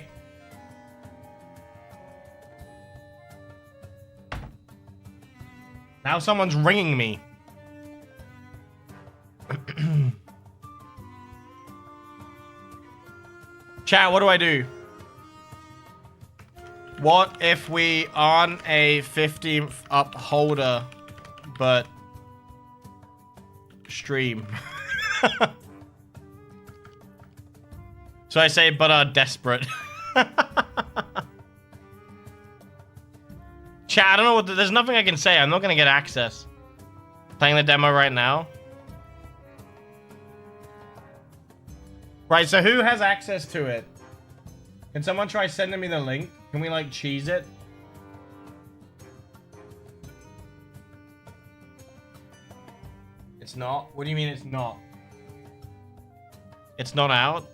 Now someone's ringing me. Chat, what do I do? What if we aren't a 15th upholder, but stream? So I say, but are desperate. Chat, I don't know what, there's nothing I can say. I'm not gonna get access. Playing the demo right now. Right, so who has access to it? Can someone try sending me the link? Can we, like, cheese it? It's not? What do you mean it's not? It's not out?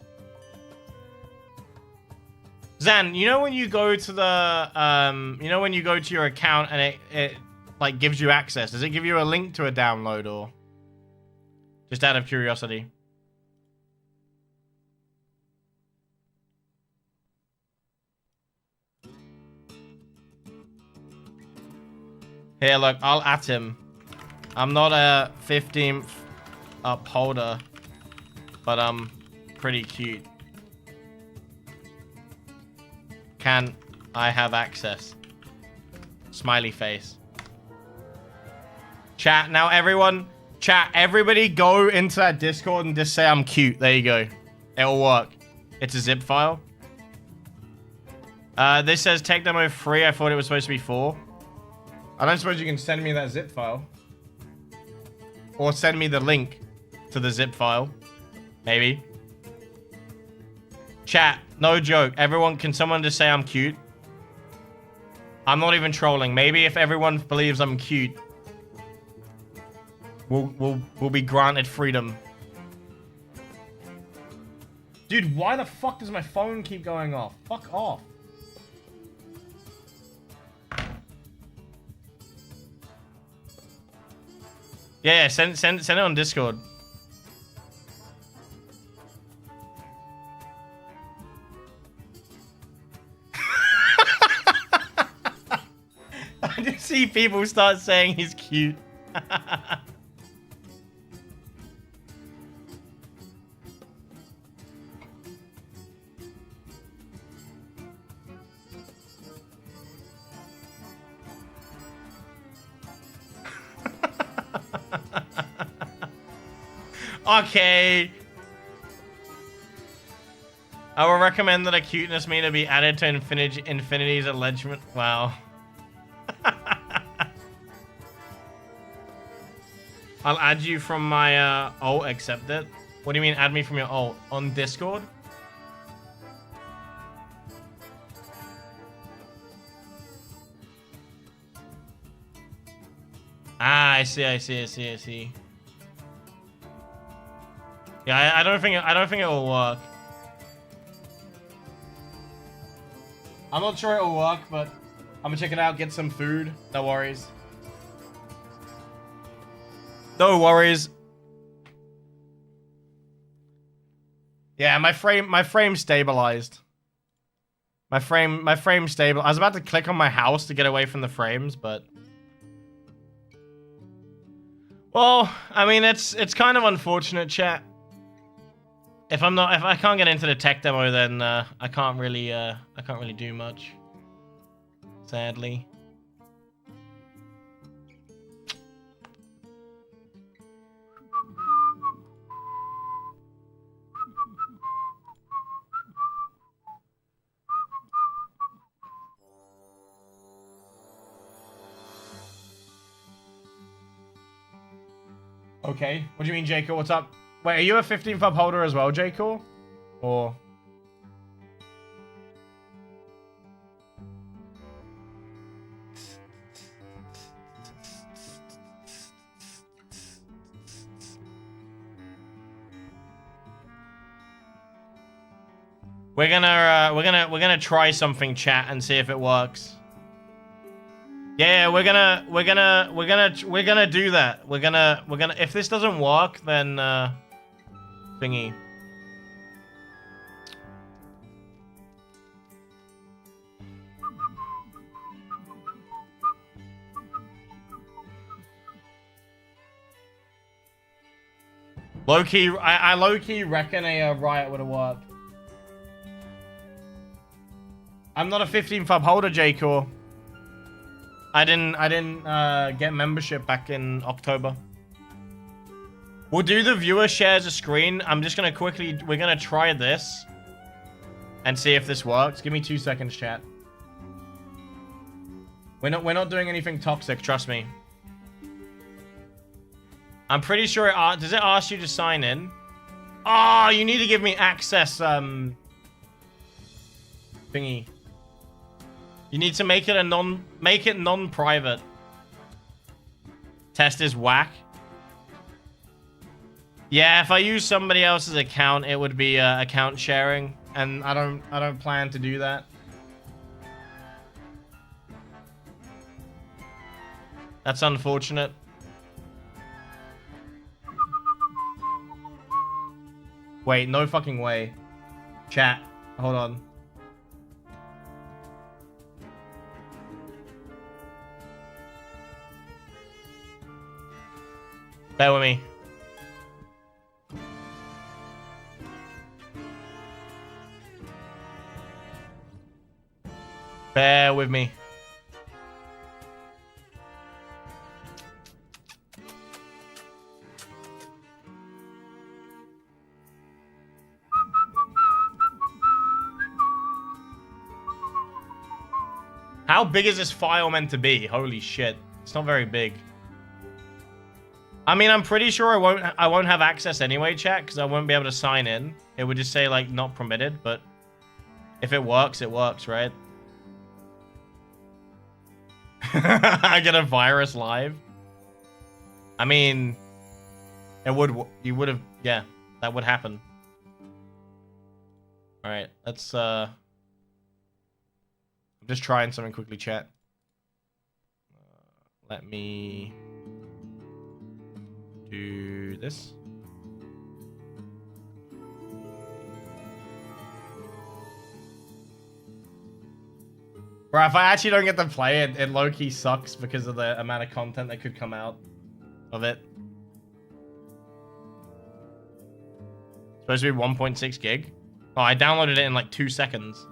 Zan, you know when you go to the, you know when you go to your account and it like, gives you access? Does it give you a link to a download, or? Just out of curiosity. Here, look, I'll at him. I'm not a 15th upholder, but I'm pretty cute. Can I have access? Smiley face. Chat, now everyone, chat, everybody go into that Discord and just say I'm cute. There you go. It'll work. It's a zip file. This says tech demo 3. I thought it was supposed to be 4. I don't suppose you can send me that zip file. Or send me the link to the zip file. Maybe. Chat, no joke. Everyone, can someone just say I'm cute? I'm not even trolling. Maybe if everyone believes I'm cute, we'll be granted freedom. Dude, why the fuck does my phone keep going off? Fuck off. Yeah, send it on Discord. I just see people start saying he's cute. Okay. I will recommend that a cuteness meter be added to Infinity's allegement. Wow. I'll add you from my alt, accept it. What do you mean add me from your alt? On Discord? Ah, I see. Yeah, I don't think it will work. I'm not sure it will work, but I'm gonna check it out, get some food. No worries. No worries. Yeah, my frame stabilized. My frame stable. I was about to click on my house to get away from the frames, but well, I mean, it's kind of unfortunate, chat. If I can't get into the tech demo, then I can't really do much. Sadly. Okay. What do you mean, Jacob? What's up? Wait, are you a 15th upholder as well, Jacob? Or... We're gonna try something, chat, and see if it works. Yeah, we're gonna do that. We're gonna if this doesn't work, then thingy. Low-key, I low-key reckon a riot would have worked. I'm not a 15 FUB holder, J-Core. I didn't get membership back in October. We'll do the viewer shares a screen. I'm just gonna we're gonna try this and see if this works. Give me 2 seconds, chat. We're not doing anything toxic, trust me. I'm pretty sure does it ask you to sign in? Oh, you need to give me access thingy. You need to make it non-private. Test is whack. Yeah, if I use somebody else's account, it would be account sharing, and I don't plan to do that. That's unfortunate. Wait, no fucking way. Chat, hold on. Bear with me. Bear with me. How big is this file meant to be? Holy shit. It's not very big. I mean, I'm pretty sure I won't have access anyway, chat, because I won't be able to sign in. It would just say, like, not permitted, but if it works, right? I get a virus live. I mean, you would have, yeah, that would happen. All right, let's, I'm just trying something quickly, chat. Let me do this. Bro, if I actually don't get to play it, it low-key sucks because of the amount of content that could come out of it. It's supposed to be 1.6 gig. Oh, I downloaded it in like 2 seconds.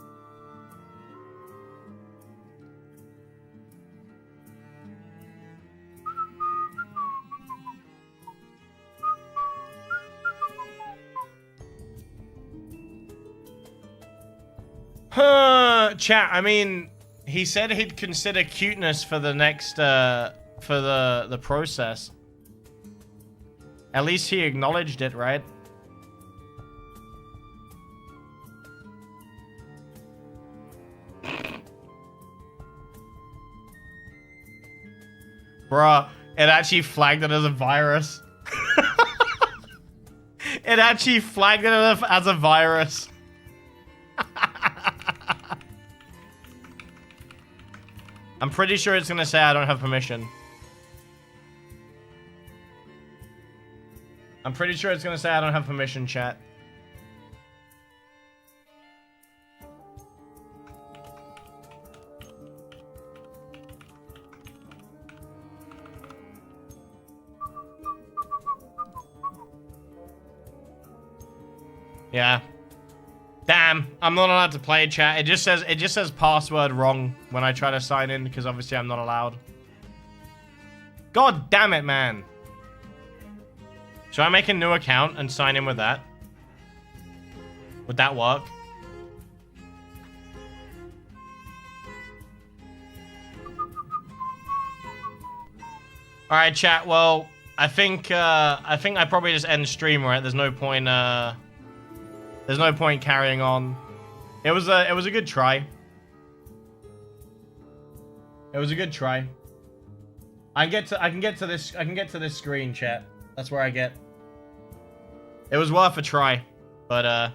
Chat, I mean, he said he'd consider cuteness for the next, for the process. At least he acknowledged it, right? Bruh, it actually flagged it as a virus. It actually flagged it as a virus. I'm pretty sure it's gonna say I don't have permission. I'm pretty sure it's gonna say I don't have permission, chat. Yeah. Damn, I'm not allowed to play, chat. It just says password wrong when I try to sign in because obviously I'm not allowed. God damn it, man. Should I make a new account and sign in with that? Would that work? All right, chat. Well, I think I probably just end stream, right? There's no point carrying on. It was a good try. It was a good try. I can get to this screen, chat. That's where I get. It was worth a try. But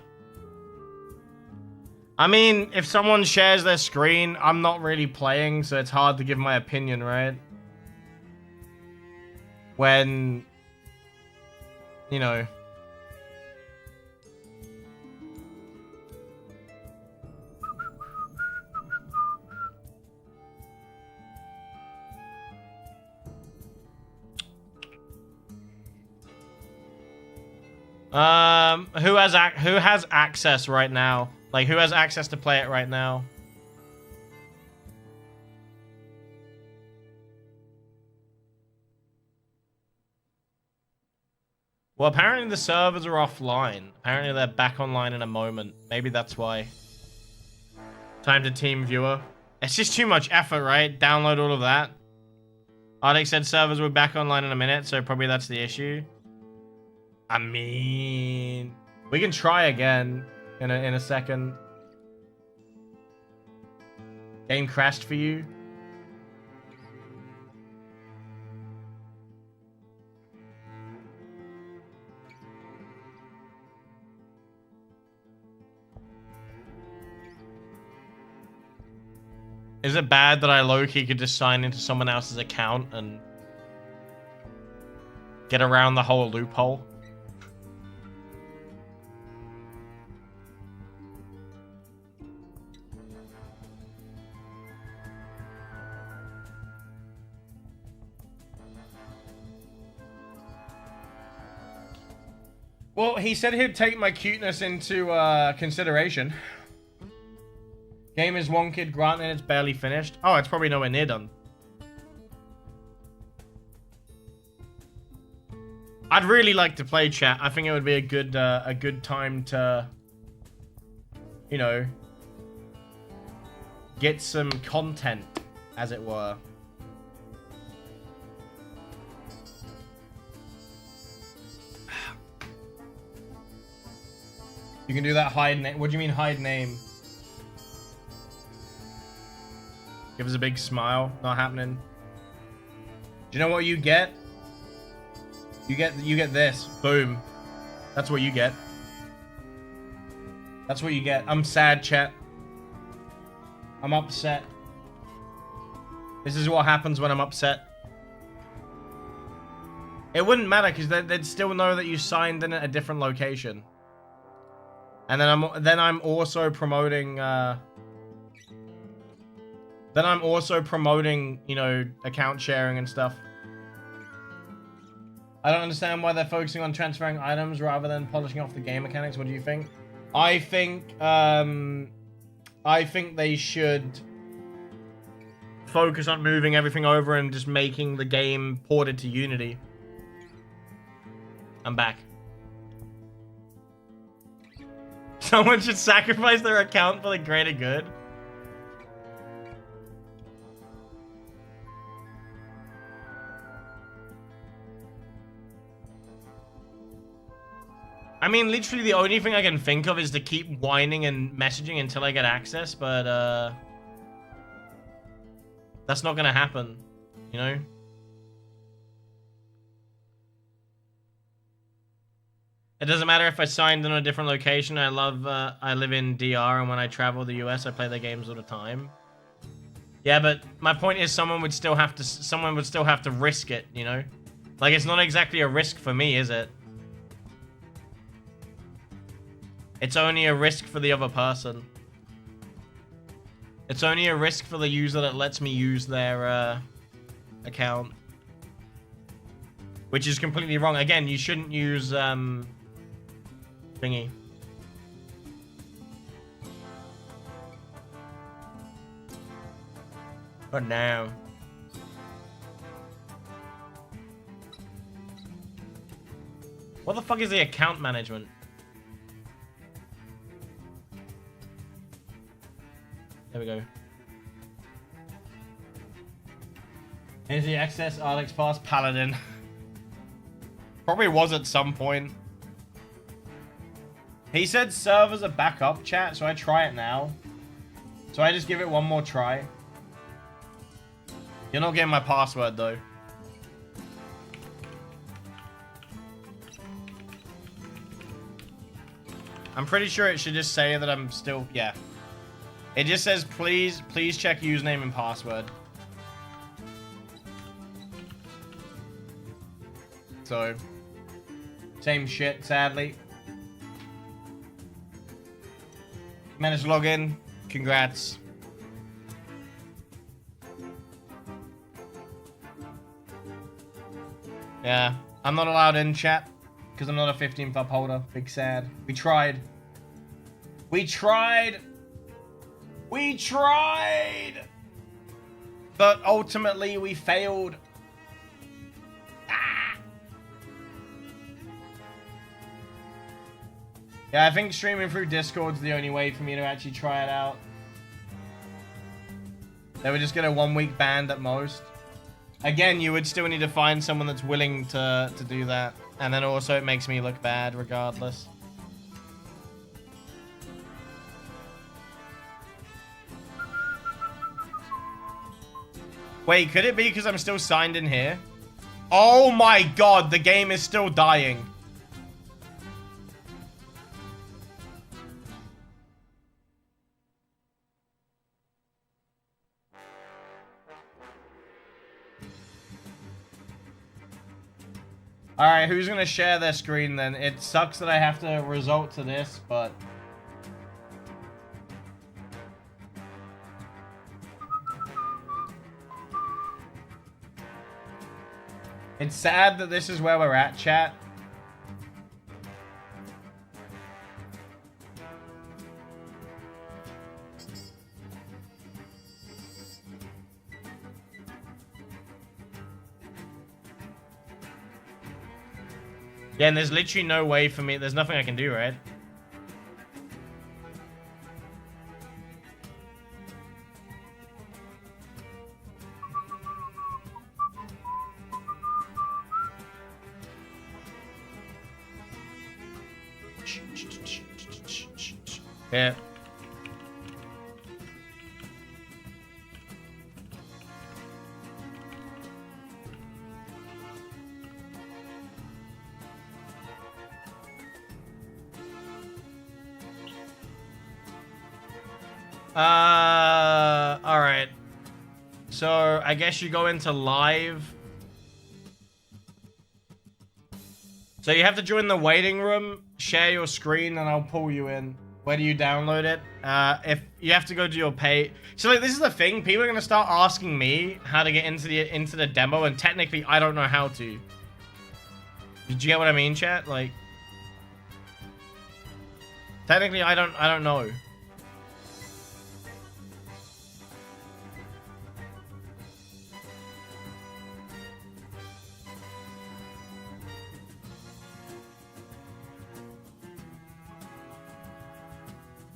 I mean, if someone shares their screen, I'm not really playing, so it's hard to give my opinion, right? When, you know, Who has access right now? Like, who has access to play it right now? Well, apparently the servers are offline. Apparently they're back online in a moment. Maybe that's why. Time to team viewer. It's just too much effort, right? Download all of that. Arctic said servers were back online in a minute, so probably that's the issue. I mean, we can try again in a second. Game crashed for you. Is it bad that I low-key could just sign into someone else's account and get around the whole loophole? Well, he said he'd take my cuteness into consideration. Game is one kid granted, it's barely finished. Oh, it's probably nowhere near done. I'd really like to play, chat. I think it would be a good time to, you know, get some content, as it were. You can do that hide name. What do you mean hide name? Give us a big smile. Not happening. Do you know what you get? You get this. Boom. That's what you get. That's what you get. I'm sad, chat. I'm upset. This is what happens when I'm upset. It wouldn't matter because they'd still know that you signed in at a different location. And then I'm also promoting you know, account sharing and stuff. I don't understand why they're focusing on transferring items rather than polishing off the game mechanics. What do you think? I think they should focus on moving everything over and just making the game ported to Unity. I'm back. Someone should sacrifice their account for the greater good. I mean, literally the only thing I can think of is to keep whining and messaging until I get access, but that's not gonna happen, you know? It doesn't matter if I signed in a different location. I live in DR, and when I travel the US, I play their games all the time. Yeah, but my point is someone would still have to risk it, you know? Like, it's not exactly a risk for me, is it? It's only a risk for the other person. It's only a risk for the user that lets me use their account. Which is completely wrong. Again, you shouldn't use thingy. But now. What the fuck is the account management? There we go. Here's the access, Alex Pass, Paladin. Probably was at some point. He said servers are back up, chat, so I try it now. So I just give it one more try. You're not getting my password, though. I'm pretty sure it should just say that I'm still... Yeah. It just says, please check username and password. So, same shit, sadly. Managed to log in. Congrats. Yeah, I'm not allowed in, chat. because I'm not a 15th upholder. Big sad. We tried. We tried. We tried. But ultimately, we failed. Ah. Yeah, I think streaming through Discord's the only way for me to actually try it out. They would just get a 1-week ban at most. Again, you would still need to find someone that's willing to do that. And then also it makes me look bad regardless. Wait, could it be because I'm still signed in here? Oh my god, the game is still dying. Alright, who's gonna share their screen then? It sucks that I have to resort to this, but... It's sad that this is where we're at, chat. Yeah, and there's literally no way for me. There's nothing I can do, right? Yeah. All right. So I guess you go into live. So you have to join the waiting room, share your screen, and I'll pull you in. Where do you download it? If you have to go to your pay. So like, this is the thing. People are gonna start asking me how to get into the demo, and technically I don't know how to. Did you get what I mean, chat? Like, technically I don't know.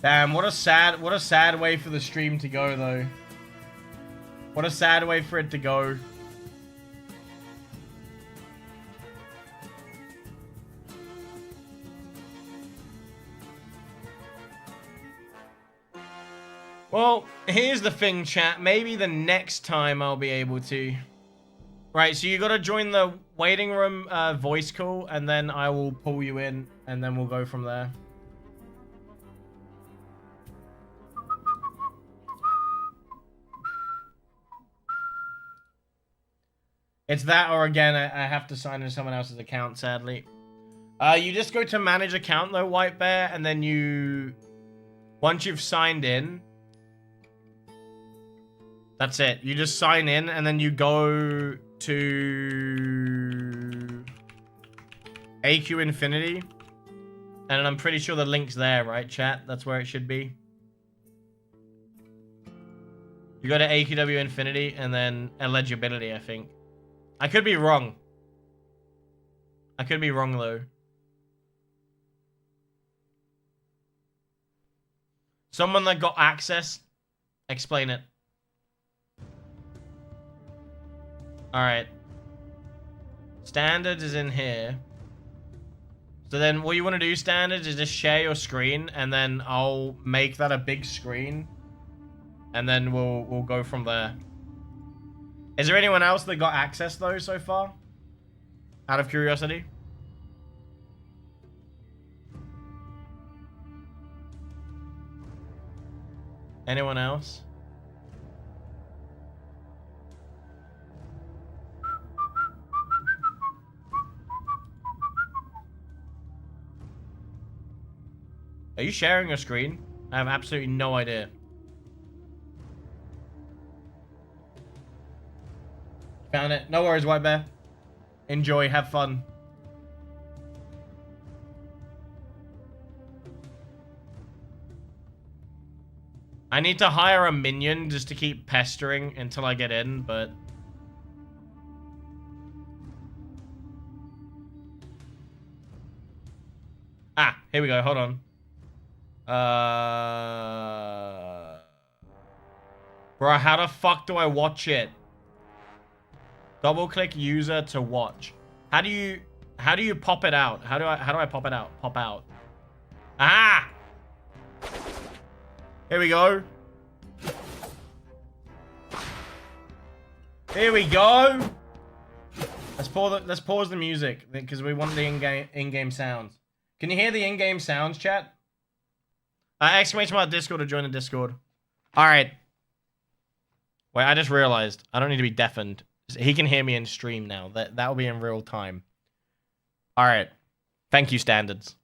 Damn, what a sad way for the stream to go though. What a sad way for it to go. Well, here's the thing, chat. Maybe the next time I'll be able to. Right, so you gotta join the waiting room voice call, and then I will pull you in, and then we'll go from there. It's that, or again, I have to sign in someone else's account, sadly. You just go to manage account though, White Bear, and then you... Once you've signed in... That's it. You just sign in, and then you go to... AQ Infinity. And I'm pretty sure the link's there, right, chat? That's where it should be. You go to AQW Infinity, and then eligibility, I think. I could be wrong. I could be wrong, though. Someone that got access, explain it. Alright. Standards is in here. So then what you want to do, Standards, is just share your screen, and then I'll make that a big screen. And then we'll go from there. Is there anyone else that got access, though, so far? Out of curiosity? Anyone else? Are you sharing your screen? I have absolutely no idea. Found it. No worries, White Bear. Enjoy. Have fun. I need to hire a minion just to keep pestering until I get in, but... Ah, here we go. Hold on. Bro, how the fuck do I watch it? Double click user to watch. How do you pop it out? How do I pop it out? Pop out. Ah! Here we go. Here we go. Let's pause the music because we want the in-game sounds. Can you hear the in-game sounds, chat? Exclamation mark Discord to join the Discord. All right. Wait, I just realized I don't need to be deafened. He can hear me in stream now. That'll be in real time. All right. Thank you, standards.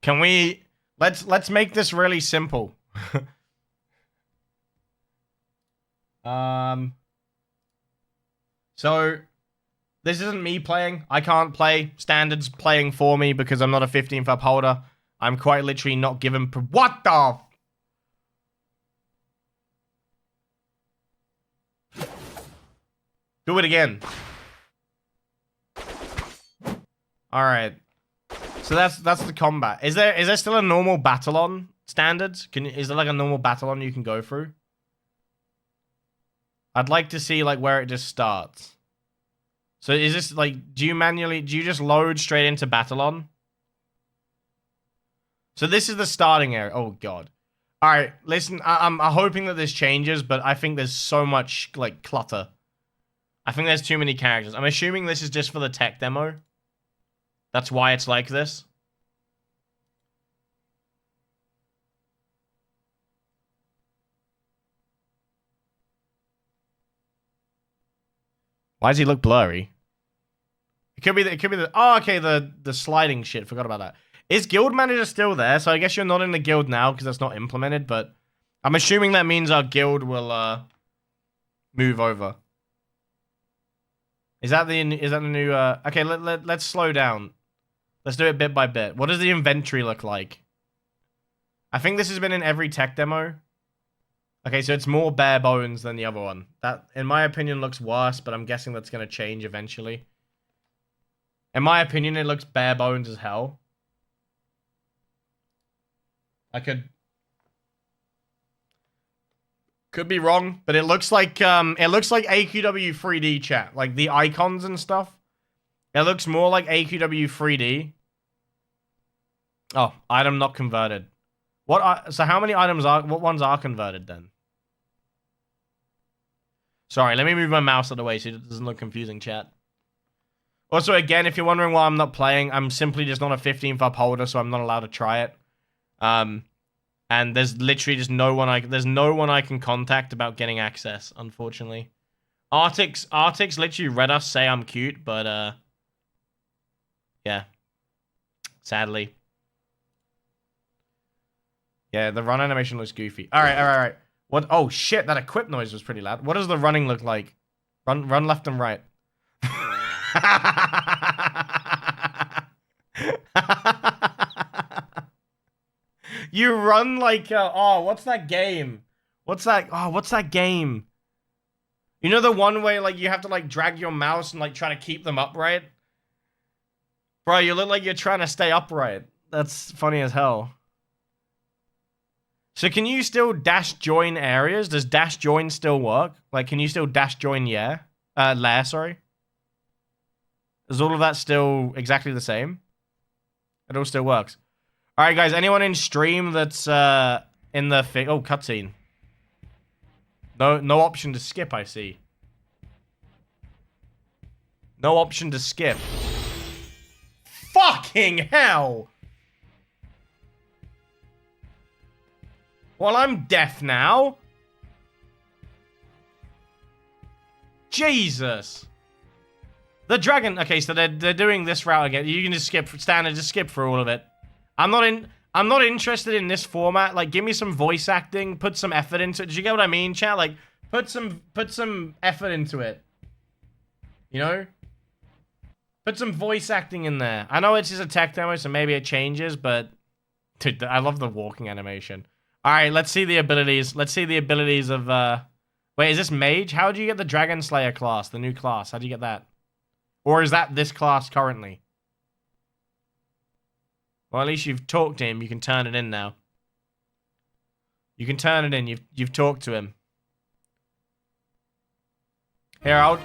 Can we let's make this really simple. So this isn't me playing. I can't play. Standards playing for me because I'm not a 15th up holder. I'm quite literally not given... What the... Do it again. Alright. So that's the combat. Is there still a normal battle on standards? Is there like a normal battle on you can go through? I'd like to see like where it just starts. So is this like, do you just load straight into Battlon? So this is the starting area. Oh god. All right, listen, I'm hoping that this changes, but I think there's so much like clutter. I think there's too many characters. I'm assuming this is just for the tech demo. That's why it's like this. Why does he look blurry? It could be the oh, okay, the sliding shit. Forgot about that. Is guild manager still there? So I guess you're not in the guild now because that's not implemented, but I'm assuming that means our guild will move over. Is that the new okay, let's slow down. Let's do it bit by bit. What does the inventory look like? I think this has been in every tech demo. Okay, so it's more bare bones than the other one. That, in my opinion, looks worse, but I'm guessing that's going to change eventually. In my opinion, it looks bare bones as hell. I could be wrong, but it looks like AQW 3D chat, like the icons and stuff. It looks more like AQW 3D. Oh, item not converted. So how many items what ones are converted then? Sorry, let me move my mouse out of the way so it doesn't look confusing, chat. Also, again, if you're wondering why I'm not playing, I'm simply just not a 15th up holder, so I'm not allowed to try it. And there's literally just no one I can contact about getting access, unfortunately. Artix literally read us say I'm cute, but yeah. Sadly. Yeah, the run animation looks goofy. Alright. What? Oh shit, that equip noise was pretty loud. What does the running look like? Run left and right. You run like oh, what's that game? What's that game? You know the one way like you have to like drag your mouse and like try to keep them upright? Bro, you look like you're trying to stay upright. That's funny as hell. So can you still dash join areas? Does dash join still work? Like, can you still dash join lair, sorry? Is all of that still exactly the same? It all still works. Alright, guys, anyone in stream that's in the oh, cutscene. No option to skip, I see. No option to skip. Fucking hell! Well, I'm deaf now. Jesus. The dragon. Okay, so they're doing this route again. You can just skip standard, just skip through all of it. I'm not interested in this format. Like, give me some voice acting, put some effort into it. Did you get what I mean, chat? Like, put some effort into it. You know? Put some voice acting in there. I know it's just a tech demo, so maybe it changes, but dude, I love the walking animation. All right, let's see the abilities. Let's see the abilities of wait, is this mage? How do you get the Dragon Slayer class, the new class? How do you get that? Or is that this class currently? Well, at least you've talked to him. You can turn it in now. You can turn it in. You've talked to him. Here, I'll...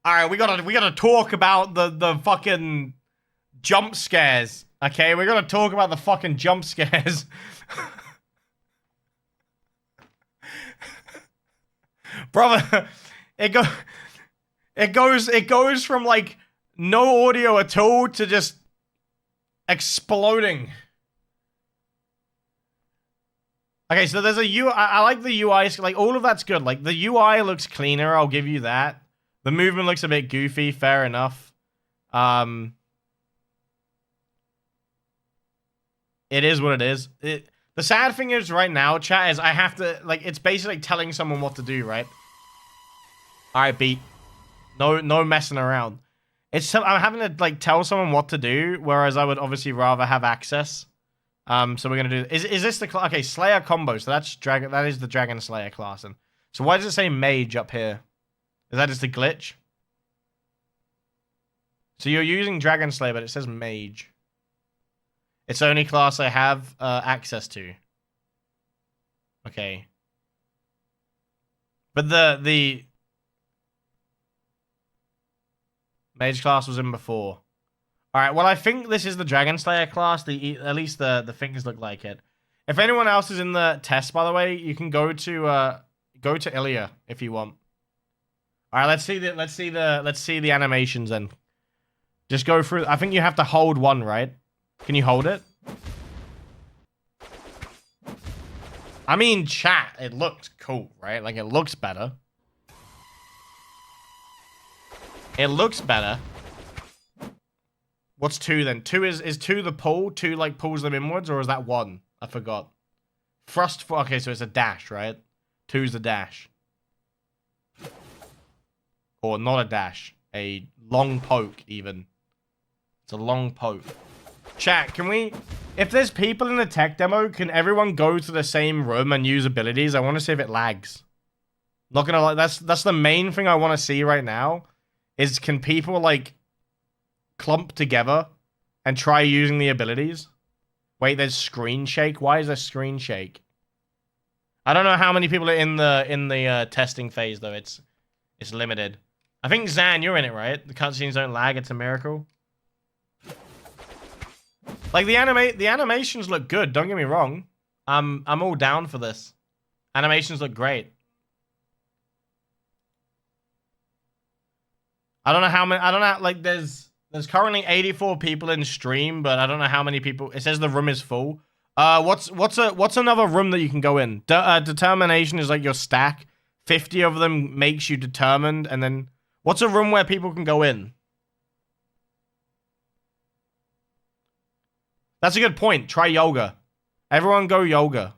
Alright, we gotta talk about the fucking jump scares. Okay, we gotta talk about the fucking jump scares. Brother, it goes from like no audio at all to just exploding. Okay, so there's a UI. I like the UI. Like, all of that's good. Like, the UI looks cleaner. I'll give you that. The movement looks a bit goofy. Fair enough. It is what it is. The sad thing is right now, chat, is I have to, like, it's basically telling someone what to do, right? Alright, beat. No messing around. I'm having to, like, tell someone what to do, whereas I would obviously rather have access. So we're gonna do. Is this the okay Slayer combo? So that's dragon. That is the Dragon Slayer class. And so why does it say mage up here? Is that just a glitch? So you're using Dragon Slayer, but it says mage. It's the only class I have access to. Okay. But the mage class was in before. Alright, well, I think this is the Dragon Slayer class. At least the things look like it. If anyone else is in the test, by the way, you can go to Ilya if you want. Alright, let's see the animations then. Just go through. I think you have to hold one, right? Can you hold it? I mean, chat, it looks cool, right? Like, it looks better. It looks better. What's 2 then? 2 is 2 the pull? 2 like pulls them inwards, or is that 1? I forgot. Thrust for okay, so it's a dash, right? 2's the dash. Or not a dash. A long poke, even. It's a long poke. Chat, can we... If there's people in the tech demo, can everyone go to the same room and use abilities? I want to see if it lags. Not gonna lie, that's the main thing I want to see right now. Is can people, like... clump together and try using the abilities. Wait, there's screen shake. Why is there screen shake? I don't know how many people are in the testing phase though. It's limited. I think Zan, you're in it, right? The cutscenes don't lag. It's a miracle. Like the animations look good. Don't get me wrong. I'm all down for this. Animations look great. I don't know how many. I don't know. Like There's currently 84 people in stream, but I don't know how many people. It says the room is full. What's another room that you can go in? Determination is like your stack. 50 of them makes you determined, and then what's a room where people can go in? That's a good point. Try yoga. Everyone go yoga,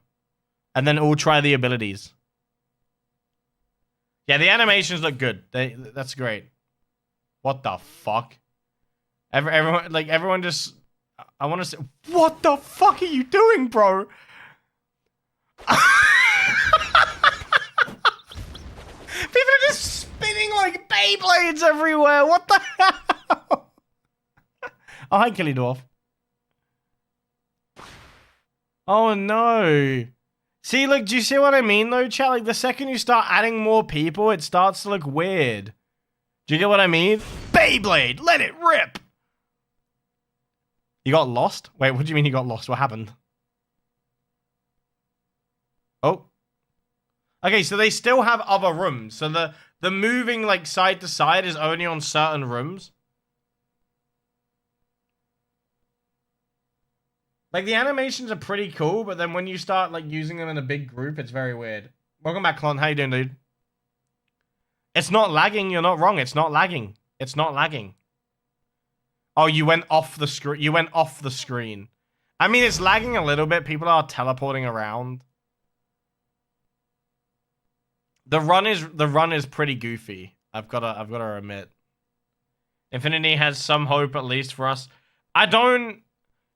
and then all try the abilities. Yeah, the animations look good. That's great. What the fuck? Everyone just... I want to say... What the fuck are you doing, bro? People are just spinning like Beyblades everywhere. What the hell? Oh, hi, Killydwarf. Oh, no. See, look, do you see what I mean, though, chat? Like, the second you start adding more people, it starts to look weird. Do you get what I mean? Beyblade, let it rip! You got lost? Wait, what do you mean you got lost? What happened? Oh. Okay, so they still have other rooms. So the moving, like, side to side is only on certain rooms. Like, the animations are pretty cool, but then when you start, like, using them in a big group, it's very weird. Welcome back, Clon. How you doing, dude? It's not lagging. You're not wrong. It's not lagging. It's not lagging. Oh, you went off the screen. You went off the screen. I mean, it's lagging a little bit. People are teleporting around. The run is pretty goofy. I've got to admit. Infinity has some hope, at least for us. I don't...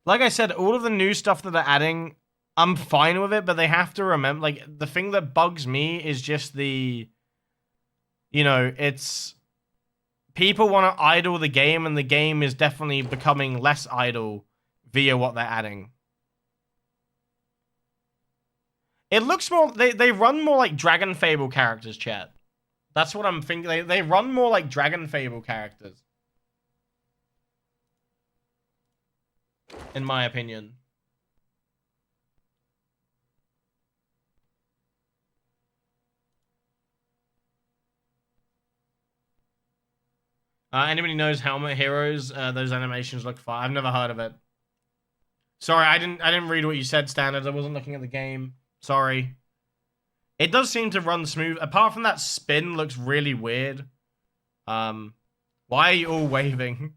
Like I said, all of the new stuff that they're adding, I'm fine with it, but they have to remember... Like, the thing that bugs me is just the... You know, it's... People want to idle the game, and the game is definitely becoming less idle via what they're adding. It looks more... They run more like Dragon Fable characters, chat. That's what I'm thinking. They run more like Dragon Fable characters. In my opinion. Anybody knows Helmet Heroes? Those animations look fire. I've never heard of it. Sorry, I didn't read what you said, Standards. I wasn't looking at the game. Sorry. It does seem to run smooth. Apart from that spin looks really weird. Why are you all waving?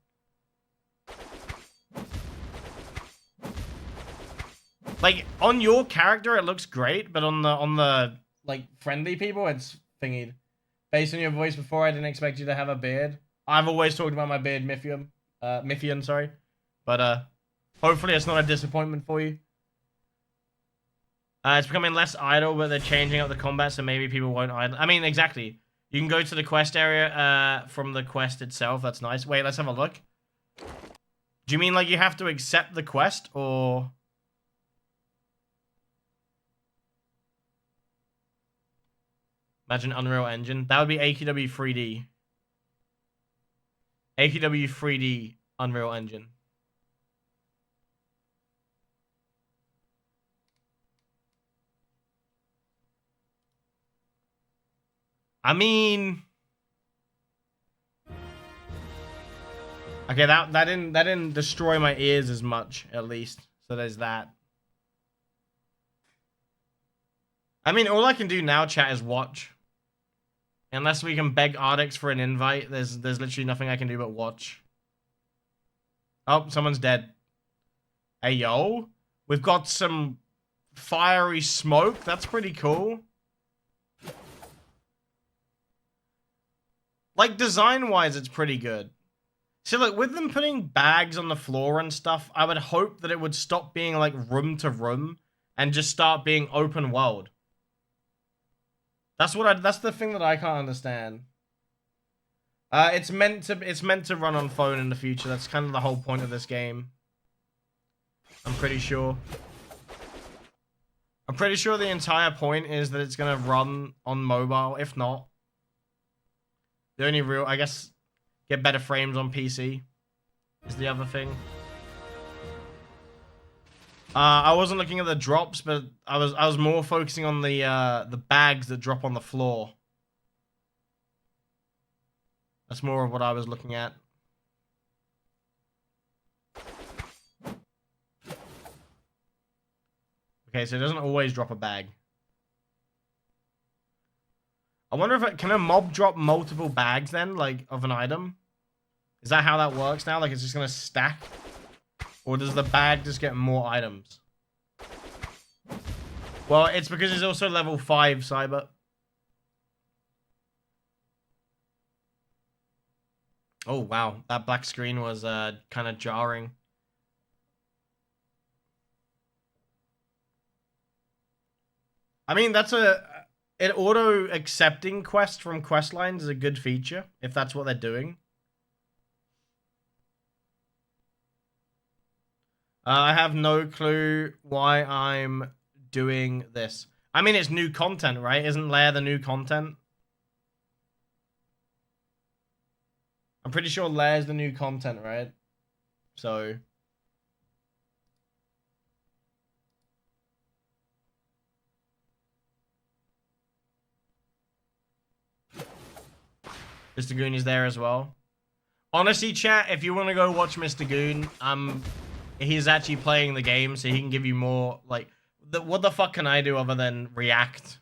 Like, on your character, it looks great, but on the like, friendly people, it's thingied. Based on your voice before, I didn't expect you to have a beard. I've always talked about my beard, Mithian, sorry. But, hopefully it's not a disappointment for you. It's becoming less idle, but they're changing up the combat, so maybe people won't idle. I mean, exactly. You can go to the quest area from the quest itself. That's nice. Wait, let's have a look. Do you mean, like, you have to accept the quest, or... Imagine Unreal Engine. That would be AQW 3D. AQW 3D Unreal Engine. I mean... Okay, that didn't destroy my ears as much, at least. So there's that. I mean, all I can do now, chat, is watch. Unless we can beg Ardix for an invite, there's literally nothing I can do but watch. Oh, someone's dead. Hey, yo. We've got some fiery smoke. That's pretty cool. Like, design-wise, it's pretty good. So, look, with them putting bags on the floor and stuff, I would hope that it would stop being, like, room to room and just start being open world. That's the thing that I can't understand. It's meant to run on phone in the future. That's kind of the whole point of this game. I'm pretty sure. I'm pretty sure the entire point is that it's gonna run on mobile. If not, the only real, I guess, get better frames on PC is the other thing. I wasn't looking at the drops, but I was more focusing on the bags that drop on the floor. That's more of what I was looking at. Okay, so it doesn't always drop a bag. I wonder if can a mob drop multiple bags then, like, of an item? Is that how that works now? Like, it's just gonna stack? Or does the bag just get more items? Well, it's because it's also level 5, Cyber. Oh, wow. That black screen was kind of jarring. I mean, that's an auto-accepting quest from quest lines is a good feature, if that's what they're doing. I have no clue why I'm doing this. I mean, it's new content, right? Isn't Lair the new content? I'm pretty sure Lair's the new content, right? So... Mr. Goon is there as well. Honestly, chat, if you want to go watch Mr. Goon, he's actually playing the game, so he can give you more, like... what the fuck can I do other than react?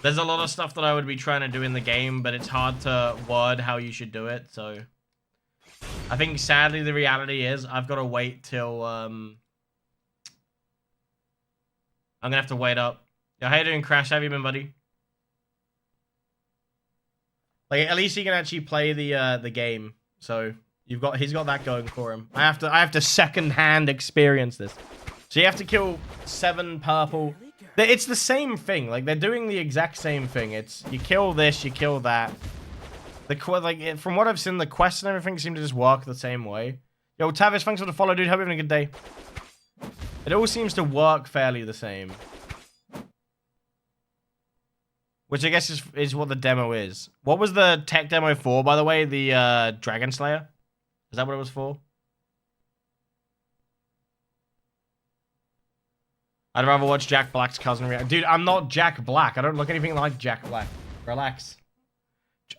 There's a lot of stuff that I would be trying to do in the game, but it's hard to word how you should do it, so... I think, sadly, the reality is, I've got to wait till, I'm gonna have to wait up. Yo, how you doing, Crash? How have you been, buddy? Like, at least you can actually play the game, so He's got that going for him. I have to second-hand experience this. So you have to kill 7 purple. It's the same thing. Like, they're doing the exact same thing. It's you kill this, you kill that. From what I've seen, the quests and everything seem to just work the same way. Yo, Tavis, thanks for the follow, dude. Hope you're having a good day. It all seems to work fairly the same. Which I guess is what the demo is. What was the tech demo for, by the way? The Dragon Slayer? Is that what it was for? I'd rather watch Jack Black's cousin react. Dude, I'm not Jack Black. I don't look anything like Jack Black. Relax.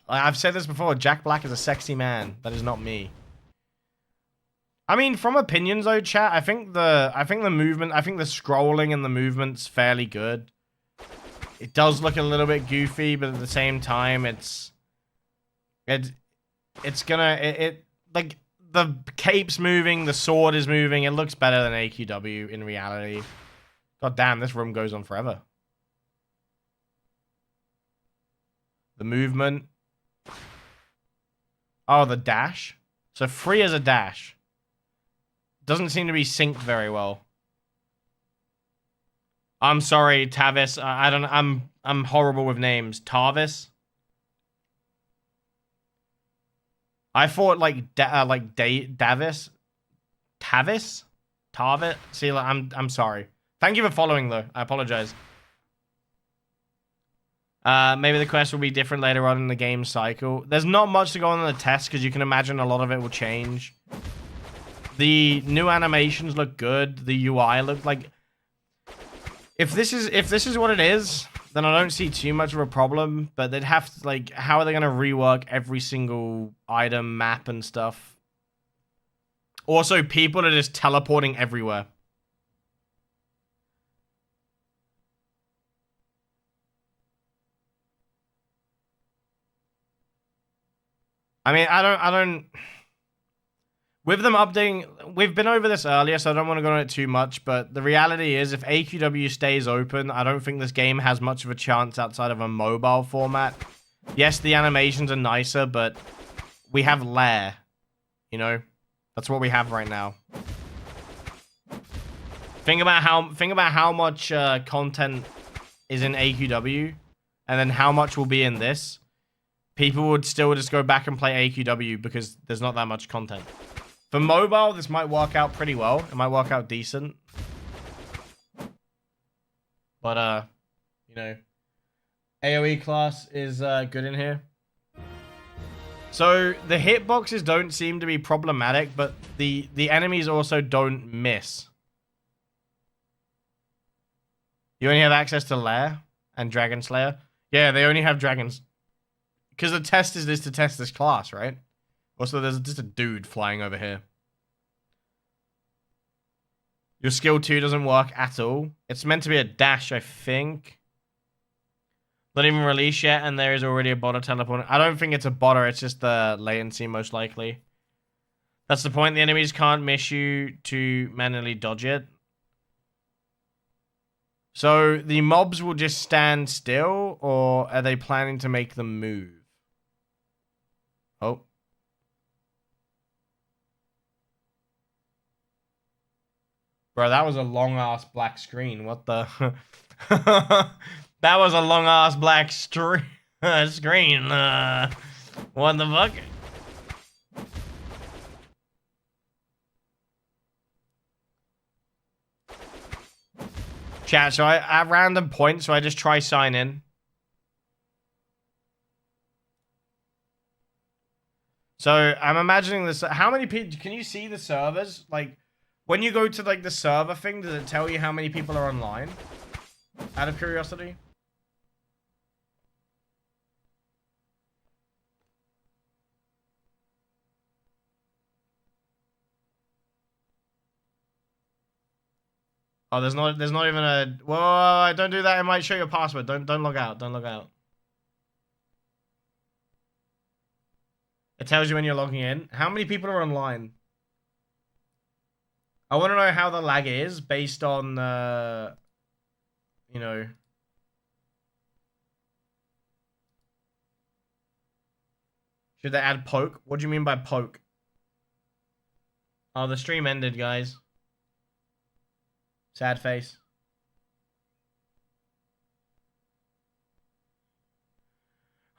I've said this before. Jack Black is a sexy man. That is not me. I mean, from opinions though, chat, I think the movement, I think the scrolling and the movement's fairly good. It does look a little bit goofy, but at the same time, it's gonna like the cape's moving, the sword is moving. It looks better than AQW in reality. God damn, this room goes on forever. The movement. Oh, the dash. So free as a dash. Doesn't seem to be synced very well. I'm sorry, Tavis. I'm horrible with names. Tarvis. I thought Davis. Tavis. Tarvis. See, I'm sorry. Thank you for following though. I apologize. Maybe the quest will be different later on in the game cycle. There's not much to go on in the test because you can imagine a lot of it will change. The new animations look good. The UI look like. If this is what it is, then I don't see too much of a problem. But they'd have to, like, how are they gonna rework every single item, map, and stuff? Also, people are just teleporting everywhere. I mean, I don't. With them updating, we've been over this earlier, so I don't want to go on it too much, but the reality is, if AQW stays open, I don't think this game has much of a chance outside of a mobile format. Yes, the animations are nicer, but we have Lair, you know? That's what we have right now. Think about how much content is in AQW, and then how much will be in this. People would still just go back and play AQW because there's not that much content. For mobile, this might work out pretty well. It might work out decent. But, you know, AoE class is good in here. So, the hitboxes don't seem to be problematic, but the enemies also don't miss. You only have access to Lair and Dragon Slayer. Yeah, they only have dragons. Because the test is to test this class, right? Also, there's just a dude flying over here. Your skill 2 doesn't work at all. It's meant to be a dash, I think. Not even released yet, and there is already a botter teleporting. I don't think it's a botter, it's just the latency, most likely. That's the point. The enemies can't miss you to manually dodge it. So, the mobs will just stand still, or are they planning to make them move? Oh. Bro, that was a long-ass black screen. What the... That was a long-ass black screen. What the fuck? Chat, so at random points, so I just try sign in. So, I'm imagining this... How many people... Can you see the servers? Like, when you go to, like, the server thing, does it tell you how many people are online? Out of curiosity? Oh, there's not even a... Whoa, don't do that. It might show your password. Don't log out. Don't log out. It tells you when you're logging in. How many people are online? I want to know how the lag is based on, you know... Should they add poke? What do you mean by poke? Oh, the stream ended, guys. Sad face.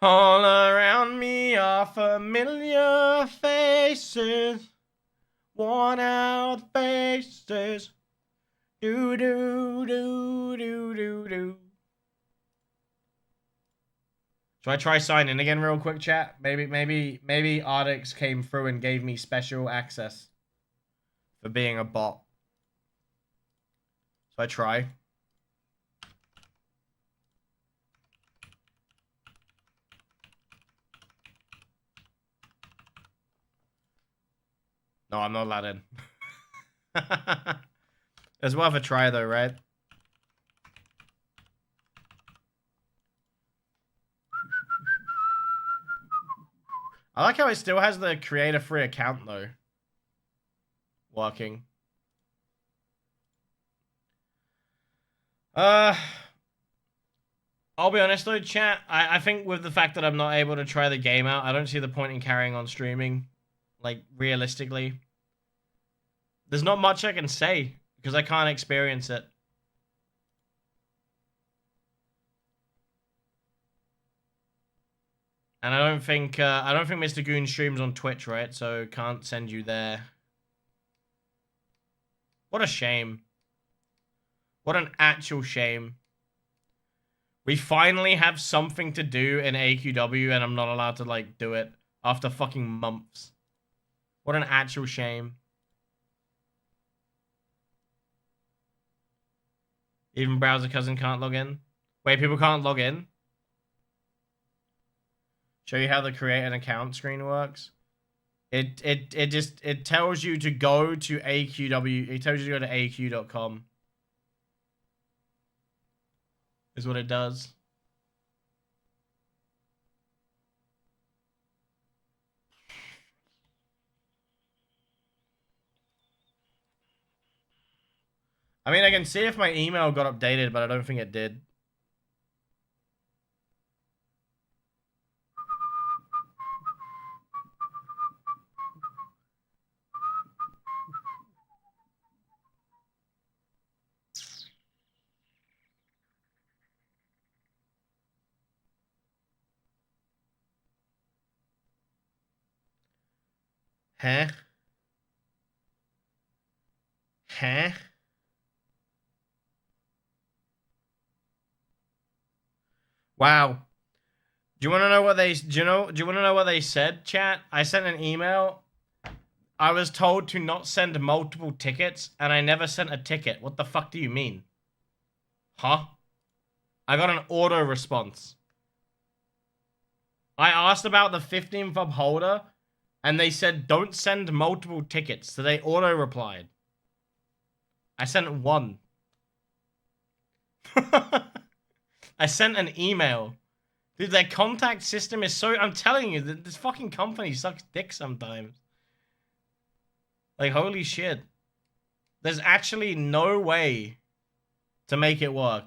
All around me are familiar faces, worn out faces. Do do do do do do. Should I try signing again real quick, chat? Maybe Ardix came through and gave me special access for being a bot. So I try. No, I'm not allowed in. It's worth a try though, right? I like how it still has the creator-free account though. Working. I'll be honest though, chat. I think with the fact that I'm not able to try the game out, I don't see the point in carrying on streaming. Like, realistically. There's not much I can say, because I can't experience it. And I don't think Mr. Goon streams on Twitch, right? So can't send you there. What a shame. What an actual shame. We finally have something to do in AQW and I'm not allowed to, like, do it after fucking months. What an actual shame. Even browser cousin can't log in. Wait, people can't log in? Show you how the create an account screen works. It tells you to go to AQW. It tells you to go to AQ.com. Is what it does. I mean, I can see if my email got updated, but I don't think it did. Huh? Huh? Wow. Do you want to know what they do you want to know what they said, chat? I sent an email. I was told to not send multiple tickets and I never sent a ticket. What the fuck do you mean? Huh? I got an auto response. I asked about the 15th upholder and they said don't send multiple tickets. So they auto replied. I sent one. I sent an email. Dude, their contact system is so... I'm telling you, this fucking company sucks dick sometimes. Like, holy shit. There's actually no way to make it work.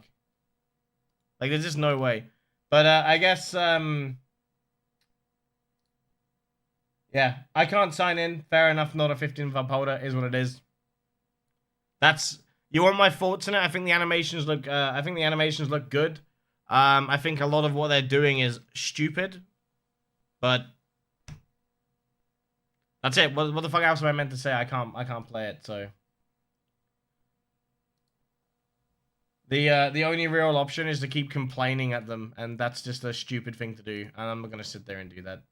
Like, there's just no way. But, I guess, yeah, I can't sign in. Fair enough, not a 15th upholder. Is what it is. That's... You want my thoughts on it? I think the animations look, good. I think a lot of what they're doing is stupid. But... That's it. What the fuck else am I meant to say? I can't play it, so... The only real option is to keep complaining at them, and that's just a stupid thing to do, and I'm not gonna sit there and do that.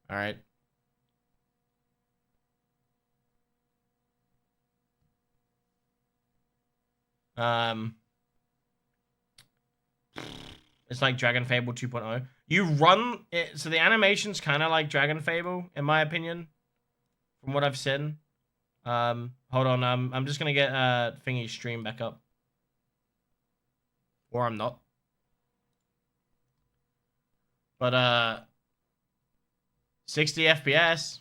Alright. It's like Dragon Fable 2.0. You run it, so the animation's kind of like Dragon Fable, in my opinion, from what I've seen. Hold on, I'm just gonna get Thingy's stream back up. Or I'm not. But 60 FPS.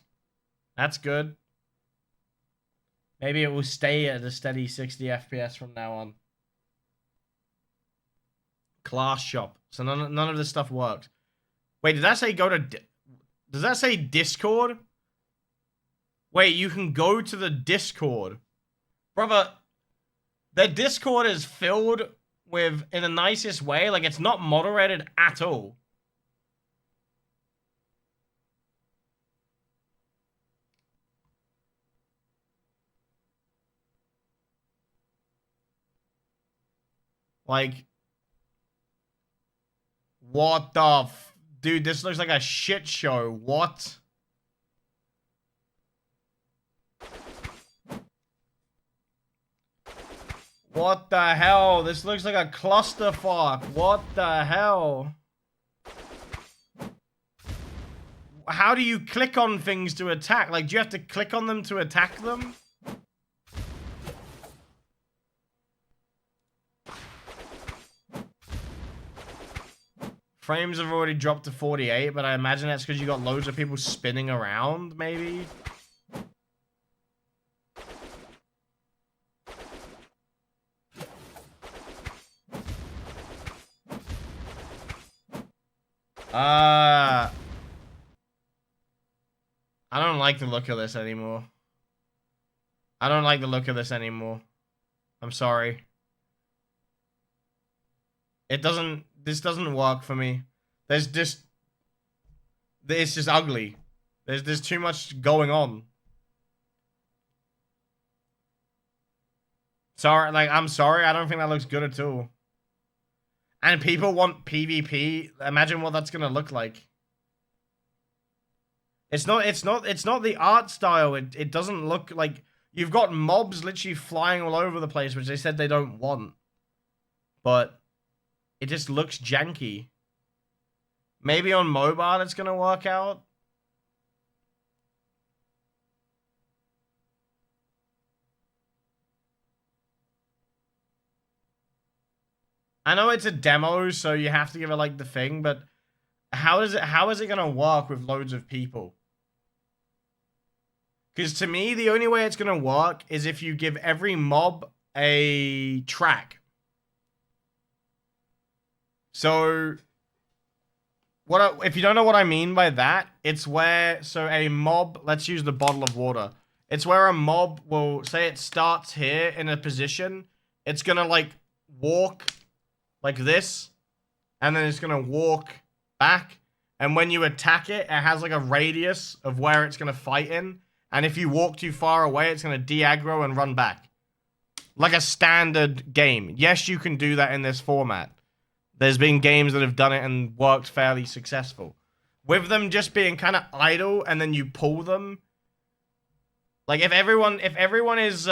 That's good. Maybe it will stay at a steady 60 FPS from now on. Class shop. So none of this stuff works. Wait, did that say go to... Does that say Discord? Wait, you can go to the Discord. Brother, their Discord is filled with, in the nicest way, like it's not moderated at all. Like, what the dude, this looks like a shit show. What? What the hell? This looks like a clusterfuck. What the hell? How do you click on things to attack? Like, do you have to click on them to attack them? Frames have already dropped to 48, but I imagine that's because you got loads of people spinning around, maybe? I don't like the look of this anymore. I don't like the look of this anymore. I'm sorry. This doesn't work for me. It's just ugly. There's too much going on. Sorry, like, I'm sorry, I don't think that looks good at all. And people want PvP. Imagine what that's gonna look like. It's not the art style. It doesn't look like, you've got mobs literally flying all over the place, which they said they don't want. But it just looks janky. Maybe on mobile it's gonna work out. I know it's a demo, so you have to give it like the thing, but how is it gonna work with loads of people? Because to me, the only way it's gonna work is if you give every mob a track. So, if you don't know what I mean by that, it's where, so a mob, let's use the bottle of water. It's where a mob will, say it starts here in a position, it's gonna like walk like this, and then it's gonna walk back, and when you attack it, it has like a radius of where it's gonna fight in, and if you walk too far away, it's gonna de-aggro and run back. Like a standard game. Yes, you can do that in this format. There's been games that have done it and worked fairly successful. With them just being kind of idle, and then you pull them. Like, if everyone is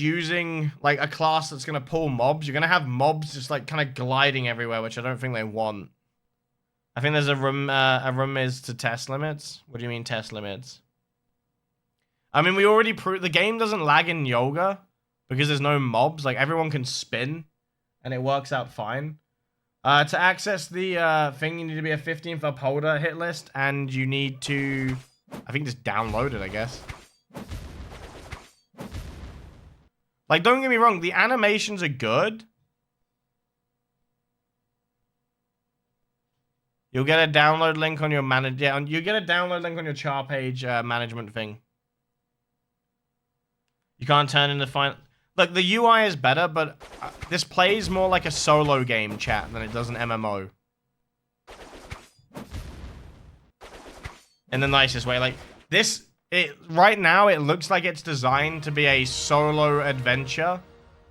using like a class that's gonna pull mobs, you're gonna have mobs just like kind of gliding everywhere, which I don't think they want. I think there's a room is to test limits. What do you mean test limits? I mean, we already proved the game doesn't lag in yoga because there's no mobs. Like, everyone can spin, and it works out fine. To access the thing, you need to be a 15th upholder hit list, and you need to, I think, just download it, I guess. Like, don't get me wrong, the animations are good. You'll get a download link on your you get a download link on your char page management thing. You can't turn in the final. Look, the UI is better, but this plays more like a solo game, chat, than it does an MMO. In the nicest way. Like, this, right now, it looks like it's designed to be a solo adventure.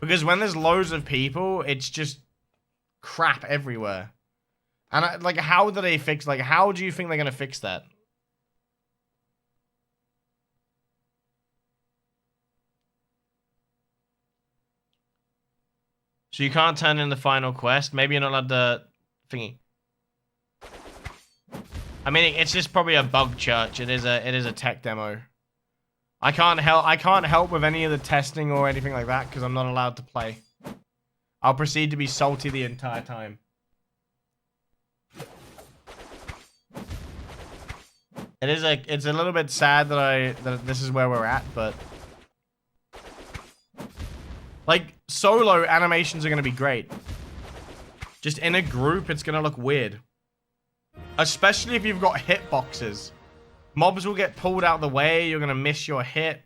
Because when there's loads of people, it's just crap everywhere. And, like, how do they fix, like, how do you think they're going to fix that? So you can't turn in the final quest. Maybe you're not allowed to thingy. I mean, it's just probably a bug church. It is a tech demo. I can't help with any of the testing or anything like that because I'm not allowed to play. I'll proceed to be salty the entire time. It's a little bit sad that this is where we're at, but like, solo animations are going to be great. Just in a group, it's going to look weird. Especially if you've got hitboxes. Mobs will get pulled out of the way. You're going to miss your hit.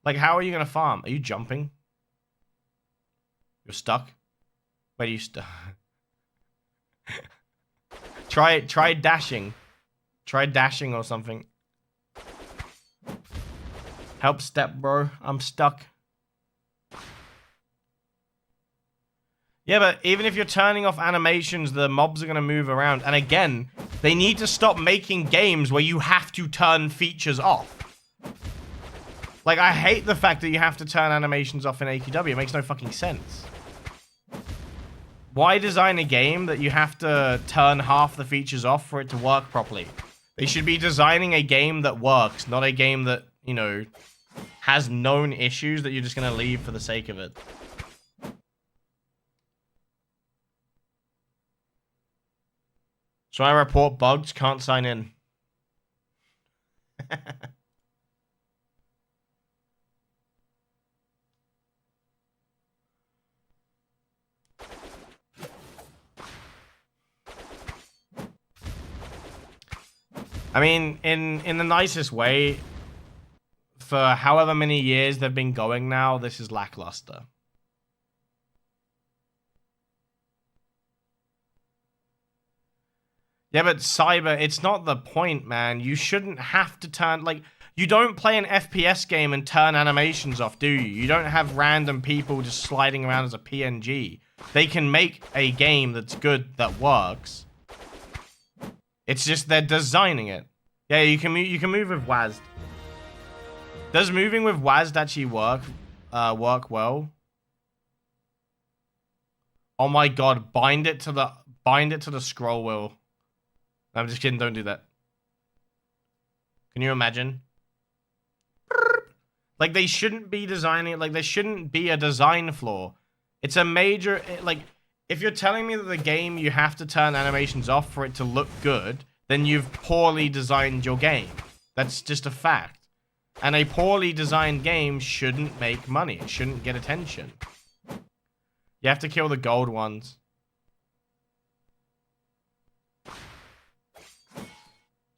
Like, how are you going to farm? Are you jumping? You're stuck? Where are you stuck? Try dashing. Try dashing or something. Help step, bro. I'm stuck. Yeah, but even if you're turning off animations, the mobs are going to move around. And again, they need to stop making games where you have to turn features off. Like, I hate the fact that you have to turn animations off in AQW. It makes no fucking sense. Why design a game that you have to turn half the features off for it to work properly? They should be designing a game that works, not a game that, you know, has known issues that you're just going to leave for the sake of it. So I report bugs, can't sign in. I mean, in the nicest way, for however many years they've been going now, this is lackluster. Yeah, but Cyber, it's not the point, man. You shouldn't have to turn, like, you don't play an FPS game and turn animations off, do you? You don't have random people just sliding around as a PNG. They can make a game that's good, that works. It's just they're designing it. Yeah, you can move with WASD. Does moving with WASD actually work well? Oh my god, bind it to the scroll wheel. I'm just kidding, don't do that. Can you imagine? Like, they shouldn't be designing it, like, there shouldn't be a design flaw. It's a major, like, if you're telling me that the game you have to turn animations off for it to look good, then you've poorly designed your game. That's just a fact. And a poorly designed game shouldn't make money. It shouldn't get attention. You have to kill the gold ones.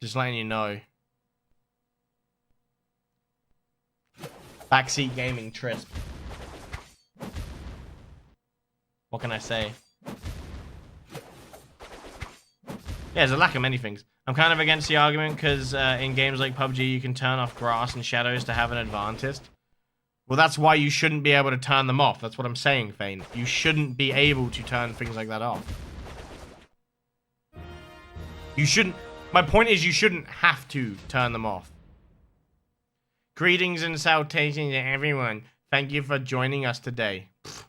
Just letting you know. Backseat gaming trisp. What can I say? Yeah, there's a lack of many things. I'm kind of against the argument because in games like PUBG, you can turn off grass and shadows to have an advantage. Well, that's why you shouldn't be able to turn them off. That's what I'm saying, Fane. You shouldn't be able to turn things like that off. You shouldn't... My point is you shouldn't have to turn them off. Greetings and salutations to everyone. Thank you for joining us today. Pfft.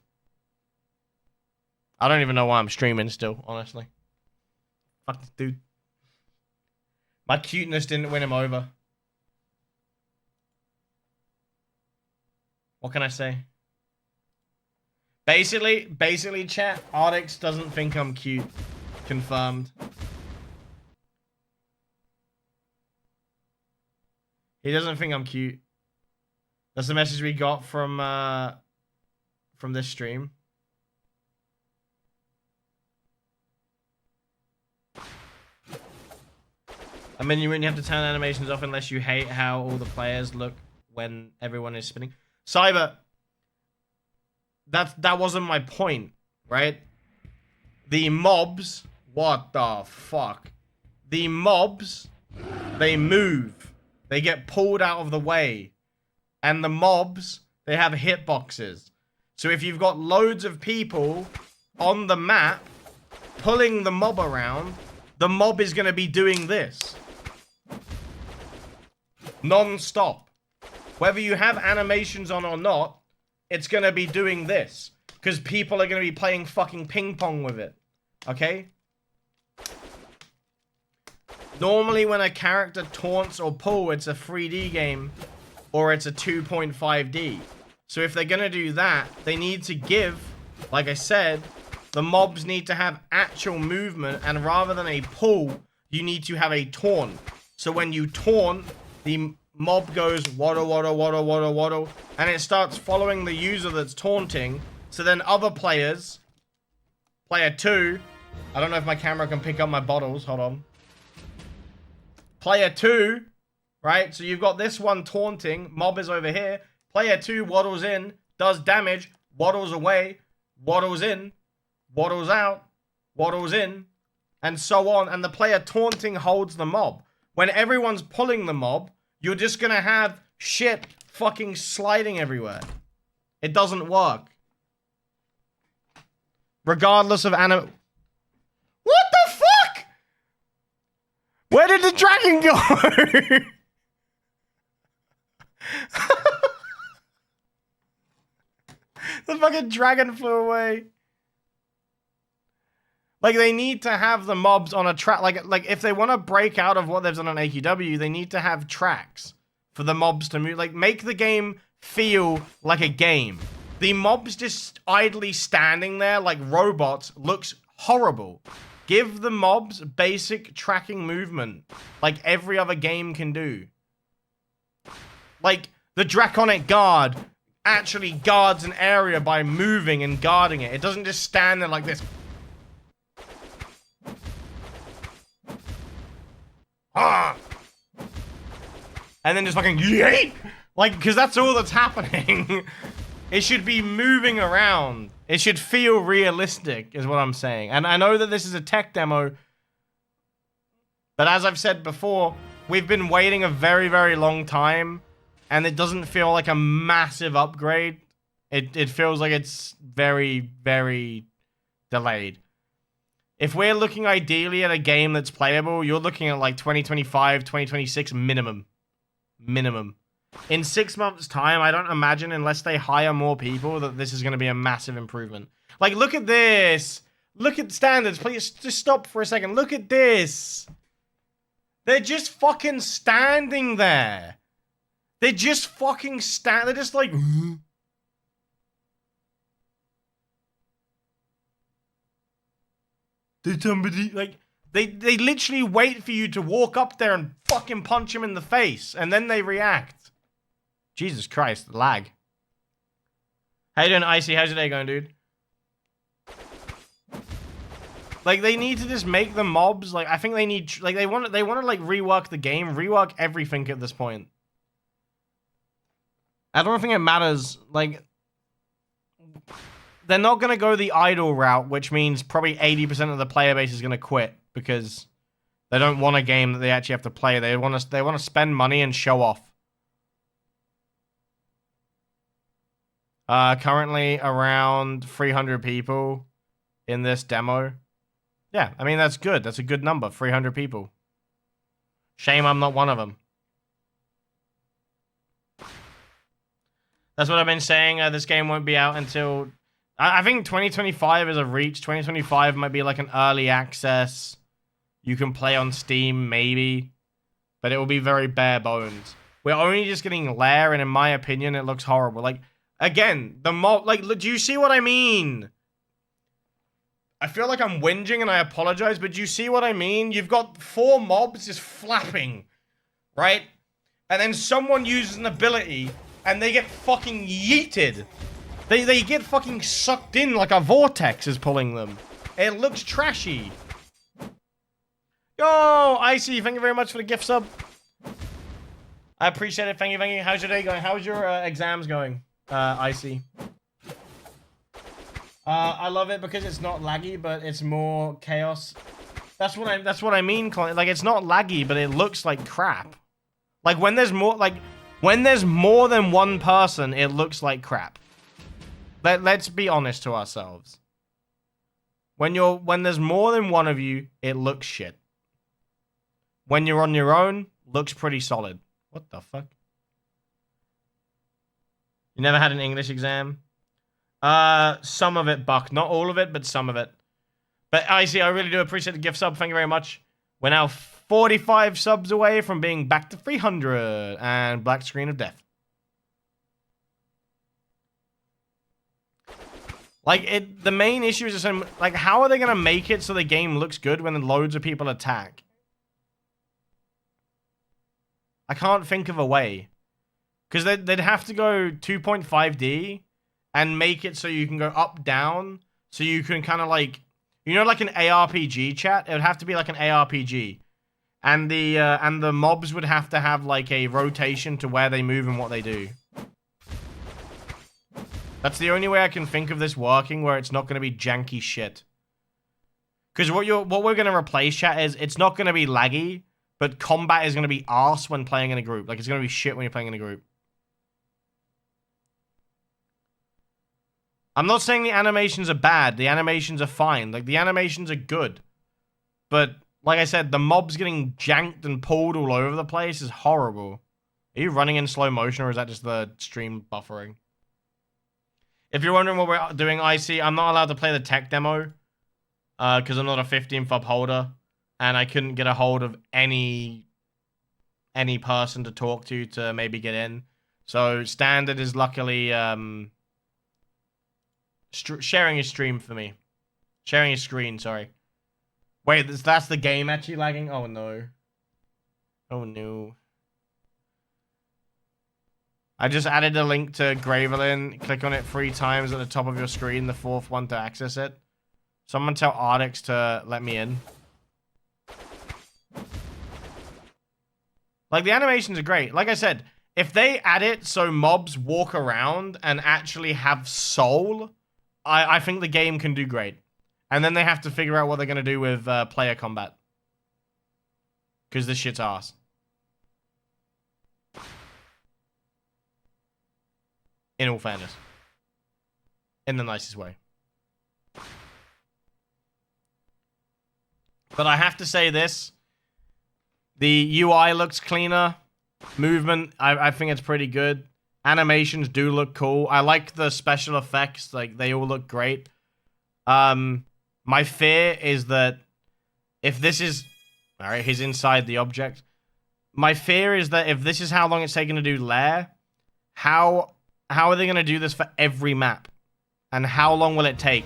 I don't even know why I'm streaming still, honestly. Fuck this dude. My cuteness didn't win him over. What can I say? Basically, chat, Ardix doesn't think I'm cute. Confirmed. He doesn't think I'm cute. That's the message we got from this stream. I mean, you wouldn't have to turn animations off unless you hate how all the players look when everyone is spinning. Cyber, that wasn't my point, right? The mobs, what the fuck? The mobs, they move. They get pulled out of the way. And the mobs, they have hitboxes. So if you've got loads of people on the map pulling the mob around, the mob is going to be doing this. Non-stop. Whether you have animations on or not, it's going to be doing this. Because people are going to be playing fucking ping pong with it. Okay? Normally when a character taunts or pull, it's a 3D game. Or it's a 2.5D. So if they're going to do that, they need to give, like I said, the mobs need to have actual movement. And rather than a pull, you need to have a taunt. So when you taunt, the mob goes waddle, waddle, waddle, waddle, waddle, and it starts following the user that's taunting. So then other players, player 2, I don't know if my camera can pick up my bottles, hold on. Player 2, right? So you've got this one taunting. Mob is over here. Player 2 waddles in, does damage, waddles away, waddles in, waddles out, waddles in, and so on. And the player taunting holds the mob. When everyone's pulling the mob, you're just gonna have shit fucking sliding everywhere. It doesn't work. Regardless of What the fuck? Where did the dragon go? The fucking dragon flew away. Like, they need to have the mobs on a track. Like if they want to break out of what they've done on AQW, they need to have tracks for the mobs to move. Like, make the game feel like a game. The mobs just idly standing there like robots looks horrible. Give the mobs basic tracking movement like every other game can do. Like, the Draconic Guard actually guards an area by moving and guarding it. It doesn't just stand there like this. Ah! And then just fucking yeet! Like, because that's all that's happening. It should be moving around. It should feel realistic, is what I'm saying. And I know that this is a tech demo, but as I've said before, we've been waiting a very, very long time, and it doesn't feel like a massive upgrade. It feels like it's very, very delayed. If we're looking ideally at a game that's playable, you're looking at like 2025, 2026 minimum. Minimum. In 6 months' time, I don't imagine, unless they hire more people, that this is going to be a massive improvement. Like, look at this. Look at standards. Please, just stop for a second. Look at this. They're just fucking standing there. They're just fucking They're just like... Did somebody, like... They literally wait for you to walk up there and fucking punch them in the face, and then they react. Jesus Christ, lag. How you doing, Icy? How's your day going, dude? Like, they need to just make the mobs, like, I think they need, like, they want to, like, rework the game, rework everything at this point. I don't think it matters, like, they're not going to go the idle route, which means probably 80% of the player base is going to quit, because they don't want a game that they actually have to play. They want to spend money and show off. Currently around 300 people in this demo. Yeah, I mean, that's good. That's a good number, 300 people. Shame I'm not one of them. That's what I've been saying. This game won't be out until... I think 2025 is a reach. 2025 might be like an early access. You can play on Steam, maybe. But it will be very bare bones. We're only just getting Lair, and in my opinion, it looks horrible. Like, again, the mob... Like, do you see what I mean? I feel like I'm whinging and I apologize, but do you see what I mean? You've got 4 mobs just flapping, right? And then someone uses an ability and they get fucking yeeted. They get fucking sucked in like a vortex is pulling them. It looks trashy. Yo, Icy, thank you very much for the gift sub. I appreciate it. Thank you, thank you. How's your day going? How's your exams going, Icy? I love it because it's not laggy, but it's more chaos. That's what I mean, Colin. Like, it's not laggy, but it looks like crap. Like, when there's more than one person, it looks like crap. Let's be honest to ourselves. When there's more than one of you, it looks shit. When you're on your own, looks pretty solid. What the fuck? You never had an English exam? Some of it, Buck. Not all of it, but some of it. But I really do appreciate the gift sub. Thank you very much. We're now 45 subs away from being back to 300 and black screen of death. Like, the main issue is, like, how are they going to make it so the game looks good when loads of people attack? I can't think of a way. Because they'd have to go 2.5D and make it so you can go up, down, so you can kind of like, you know, like an ARPG chat? It would have to be like an ARPG. And the mobs would have to have like a rotation to where they move and what they do. That's the only way I can think of this working where it's not going to be janky shit. Because what we're going to replace, chat, is it's not going to be laggy, but combat is going to be arse when playing in a group. Like, it's going to be shit when you're playing in a group. I'm not saying the animations are bad. The animations are fine. Like, the animations are good. But, like I said, the mobs getting janked and pulled all over the place is horrible. Are you running in slow motion, or is that just the stream buffering? If you're wondering what we're doing, IC, I'm not allowed to play the tech demo. Because I'm not a 15 FUB holder. And I couldn't get a hold of any person to talk to maybe get in. So, standard is luckily... sharing his stream for me. Sharing his screen, sorry. Wait, that's the game actually lagging? Oh, no. Oh, no. I just added a link to Gravelin. Click on it 3 times at the top of your screen, the 4th one to access it. Someone tell Ardix to let me in. Like, the animations are great. Like I said, if they add it so mobs walk around and actually have soul, I think the game can do great. And then they have to figure out what they're going to do with player combat. Because this shit's arse. In all fairness. In the nicest way. But I have to say this. The UI looks cleaner. Movement, I think it's pretty good. Animations do look cool. I like the special effects. Like, they all look great. My fear is that if this is... Alright, he's inside the object. My fear is that if this is how long it's taken to do Lair, how are they going to do this for every map? And how long will it take?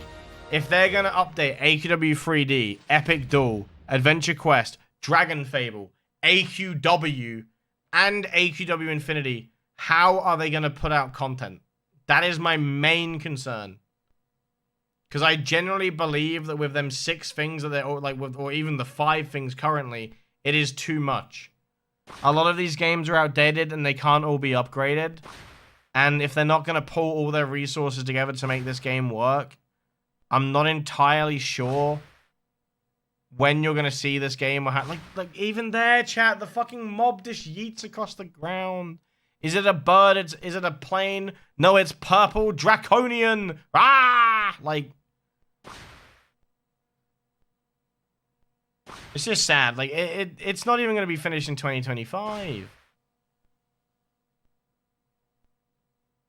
If they're going to update AQW 3D, Epic Duel, Adventure Quest, Dragon Fable, AQW, and AQW Infinity, how are they going to put out content? That is my main concern. Because I generally believe that with them 6 things that they're, or even the 5 things currently, it is too much. A lot of these games are outdated and they can't all be upgraded. And if they're not going to pull all their resources together to make this game work, I'm not entirely sure when you're going to see this game. Or like even there, chat, the fucking mob just yeets across the ground. Is it a bird? Is it a plane? No, it's purple draconian. Ah! Like, it's just sad. Like, it's not even going to be finished in 2025.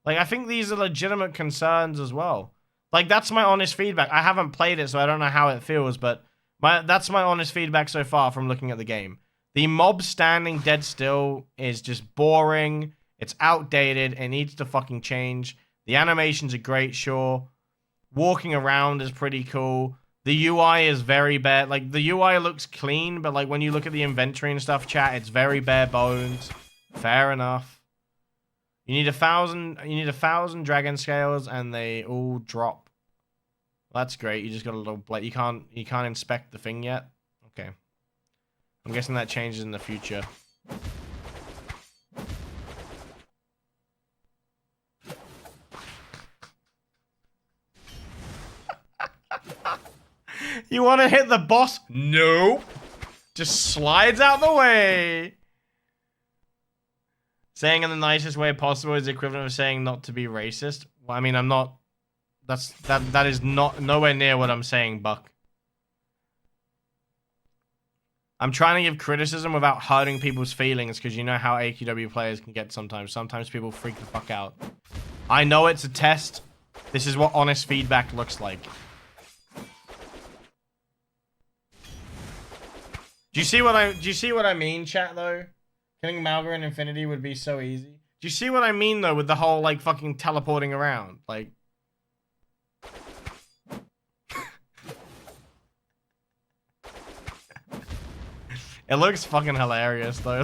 Like, I think these are legitimate concerns as well. Like, that's my honest feedback. I haven't played it, so I don't know how it feels, but that's my honest feedback so far from looking at the game. The mob standing dead still is just boring. It's outdated. It needs to fucking change. The animations are great, sure. Walking around is pretty cool. The UI is very bad. Like, the UI looks clean, but, like, when you look at the inventory and stuff, chat, it's very bare bones. Fair enough. You need 1,000 dragon scales, and they all drop. Well, that's great. You just got a little blade. You can't inspect the thing yet. Okay. I'm guessing that changes in the future. You want to hit the boss? Nope. Just slides out the way. Saying in the nicest way possible is the equivalent of saying not to be racist. Well, I mean, I'm not. That is not nowhere near what I'm saying, Buck. I'm trying to give criticism without hurting people's feelings, because you know how AQW players can get sometimes. Sometimes people freak the fuck out. I know it's a test. This is what honest feedback looks like. Do you see what I mean, chat, though? Killing Malga in Infinity would be so easy. Do you see what I mean, though, with the whole, like, fucking teleporting around? Like... It looks fucking hilarious, though.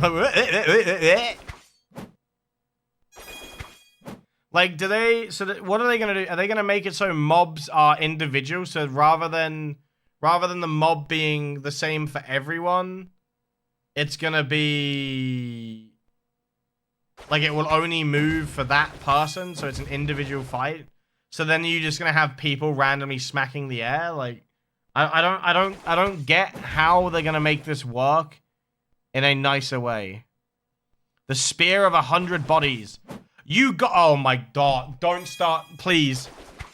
Like, do they... So, what are they going to do? Are they going to make it so mobs are individual? So, rather than the mob being the same for everyone... it's gonna be like it will only move for that person, so it's an individual fight. So then you're just gonna have people randomly smacking the air. Like, I don't get how they're gonna make this work in a nicer way. The spear of 100 bodies. You got. Oh my god! Don't start, please.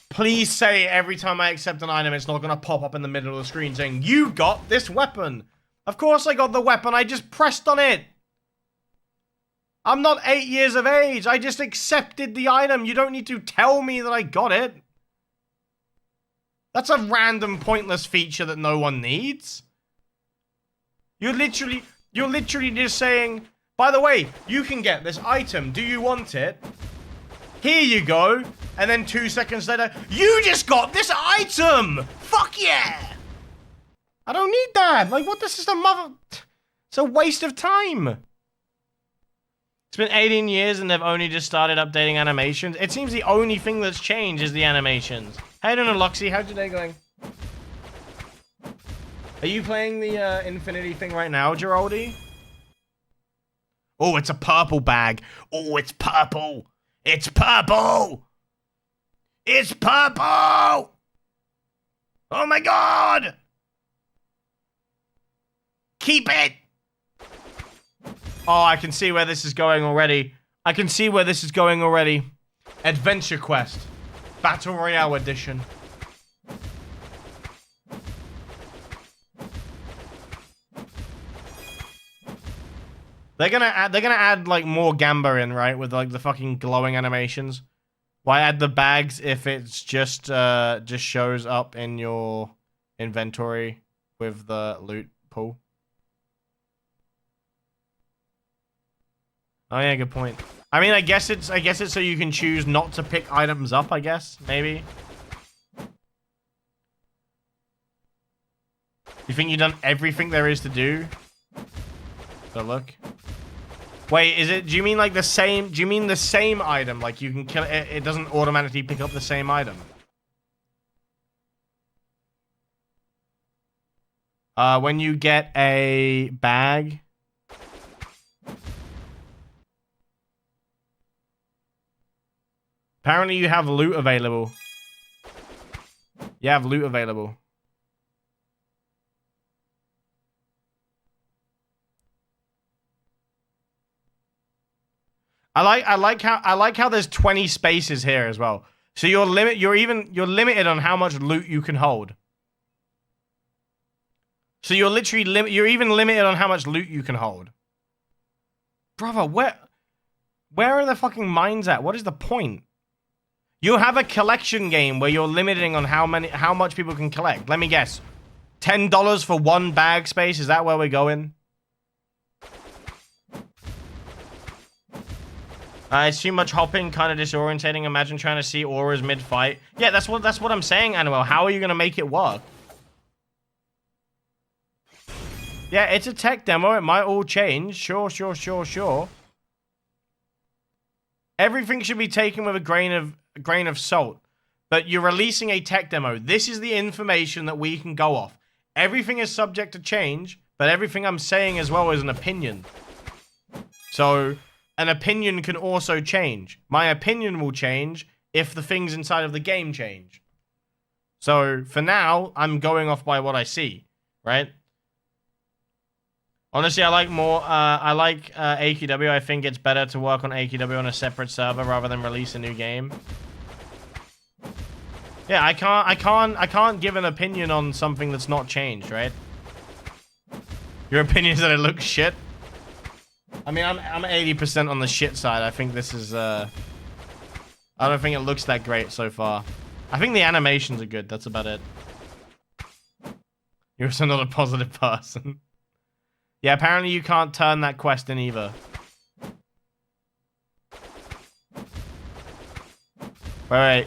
Please say every time I accept an item, it's not gonna pop up in the middle of the screen saying you got this weapon. Of course I got the weapon. I just pressed on it. I'm not 8 years of age. I just accepted the item. You don't need to tell me that I got it. That's a random, pointless feature that no one needs. You're literally just saying, by the way, you can get this item. Do you want it? Here you go. And then 2 seconds later, you just got this item. Fuck yeah. I don't need that. Like, what? This is it's a waste of time. It's been 18 years and they've only just started updating animations. It seems the only thing that's changed is the animations. Hey, don't know, Luxy. How's your day going? Are you playing the Infinity thing right now, Geraldi? Oh, it's a purple bag. Oh, it's purple. It's purple. It's purple. Oh my god. Keep it. Oh, I can see where this is going already. I can see where this is going already. Adventure Quest. Battle Royale Edition. They're gonna add like more Gamba in, right? With like the fucking glowing animations. Why add the bags if it's just shows up in your inventory with the loot pool? Oh yeah, good point. I mean, I guess it's so you can choose not to pick items up, I guess, maybe. You think you've done everything there is to do? But look. Wait, do you mean like the same, do you mean the same item? Like you can kill it, it doesn't automatically pick up the same item? When you get a bag. Apparently you have loot available. You have loot available. I like how there's 20 spaces here as well. So you're limited on how much loot you can hold. So you're literally you're even limited on how much loot you can hold. Brother, where are the fucking mines at? What is the point? You have a collection game where you're limiting on how much people can collect. Let me guess. $10 for one bag space? Is that where we're going? It's too much hopping, kind of disorientating. Imagine trying to see auras mid-fight. Yeah, that's what I'm saying, Anuel. How are you going to make it work? Yeah, it's a tech demo. It might all change. Sure. Everything should be taken with a grain of salt. But you're releasing a tech demo. This is the information that we can go off. Everything is subject to change, but everything I'm saying as well is an opinion. So an opinion can also change. My opinion will change if the things inside of the game change. So for now, I'm going off by what I see, right? Honestly, I like AQW. I think it's better to work on AQW on a separate server rather than release a new game. Yeah, I can't give an opinion on something that's not changed, right? Your opinion is that it looks shit? I mean, I'm 80% on the shit side. I think this is, I don't think it looks that great so far. I think the animations are good. That's about it. You're also not a positive person. Yeah, apparently you can't turn that quest in either. Wait.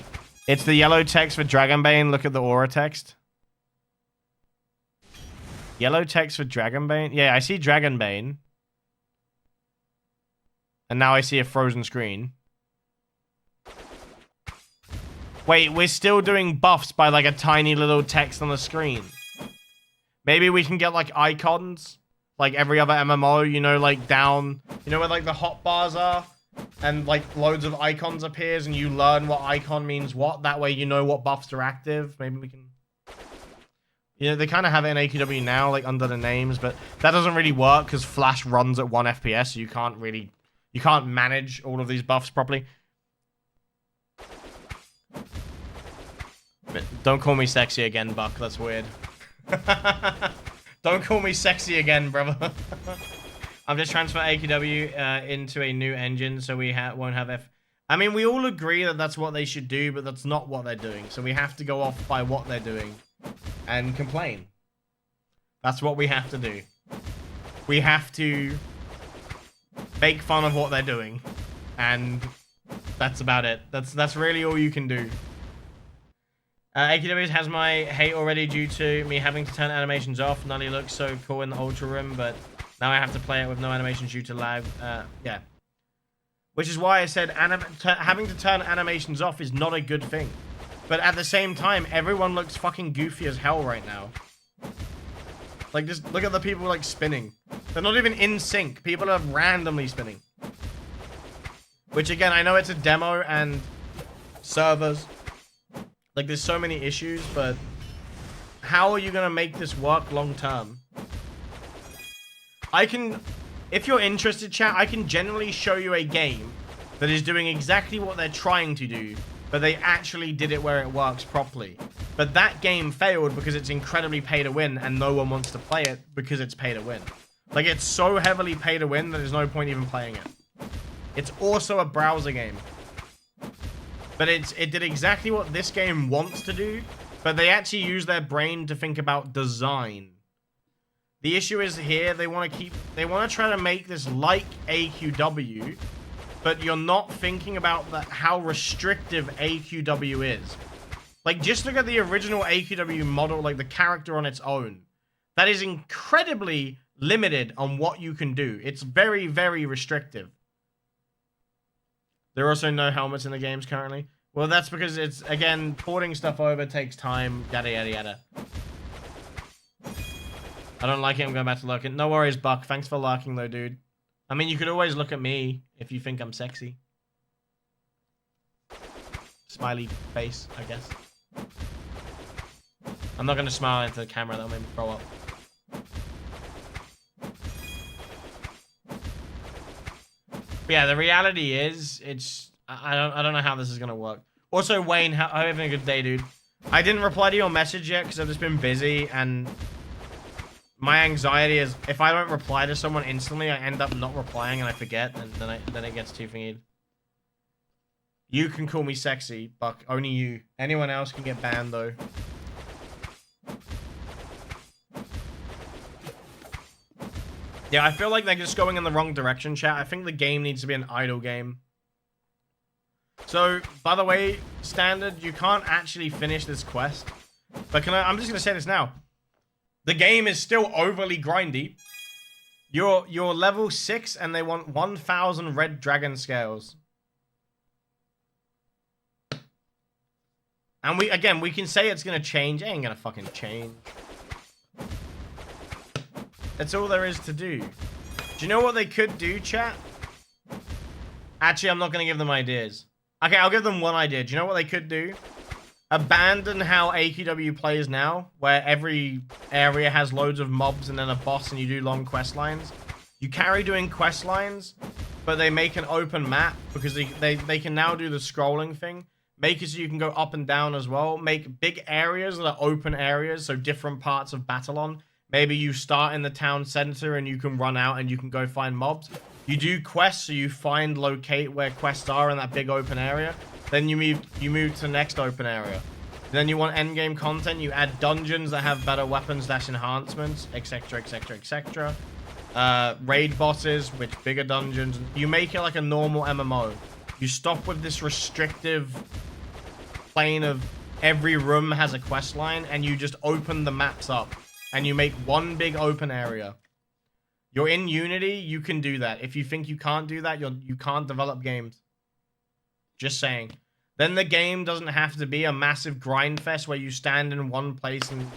It's the yellow text for Dragonbane. Look at the aura text. Yellow text for Dragonbane? Yeah, I see Dragonbane. And now I see a frozen screen. Wait, we're still doing buffs by like a tiny little text on the screen. Maybe we can get like icons. like every other MMO, you know, like down, you know where like the hot bars are? And like loads of icons appears and you learn what icon means what. That way you know what buffs are active. Maybe we can... You know, they kind of have it in AQW now, like under the names, but that doesn't really work because Flash runs at 1 FPS, so you can't manage all of these buffs properly. But don't call me sexy again, Buck. That's weird. Don't call me sexy again, brother. I'm just transferring AQW into a new engine, so we won't have F... I mean, we all agree that that's what they should do, but that's not what they're doing. So we have to go off by what they're doing and complain. That's what we have to do. We have to make fun of what they're doing, and that's about it. That's really all you can do. AQW has my hate already due to me having to turn animations off. Nully looks so cool in the Ultra Room, but now I have to play it with no animations due to lag. Yeah. Which is why I said having to turn animations off is not a good thing. But at the same time, everyone looks fucking goofy as hell right now. Like, just look at the people, like, spinning. They're not even in sync. People are randomly spinning. Which, again, I know it's a demo and servers. Like, there's so many issues, but how are you going to make this work long term? If you're interested, chat, I can generally show you a game that is doing exactly what they're trying to do, but they actually did it where it works properly. But that game failed because it's incredibly pay to win, and no one wants to play it because it's pay to win. Like, it's so heavily pay to win that there's no point even playing it. It's also a browser game. But it did exactly what this game wants to do, but they actually use their brain to think about design. The issue is here, they want to try to make this like AQW, but you're not thinking about how restrictive AQW is. Like, just look at the original AQW model, like the character on its own. That is incredibly limited on what you can do. It's very, very restrictive. There are also no helmets in the games currently. Well, that's because it's, again, porting stuff over takes time, yada, yada, yada. I don't like it, I'm going back to lurking. No worries, Buck. Thanks for lurking, though, dude. I mean, you could always look at me if you think I'm sexy. Smiley face, I guess. I'm not going to smile into the camera, that'll make me throw up. But yeah, the reality is, I don't know how this is gonna work. Also, Wayne, how are you having a good day, dude? I didn't reply to your message yet because I've just been busy, and my anxiety is if I don't reply to someone instantly, I end up not replying and I forget, and then it gets too thingy. You can call me sexy, Buck. Only you. Anyone else can get banned though. Yeah, I feel like they're just going in the wrong direction, chat. I think the game needs to be an idle game. So, by the way, Standard, you can't actually finish this quest. But I'm just going to say this now. The game is still overly grindy. You're level 6 and they want 1,000 red dragon scales. And we can say it's going to change. It ain't going to fucking change. That's all there is to do. Do you know what they could do, chat? Actually, I'm not going to give them ideas. Okay, I'll give them one idea. Do you know what they could do? Abandon how AQW plays now, where every area has loads of mobs and then a boss and you do long quest lines. You carry doing quest lines, but they make an open map because they can now do the scrolling thing. Make it so you can go up and down as well. Make big areas that are open areas, so different parts of Battlon. Maybe you start in the town center and you can run out and you can go find mobs. You do quests, so you locate where quests are in that big open area. Then you move to the next open area. Then you want endgame content, you add dungeons that have better weapons, enhancements, etc, etc, etc. Raid bosses, which bigger dungeons. You make it like a normal MMO. You stop with this restrictive plane of every room has a quest line, and you just open the maps up. And you make one big open area. You're in Unity, you can do that. If you think you can't do that, you can't develop games. Just saying. Then the game doesn't have to be a massive grind fest where you stand in one place and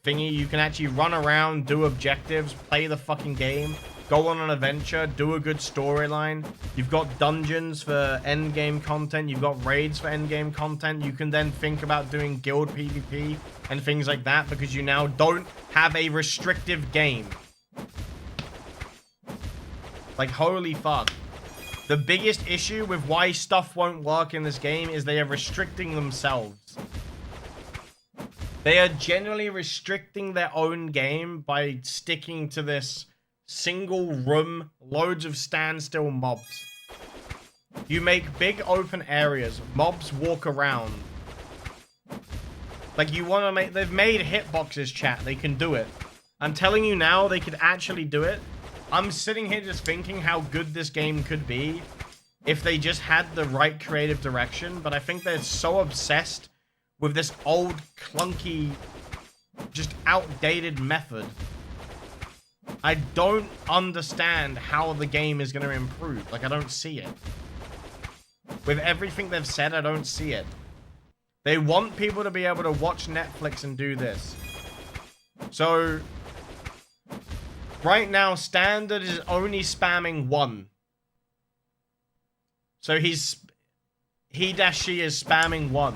thingy. You can actually run around, do objectives, play the fucking game, go on an adventure, do a good storyline. You've got dungeons for endgame content. You've got raids for endgame content. You can then think about doing guild PvP and things like that because you now don't have a restrictive game. Like, holy fuck. The biggest issue with why stuff won't work in this game is they are restricting themselves. They are generally restricting their own game by sticking to this single room, loads of standstill mobs. You make big open areas, mobs walk around. Like, you want to make... They've made hitboxes, chat. They can do it. I'm telling you now, they could actually do it. I'm sitting here just thinking how good this game could be if they just had the right creative direction, but I think they're so obsessed with this old, clunky, just outdated method. I don't understand how the game is going to improve. Like, I don't see it. With everything they've said, I don't see it. They want people to be able to watch Netflix and do this. So... right now, Standard is only spamming 1. So he is spamming 1.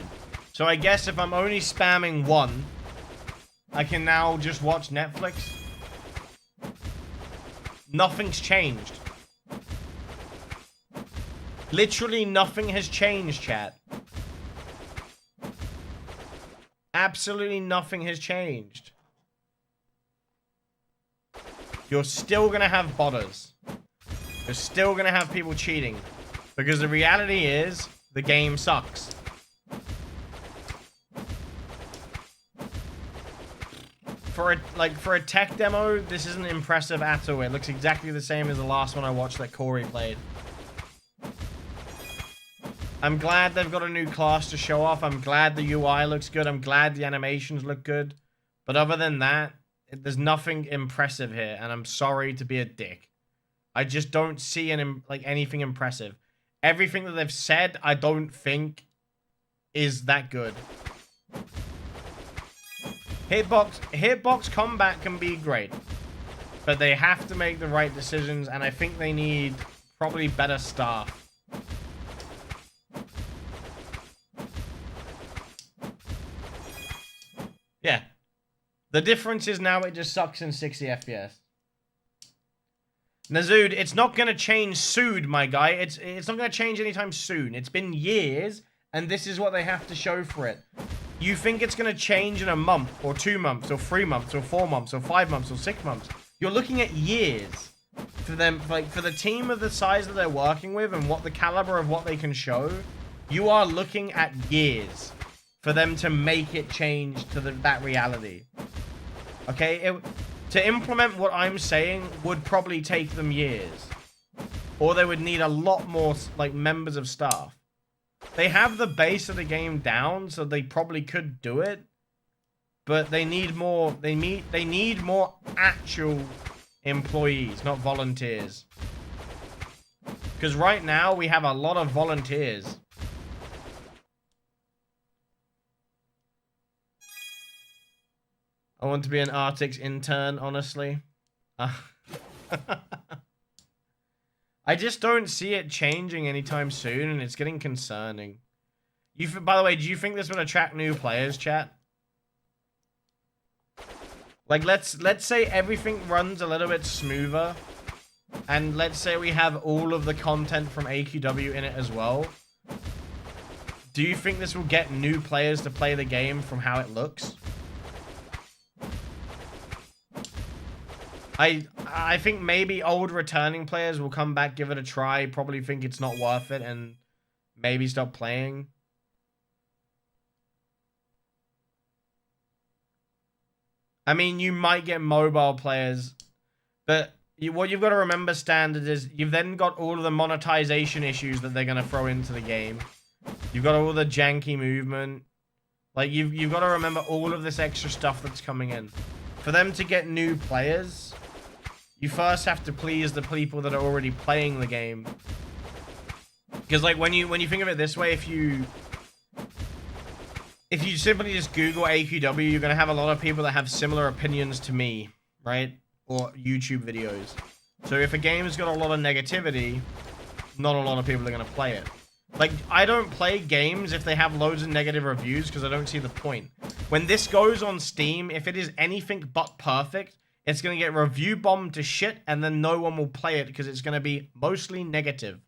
So I guess if I'm only spamming 1, I can now just watch Netflix. Nothing's changed. Literally nothing has changed, chat. Absolutely nothing has changed. You're still going to have botters. You're still going to have people cheating. Because the reality is, the game sucks. For a tech demo, this isn't impressive at all. It looks exactly the same as the last one I watched that Corey played. I'm glad they've got a new class to show off. I'm glad the UI looks good. I'm glad the animations look good. But other than that, there's nothing impressive here, and I'm sorry to be a dick. I just don't see anything impressive. Everything that they've said, I don't think is that good. Hitbox combat can be great, but they have to make the right decisions, and I think they need probably better staff. Yeah. The difference is now it just sucks in 60 FPS. Nazood, it's not going to change soon, my guy. It's not going to change anytime soon. It's been years, and this is what they have to show for it. You think it's going to change in a month, or 2 months, or 3 months, or 4 months, or 5 months, or 6 months. You're looking at years for them, like, for the team of the size that they're working with and what the caliber of what they can show. You are looking at years for them to make it change to that reality. Okay, to implement what I'm saying would probably take them years. Or they would need a lot more, like, members of staff. They have the base of the game down, so they probably could do it. But they need more, they need more actual employees, not volunteers. Because right now, we have a lot of volunteers. I want to be an Arctic's intern, honestly. I just don't see it changing anytime soon, and it's getting concerning. By the way, do you think this would attract new players, chat? Like, let's say everything runs a little bit smoother, and let's say we have all of the content from AQW in it as well. Do you think this will get new players to play the game from how it looks? I think maybe old returning players will come back, give it a try, probably think it's not worth it, and maybe stop playing. I mean, you might get mobile players, but what you've got to remember, Standard, is you've then got all of the monetization issues that they're going to throw into the game. You've got all the janky movement. Like, you've got to remember all of this extra stuff that's coming in. For them to get new players, you first have to please the people that are already playing the game. Because, like, when you think of it this way, if you simply just Google AQW, you're gonna have a lot of people that have similar opinions to me, right? Or YouTube videos. So if a game's got a lot of negativity, not a lot of people are gonna play it. Like, I don't play games if they have loads of negative reviews because I don't see the point. When this goes on Steam, if it is anything but perfect, it's going to get review bombed to shit and then no one will play it because it's going to be mostly negative.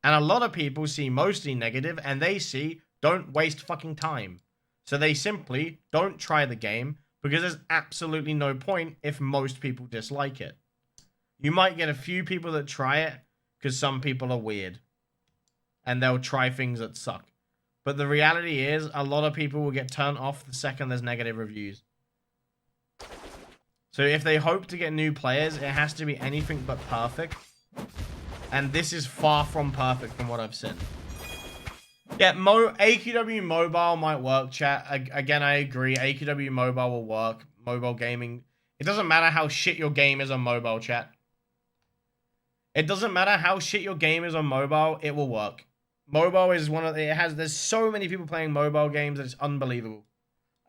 And a lot of people see mostly negative and they see don't waste fucking time. So they simply don't try the game because there's absolutely no point if most people dislike it. You might get a few people that try it because some people are weird. And they'll try things that suck. But the reality is, a lot of people will get turned off the second there's negative reviews. So if they hope to get new players, it has to be anything but perfect. And this is far from perfect from what I've seen. Yeah, AQW Mobile might work, chat. Again, I agree. AQW Mobile will work. Mobile gaming. It doesn't matter how shit your game is on mobile, chat. It doesn't matter how shit your game is on mobile, it will work. Mobile is one of the, there's so many people playing mobile games that it's unbelievable.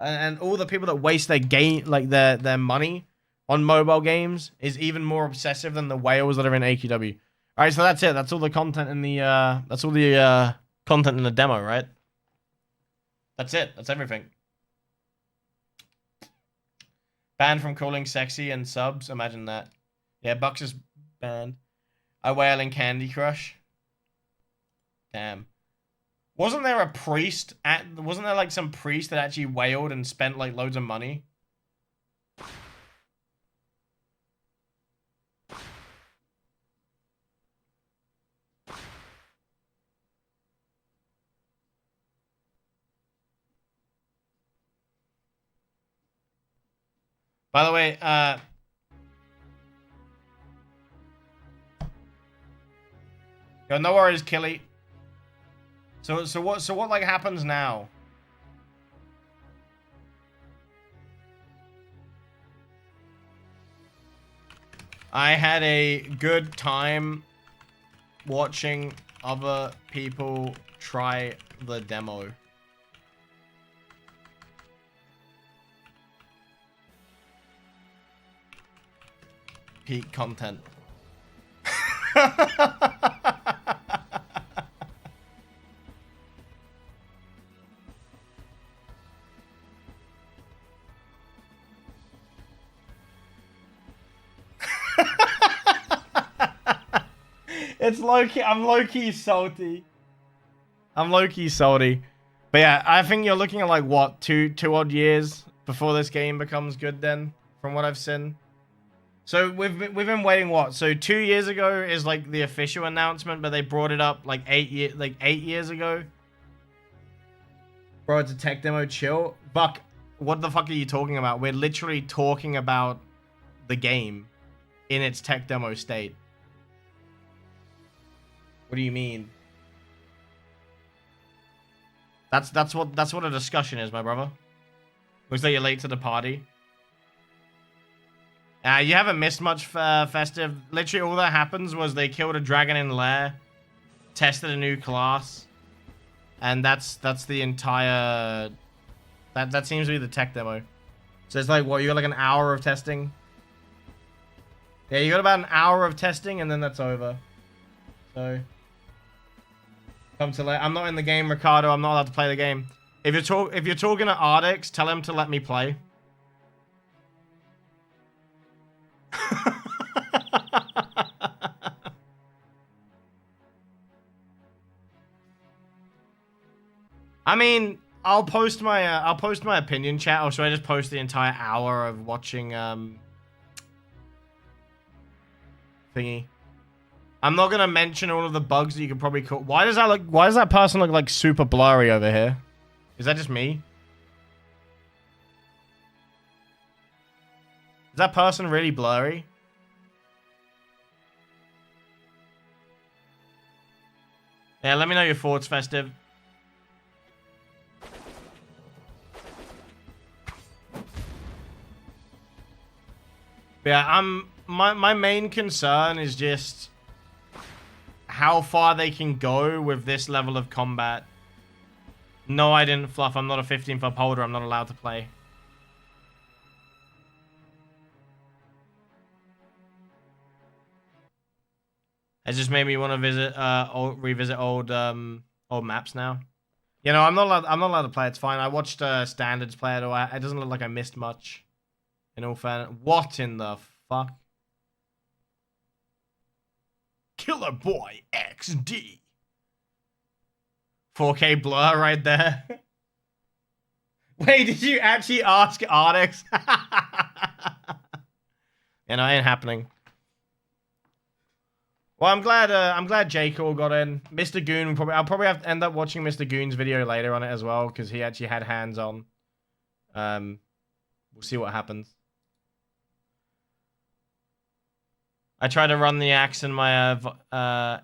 And all the people that waste their game, like their money on mobile games is even more obsessive than the whales that are in AQW. All right, so that's it. That's all the content in the, content in the demo, right? That's it. That's everything. Banned from calling sexy and subs. Imagine that. Yeah, Bucks is banned. I wail in Candy Crush. Damn. Wasn't there a priest wasn't there like some priest that actually wailed and spent like loads of money? By the way, yo, no worries, Killy. So what like happens now? I had a good time watching other people try the demo. Peak content. It's low-key, I'm low-key salty. I'm low-key salty. But yeah, I think you're looking at like, what, two odd years before this game becomes good then, from what I've seen. So we've been waiting, what? So 2 years ago is like the official announcement, but they brought it up like 8 years ago. Bro, it's a tech demo, chill. Buck, what the fuck are you talking about? We're literally talking about the game in its tech demo state. What do you mean? That's what a discussion is, my brother. Looks like you're late to the party. You haven't missed much, Festive. Literally all that happens was they killed a dragon in lair, tested a new class, and that's the entire... That seems to be the tech demo. So it's like, what, you got like an hour of testing? Yeah, you got about an hour of testing, and then that's over. So... Come to I'm not in the game, Ricardo. I'm not allowed to play the game. If you're talking to Ardix, tell him to let me play. I mean, I'll post my opinion, chat, or should I just post the entire hour of watching thingy? I'm not gonna mention all of the bugs that you can probably call. Why does that person look like super blurry over here? Is that just me? Is that person really blurry? Yeah, let me know your thoughts, Festive. Yeah, my main concern is just how far they can go with this level of combat. No, I didn't, Fluff. I'm not a 15th upholder. I'm not allowed to play. It just made me want to revisit old maps now. You know, I'm not allowed to play. It's fine. I watched standards play it. It doesn't look like I missed much. In all fairness, what in the fuck? Killer Boy XD. 4K blur right there. Wait, did you actually ask Artix? You know, it ain't happening. Well, I'm glad J. Cool got in. Mr. Goon, I'll probably have to end up watching Mr. Goon's video later on it as well, because he actually had hands on. We'll see what happens. I tried to run the axe in my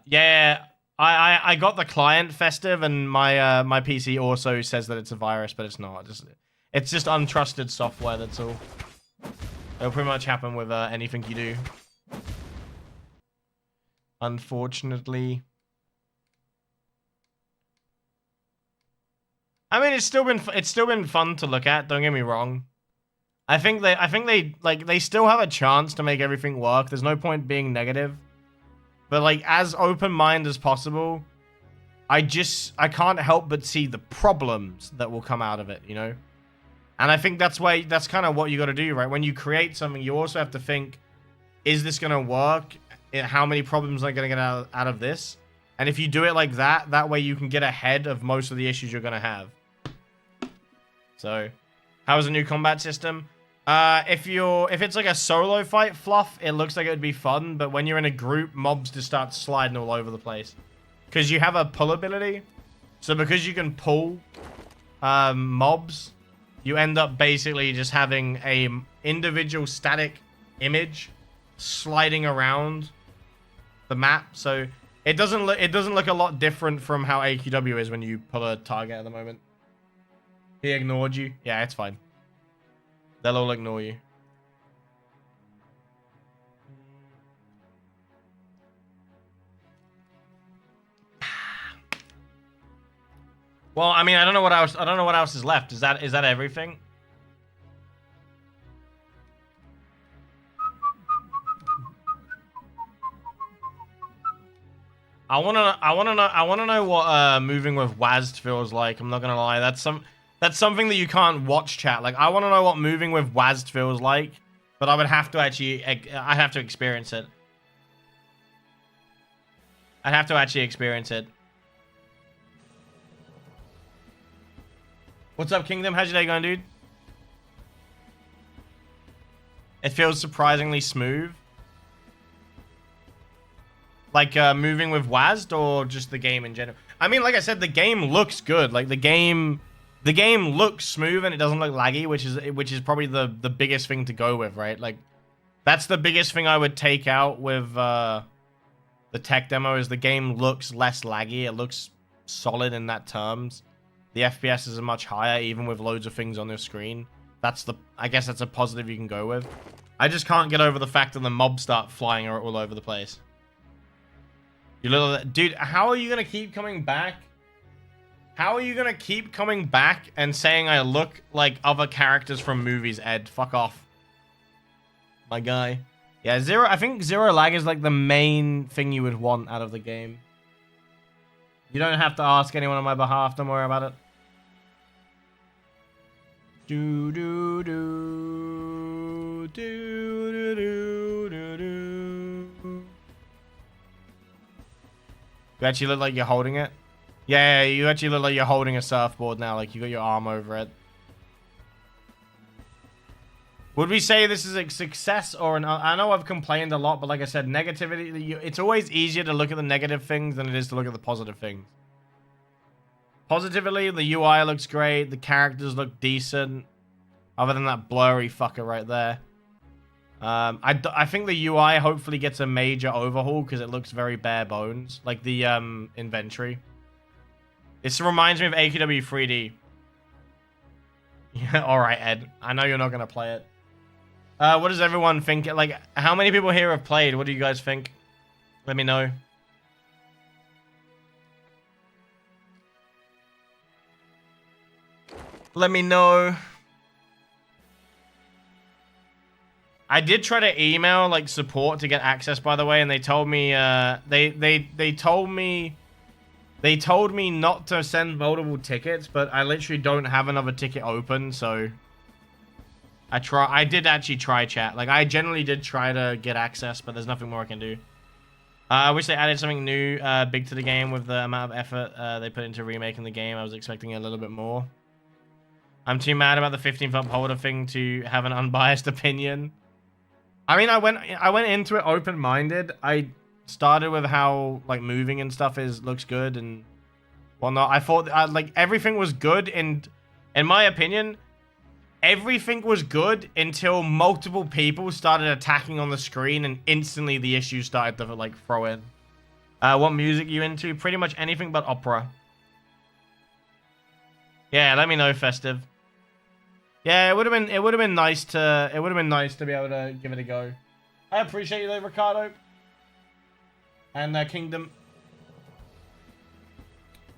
yeah. I got the client festive, and my PC also says that it's a virus, but it's not. It's just untrusted software. That's all. It'll pretty much happen with anything you do. Unfortunately. I mean, it's still been fun to look at. Don't get me wrong. I think they still have a chance to make everything work. There's no point being negative. But like, as open-minded as possible, I can't help but see the problems that will come out of it, you know? And I think that's kind of what you got to do, right? When you create something, you also have to think, is this going to work? How many problems are going to get out of this? And if you do it like that, that way you can get ahead of most of the issues you're going to have. So, how's the new combat system? If it's like a solo fight, Fluff, it looks like it would be fun, but when you're in a group, mobs just start sliding all over the place. Because you have a pull ability, so because you can pull mobs, you end up basically just having a individual static image sliding around the map. So it doesn't look a lot different from how AQW is when you pull a target at the moment. He ignored you. Yeah, it's fine. They'll all ignore you. Well, I mean, I don't know what else is left. Is that everything? I wanna know what moving with WASD feels like. I'm not gonna lie. That's something that you can't watch chat. Like, I want to know what moving with WASD feels like, but I would have to I'd have to experience it. I'd have to actually experience it. What's up, Kingdom? How's your day going, dude? It feels surprisingly smooth. Like, moving with WASD or just the game in general? I mean, like I said, the game looks good. Like, the game looks smooth and it doesn't look laggy, which is probably the biggest thing to go with, right? Like, that's the biggest thing I would take out with the tech demo is the game looks less laggy. It looks solid in that terms. The FPS is much higher, even with loads of things on the screen. I guess that's a positive you can go with. I just can't get over the fact that the mobs start flying all over the place. You little dude, how are you gonna keep coming back? How are you gonna keep coming back and saying I look like other characters from movies, Ed? Fuck off. My guy. Yeah, I think zero lag is like the main thing you would want out of the game. You don't have to ask anyone on my behalf, don't worry about it. Do do do do do do do do. You actually look like you're holding it? Yeah, you actually look like you're holding a surfboard now, like you got your arm over it. Would we say this is a success or an... I know I've complained a lot, but like I said, negativity... It's always easier to look at the negative things than it is to look at the positive things. Positively, the UI looks great. The characters look decent. Other than that blurry fucker right there. I think the UI hopefully gets a major overhaul because it looks very bare bones. Like the inventory. This reminds me of AQW 3D. Yeah, alright, Ed. I know you're not going to play it. What does everyone think? Like, how many people here have played? What do you guys think? Let me know. Let me know. I did try to email like support to get access, by the way, and they told me they told me not to send multiple tickets, but I literally don't have another ticket open, so I did actually try chat. Like I generally did try to get access, but there's nothing more I can do. I wish they added something new, big to the game with the amount of effort they put into remaking the game. I was expecting a little bit more. I'm too mad about the 15th upholder thing to have an unbiased opinion. I mean, I went into it open-minded. I started with how like moving and stuff looks good and whatnot. I thought like everything was good, and in my opinion, everything was good until multiple people started attacking on the screen, and instantly the issues started to like throw in. What music you into? Pretty much anything but opera. Yeah, let me know, Festive. Yeah, it would have been nice to be able to give it a go. I appreciate you though, Ricardo. And Kingdom.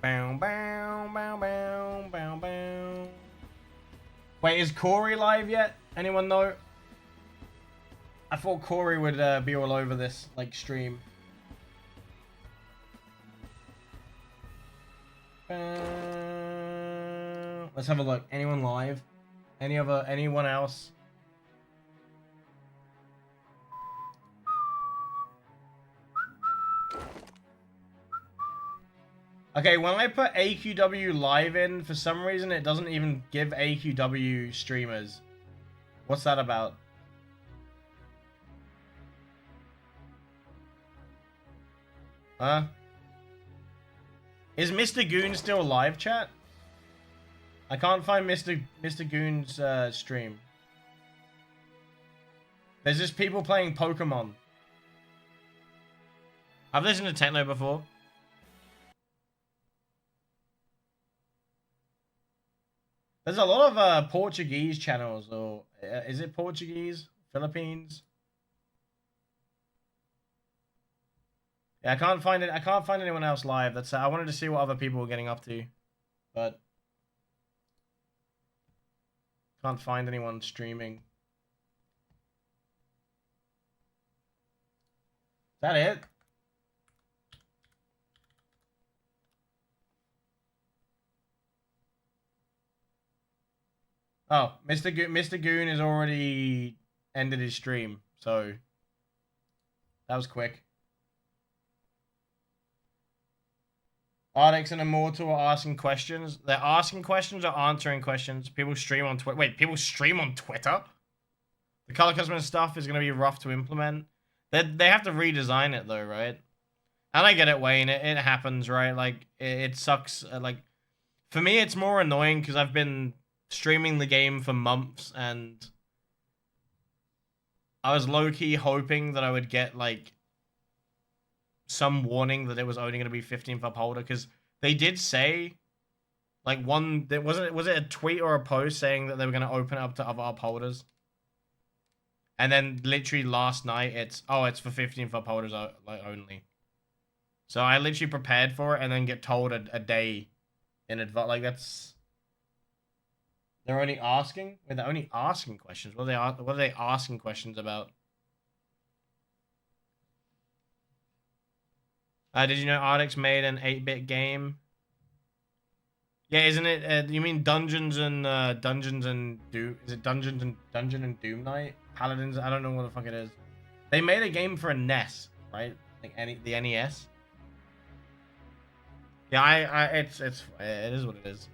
Bow, bow, bow, bow, bow, bow. Wait, is Corey live yet? Anyone know? I thought Corey would be all over this like stream. Let's have a look. Anyone live? Anyone else? Okay, when I put AQW live in, for some reason it doesn't even give AQW streamers. What's that about? Huh? Is Mr. Goon still live, chat? I can't find Mr. Goon's stream. There's just people playing Pokemon. I've listened to techno before. There's a lot of Portuguese channels, or is it Portuguese? Philippines? Yeah, I can't find it. I can't find anyone else live. That's I wanted to see what other people were getting up to, but can't find anyone streaming. Is that it? Oh, Mr. Goon has already ended his stream, so that was quick. Ardex and Immortal are asking questions. They're asking questions or answering questions. People stream on Twitter. Wait, people stream on Twitter? The color custom stuff is going to be rough to implement. They have to redesign it though, right? And I get it, Wayne. It happens, right? Like, it sucks. Like, for me, it's more annoying because I've been streaming the game for months, and I was low-key hoping that I would get, like, some warning that it was only going to be 15th upholder, because they did say, like, was it a tweet or a post saying that they were going to open it up to other upholders? And then literally last night, it's for 15th upholders like only. So I literally prepared for it and then get told a day in advance. Like, that's... They're only asking? Wait, they're only asking questions. What are they asking questions about? Did you know Ardex made an 8-bit game? Yeah, isn't it? You mean Dungeons and Doom? Is it Dungeon and Doom Night? Paladins? I don't know what the fuck it is. They made a game for a NES, right? Like the NES. Yeah, it is what it is.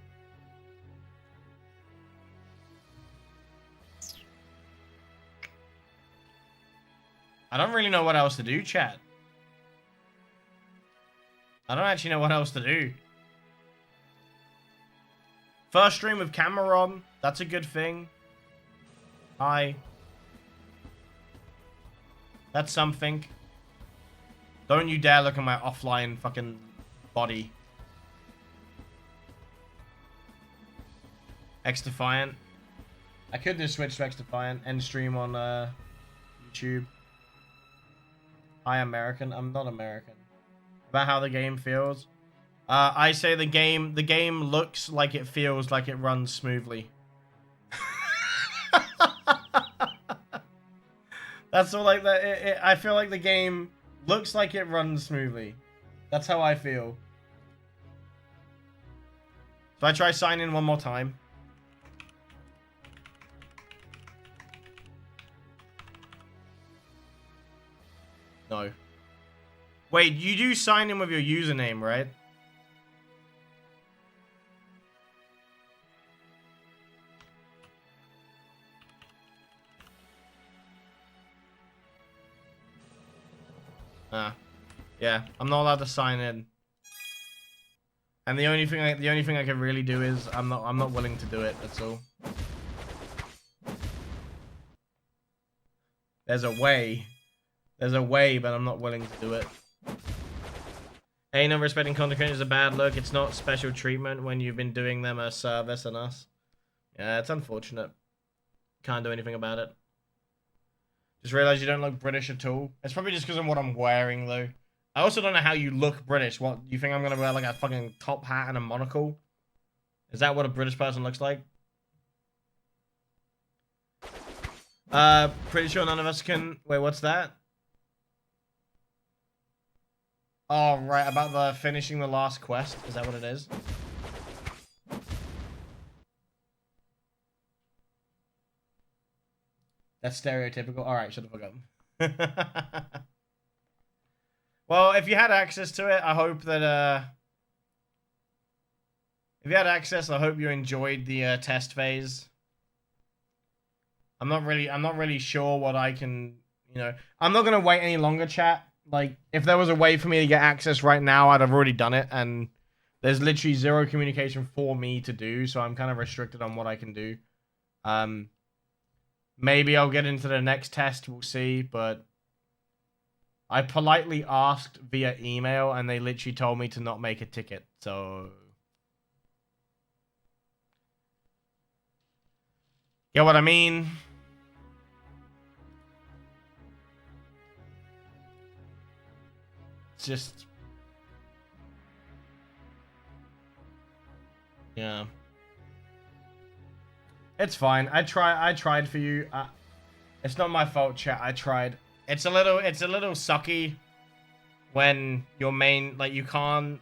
I don't really know what else to do, chat. I don't actually know what else to do. First stream with camera on. That's a good thing. Hi. That's something. Don't you dare look at my offline fucking body. X-Defiant. I could just switch to X-Defiant and stream on YouTube. Hi, American. I'm not American. About how the game feels. I say the game looks like it feels like it runs smoothly. That's all like that. I feel like the game looks like it runs smoothly. That's how I feel. So I try sign in one more time. No. Wait, you do sign in with your username, right? Yeah, I'm not allowed to sign in. And the only thing I can really do is I'm not willing to do it. That's all. There's a way, but I'm not willing to do it. Hey, not respecting content creators is a bad look. It's not special treatment when you've been doing them a service on us. Yeah, it's unfortunate. Can't do anything about it. Just realized you don't look British at all. It's probably just because of what I'm wearing, though. I also don't know how you look British. What, you think I'm gonna wear like a fucking top hat and a monocle? Is that what a British person looks like? Pretty sure none of us can... Wait, what's that? Oh, right, about the finishing the last quest. Is that what it is? That's stereotypical. Alright, shut the fuck up. Well, if you had access to it, I hope that, if you had access, I hope you enjoyed the, test phase. I'm not really sure what I can, you know... I'm not gonna wait any longer, chat. Like, if there was a way for me to get access right now, I'd have already done it, and there's literally zero communication for me to do, so I'm kind of restricted on what I can do. Maybe I'll get into the next test, we'll see, but... I politely asked via email, and they literally told me to not make a ticket, so... Get what I mean? It's just... Yeah. It's fine. I tried for you. It's not my fault, chat. I tried. It's a little sucky when your main, like, you can't...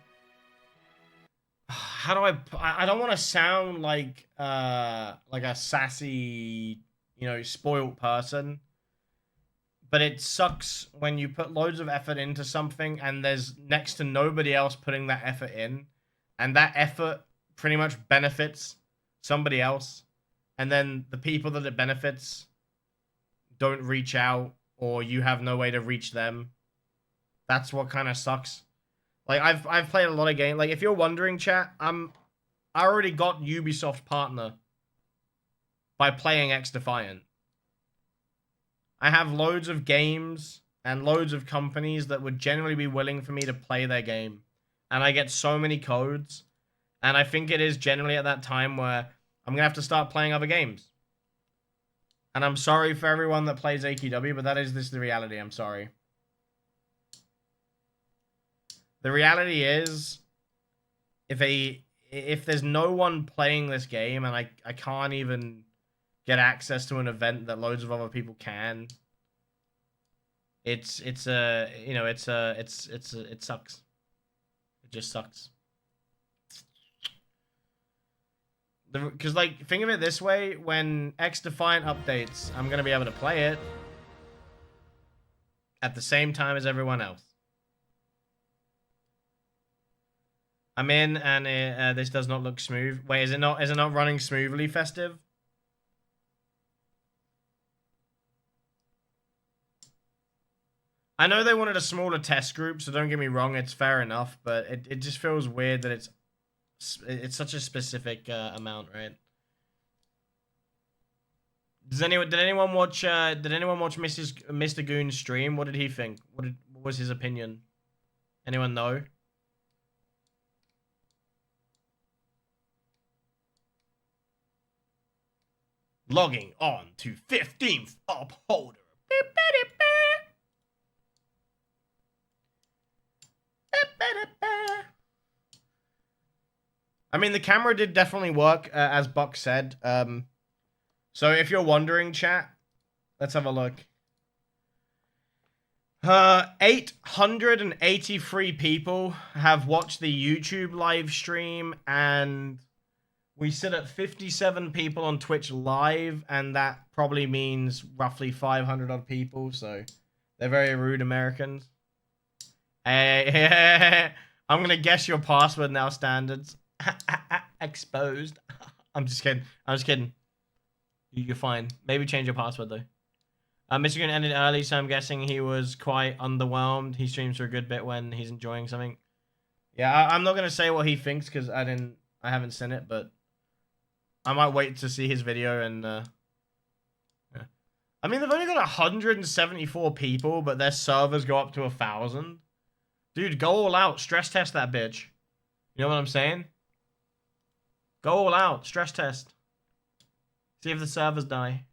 How do I don't want to sound like a sassy, you know, spoiled person. But it sucks when you put loads of effort into something and there's next to nobody else putting that effort in. And that effort pretty much benefits somebody else. And then the people that it benefits don't reach out, or you have no way to reach them. That's what kind of sucks. Like, I've played a lot of games. Like, if you're wondering, chat, I already got Ubisoft partner by playing X Defiant. I have loads of games and loads of companies that would generally be willing for me to play their game. And I get so many codes. And I think it is generally at that time where I'm going to have to start playing other games. And I'm sorry for everyone that plays AQW, but that is the reality. I'm sorry. The reality is, if there's no one playing this game and I can't even get access to an event that loads of other people can, it sucks. It just sucks. Because, like, think of it this way, when X Defiant updates, I'm going to be able to play it at the same time as everyone else. I'm in, and this does not look smooth. Wait, is it not running smoothly, Festive? I know they wanted a smaller test group, so don't get me wrong, it's fair enough, but it just feels weird that it's such a specific amount, right? Did anyone watch Mr. Goon's stream? What did he think? What was his opinion? Anyone know? Logging on to 15th upholder. I mean, the camera did definitely work, as Buck said. So if you're wondering, chat, let's have a look. 883 people have watched the YouTube live stream, and we sit at 57 people on Twitch live, and that probably means roughly 500 odd people, so they're very rude Americans. Hey, I'm gonna guess your password now, standards. Exposed. I'm just kidding. I'm just kidding. You're fine. Maybe change your password, though. Michigan ended early, so I'm guessing he was quite underwhelmed. He streams for a good bit when he's enjoying something. Yeah, I'm not gonna say what he thinks because I haven't seen it, but I might wait to see his video and. Yeah. I mean, they've only got 174 people, but their servers go up to 1,000. Dude, go all out. Stress test that bitch. You know what I'm saying? Go all out. Stress test. See if the servers die.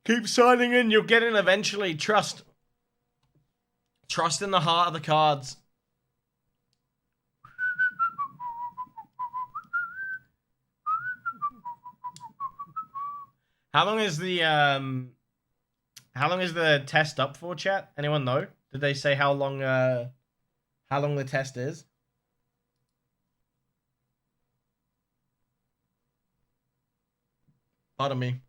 Keep signing in. You'll get in eventually. Trust. Trust in the heart of the cards. How long is the test up for, chat? Anyone know? Did they say how long the test is? Pardon me.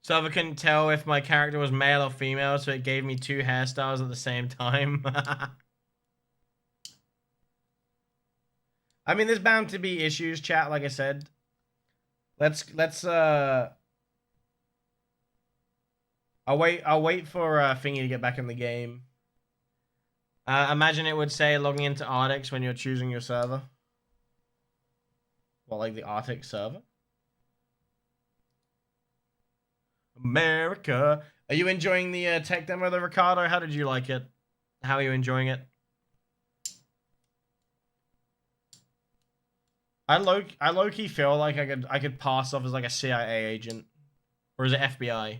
Server couldn't tell if my character was male or female, so it gave me 2 hairstyles at the same time. I mean, there's bound to be issues, chat, like I said. Let's I'll wait for Thingy to get back in the game. Imagine it would say logging into Arctic when you're choosing your server. What, like the Arctic server? America. Are you enjoying the tech demo though, Ricardo? How did you like it? How are you enjoying it? I low-key feel like I could pass off as like a CIA agent. Or is it FBI?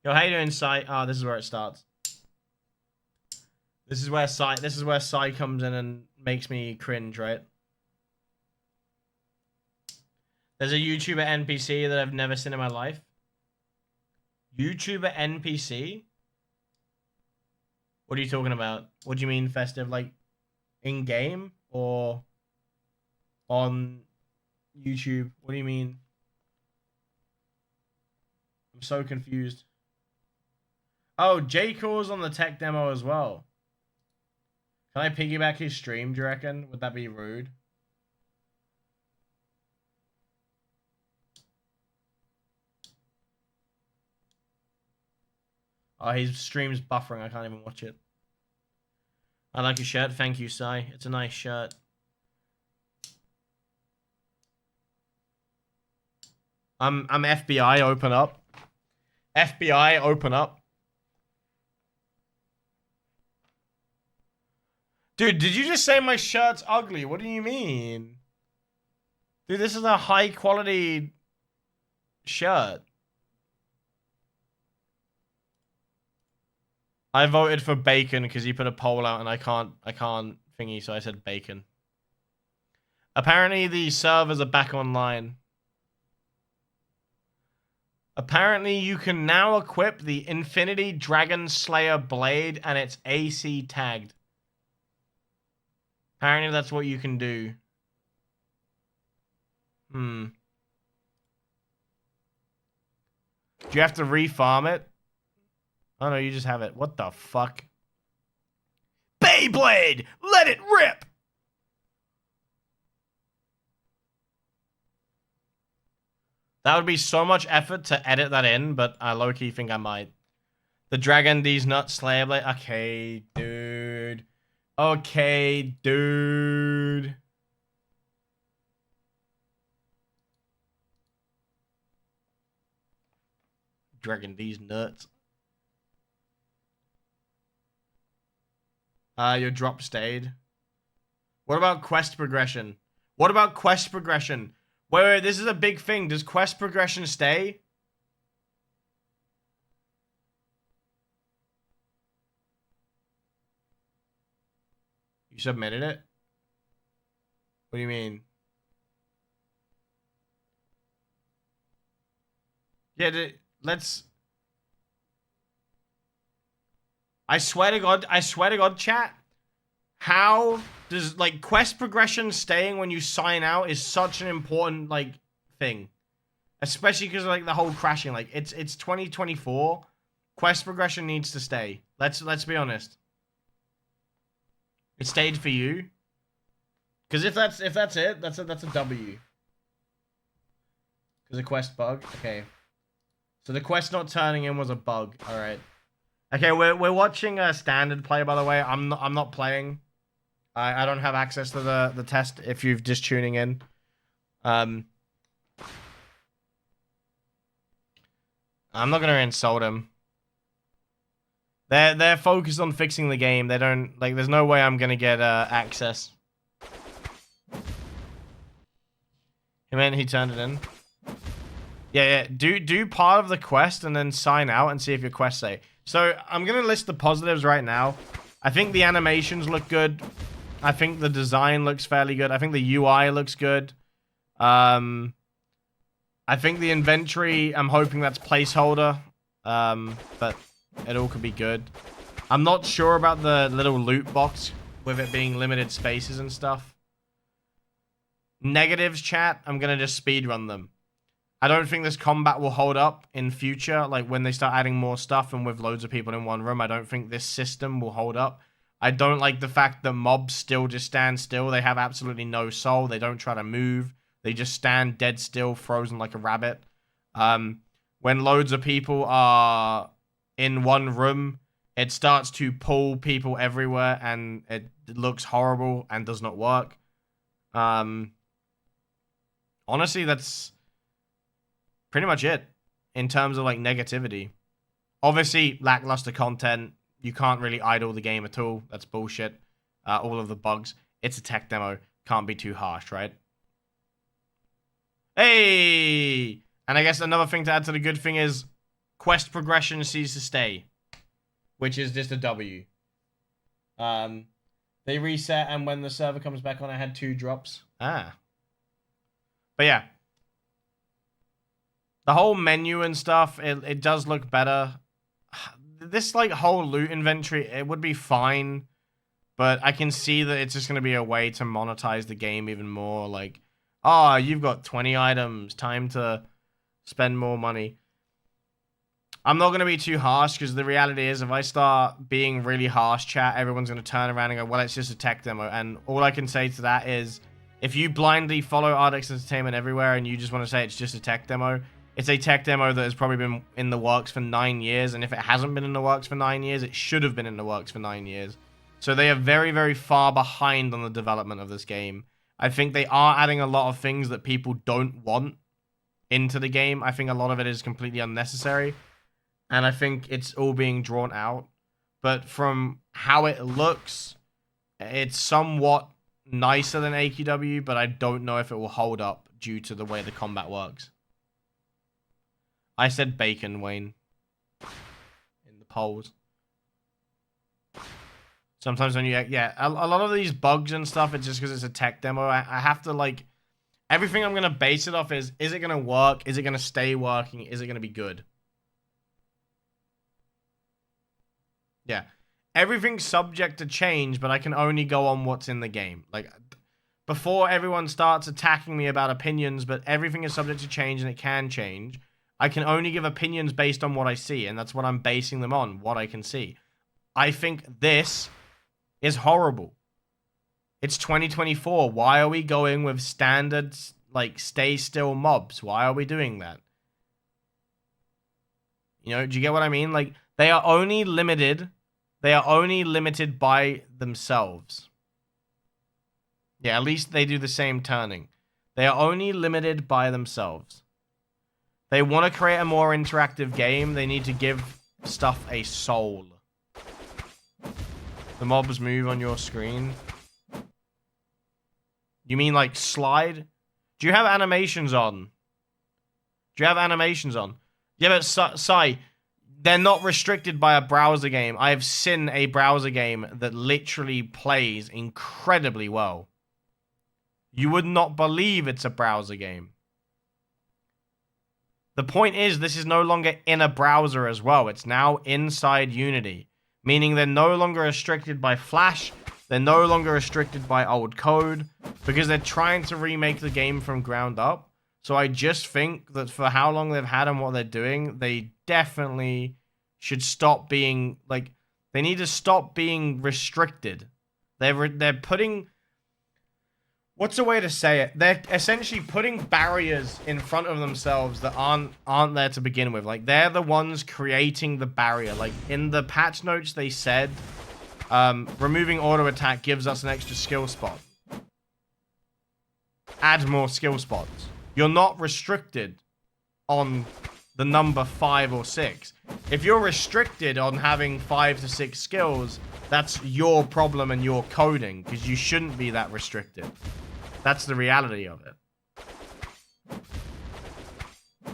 Yo, how you doing, Sai? Ah, this is where it starts. This is where Sai comes in and makes me cringe, right? There's a YouTuber NPC that I've never seen in my life. YouTuber NPC? What are you talking about? What do you mean festive? Like, in-game? Or on YouTube? What do you mean? I'm so confused. Oh, J. Core's on the tech demo as well. Can I piggyback his stream, do you reckon? Would that be rude? Oh, his stream's buffering. I can't even watch it. I like your shirt. Thank you, Sai. It's a nice shirt. I'm FBI. Open up. FBI. Open up. Dude, did you just say my shirt's ugly? What do you mean? Dude, this is a high quality shirt. I voted for bacon because he put a poll out and I can't thingy, so I said bacon. Apparently the servers are back online. Apparently you can now equip the Infinity Dragon Slayer Blade and it's AC tagged. Apparently that's what you can do. Do you have to refarm it? Oh no, you just have it. What the fuck? Beyblade! Let it rip! That would be so much effort to edit that in, but I low-key think I might. The Dragon D's Nut Slayer Blade. Okay, dude. Okay, dude. Dragon D's nuts. Your drop stayed. What about quest progression? What about quest progression? Wait, this is a big thing. Does quest progression stay? You submitted it? What do you mean? Yeah, let's... I swear to God, chat. How does, like, quest progression staying when you sign out is such an important, like, thing. Especially because of, like, the whole crashing. Like, it's 2024. Quest progression needs to stay. Let's be honest. It stayed for you. Because if that's it, that's a W. Because a quest bug. Okay. So the quest not turning in was a bug. All right. Okay, we're watching a standard play, by the way. I'm not playing. I don't have access to the test if you're just tuning in. I'm not gonna insult him. They're focused on fixing the game. They don't like. There's no way I'm gonna get access. He turned it in. Yeah. Do part of the quest and then sign out and see if your quests say. So I'm gonna list the positives right now. I think the animations look good. I think the design looks fairly good. I think the UI looks good. I think the inventory, I'm hoping that's placeholder. But it all could be good. I'm not sure about the little loot box with it being limited spaces and stuff. Negatives, chat, I'm going to just speedrun them. I don't think this combat will hold up in future. Like when they start adding more stuff and with loads of people in one room, I don't think this system will hold up. I don't like the fact that mobs still just stand still. They have absolutely no soul. They don't try to move. They just stand dead still, frozen like a rabbit. When loads of people are in one room, it starts to pull people everywhere and it looks horrible and does not work. Honestly, that's pretty much it in terms of like negativity. Obviously, lackluster content. You can't really idle the game at all. That's bullshit. All of the bugs. It's a tech demo. Can't be too harsh, right? Hey! And I guess another thing to add to the good thing is quest progression seems to stay, which is just a W. They reset, and when the server comes back on, I had 2 drops. Ah. But yeah. The whole menu and stuff, it does look better. This, like, whole loot inventory, it would be fine. But I can see that it's just going to be a way to monetize the game even more. Like, oh, you've got 20 items. Time to spend more money. I'm not going to be too harsh because the reality is if I start being really harsh, chat, everyone's going to turn around and go, well, it's just a tech demo. And all I can say to that is if you blindly follow Ardix Entertainment everywhere and you just want to say it's just a tech demo, it's a tech demo that has probably been in the works for 9 years. And if it hasn't been in the works for 9 years, it should have been in the works for 9 years. So they are very, very far behind on the development of this game. I think they are adding a lot of things that people don't want into the game. I think a lot of it is completely unnecessary. And I think it's all being drawn out. But from how it looks, it's somewhat nicer than AQW, but I don't know if it will hold up due to the way the combat works. I said bacon, Wayne. In the polls. Sometimes when you... Yeah, a lot of these bugs and stuff, it's just because it's a tech demo. I have to, like... Everything I'm going to base it off is it going to work? Is it going to stay working? Is it going to be good? Yeah. Everything's subject to change, but I can only go on what's in the game. Like, before everyone starts attacking me about opinions, but everything is subject to change and it can change, I can only give opinions based on what I see, and that's what I'm basing them on, what I can see. I think this is horrible. It's 2024. Why are we going with standards, like, stay still mobs? Why are we doing that? You know, do you get what I mean? Like, they are only limited by themselves. Yeah, at least they do the same turning. They are only limited by themselves. They want to create a more interactive game. They need to give stuff a soul. The mobs move on your screen. You mean like slide? Do you have animations on? Do you have animations on? Yeah, but Sai, they're not restricted by a browser game. I have seen a browser game that literally plays incredibly well. You would not believe it's a browser game. The point is, this is no longer in a browser as well. It's now inside Unity, meaning they're no longer restricted by Flash. They're no longer restricted by old code because they're trying to remake the game from ground up. So I just think that for how long they've had and what they're doing, they definitely should stop being, like, they need to stop being restricted. They're putting... What's a way to say it? They're essentially putting barriers in front of themselves that aren't there to begin with. Like, they're the ones creating the barrier. Like, in the patch notes, they said, removing auto attack gives us an extra skill spot. Add more skill spots. You're not restricted on the number 5 or 6. If you're restricted on having 5 to 6 skills, that's your problem and your coding, because you shouldn't be that restricted. That's the reality of it.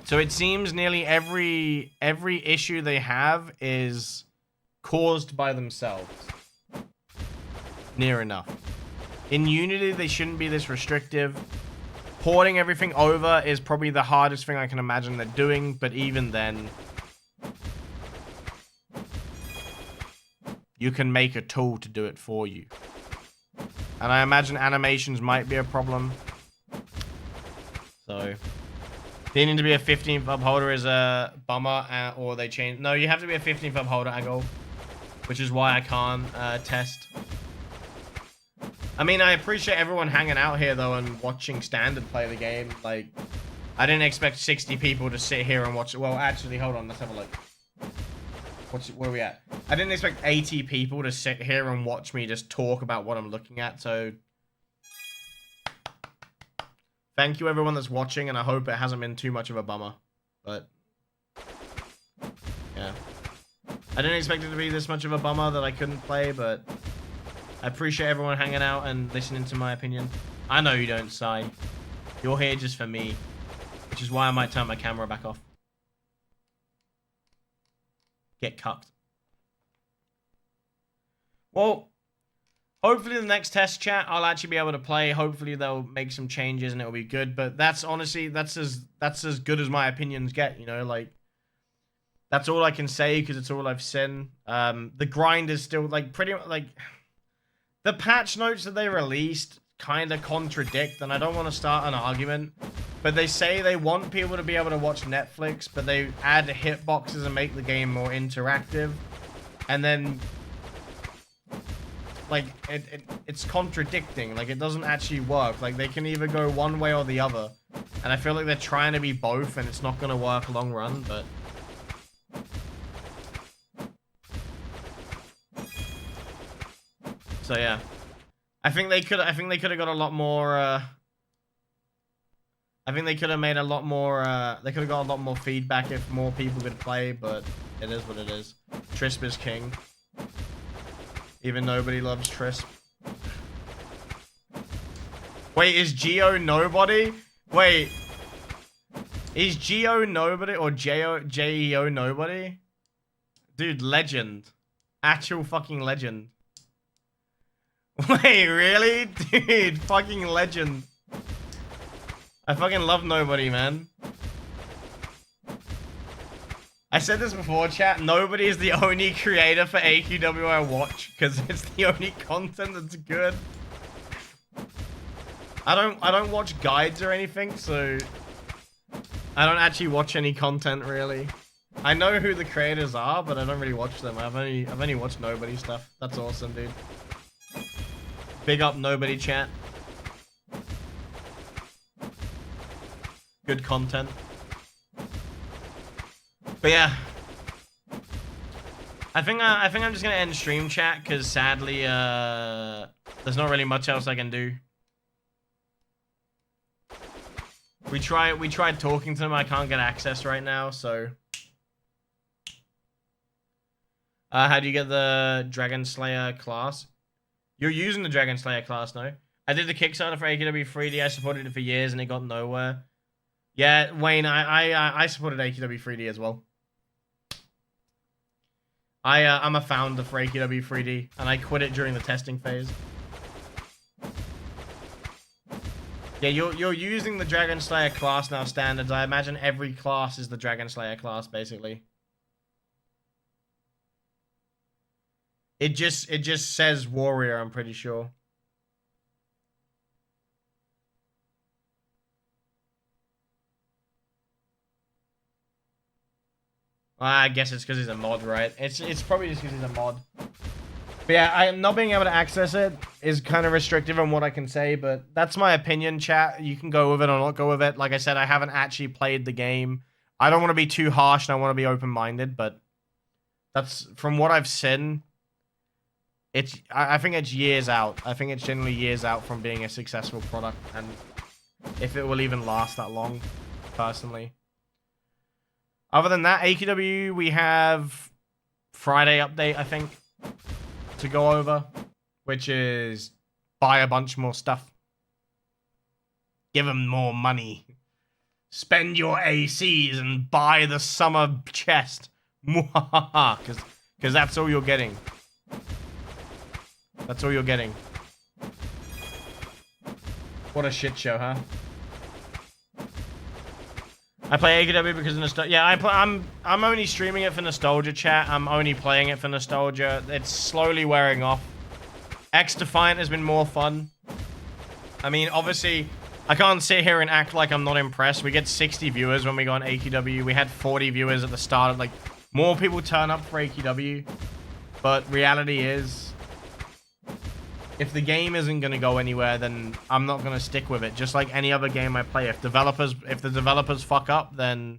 So it seems nearly every issue they have is caused by themselves. Near enough. In Unity, they shouldn't be this restrictive. Porting everything over is probably the hardest thing I can imagine they're doing, but even then, you can make a tool to do it for you. And I imagine animations might be a problem. So, needing to be a 15th upholder is a bummer, or they change. No, you have to be a 15th upholder, Agol, which is why I can't test. I mean, I appreciate everyone hanging out here, though, and watching Standard play the game. Like, I didn't expect 60 people to sit here and watch it. Well, actually, hold on. Let's have a look. Where are we at? I didn't expect 80 people to sit here and watch me just talk about what I'm looking at, so... Thank you, everyone that's watching, and I hope it hasn't been too much of a bummer. But... yeah. I didn't expect it to be this much of a bummer that I couldn't play, but... I appreciate everyone hanging out and listening to my opinion. I know you don't, Sai. You're here just for me. Which is why I might turn my camera back off. Get cucked. Well, hopefully the next test chat I'll actually be able to play. Hopefully they'll make some changes and it'll be good. But that's honestly, that's as good as my opinions get, you know, like, that's all I can say because it's all I've seen. The grind is still, like, pretty, like, the patch notes that they released kind of contradict, and I don't want to start an argument, but they say they want people to be able to watch Netflix, but they add hitboxes and make the game more interactive, and then, like, it's contradicting. Like, it doesn't actually work. Like, they can either go one way or the other, and I feel like they're trying to be both, and it's not going to work long run, but... So yeah, I think they could have got a lot more. I think they could have made a lot more. They could have got a lot more feedback if more people could play. But it is what it is. Trisp is king. Even nobody loves Trisp. Wait, is Geo nobody? Wait, is Geo nobody or Jeo nobody? Dude, legend, actual fucking legend. Wait, really? Dude, fucking legend. I fucking love nobody, man. I said this before, chat. Nobody is the only creator for AQW I watch, because it's the only content that's good. I don't watch guides or anything, so I don't actually watch any content, really. I know who the creators are, but I don't really watch them. I've only watched nobody stuff. That's awesome, dude. Big up nobody, chat. Good content. But yeah, I think I'm just gonna end stream chat because sadly, there's not really much else I can do. We tried talking to them. I can't get access right now, so. How do you get the Dragon Slayer class? You're using the Dragon Slayer class, no? I did the Kickstarter for AQW 3D. I supported it for years and it got nowhere. Yeah, Wayne, I supported AQW 3D as well. I'm a founder for AQW 3D, and I quit it during the testing phase. Yeah, you're using the Dragon Slayer class now standards. I imagine every class is the Dragon Slayer class, basically. It just says warrior, I'm pretty sure. I guess it's because he's a mod, right? It's probably just because he's a mod. But yeah, not being able to access it is kind of restrictive on what I can say, but that's my opinion, chat. You can go with it or not go with it. Like I said, I haven't actually played the game. I don't want to be too harsh and I want to be open-minded, but that's, from what I've seen, I think it's years out. I think it's generally years out from being a successful product, and if it will even last that long, personally. Other than that, AQW, we have Friday update, I think, to go over, which is buy a bunch more stuff. Give them more money. Spend your ACs and buy the summer chest. Because that's all you're getting. That's all you're getting. What a shit show, huh? I play AQW because of nostalgia. Yeah, I'm only streaming it for nostalgia, chat. I'm only playing it for nostalgia. It's slowly wearing off. X Defiant has been more fun. I mean, obviously, I can't sit here and act like I'm not impressed. We get 60 viewers when we go on AQW. We had 40 viewers at the start. Like, more people turn up for AQW. But reality is, if the game isn't going to go anywhere, then I'm not going to stick with it. Just like any other game I play. If the developers fuck up, then...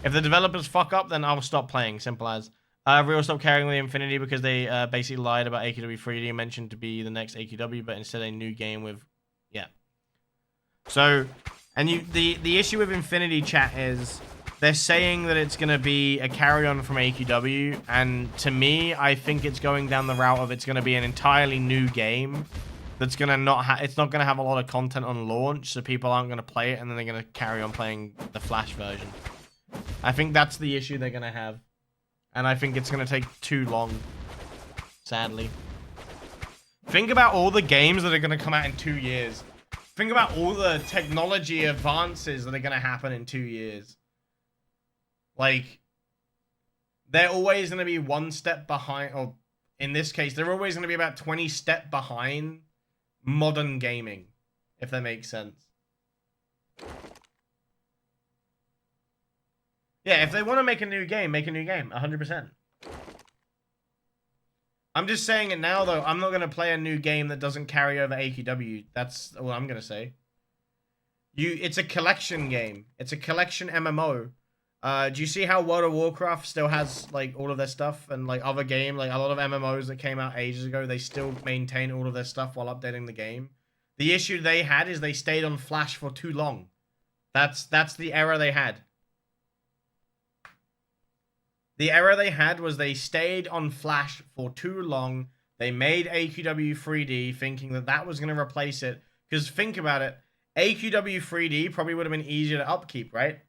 If the developers fuck up, then I'll stop playing. Simple as. Real stopped carrying the Infinity because they basically lied about AQW 3D and mentioned to be the next AQW, but instead a new game with... Yeah. So, and the issue with Infinity, chat, is... They're saying that it's going to be a carry-on from AQW, and to me, I think it's going down the route of it's going to be an entirely new game that's going to it's not going to have a lot of content on launch, so people aren't going to play it, and then they're going to carry on playing the Flash version. I think that's the issue they're going to have, and I think it's going to take too long, sadly. Think about all the games that are going to come out in 2 years. Think about all the technology advances that are going to happen in 2 years. Like, they're always going to be one step behind, or in this case, they're always going to be about 20 steps behind modern gaming, if that makes sense. Yeah, if they want to make a new game, 100%. I'm just saying it now, though. I'm not going to play a new game that doesn't carry over AQW. That's what I'm going to say. It's a collection game. It's a collection MMO. Do you see how World of Warcraft still has, like, all of their stuff? And, like, other game, like, a lot of MMOs that came out ages ago, they still maintain all of their stuff while updating the game. The issue they had is they stayed on Flash for too long. That's the error they had. The error they had was they stayed on Flash for too long. They made AQW 3D thinking that that was going to replace it. Because think about it. AQW 3D probably would have been easier to upkeep, right?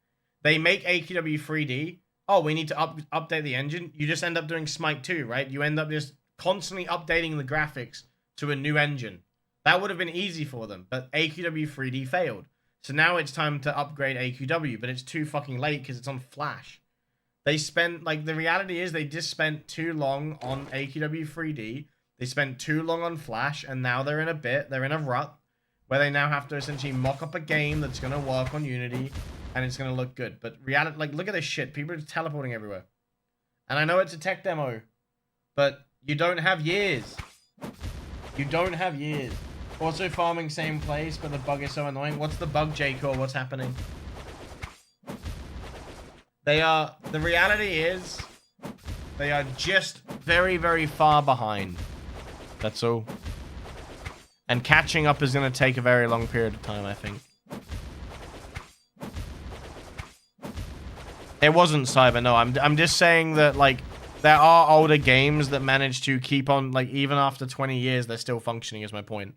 They make AQW 3D. Oh, we need to update the engine. You just end up doing Smite 2, right? You end up just constantly updating the graphics to a new engine. That would have been easy for them, but AQW 3D failed. So now it's time to upgrade AQW, but it's too fucking late because it's on Flash. They spent, like, the reality is they just spent too long on AQW 3D. They spent too long on Flash, and now they're in a rut, where they now have to essentially mock up a game that's going to work on Unity, and it's going to look good. But reality, like, look at this shit. People are teleporting everywhere. And I know it's a tech demo, but you don't have years. You don't have years. Also farming same place, but the bug is so annoying. What's the bug, J-Core? What's happening? The reality is, they are just very, very far behind. That's all. And catching up is going to take a very long period of time, I think. It wasn't Cyber, no. I'm just saying that, like, there are older games that manage to keep on, like, even after 20 years, they're still functioning, is my point.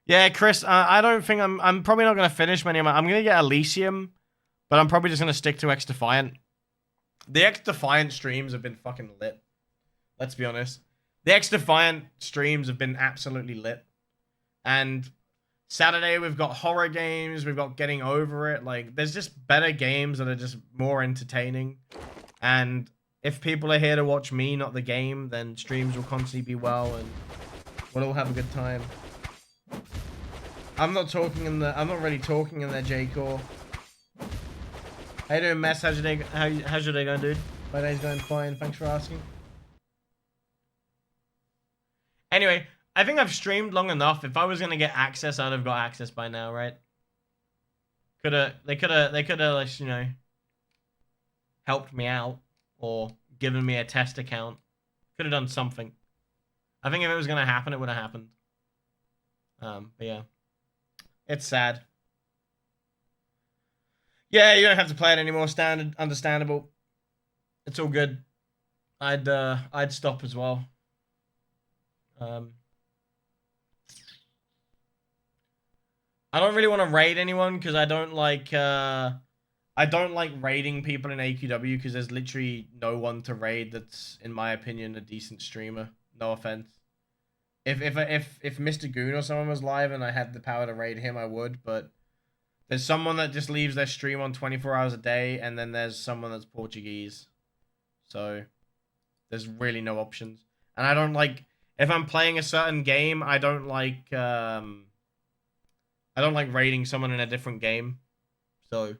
Yeah, Chris, I don't think I'm probably not going to finish many of my... I'm going to get Elysium, but I'm probably just going to stick to X-Defiant. The X-Defiant streams have been fucking lit. Let's be honest. The X-Defiant streams have been absolutely lit. And Saturday, we've got horror games, we've got Getting Over It. Like, there's just better games that are just more entertaining. And if people are here to watch me, not the game, then streams will constantly be well, and we'll all have a good time. I'm not really talking in there, J-Core. How you doing, Mess? How's your day going, dude? My day's going fine, thanks for asking. Anyway, I think I've streamed long enough. If I was gonna get access, I'd have got access by now, right? They could have, you know, helped me out or given me a test account. Could have done something. I think if it was gonna happen, it would have happened. But yeah, it's sad. Yeah, you don't have to play it anymore. Standard, understandable. It's all good. I'd stop as well. I don't really want to raid anyone because I don't like raiding people in AQW because there's literally no one to raid that's, in my opinion, a decent streamer. No offense. If Mr. Goon or someone was live and I had the power to raid him, I would, but there's someone that just leaves their stream on 24 hours a day, and then there's someone that's Portuguese. So there's really no options. And I don't like, if I'm playing a certain game, I don't like raiding someone in a different game. So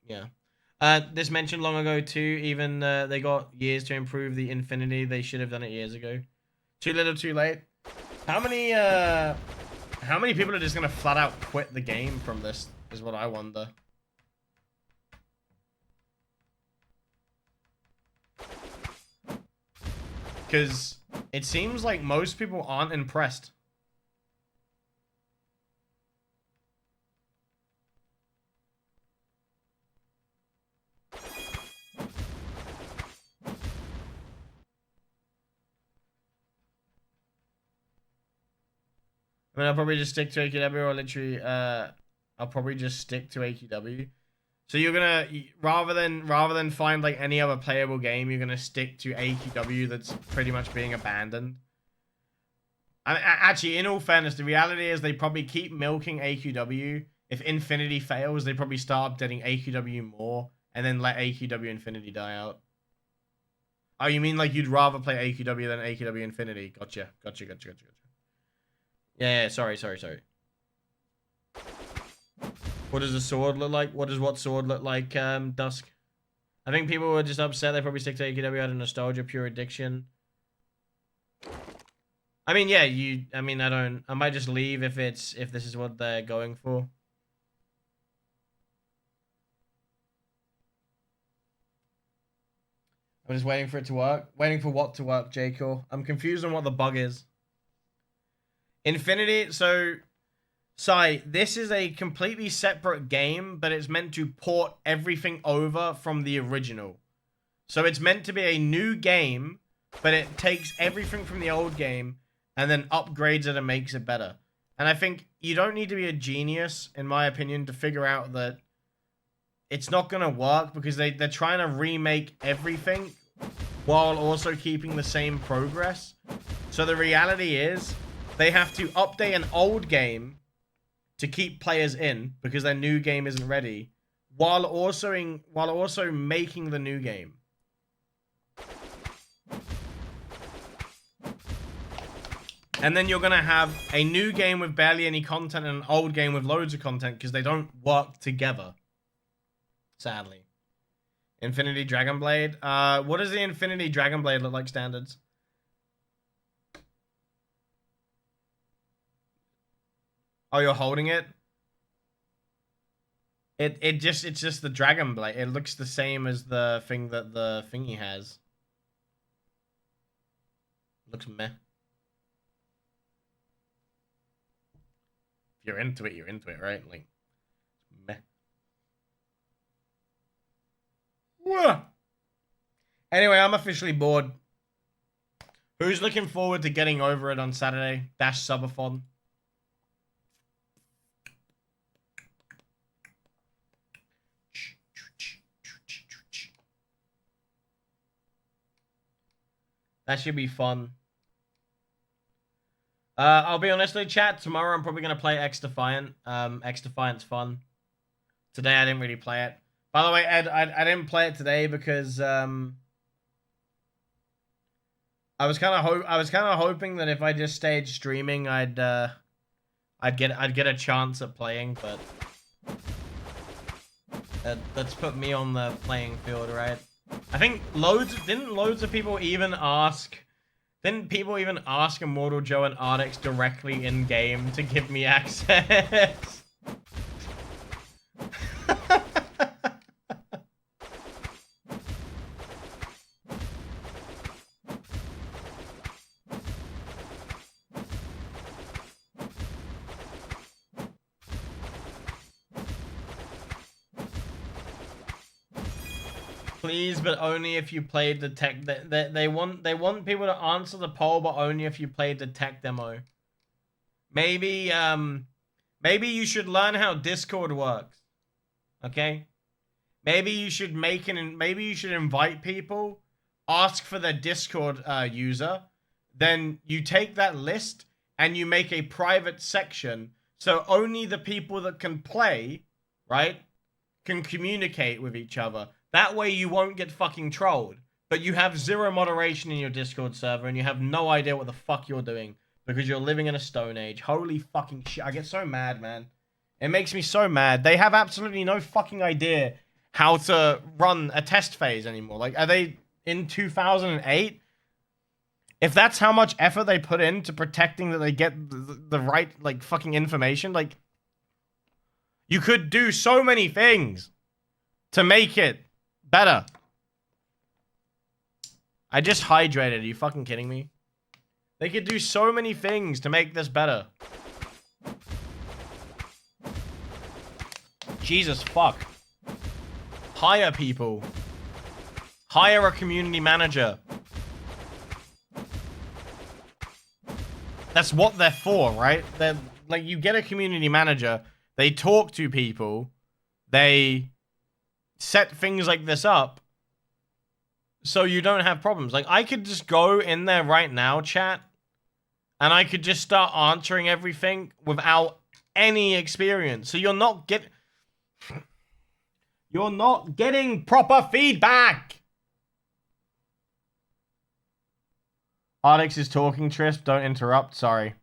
yeah. This mentioned long ago too, even they got years to improve the Infinity. They should have done it years ago. Too little, too late. How many people are just gonna flat out quit the game from this is what I wonder. Because it seems like most people aren't impressed. I mean, I'll probably just stick to AQW, or literally, I'll probably just stick to AQW. So you're gonna, rather than find like any other playable game, you're gonna stick to AQW that's pretty much being abandoned. Actually, in all fairness, the reality is they probably keep milking AQW. If Infinity fails, they probably start updating AQW more, and then let AQW Infinity die out. Oh, you mean like you'd rather play AQW than AQW Infinity? Gotcha. Yeah, sorry. What does the sword look like? What does what sword look like, Dusk? I think people were just upset. They probably stick to AQW out of nostalgia, pure addiction. I mean, yeah, I might just leave if this is what they're going for. I'm just waiting for it to work. Waiting for what to work, J-Core? I'm confused on what the bug is. Infinity, so... Sai, this is a completely separate game, but it's meant to port everything over from the original. So it's meant to be a new game, but it takes everything from the old game and then upgrades it and makes it better. And I think you don't need to be a genius, in my opinion, to figure out that it's not going to work because they're trying to remake everything while also keeping the same progress. So the reality is they have to update an old game to keep players in because their new game isn't ready, while also making the new game. And then you're gonna have a new game with barely any content and an old game with loads of content because they don't work together. Sadly. Infinity Dragonblade. What does the Infinity Dragonblade look like, standards? Oh, you're holding it? It's just the Dragon Blade. It looks the same as the thing that the thingy has. Looks meh. If you're into it, right? Like, meh. Whoa. Anyway, I'm officially bored. Who's looking forward to getting over it on Saturday? Dash subathon. That should be fun. I'll be honest with you, chat. Tomorrow I'm probably going to play X Defiant. X Defiant's fun. Today I didn't really play it. By the way, Ed, I didn't play it today because I was kind of hoping that if I just stayed streaming, I'd get a chance at playing, but that's put me on the playing field, right? I think didn't loads of people even ask Immortal Joe and Ardix directly in game to give me access? Please, but only if you played the tech. They want people to answer the poll, but only if you played the tech demo. Maybe you should learn how Discord works. Okay? Maybe you should invite people, ask for their Discord user, then you take that list and you make a private section so only the people that can play, right, can communicate with each other. That way you won't get fucking trolled. But you have zero moderation in your Discord server and you have no idea what the fuck you're doing because you're living in a stone age. Holy fucking shit. I get so mad, man. It makes me so mad. They have absolutely no fucking idea how to run a test phase anymore. Like, are they in 2008? If that's how much effort they put into protecting that they get the right, like, fucking information, like, you could do so many things to make it better. I just hydrated. Are you fucking kidding me? They could do so many things to make this better. Jesus fuck. Hire people. Hire a community manager. That's what they're for, right? They're like, you get a community manager, they talk to people, they set things like this up so you don't have problems. Like, I could just go in there right now, chat, and I could just start answering everything without any experience. So you're not getting proper feedback. Ardix is talking, Trisp. Don't interrupt. Sorry.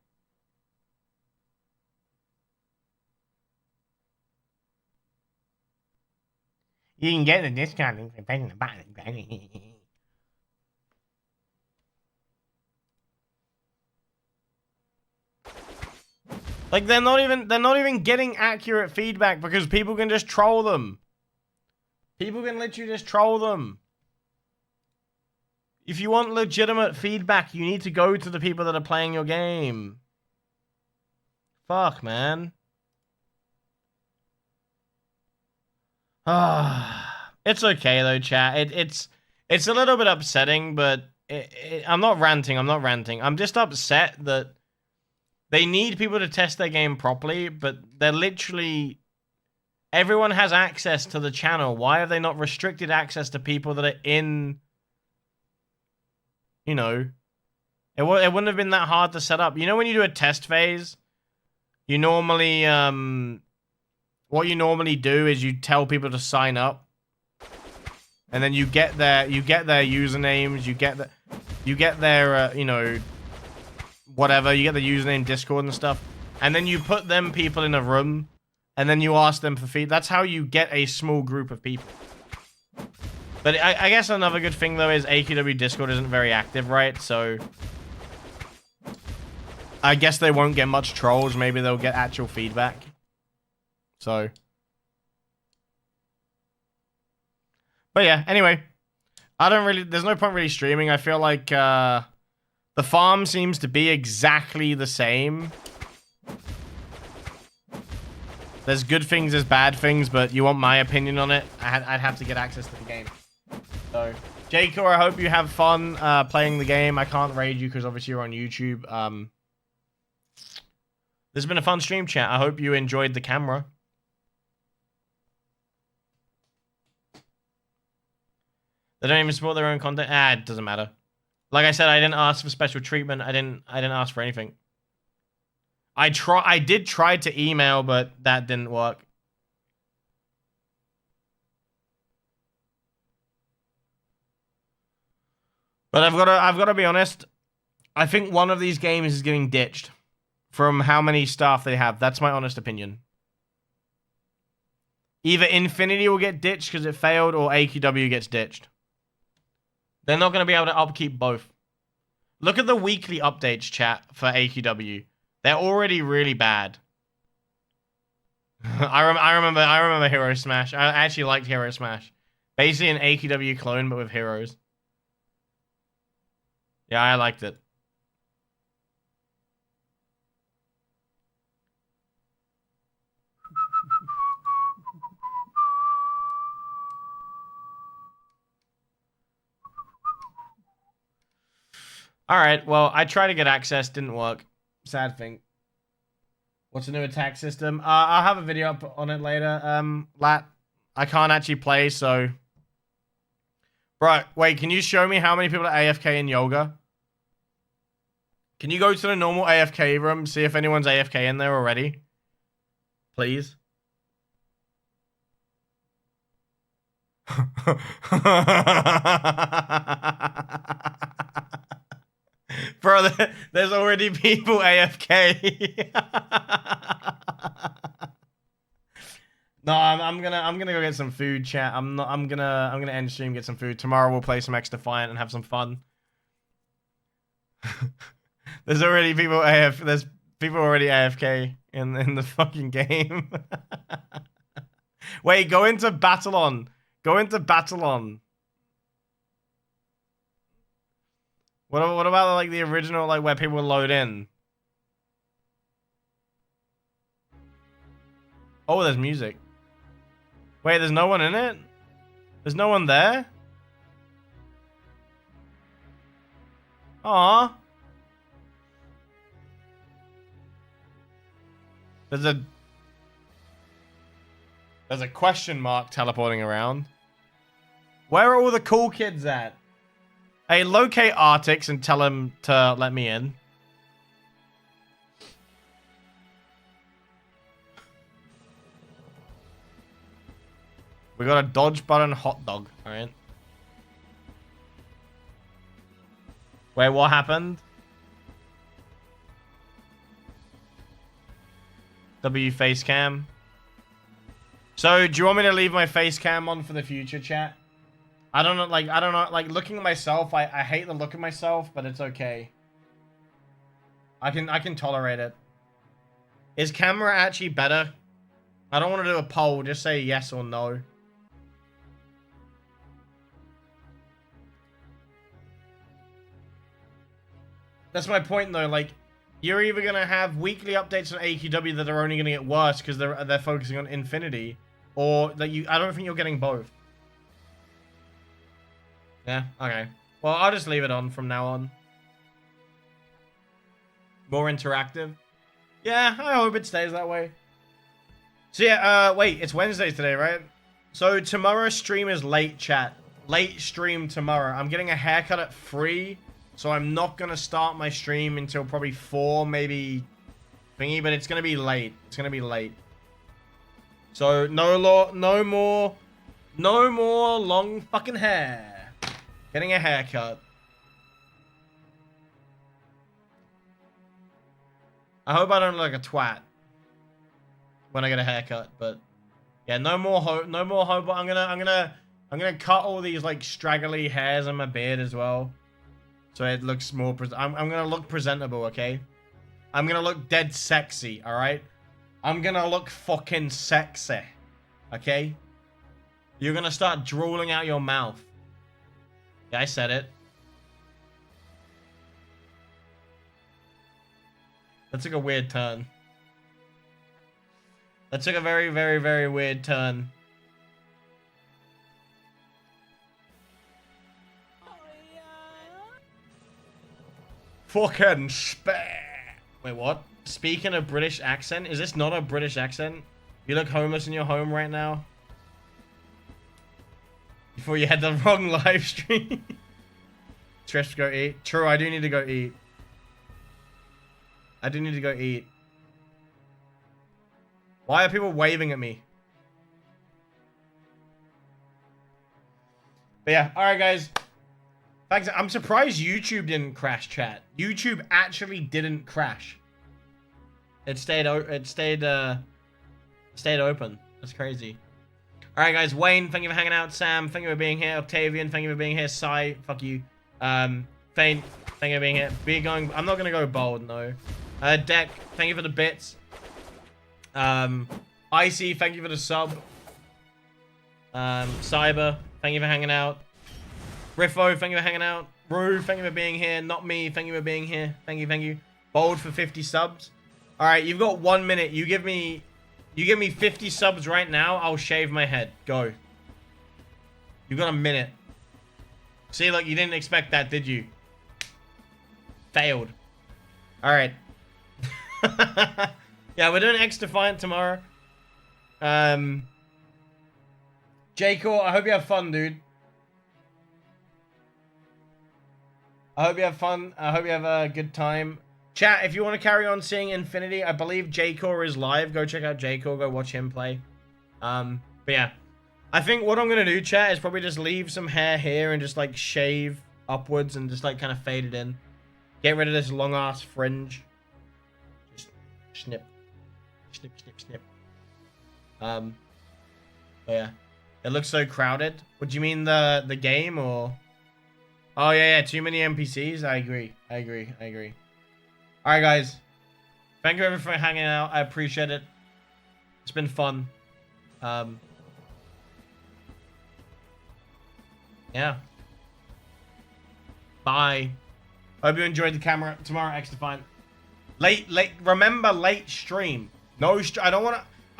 You can get the discount link for pressing the button. Like, they're not even getting accurate feedback because people can just troll them. People can literally just troll them. If you want legitimate feedback, you need to go to the people that are playing your game. Fuck, man. It's okay though, chat. It's a little bit upsetting, but I'm not ranting. I'm just upset that they need people to test their game properly, but they're literally... Everyone has access to the channel. Why have they not restricted access to people that are in... You know... It wouldn't have been that hard to set up. You know when you do a test phase, you normally... What you normally do is you tell people to sign up. And then you get their usernames, you get their, you know... Whatever, you get the username, Discord and stuff. And then you put them people in a room... And then you ask them for feedback. That's how you get a small group of people. But I guess another good thing, though, is AQW Discord isn't very active, right? So... I guess they won't get much trolls. Maybe they'll get actual feedback. So... But yeah, anyway. There's no point really streaming. I feel like, the farm seems to be exactly the same. There's good things, there's bad things, but you want my opinion on it? I'd have to get access to the game. So... Jacob, I hope you have fun playing the game. I can't raid you because obviously you're on YouTube. This has been a fun stream, chat. I hope you enjoyed the camera. They don't even support their own content. It doesn't matter. Like I said, I didn't ask for special treatment. I didn't ask for anything. I did try to email, but that didn't work. But I've got to be honest. I think one of these games is getting ditched from how many staff they have. That's my honest opinion. Either Infinity will get ditched because it failed, or AQW gets ditched. They're not going to be able to upkeep both. Look at the weekly updates, chat, for AQW. They're already really bad. I remember Hero Smash. I actually liked Hero Smash. Basically an AQW clone, but with heroes. Yeah, I liked it. Alright, well, I tried to get access, didn't work. Sad thing. What's the new attack system? I'll have a video up on it later. Lat, I can't actually play, so... Right, wait, can you show me how many people are AFK in yoga? Can you go to the normal AFK room, see if anyone's AFK in there already? Please? Bro, there's already people AFK. No, I'm gonna go get some food, chat. I'm gonna end stream, get some food. Tomorrow we'll play some X Defiant and have some fun. There's already people there's people already AFK in the fucking game. Wait, go into Battle On. Go into Battle On. What about like the original, like where people load in? Oh, there's music. Wait, there's no one in it? There's no one there? Aww. There's a question mark teleporting around. Where are all the cool kids at? Hey, locate Artix and tell him to let me in. We got a dodge button hot dog, alright? Wait, what happened? W face cam. So, do you want me to leave my face cam on for the future, chat? I don't know, like, looking at myself, I hate the look of myself, but it's okay. I can tolerate it. Is camera actually better? I don't want to do a poll, just say yes or no. That's my point, though, like, you're either going to have weekly updates on AQW that are only going to get worse because they're focusing on Infinity, or that I don't think you're getting both. Yeah, okay. Well, I'll just leave it on from now on. More interactive. Yeah, I hope it stays that way. So yeah, wait, it's Wednesday today, right? So tomorrow's stream is late, chat. Late stream tomorrow. I'm getting a haircut at 3, so I'm not going to start my stream until probably 4, maybe thingy, but it's going to be late. It's going to be late. So no more long fucking hair. Getting a haircut. I hope I don't look like a twat when I get a haircut, but yeah, no more hope. I'm gonna cut all these like straggly hairs on my beard as well, so it looks more. I'm gonna look presentable, okay? I'm gonna look dead sexy, all right? I'm gonna look fucking sexy, okay? You're gonna start drooling out your mouth. Yeah, I said it. That took a weird turn. That took a very, very, very weird turn. Fucking Wait, what? Speaking of British accent, is this not a British accent? You look homeless in your home right now? Before you had the wrong live stream. Stress to go eat. True, I do need to go eat. I do need to go eat. Why are people waving at me? But yeah, alright guys. Thanks. I'm surprised YouTube didn't crash, chat. YouTube actually didn't crash. It stayed open. That's crazy. Alright guys, Wayne, thank you for hanging out. Sam, thank you for being here. Octavian, thank you for being here. Sai, fuck you. Fane, thank you for being here. I'm not gonna go bold, no. Deck, thank you for the bits. Icy, thank you for the sub. Cyber, thank you for hanging out. Riffo, thank you for hanging out. Rue, thank you for being here. Not me, thank you for being here. Thank you. Bold for 50 subs. Alright, you've got 1 minute. You give me 50 subs right now, I'll shave my head. Go. You've got a minute. See, look, you didn't expect that, did you? Failed. Alright. Yeah, we're doing X Defiant tomorrow. J-Core, I hope you have fun, dude. I hope you have fun. I hope you have a good time. Chat, if you want to carry on seeing Infinity, I believe J-Core is live. Go check out J-Core. Go watch him play. But yeah. I think what I'm going to do, chat, is probably just leave some hair here and just, like, shave upwards and just, like, kind of fade it in. Get rid of this long-ass fringe. Just snip. Snip, snip, snip. But yeah. It looks so crowded. What do you mean, the game, or... Oh, yeah, too many NPCs? I agree. Alright, guys. Thank you everyone for hanging out. I appreciate it. It's been fun. Yeah. Bye. Hope you enjoyed the camera. Tomorrow, X Defiant. Late. Remember, late stream. No, I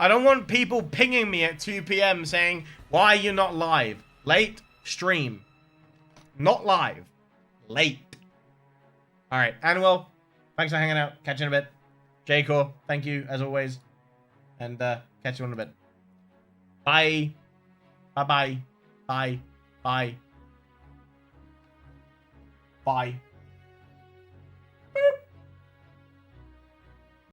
don't want people pinging me at 2 p.m. saying, why are you not live? Late stream. Not live. Late. Alright, Anuel, thanks for hanging out. Catch you in a bit. J-Core, thank you, as always. And, catch you in a bit. Bye. Bye-bye. Bye. Bye. Bye.